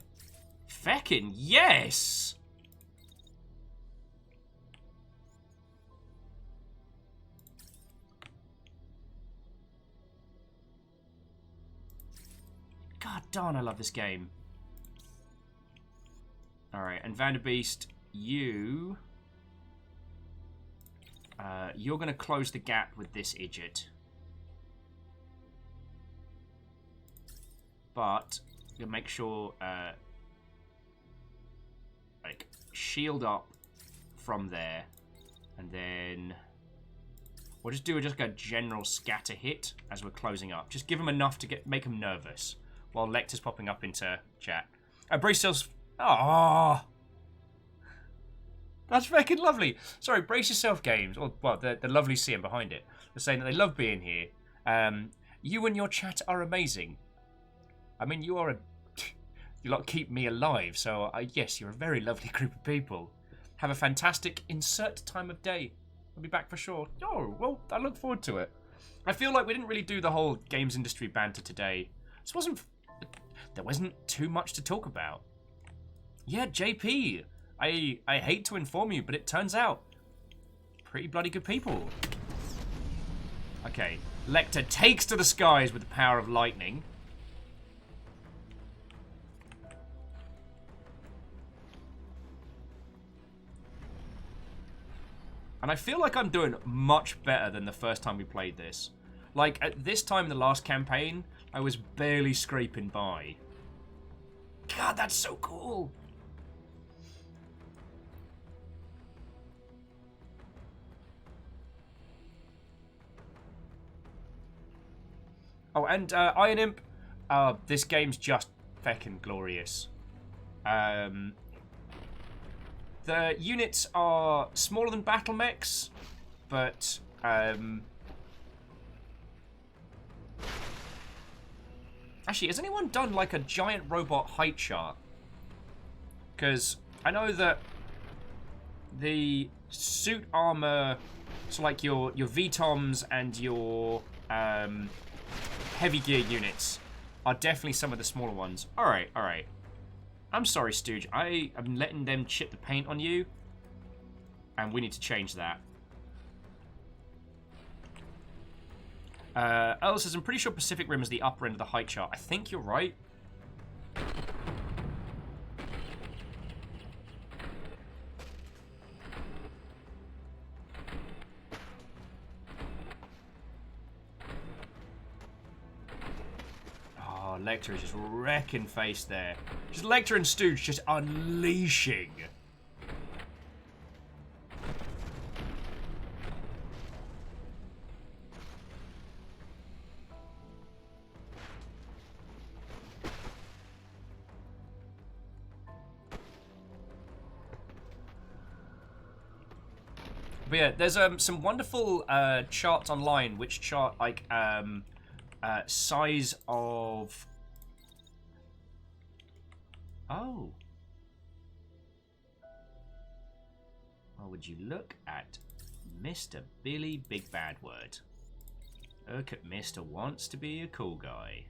Feckin' yes! God darn, I love this game. Alright, and Vanderbeest, you're going to close the gap with this idiot. But you'll make sure, like, shield up from there, and then We'll just do just like a general scatter hit as we're closing up. Just give him enough to make him nervous while Lecter's popping up into chat. Brace yourselves. Oh, that's freaking lovely. Sorry, Brace Yourself Games. Or, well, the lovely CM behind it. They're saying that they love being here. You and your chat are amazing. I mean, you lot keep me alive, so yes, you're a very lovely group of people. Have a fantastic insert time of day. I'll be back for sure. Oh, well, I look forward to it. I feel like we didn't really do the whole games industry banter today. There wasn't too much to talk about. Yeah, JP, I hate to inform you, but it turns out pretty bloody good people. Okay, Lecter takes to the skies with the power of lightning. And I feel like I'm doing much better than the first time we played this. Like, at this time in the last campaign, I was barely scraping by. God, that's so cool! Oh, and Iron Imp, this game's just feckin' glorious. The units are smaller than battle mechs, but actually, has anyone done like a giant robot height chart? Because I know that the suit armor, so like your VTOMs and your heavy gear units are definitely some of the smaller ones. All right. I'm sorry, Stooge. I am letting them chip the paint on you, and we need to change that. Earl says, I'm pretty sure Pacific Rim is the upper end of the height chart. I think you're right. Lecter is just wrecking face there. Just Lecter and Stooge just unleashing. But yeah, there's some wonderful charts online which chart like size of... Oh. Well, would you look at Mr. Billy Big Bad Word? Look at Mr. Wants to be a cool guy.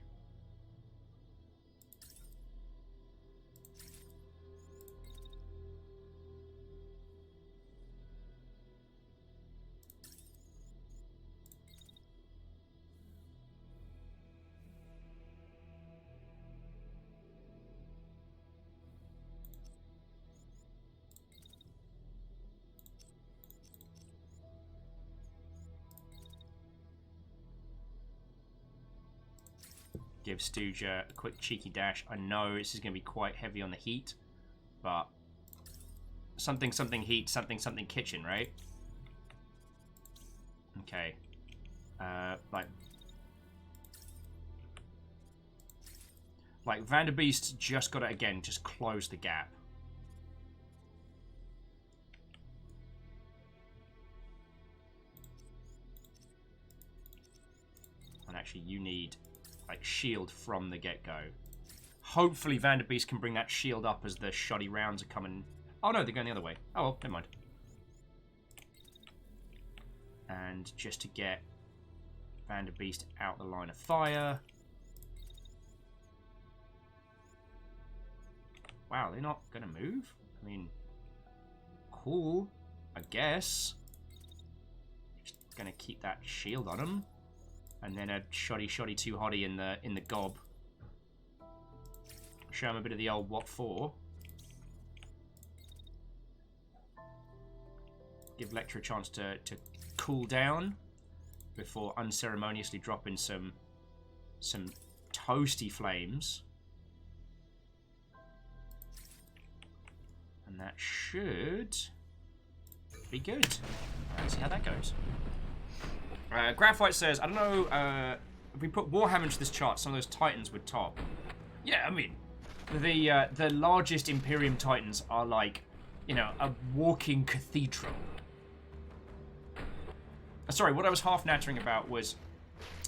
Give Stooge a quick cheeky dash. I know this is going to be quite heavy on the heat, but something heat, something kitchen, right? Okay. Like Vanderbeest just got to, again, just close the gap. And actually, you need... like shield from the get-go. Hopefully Vanderbeest can bring that shield up as the shoddy rounds are coming. Oh no, they're going the other way. Oh well, never mind. And just to get Vanderbeest out the line of fire. Wow, they're not gonna move? I mean, cool, I guess. Just gonna keep that shield on them. And then a shoddy too hotty in the gob. Show him a bit of the old what for. Give Lecter a chance to cool down before unceremoniously dropping some toasty flames. And that should be good. Let's see how that goes. Graphite says, I don't know, if we put Warhammer into this chart, some of those Titans would top. Yeah, I mean, the largest Imperium Titans are like, you know, a walking cathedral. Sorry, what I was half nattering about was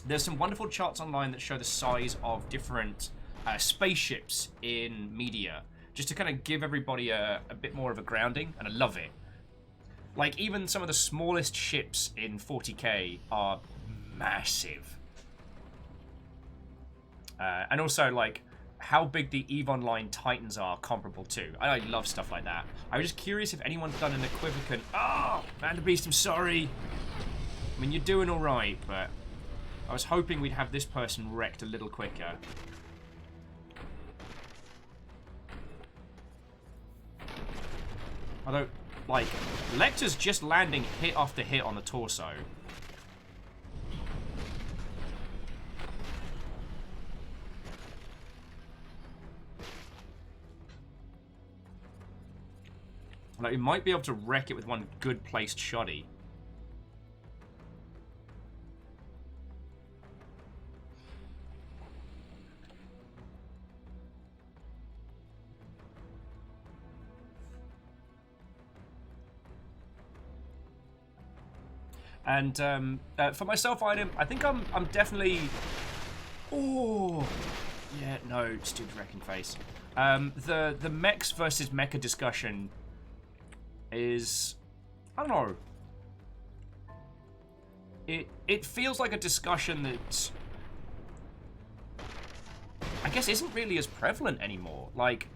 there's some wonderful charts online that show the size of different spaceships in media, just to kind of give everybody a bit more of a grounding, and I love it. Like, even some of the smallest ships in 40k are massive. And also, like, how big the EVE Online Titans are comparable to. I love stuff like that. I was just curious if anyone's done an equivalent... Oh! Vanderbeest, I'm sorry! I mean, you're doing alright, but... I was hoping we'd have this person wrecked a little quicker. Although, like, Lecter's just landing hit after hit on the torso. Like, we might be able to wreck it with one good placed shoddy. And for myself, I think I'm definitely. Oh, yeah, no, stupid wrecking face. The mechs versus mecha discussion is, I don't know. It feels like a discussion that I guess isn't really as prevalent anymore. Like,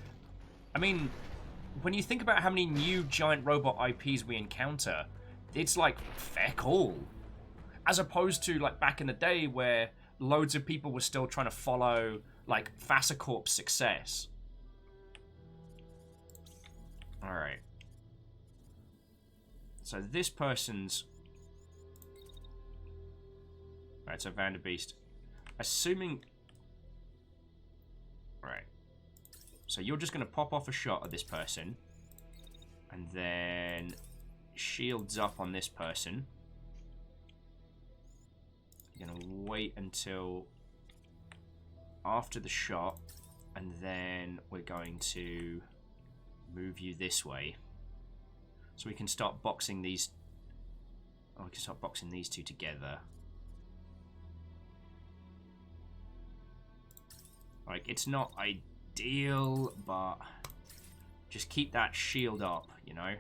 I mean, when you think about how many new giant robot IPs we encounter, it's like feck all. As opposed to like back in the day where loads of people were still trying to follow like Fascicorp's success. Alright. So this person's... Alright, so Vanderbeest. Assuming... Right. So you're just going to pop off a shot at this person. And then... shields up on this person. You're going to wait until... after the shot. And then we're going to... move you this way. So we can start boxing these... oh, we can start boxing these two together. Like, it's not ideal, but... just keep that shield up, you know?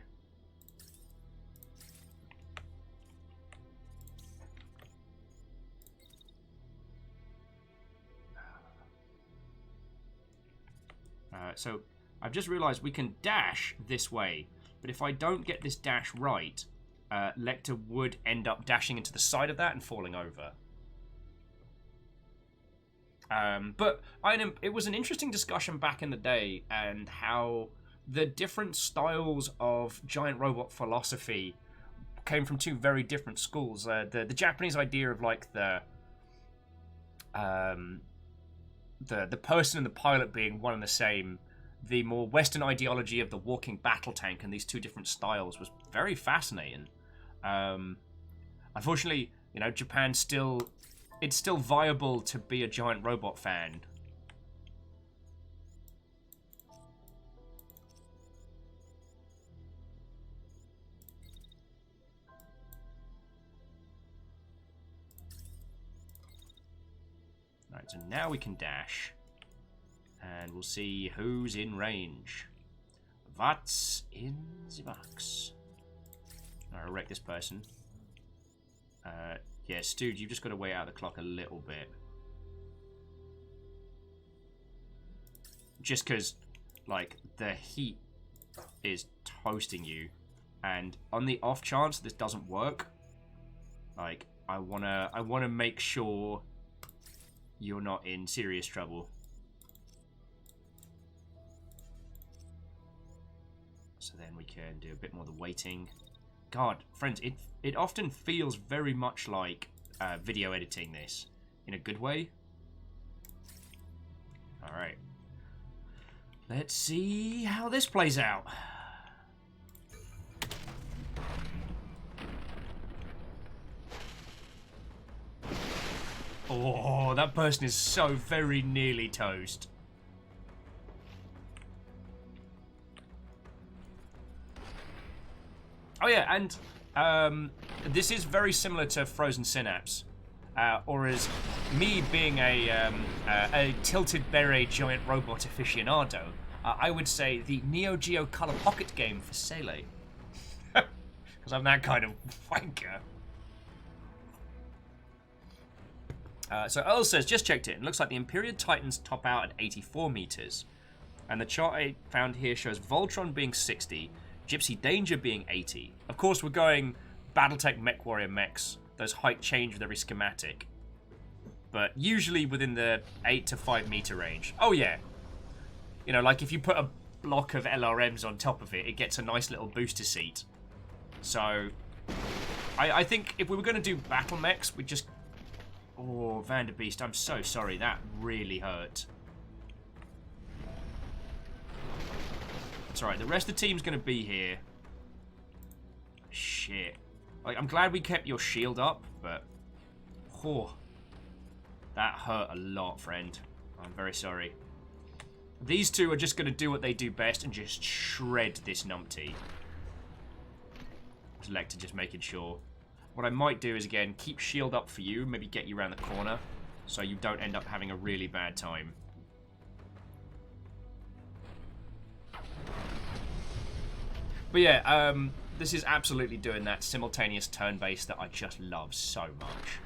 So... I've just realised we can dash this way, but if I don't get this dash right, Lecter would end up dashing into the side of that and falling over. But it was an interesting discussion back in the day, and how the different styles of giant robot philosophy came from two very different schools. The Japanese idea of like the person and the pilot being one and the same. The more Western ideology of the walking battle tank and these two different styles was very fascinating. Unfortunately, you know, Japan it's still viable to be a giant robot fan. Right, so now we can dash. And we'll see who's in range. What's in the box? I'll wreck this person. Yeah, Stu, you've just got to wait out the clock a little bit. Just because, like, the heat is toasting you. And on the off chance this doesn't work, like, I wanna make sure you're not in serious trouble. So then we can do a bit more of the waiting. God, friends, it often feels very much like video editing this. In a good way. Alright. Let's see how this plays out. Oh, that person is so very nearly toast. Oh yeah, and this is very similar to Frozen Synapse. Or as me being a tilted beret giant robot aficionado, I would say the Neo Geo Color Pocket game for Sele. Because I'm that kind of wanker. So Earl says, just checked in. Looks like the Imperial Titans top out at 84 meters. And the chart I found here shows Voltron being 60, Gypsy Danger being 80. Of course, we're going Battletech Mech Warrior mechs. Those height change with every schematic. But usually within the 8 to 5 meter range. Oh yeah. You know, like if you put a block of LRMs on top of it, it gets a nice little booster seat. So, I think if we were going to do battle mechs, we'd just... Oh, Vanderbeest, I'm so sorry. That really hurt. That's alright. The rest of the team's going to be here. Shit. Like, I'm glad we kept your shield up, but... Oh. That hurt a lot, friend. I'm very sorry. These two are just going to do what they do best and just shred this numpty. Selector just making sure. What I might do is, again, keep shield up for you. Maybe get you around the corner. So you don't end up having a really bad time. But yeah, this is absolutely doing that simultaneous turn-based that I just love so much.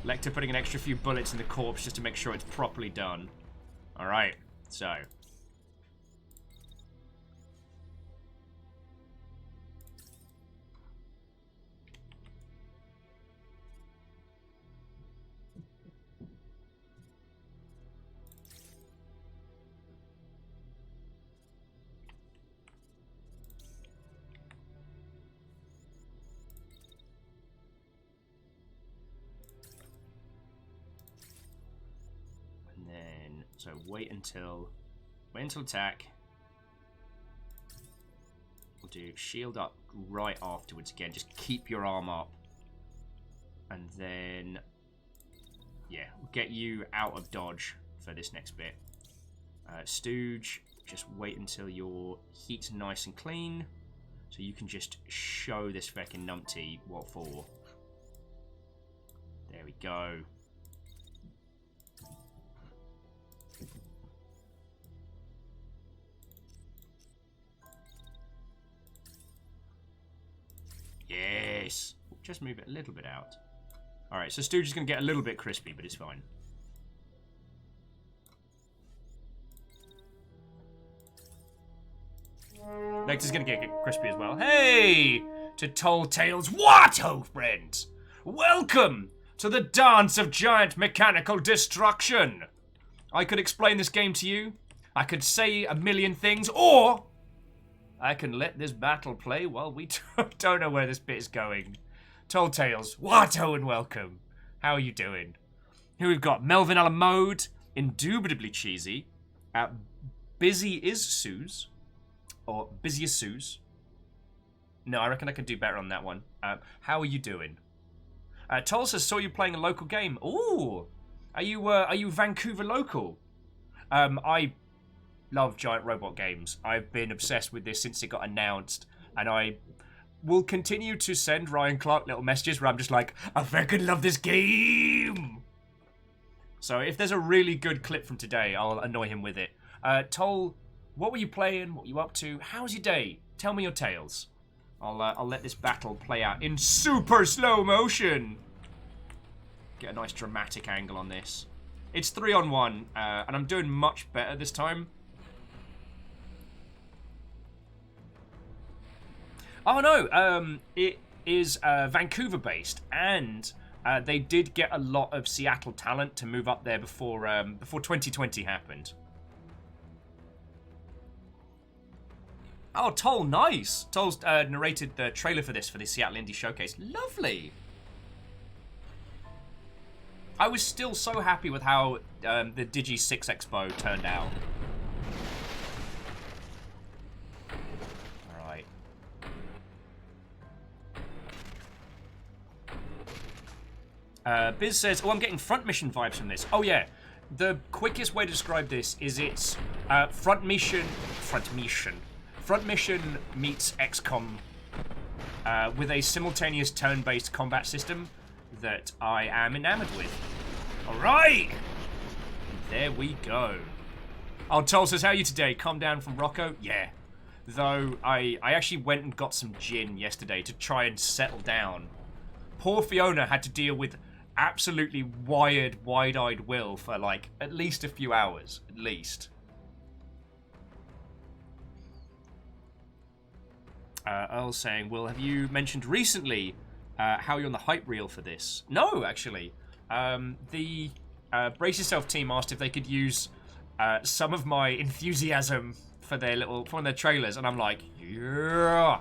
Lecter putting an extra few bullets in the corpse just to make sure it's properly done. Alright, so. So wait until attack. We'll do shield up right afterwards again. Just keep your arm up. And then, yeah, we'll get you out of dodge for this next bit. Stooge, just wait until your heat's nice and clean. So you can just show this feckin' numpty what for. There we go. Yes. Just move it a little bit out. Alright, so Stooge is going to get a little bit crispy, but it's fine. Next is going to get crispy as well. Hey! To Tall Tales Watto, friends! Welcome to the dance of giant mechanical destruction! I could explain this game to you. I could say a million things, or... I can let this battle play while we don't know where this bit is going. Tall Tales, Watto and welcome. How are you doing? Here we've got Melvin Alamode, indubitably cheesy. Busy is Suze. Or Busy as Suze. No, I reckon I could do better on that one. How are you doing? Tulsa saw you playing a local game. Ooh! Are you Vancouver local? I love giant robot games. I've been obsessed with this since it got announced, and I will continue to send Ryan Clark little messages where I'm just like, I fucking love this game! So if there's a really good clip from today, I'll annoy him with it. Toll, what were you playing? What were you up to? How's your day? Tell me your tales. I'll let this battle play out in super slow motion. Get a nice dramatic angle on this. It's 3-on-1, and I'm doing much better this time. Oh no, it is Vancouver based, and they did get a lot of Seattle talent to move up there before 2020 happened. Oh, Toll, nice. Toll's narrated the trailer for this for the Seattle Indie Showcase. Lovely. I was still so happy with how the Digi 6 Expo turned out. Biz says, oh, I'm getting front mission vibes from this. Oh, yeah. The quickest way to describe this is it's front mission meets XCOM with a simultaneous turn-based combat system that I am enamored with. All right. There we go. Oh, Toll says, how are you today? Calm down from Rocco? Yeah. Though, I actually went and got some gin yesterday to try and settle down. Poor Fiona had to deal with absolutely wired, wide-eyed Will for, like, at least a few hours. At least. Earl's saying, Will, have you mentioned recently how you're on the hype reel for this? No, actually. The Brace Yourself team asked if they could use some of my enthusiasm for one of their trailers, and I'm like, yeah.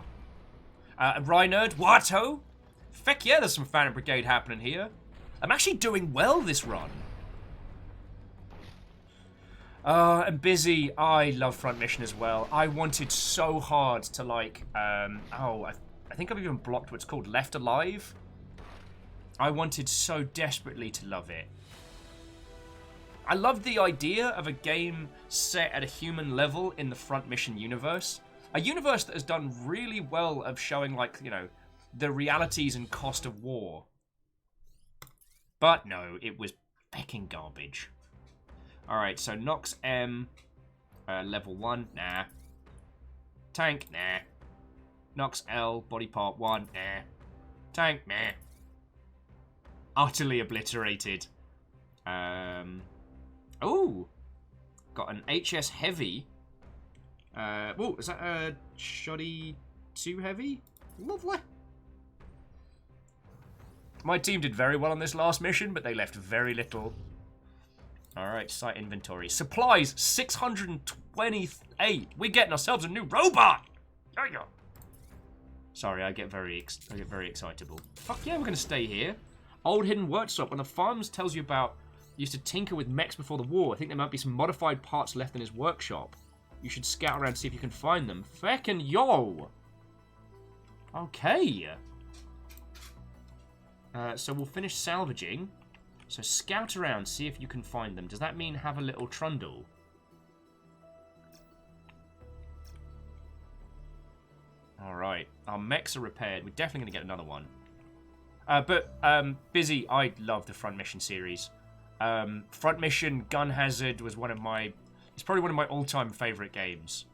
Rynerd, Watto? Feck yeah, there's some Phantom Brigade happening here. I'm actually doing well this run. And Busy, I love Front Mission as well. I wanted so hard to like, I think I've even blocked what's called Left Alive. I wanted so desperately to love it. I love the idea of a game set at a human level in the Front Mission universe. A universe that has done really well of showing, like, you know, the realities and cost of war. But no, it was fucking garbage. Alright, so Nox M, level 1, nah. Tank, nah. Nox L, body part 1, nah. Tank, nah. Utterly obliterated. Oh, got an HS Heavy. Oh, is that a Shoddy 2 Heavy? Lovely. My team did very well on this last mission, but they left very little. Alright, site inventory. Supplies, 628. We're getting ourselves a new robot! There you go. Sorry, I get very excitable. Fuck yeah, we're going to stay here. Old hidden workshop. When the farms tells you about... Used to tinker with mechs before the war. I think there might be some modified parts left in his workshop. You should scout around and see if you can find them. Feckin' yo! Okay. So we'll finish salvaging. So scout around, see if you can find them. Does that mean have a little trundle? Alright. Our mechs are repaired. We're definitely going to get another one. Busy, I love the Front Mission series. Front Mission Gun Hazard was one of my... It's probably one of my all-time favourite games.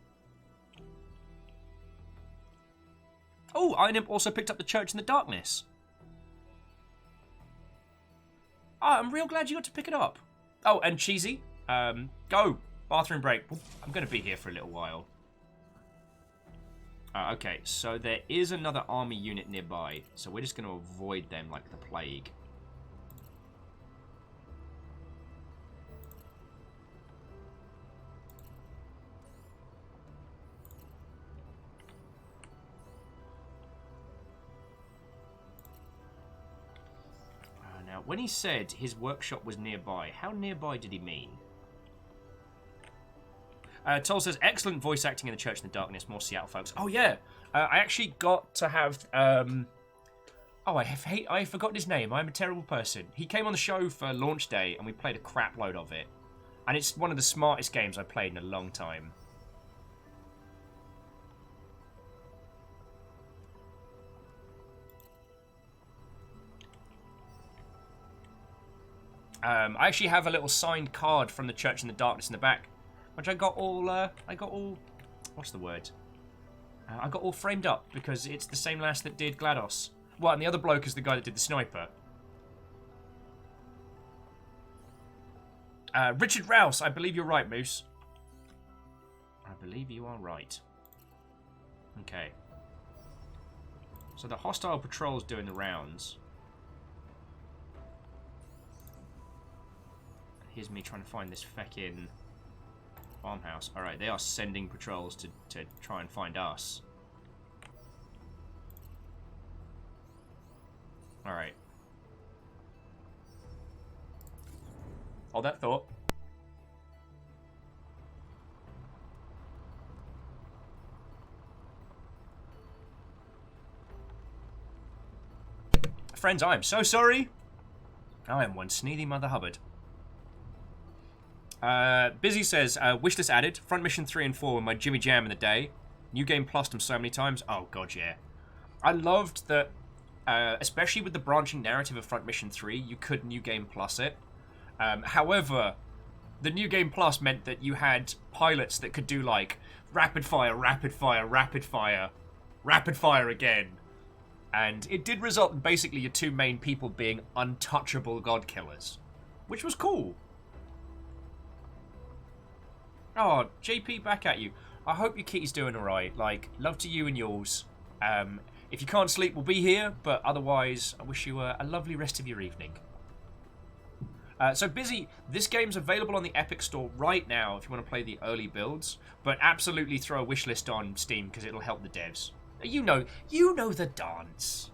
Oh, I also picked up the Church in the Darkness. Oh, I'm real glad you got to pick it up. Oh, and Cheesy, go. Bathroom break. I'm going to be here for a little while. Okay, so there is another army unit nearby, so we're just going to avoid them like the plague. Now, when he said his workshop was nearby, how nearby did he mean? Toll says, excellent voice acting in the Church in the Darkness, more Seattle folks. Oh, yeah. I actually got to have... Oh, I forgot his name. I'm a terrible person. He came on the show for launch day, and we played a crap load of it. And it's one of the smartest games I've played in a long time. I actually have a little signed card from the Church in the Darkness in the back, which I got all, what's the word? I got all framed up because it's the same lass that did GLaDOS. Well, and the other bloke is the guy that did the sniper. Richard Rouse, I believe you're right, Moose. I believe you are right. Okay. So the hostile patrol's doing the rounds. Here's me trying to find this feckin' farmhouse. Alright, they are sending patrols to try and find us. Alright. Hold that thought. Friends, I am so sorry. I am one sneezy Mother Hubbard. Busy says, wishlist added. Front Mission 3 and 4 were my Jimmy Jam in the day. New Game Plussed them so many times. Oh, God, yeah. I loved that, especially with the branching narrative of Front Mission 3, you could New Game Plus it. However, the New Game Plus meant that you had pilots that could do, like, rapid fire, rapid fire, rapid fire, rapid fire again. And it did result in basically your two main people being untouchable god killers, which was cool. Oh, JP, back at you. I hope your kitty's doing alright. Like, love to you and yours. If you can't sleep, we'll be here, but otherwise, I wish you a lovely rest of your evening. So Busy, this game's available on the Epic Store right now if you want to play the early builds, but absolutely throw a wishlist on Steam because it'll help the devs. You know the dance.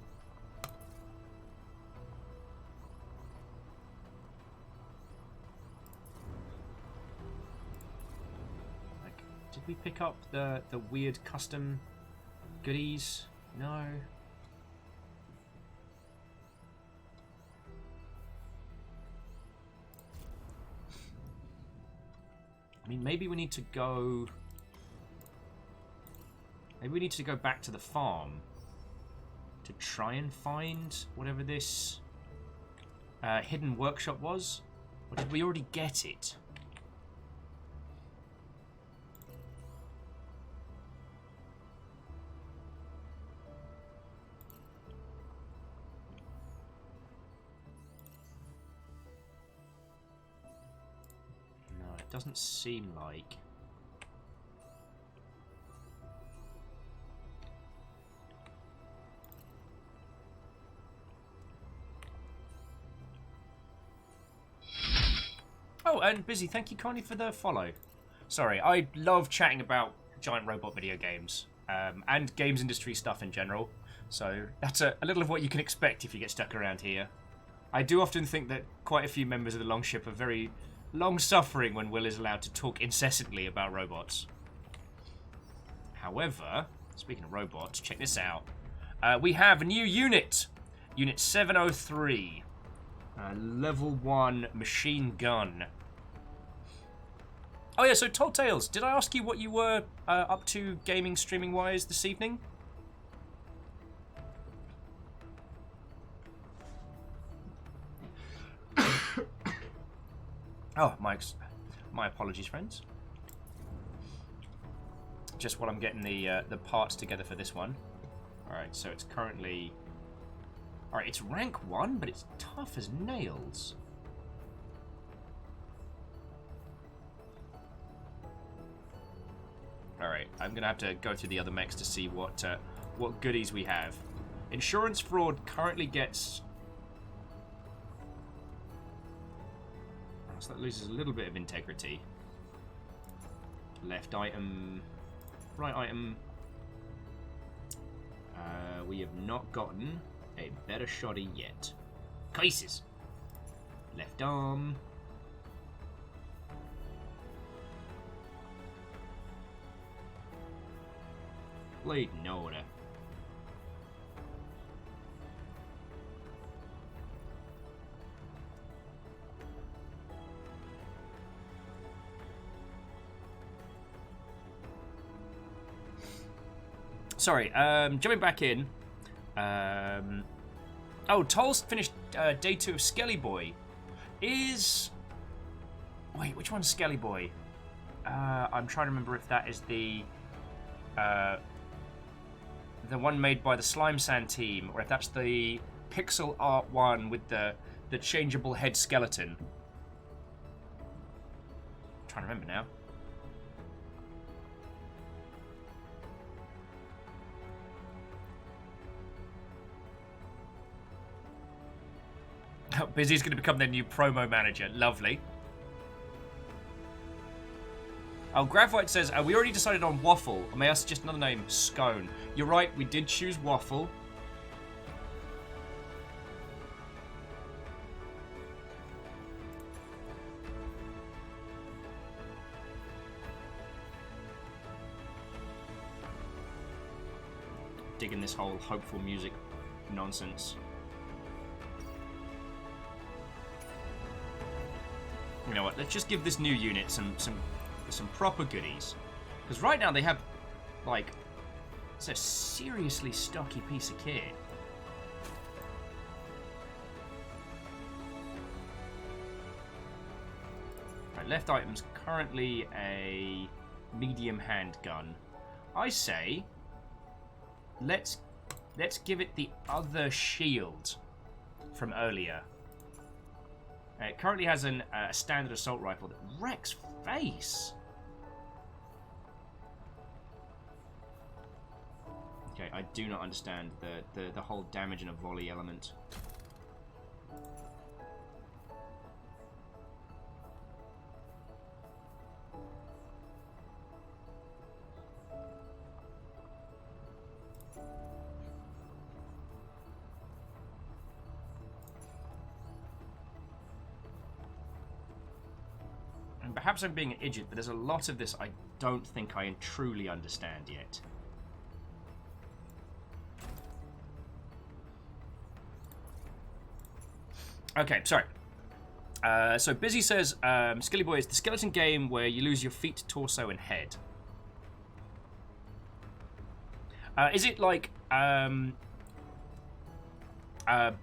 Like, did we pick up the weird custom goodies? No. I mean, maybe we need to go... Maybe we need to go back to the farm to try and find whatever this hidden workshop was. Or did we already get it? No, it doesn't seem like... Oh, and Busy, thank you kindly for the follow. Sorry, I love chatting about giant robot video games and games industry stuff in general. So that's a little of what you can expect if you get stuck around here. I do often think that quite a few members of the Longship are very long-suffering when Will is allowed to talk incessantly about robots. However, speaking of robots, check this out. We have a new unit. Unit 703. Level 1 machine gun. Oh yeah, so Told Tales, did I ask you what you were up to gaming, streaming-wise this evening? Oh, my apologies, friends. Just while I'm getting the parts together for this one. Alright, so it's currently... Alright, it's rank 1, but it's tough as nails. Alright, I'm going to have to go through the other mechs to see what goodies we have. Insurance fraud currently gets... Oh, so that loses a little bit of integrity. Left item... Right item... we have not gotten a better shoddy yet. Cases! Left arm... Blade in order. Sorry, jumping back in. Oh, Toll's finished day 2 of Skelly Boy. Wait, which one's Skelly Boy? I'm trying to remember if that is the one made by the Slime Sand team, or if that's the pixel art one with the changeable head skeleton. I'm trying to remember now. Oh, Busy's going to become their new promo manager. Lovely. Oh, Gravite says, we already decided on Waffle. Or may I suggest another name? Scone. You're right, we did choose Waffle. Digging this whole hopeful music nonsense. You know what? Let's just give this new unit some proper goodies. Because right now they have, like, it's a seriously stocky piece of kit. Right, left item's currently a medium handgun. I say, let's give it the other shield from earlier. It currently has a standard assault rifle that wrecks face. Okay, I do not understand the whole damage in a volley element. And perhaps I'm being an idiot, but there's a lot of this I don't think I truly understand yet. Okay, sorry. So Busy says, Skilly Boy is the skeleton game where you lose your feet, torso, and head. Is it like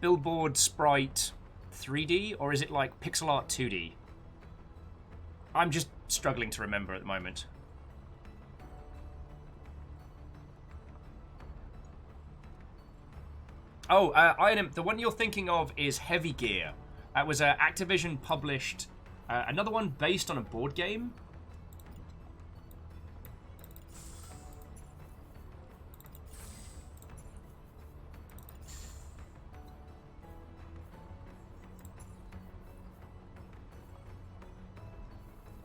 Billboard Sprite 3D, or is it like pixel art 2D? I'm just struggling to remember at the moment. Oh, the one you're thinking of is Heavy Gear. That was Activision published another one based on a board game.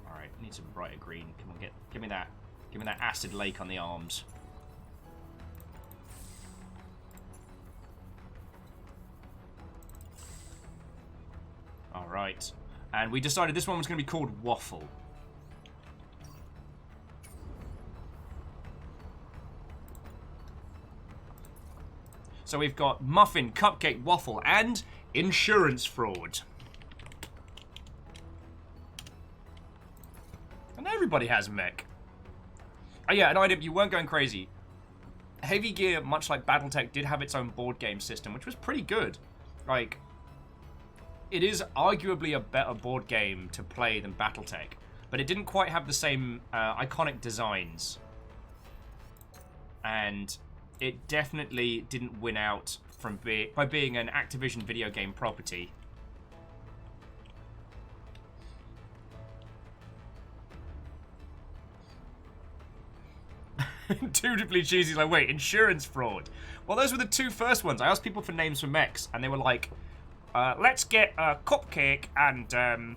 All right, need some brighter green. Come on, give me that acid lake on the arms. Alright. And we decided this one was going to be called Waffle. So we've got Muffin, Cupcake, Waffle, and Insurance Fraud. And everybody has mech. Oh yeah, and item, you weren't going crazy. Heavy Gear, much like Battletech, did have its own board game system, which was pretty good. Like, it is arguably a better board game to play than Battletech, but it didn't quite have the same iconic designs. And it definitely didn't win out from by being an Activision video game property. Intuitively cheesy, like, wait, Insurance Fraud. Well, those were the two first ones. I asked people for names for mechs, and they were like, let's get a Cupcake and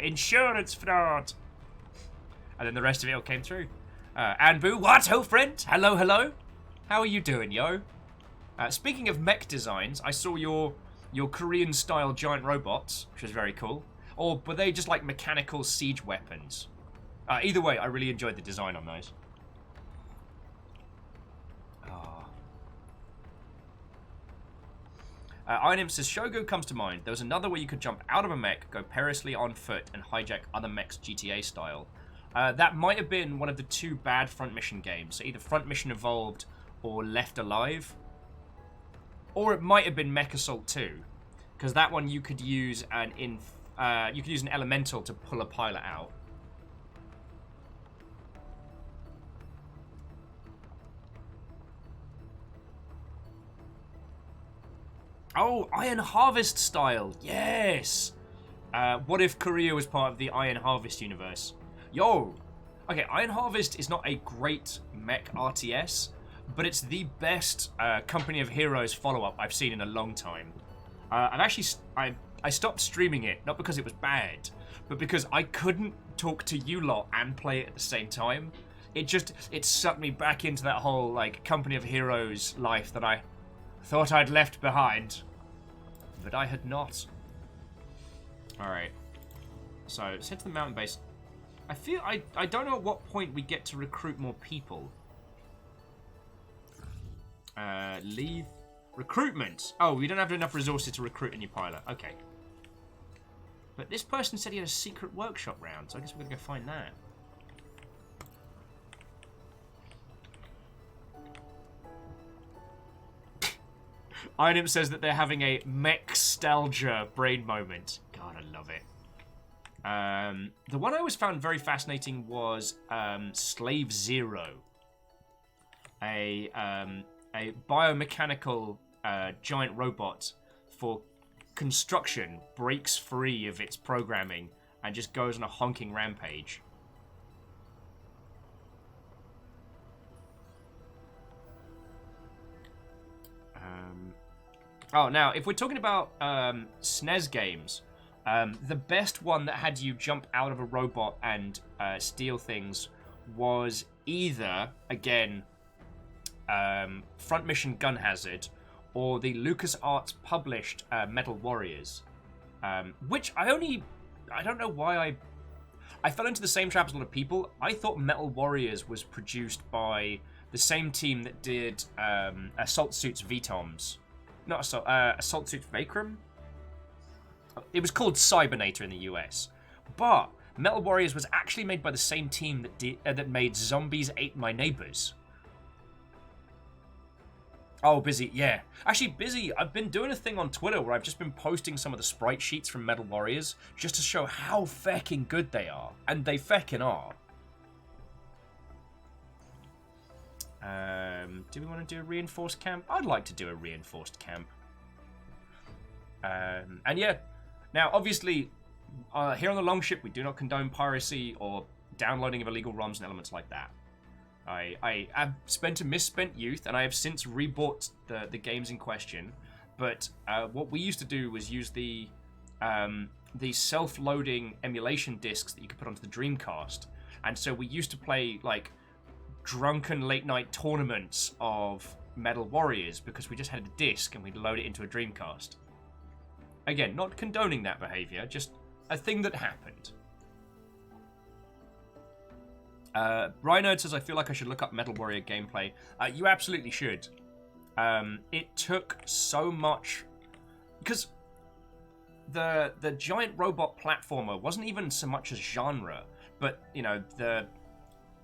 Insurance Fraud. And then the rest of it all came through. Anbu, what? Oh, friend? Hello, hello. How are you doing, yo? Speaking of mech designs, I saw your Korean-style giant robots, which was very cool. Or were they just like mechanical siege weapons? Either way, I really enjoyed the design on those. Iron says, Shogo comes to mind. There was another where you could jump out of a mech, go perilously on foot, and hijack other mechs GTA style. That might have been one of the two bad Front Mission games. So either Front Mission Evolved or Left Alive. Or it might have been Mech Assault 2. Because that one you could use an elemental to pull a pilot out. Oh, Iron Harvest style. Yes. What if Korea was part of the Iron Harvest universe? Yo. Okay, Iron Harvest is not a great mech RTS, but it's the best Company of Heroes follow-up I've seen in a long time. I stopped streaming it, not because it was bad, but because I couldn't talk to you lot and play it at the same time. It sucked me back into that whole, like, Company of Heroes life that I thought I'd left behind, but I had not. Alright. So, let's head to the mountain base. I don't know at what point we get to recruit more people. Leave. Recruitment! Oh, we don't have enough resources to recruit a new pilot. Okay. But this person said he had a secret workshop round, so I guess we're going to go find that. Inim says that they're having a mech-stalgia brain moment. God, I love it. The one I always found very fascinating was Slave Zero. A biomechanical giant robot for construction breaks free of its programming and just goes on a honking rampage. Oh, now, if we're talking about SNES games, the best one that had you jump out of a robot and steal things was either, again, Front Mission Gun Hazard, or the LucasArts published Metal Warriors, which I don't know why I fell into the same trap as a lot of people. I thought Metal Warriors was produced by the same team that did Assault Suits VTOMs. Not Assault Suits Vacrum? It was called Cybernator in the US. But Metal Warriors was actually made by the same team that made Zombies Ate My Neighbors. Oh, Busy, yeah. Actually, Busy, I've been doing a thing on Twitter where I've just been posting some of the sprite sheets from Metal Warriors just to show how feckin' good they are. And they feckin' are. Do we want to do a reinforced camp? I'd like to do a reinforced camp. And yeah, now obviously, here on the Longship, we do not condone piracy or downloading of illegal ROMs and elements like that. I have spent a misspent youth, and I have since rebought the games in question. But what we used to do was use the self-loading emulation discs that you could put onto the Dreamcast, and so we used to play like drunken late-night tournaments of Metal Warriors because we just had a disc and we'd load it into a Dreamcast. Again, not condoning that behavior, just a thing that happened. Rhino says, I feel like I should look up Metal Warrior gameplay. You absolutely should. It took so much... Because the giant robot platformer wasn't even so much as genre, but, you know, the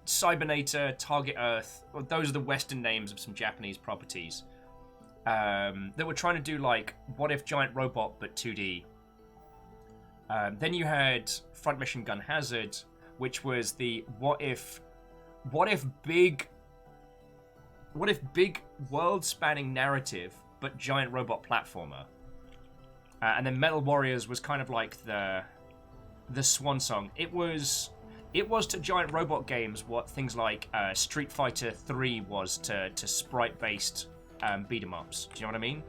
Cybernator, Target Earth, well, those are the Western names of some Japanese properties. That were trying to do, like, What If Giant Robot, but 2D. Then you had Front Mission Gun Hazard, which was the what if big world-spanning narrative, but giant robot platformer. And then Metal Warriors was kind of like the swan song. It was to giant robot games what things like Street Fighter 3 was to sprite-based beat-em-ups. Do you know what I mean?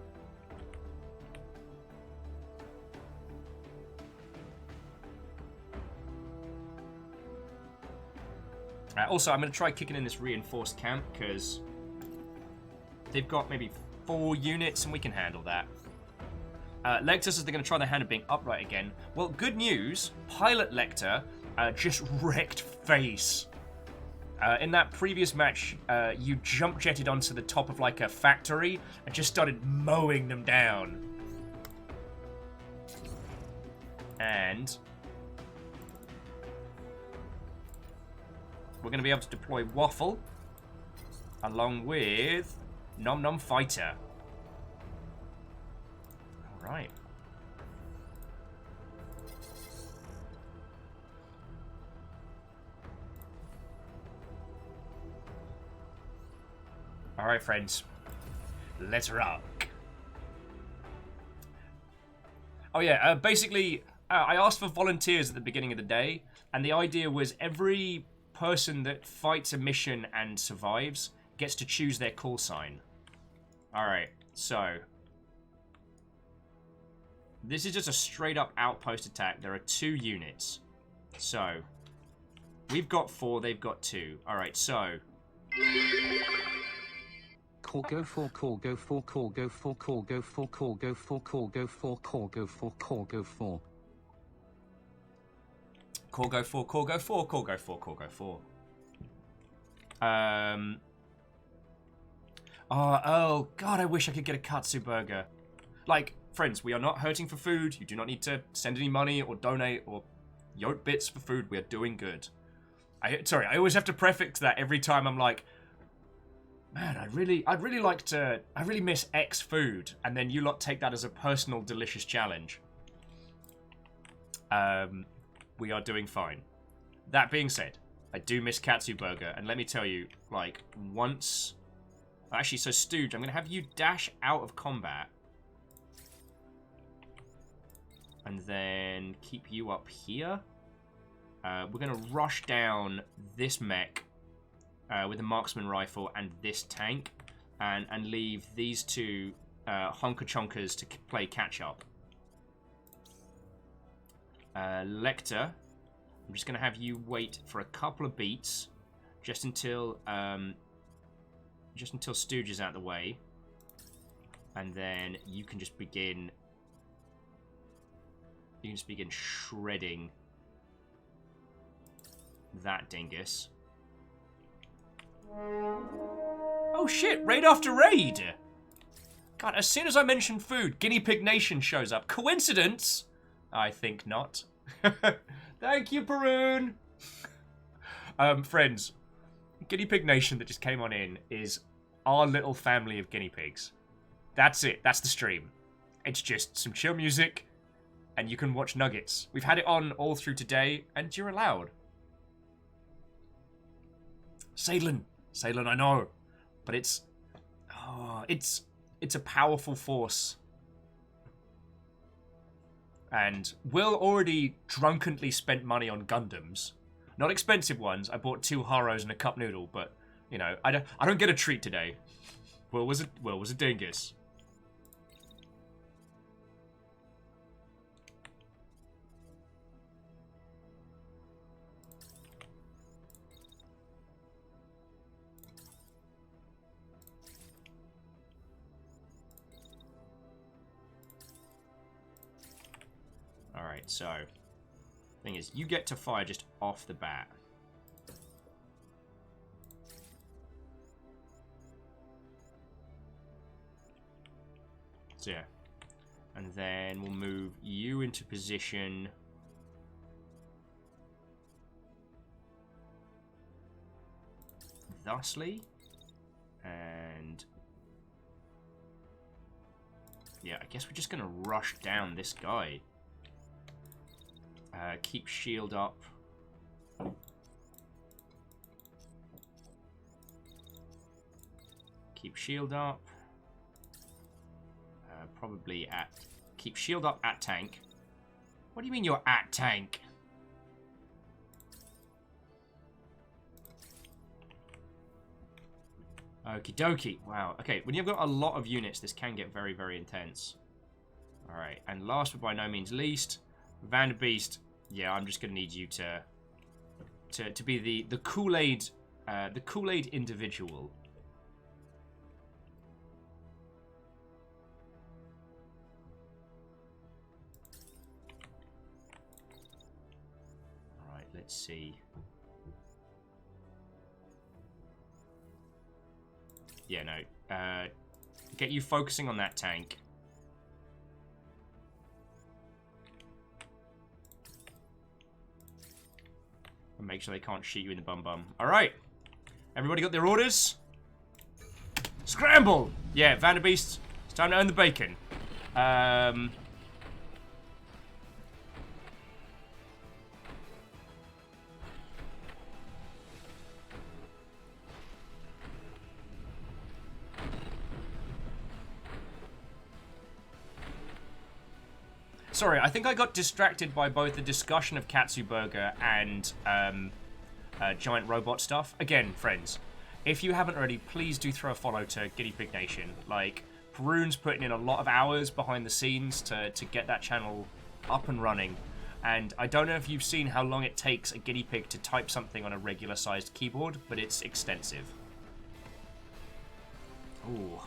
Also, I'm going to try kicking in this reinforced camp, because they've got maybe 4 units, and we can handle that. Lecter says they're going to try their hand at being upright again. Well, good news. Pilot Lecter just wrecked face. In that previous match, you jump jetted onto the top of like a factory and just started mowing them down. And we're going to be able to deploy Waffle along with Nom Nom Fighter. Alright. Alright, friends. Let's rock. Oh yeah, basically, I asked for volunteers at the beginning of the day, and the idea was every person that fights a mission and survives gets to choose their call sign. Alright, so this is just a straight up outpost attack. There are 2 units. So we've got 4, they've got 2. Alright, so call go for call go for call go for call go for call go for call go for call go for call go for call go for call go for call go for call go for. Oh god, I wish I could get a katsu burger. Like friends, we are not hurting for food. You do not need to send any money or donate or yoke bits for food. We are doing good. Sorry, I always have to prefix that every time I'm like, man, I'd really like to, I really miss X food. And then you lot take that as a personal delicious challenge. We are doing fine. That being said, I do miss Katsu Burger. And let me tell you, like, once... Actually, so Stooge, I'm going to have you dash out of combat. And then keep you up here. We're going to rush down this mech with a marksman rifle and this tank. And leave these two honker-chonkers to play catch-up. Lecter, I'm just going to have you wait for a couple of beats. Just until Stooge is out of the way. And then you can just begin... You can just begin shredding that dingus. Oh shit, raid after raid! God, as soon as I mention food, Guinea Pig Nation shows up. Coincidence? I think not. Thank you, Peroon! Friends, Guinea Pig Nation that just came on in is our little family of guinea pigs. That's it. That's the stream. It's just some chill music, and you can watch Nuggets. We've had it on all through today, and you're allowed. Sadlin, I know, but it's a powerful force. And Will already drunkenly spent money on Gundams. Not expensive ones. I bought 2 Haros and a cup noodle, but you know, I don't get a treat today. Will was a dingus. Alright, so thing is, you get to fire just off the bat. So yeah. And then we'll move you into position. Thusly. And yeah, I guess we're just gonna rush down this guy. Keep shield up. Keep shield up. Probably at... Keep shield up at tank. What do you mean you're at tank? Okie dokie. Wow. Okay, when you've got a lot of units, this can get very, very intense. Alright, and last but by no means least, Vanderbeest. Yeah, I'm just gonna need you to be the Kool-Aid individual. All right, let's see. Yeah, no. Get you focusing on that tank. And make sure they can't shoot you in the bum. Alright. Everybody got their orders? Scramble! Yeah, Vanderbeest, it's time to earn the bacon. Sorry, I think I got distracted by both the discussion of Katsu Burger and giant robot stuff. Again, friends, if you haven't already, please do throw a follow to Guinea Pig Nation. Like, Peroon's putting in a lot of hours behind the scenes to get that channel up and running. And I don't know if you've seen how long it takes a guinea pig to type something on a regular-sized keyboard, but it's extensive. Ooh.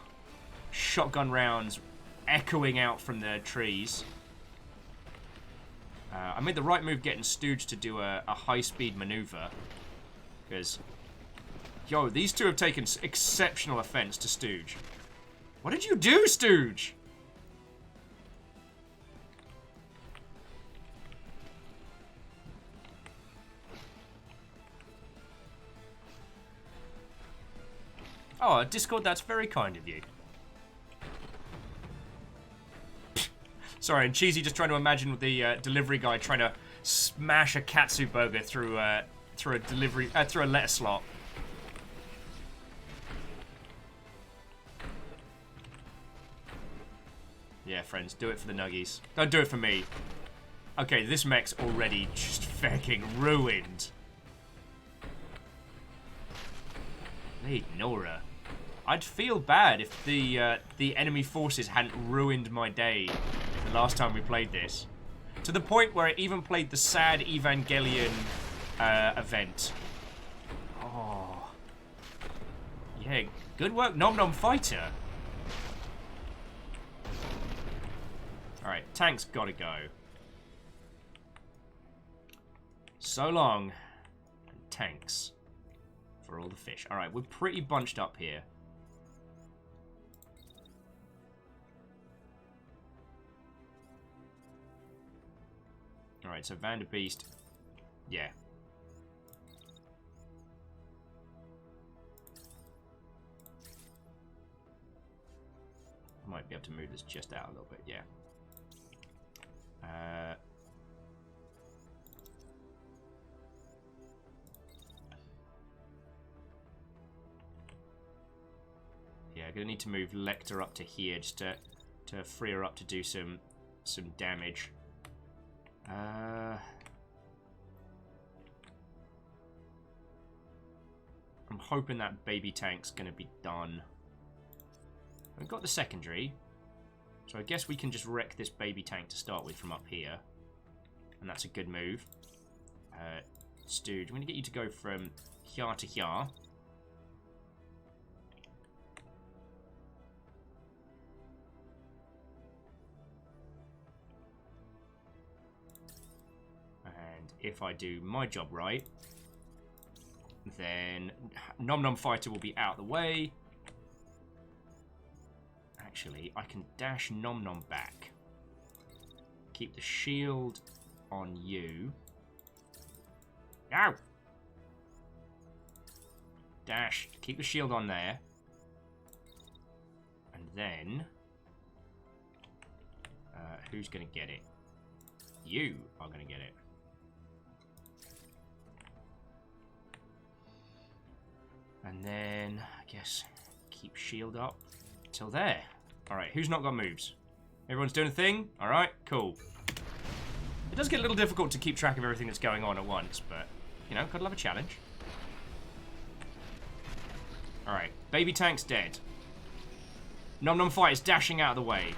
Shotgun rounds echoing out from the trees. I made the right move getting Stooge to do a high-speed maneuver. Because, yo, these two have taken exceptional offense to Stooge. What did you do, Stooge? Oh, Discord, that's very kind of you. Sorry, and Cheesy just trying to imagine the delivery guy trying to smash a katsu burger through a letter slot. Yeah, friends, do it for the nuggies. Don't do it for me. Okay, this mech's already just fucking ruined. Hey, Nora. I'd feel bad if the enemy forces hadn't ruined my day the last time we played this. To the point where it even played the sad Evangelion event. Oh. Yeah, good work, Nom Nom Fighter. Alright, tank's gotta go. So long, tanks, for all the fish. Alright, we're pretty bunched up here. Alright, so Vanderbeest, yeah. Might be able to move this just out a little bit, yeah. Yeah, gonna need to move Lecter up to here just to free her up to do some damage. I'm hoping that baby tank's gonna be done. We've got the secondary, so I guess we can just wreck this baby tank to start with from up here, and that's a good move. Stu, I'm gonna get you to go from here to here. If I do my job right, then Nom Nom Fighter will be out of the way. Actually, I can dash Nom Nom back. Keep the shield on you. Ow! Dash, keep the shield on there. And then... who's going to get it? You are going to get it. And then, I guess, keep shield up till there. Alright, who's not got moves? Everyone's doing a thing? Alright, cool. It does get a little difficult to keep track of everything that's going on at once, but, you know, gotta love a challenge. Alright, baby tank's dead. Nom Nom Fight is dashing out of the way.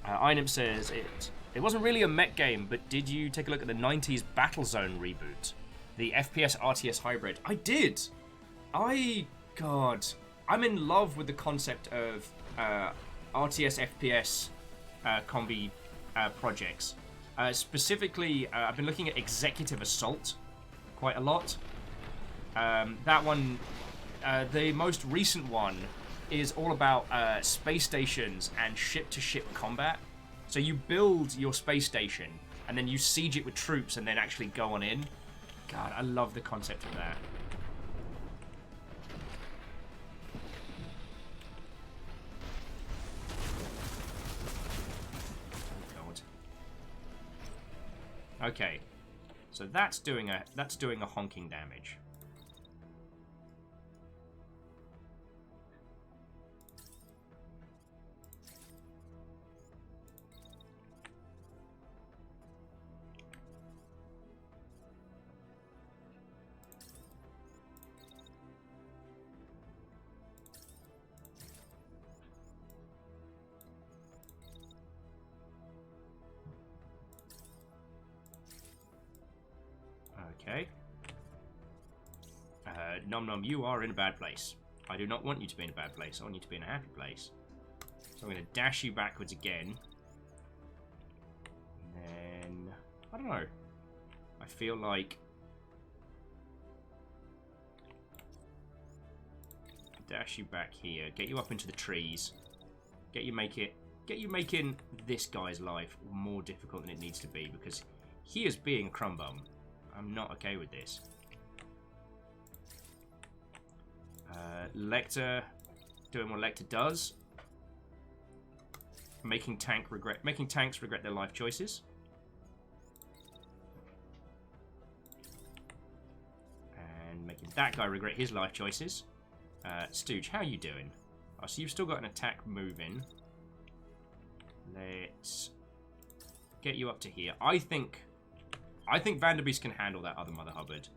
Einem says it wasn't really a mech game, but did you take a look at the 90s Battlezone reboot? The FPS RTS hybrid. I did! God, I'm in love with the concept of RTS FPS combi projects. Specifically, I've been looking at Executive Assault quite a lot. That one, the most recent one, is all about space stations and ship-to-ship combat. So you build your space station, and then you siege it with troops, and then actually go on in. God, I love the concept of that. Oh God. Okay, so that's doing a honking damage. Okay. Nom Nom, you are in a bad place. I do not want you to be in a bad place. I want you to be in a happy place. So I'm going to dash you backwards again. And then... I don't know. I feel like... dash you back here. Get you up into the trees. Get you making this guy's life more difficult than it needs to be, because he is being a crumb bum. I'm not okay with this. Lecter doing what Lecter does. Making tanks regret their life choices. And making that guy regret his life choices. Stooge, how are you doing? Oh, so you've still got an attack moving. Let's get you up to here. I think Vanderbeest can handle that other Mother Hubbard.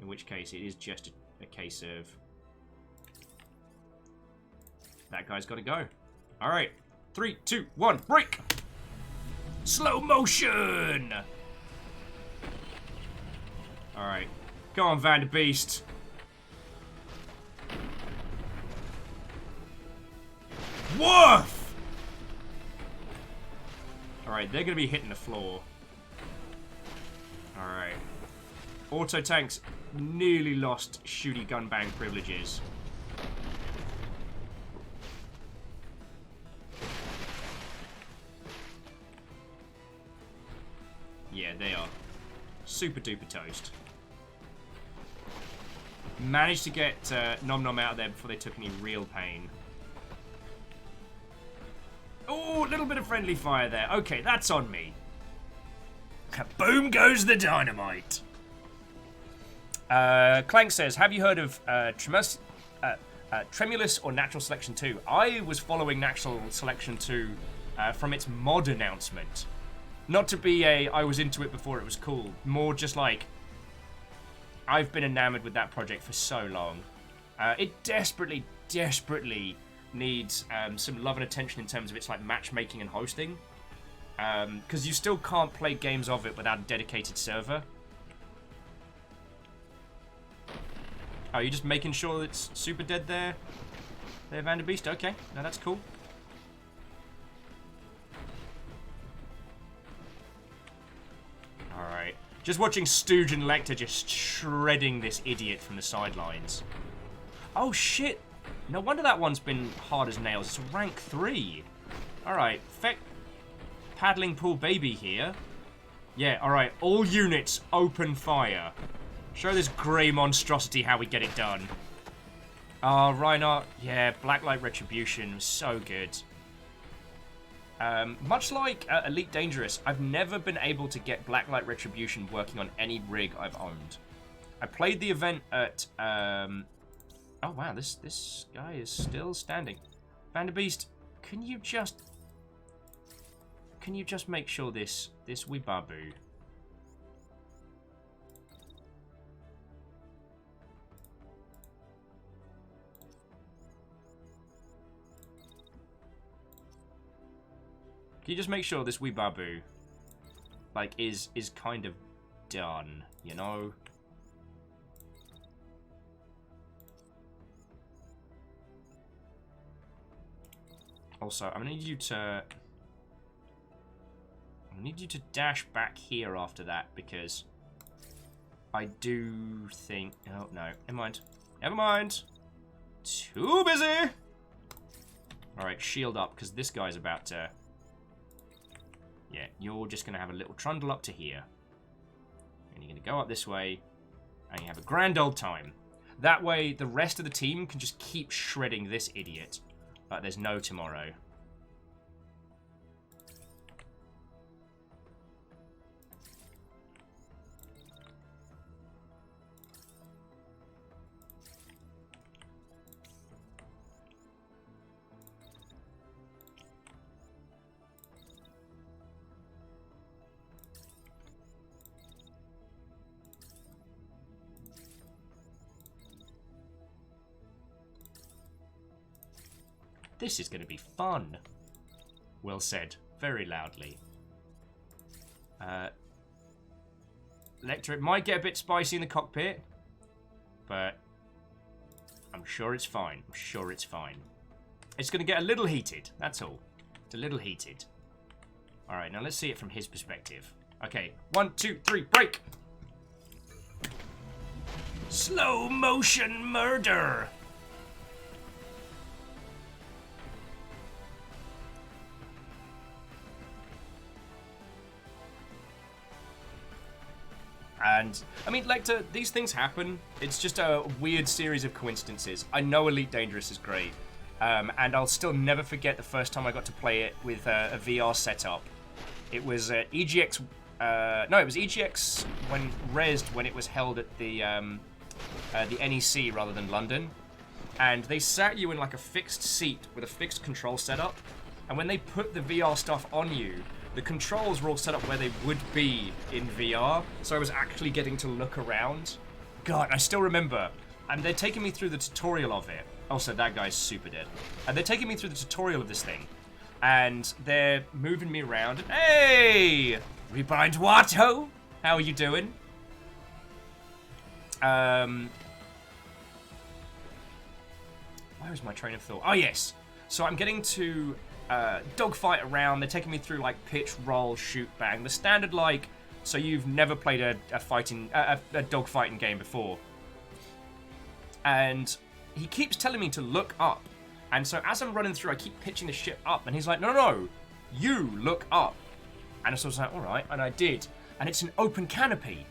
In which case, it is just a case of that guy's got to go. All right, 3, 2, 1, break! Slow motion! All right, go on, Vanderbeest. Woof! Alright, they're going to be hitting the floor. Alright. Auto tanks nearly lost shooty gun bang privileges. Yeah, they are super duper toast. Managed to get Nom Nom out of there before they took any real pain. Oh, a little bit of friendly fire there. Okay, that's on me. Boom goes the dynamite. Clank says, have you heard of Tremulous or Natural Selection 2? I was following Natural Selection 2 from its mod announcement. Not to be I was into it before it was cool. More just like, I've been enamored with that project for so long. It desperately needs some love and attention in terms of its like matchmaking and hosting, because you still can't play games of it without a dedicated server. Oh, you're just making sure it's super dead there, Vanderbeest? Okay, no, that's cool. Alright, just watching Stooge and Lecter just shredding this idiot from the sidelines. Oh shit! No wonder that one's been hard as nails. It's rank 3. Alright, Feck paddling pool baby here. Yeah, alright, all units open fire. Show this grey monstrosity how we get it done. Reinhardt, yeah, Blacklight Retribution was so good. Much like Elite Dangerous, I've never been able to get Blacklight Retribution working on any rig I've owned. I played the event at oh wow, this guy is still standing. Vanderbeest, can you just make sure this wee babu. Can you just make sure this wee babu like is kind of done, you know? Also, I'm gonna need you to dash back here after that, because I do think... Oh, no. Never mind. Never mind. Too busy! Alright, shield up, because this guy's about to... Yeah, you're just gonna have a little trundle up to here. And you're gonna go up this way, and you have a grand old time. That way, the rest of the team can just keep shredding this idiot. But there's no tomorrow. This is going to be fun. Well said. Very loudly. Lecter, it might get a bit spicy in the cockpit, but I'm sure it's fine. I'm sure it's fine. It's going to get a little heated. That's all. It's a little heated. Alright, now let's see it from his perspective. Okay, 1, 2, 3, break! Slow motion murder! And, I mean, Lecter, these things happen. It's just a weird series of coincidences. I know Elite Dangerous is great. And I'll still never forget the first time I got to play it with a VR setup. It was EGX... no, it was EGX when it was held at the NEC rather than London. And they sat you in like a fixed seat with a fixed control setup. And when they put the VR stuff on you, the controls were all set up where they would be in VR. So I was actually getting to look around. God, I still remember. And they're taking me through the tutorial of it. Also, that guy's super dead. And they're taking me through the tutorial of this thing. And they're moving me around. Hey! Rebind Watto! How are you doing? Where is my train of thought? Oh, yes. So I'm getting to dogfight around. They're taking me through, like, pitch, roll, shoot, bang. The standard, like, so you've never played a dogfighting game before. And he keeps telling me to look up. And so as I'm running through, I keep pitching the ship up. And he's like, no, you look up. And so I was like, all right. And I did. And it's an open canopy.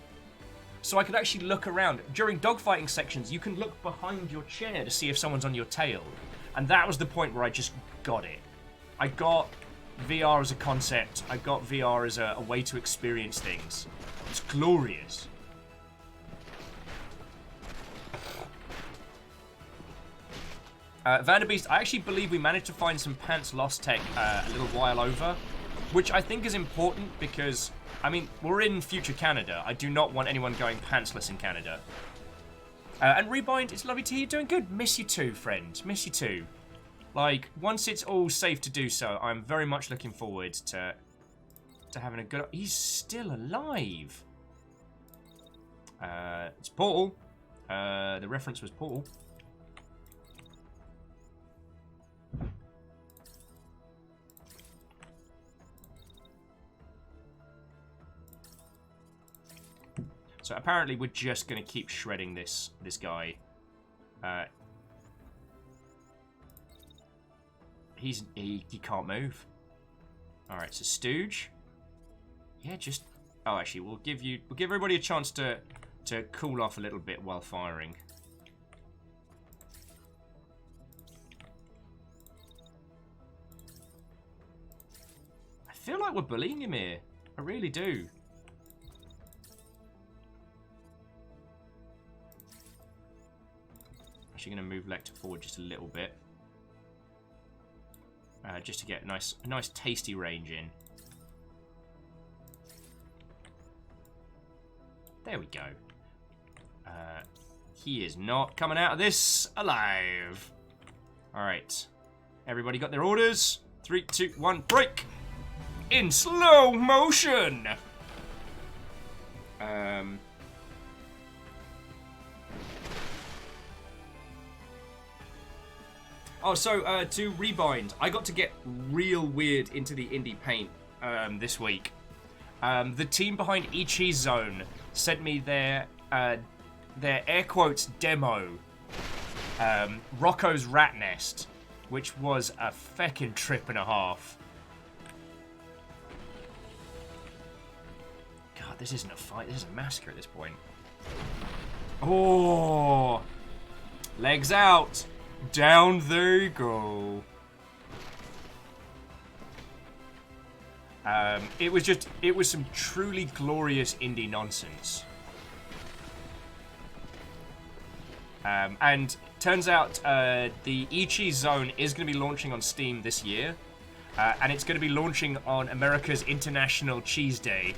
So I could actually look around. During dogfighting sections, you can look behind your chair to see if someone's on your tail. And that was the point where I just got it. I got VR as a concept. I got VR as a way to experience things. It's glorious. Vanderbeest, I actually believe we managed to find some pants lost tech a little while over, which I think is important because, I mean, we're in future Canada. I do not want anyone going pantsless in Canada. And Rebind, it's lovely to hear you doing good. Miss you too, friend. Miss you too. Like, once it's all safe to do so, I'm very much looking forward to having a good... He's still alive. It's Portal. The reference was Portal. So apparently we're just going to keep shredding this guy. He can't move. All right, so Stooge. Yeah, just... Oh, actually, we'll give everybody a chance to cool off a little bit while firing. I feel like we're bullying him here. I really do. Actually going to move Lecter forward just a little bit. Just to get a nice tasty range in. There we go. He is not coming out of this alive. Alright. Everybody got their orders? 3, 2, 1, break! In slow motion! Oh, so, to Rebind, I got to get real weird into the indie paint this week. The team behind Ichi Zone sent me their air quotes demo, Rocco's Rat Nest, which was a feckin' trip and a half. God, this isn't a fight, this is a massacre at this point. Oh! Legs out! Down they go. It was some truly glorious indie nonsense. And turns out the Ichi Zone is going to be launching on Steam this year. And it's going to be launching on America's International Cheese Day.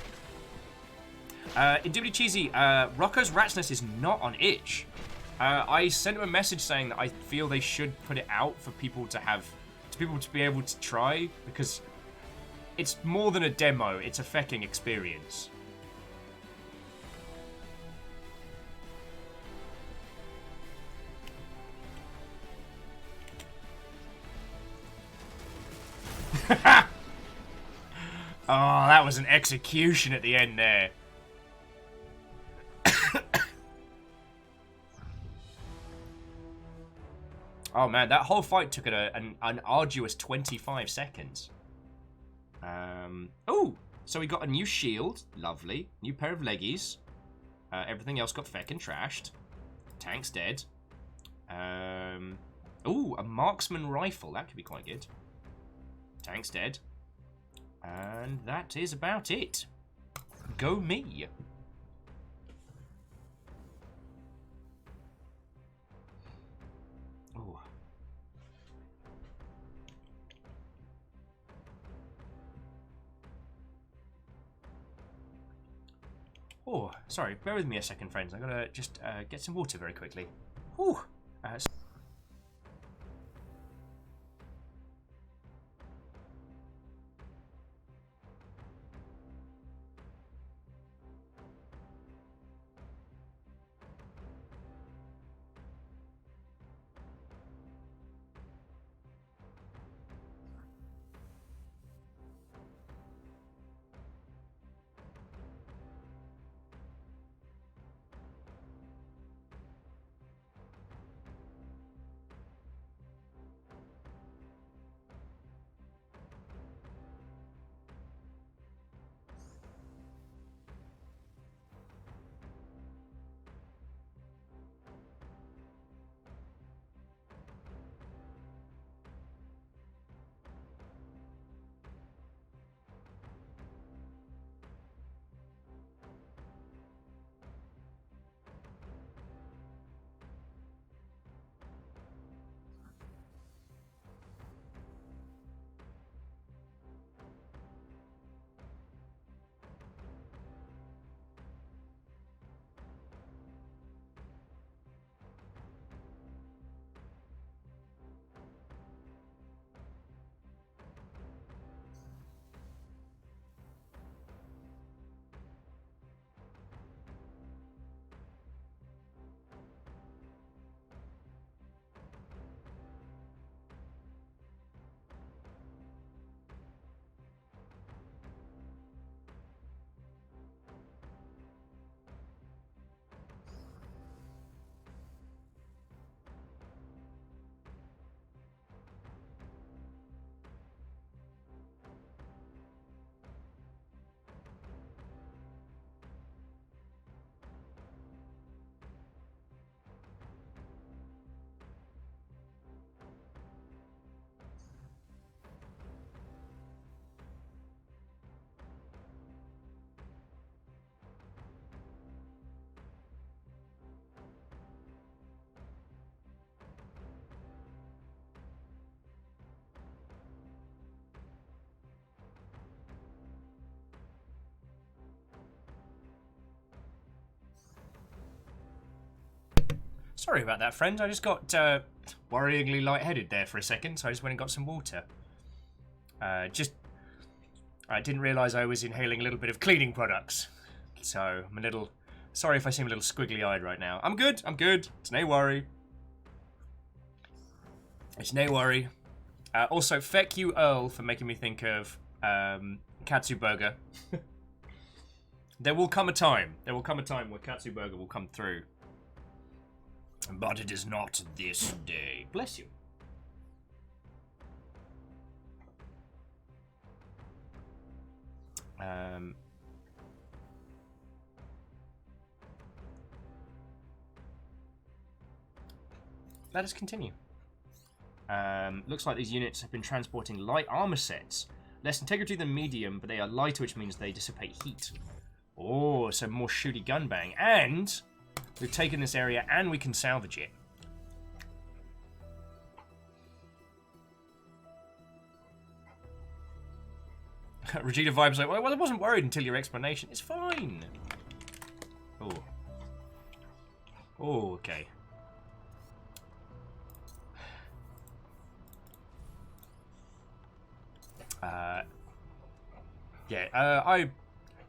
Indubitably Cheesy, Rocco's Rat's Nest is not on itch. I sent him a message saying that I feel they should put it out for people to be able to try, because it's more than a demo, it's a fecking experience. Oh, that was an execution at the end there. Oh man, that whole fight took an arduous 25 seconds. Oh, so we got a new shield, lovely. New pair of leggies. Everything else got feckin' trashed. Tank's dead. Ooh, a marksman rifle. That could be quite good. Tank's dead. And that is about it. Go me. Ooh. Oh, sorry. Bear with me a second, friends. I'm gonna just get some water very quickly. Whew. Sorry about that, friends. I just got worryingly lightheaded there for a second, so I just went and got some water. I didn't realise I was inhaling a little bit of cleaning products. So I'm a little... Sorry if I seem a little squiggly-eyed right now. I'm good. I'm good. It's no worry. It's no worry. Also, feck you, Earl, for making me think of Katsu Burger. There will come a time. There will come a time where Katsu Burger will come through. But it is not this day. Bless you. Let us continue. Looks like these units have been transporting light armor sets. Less integrity than medium, but they are lighter, which means they dissipate heat. Oh, so more shooty gun bang. And we've taken this area and we can salvage it. Regina Vibe's like, well, I wasn't worried until your explanation. It's fine. Oh. Oh, okay. Yeah,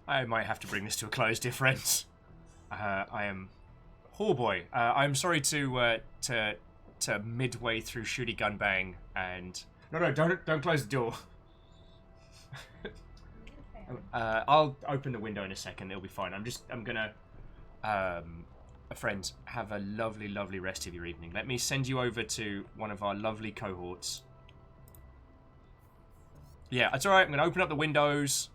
I might have to bring this to a close, dear friends. I am... Oh boy, I'm sorry to midway through shooty gun bang and... No, don't close the door. I'll open the window in a second, it'll be fine. I'm gonna... friends, have a lovely, lovely rest of your evening. Let me send you over to one of our lovely cohorts. Yeah, it's alright, I'm gonna open up the windows.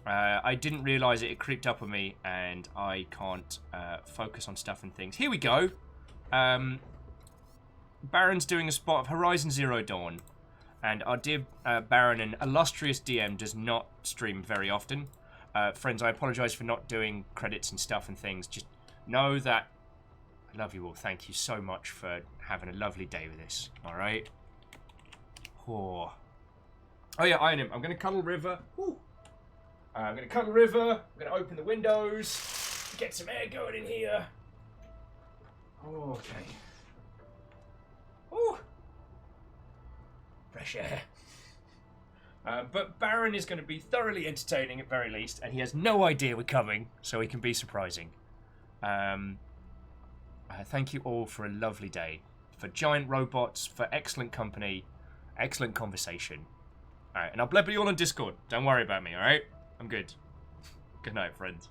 I didn't realise it creeped up on me, and I can't focus on stuff and things. Here we go. Baron's doing a spot of Horizon Zero Dawn. And our dear Baron, an illustrious DM, does not stream very often. Friends, I apologise for not doing credits and stuff and things. Just know that I love you all. Thank you so much for having a lovely day with this. Alright? Oh yeah, iron him. I'm going to cuddle River. Woo. I'm going to cuddle River. I'm going to open the windows. Get some air going in here. Okay. Ooh. Fresh air. But Baron is going to be thoroughly entertaining at very least, and he has no idea we're coming, so he can be surprising. Thank you all for a lovely day, for giant robots, for excellent company, excellent conversation. Alright, and I'll blab you all on Discord. Don't worry about me, alright? I'm good. Good night, friends.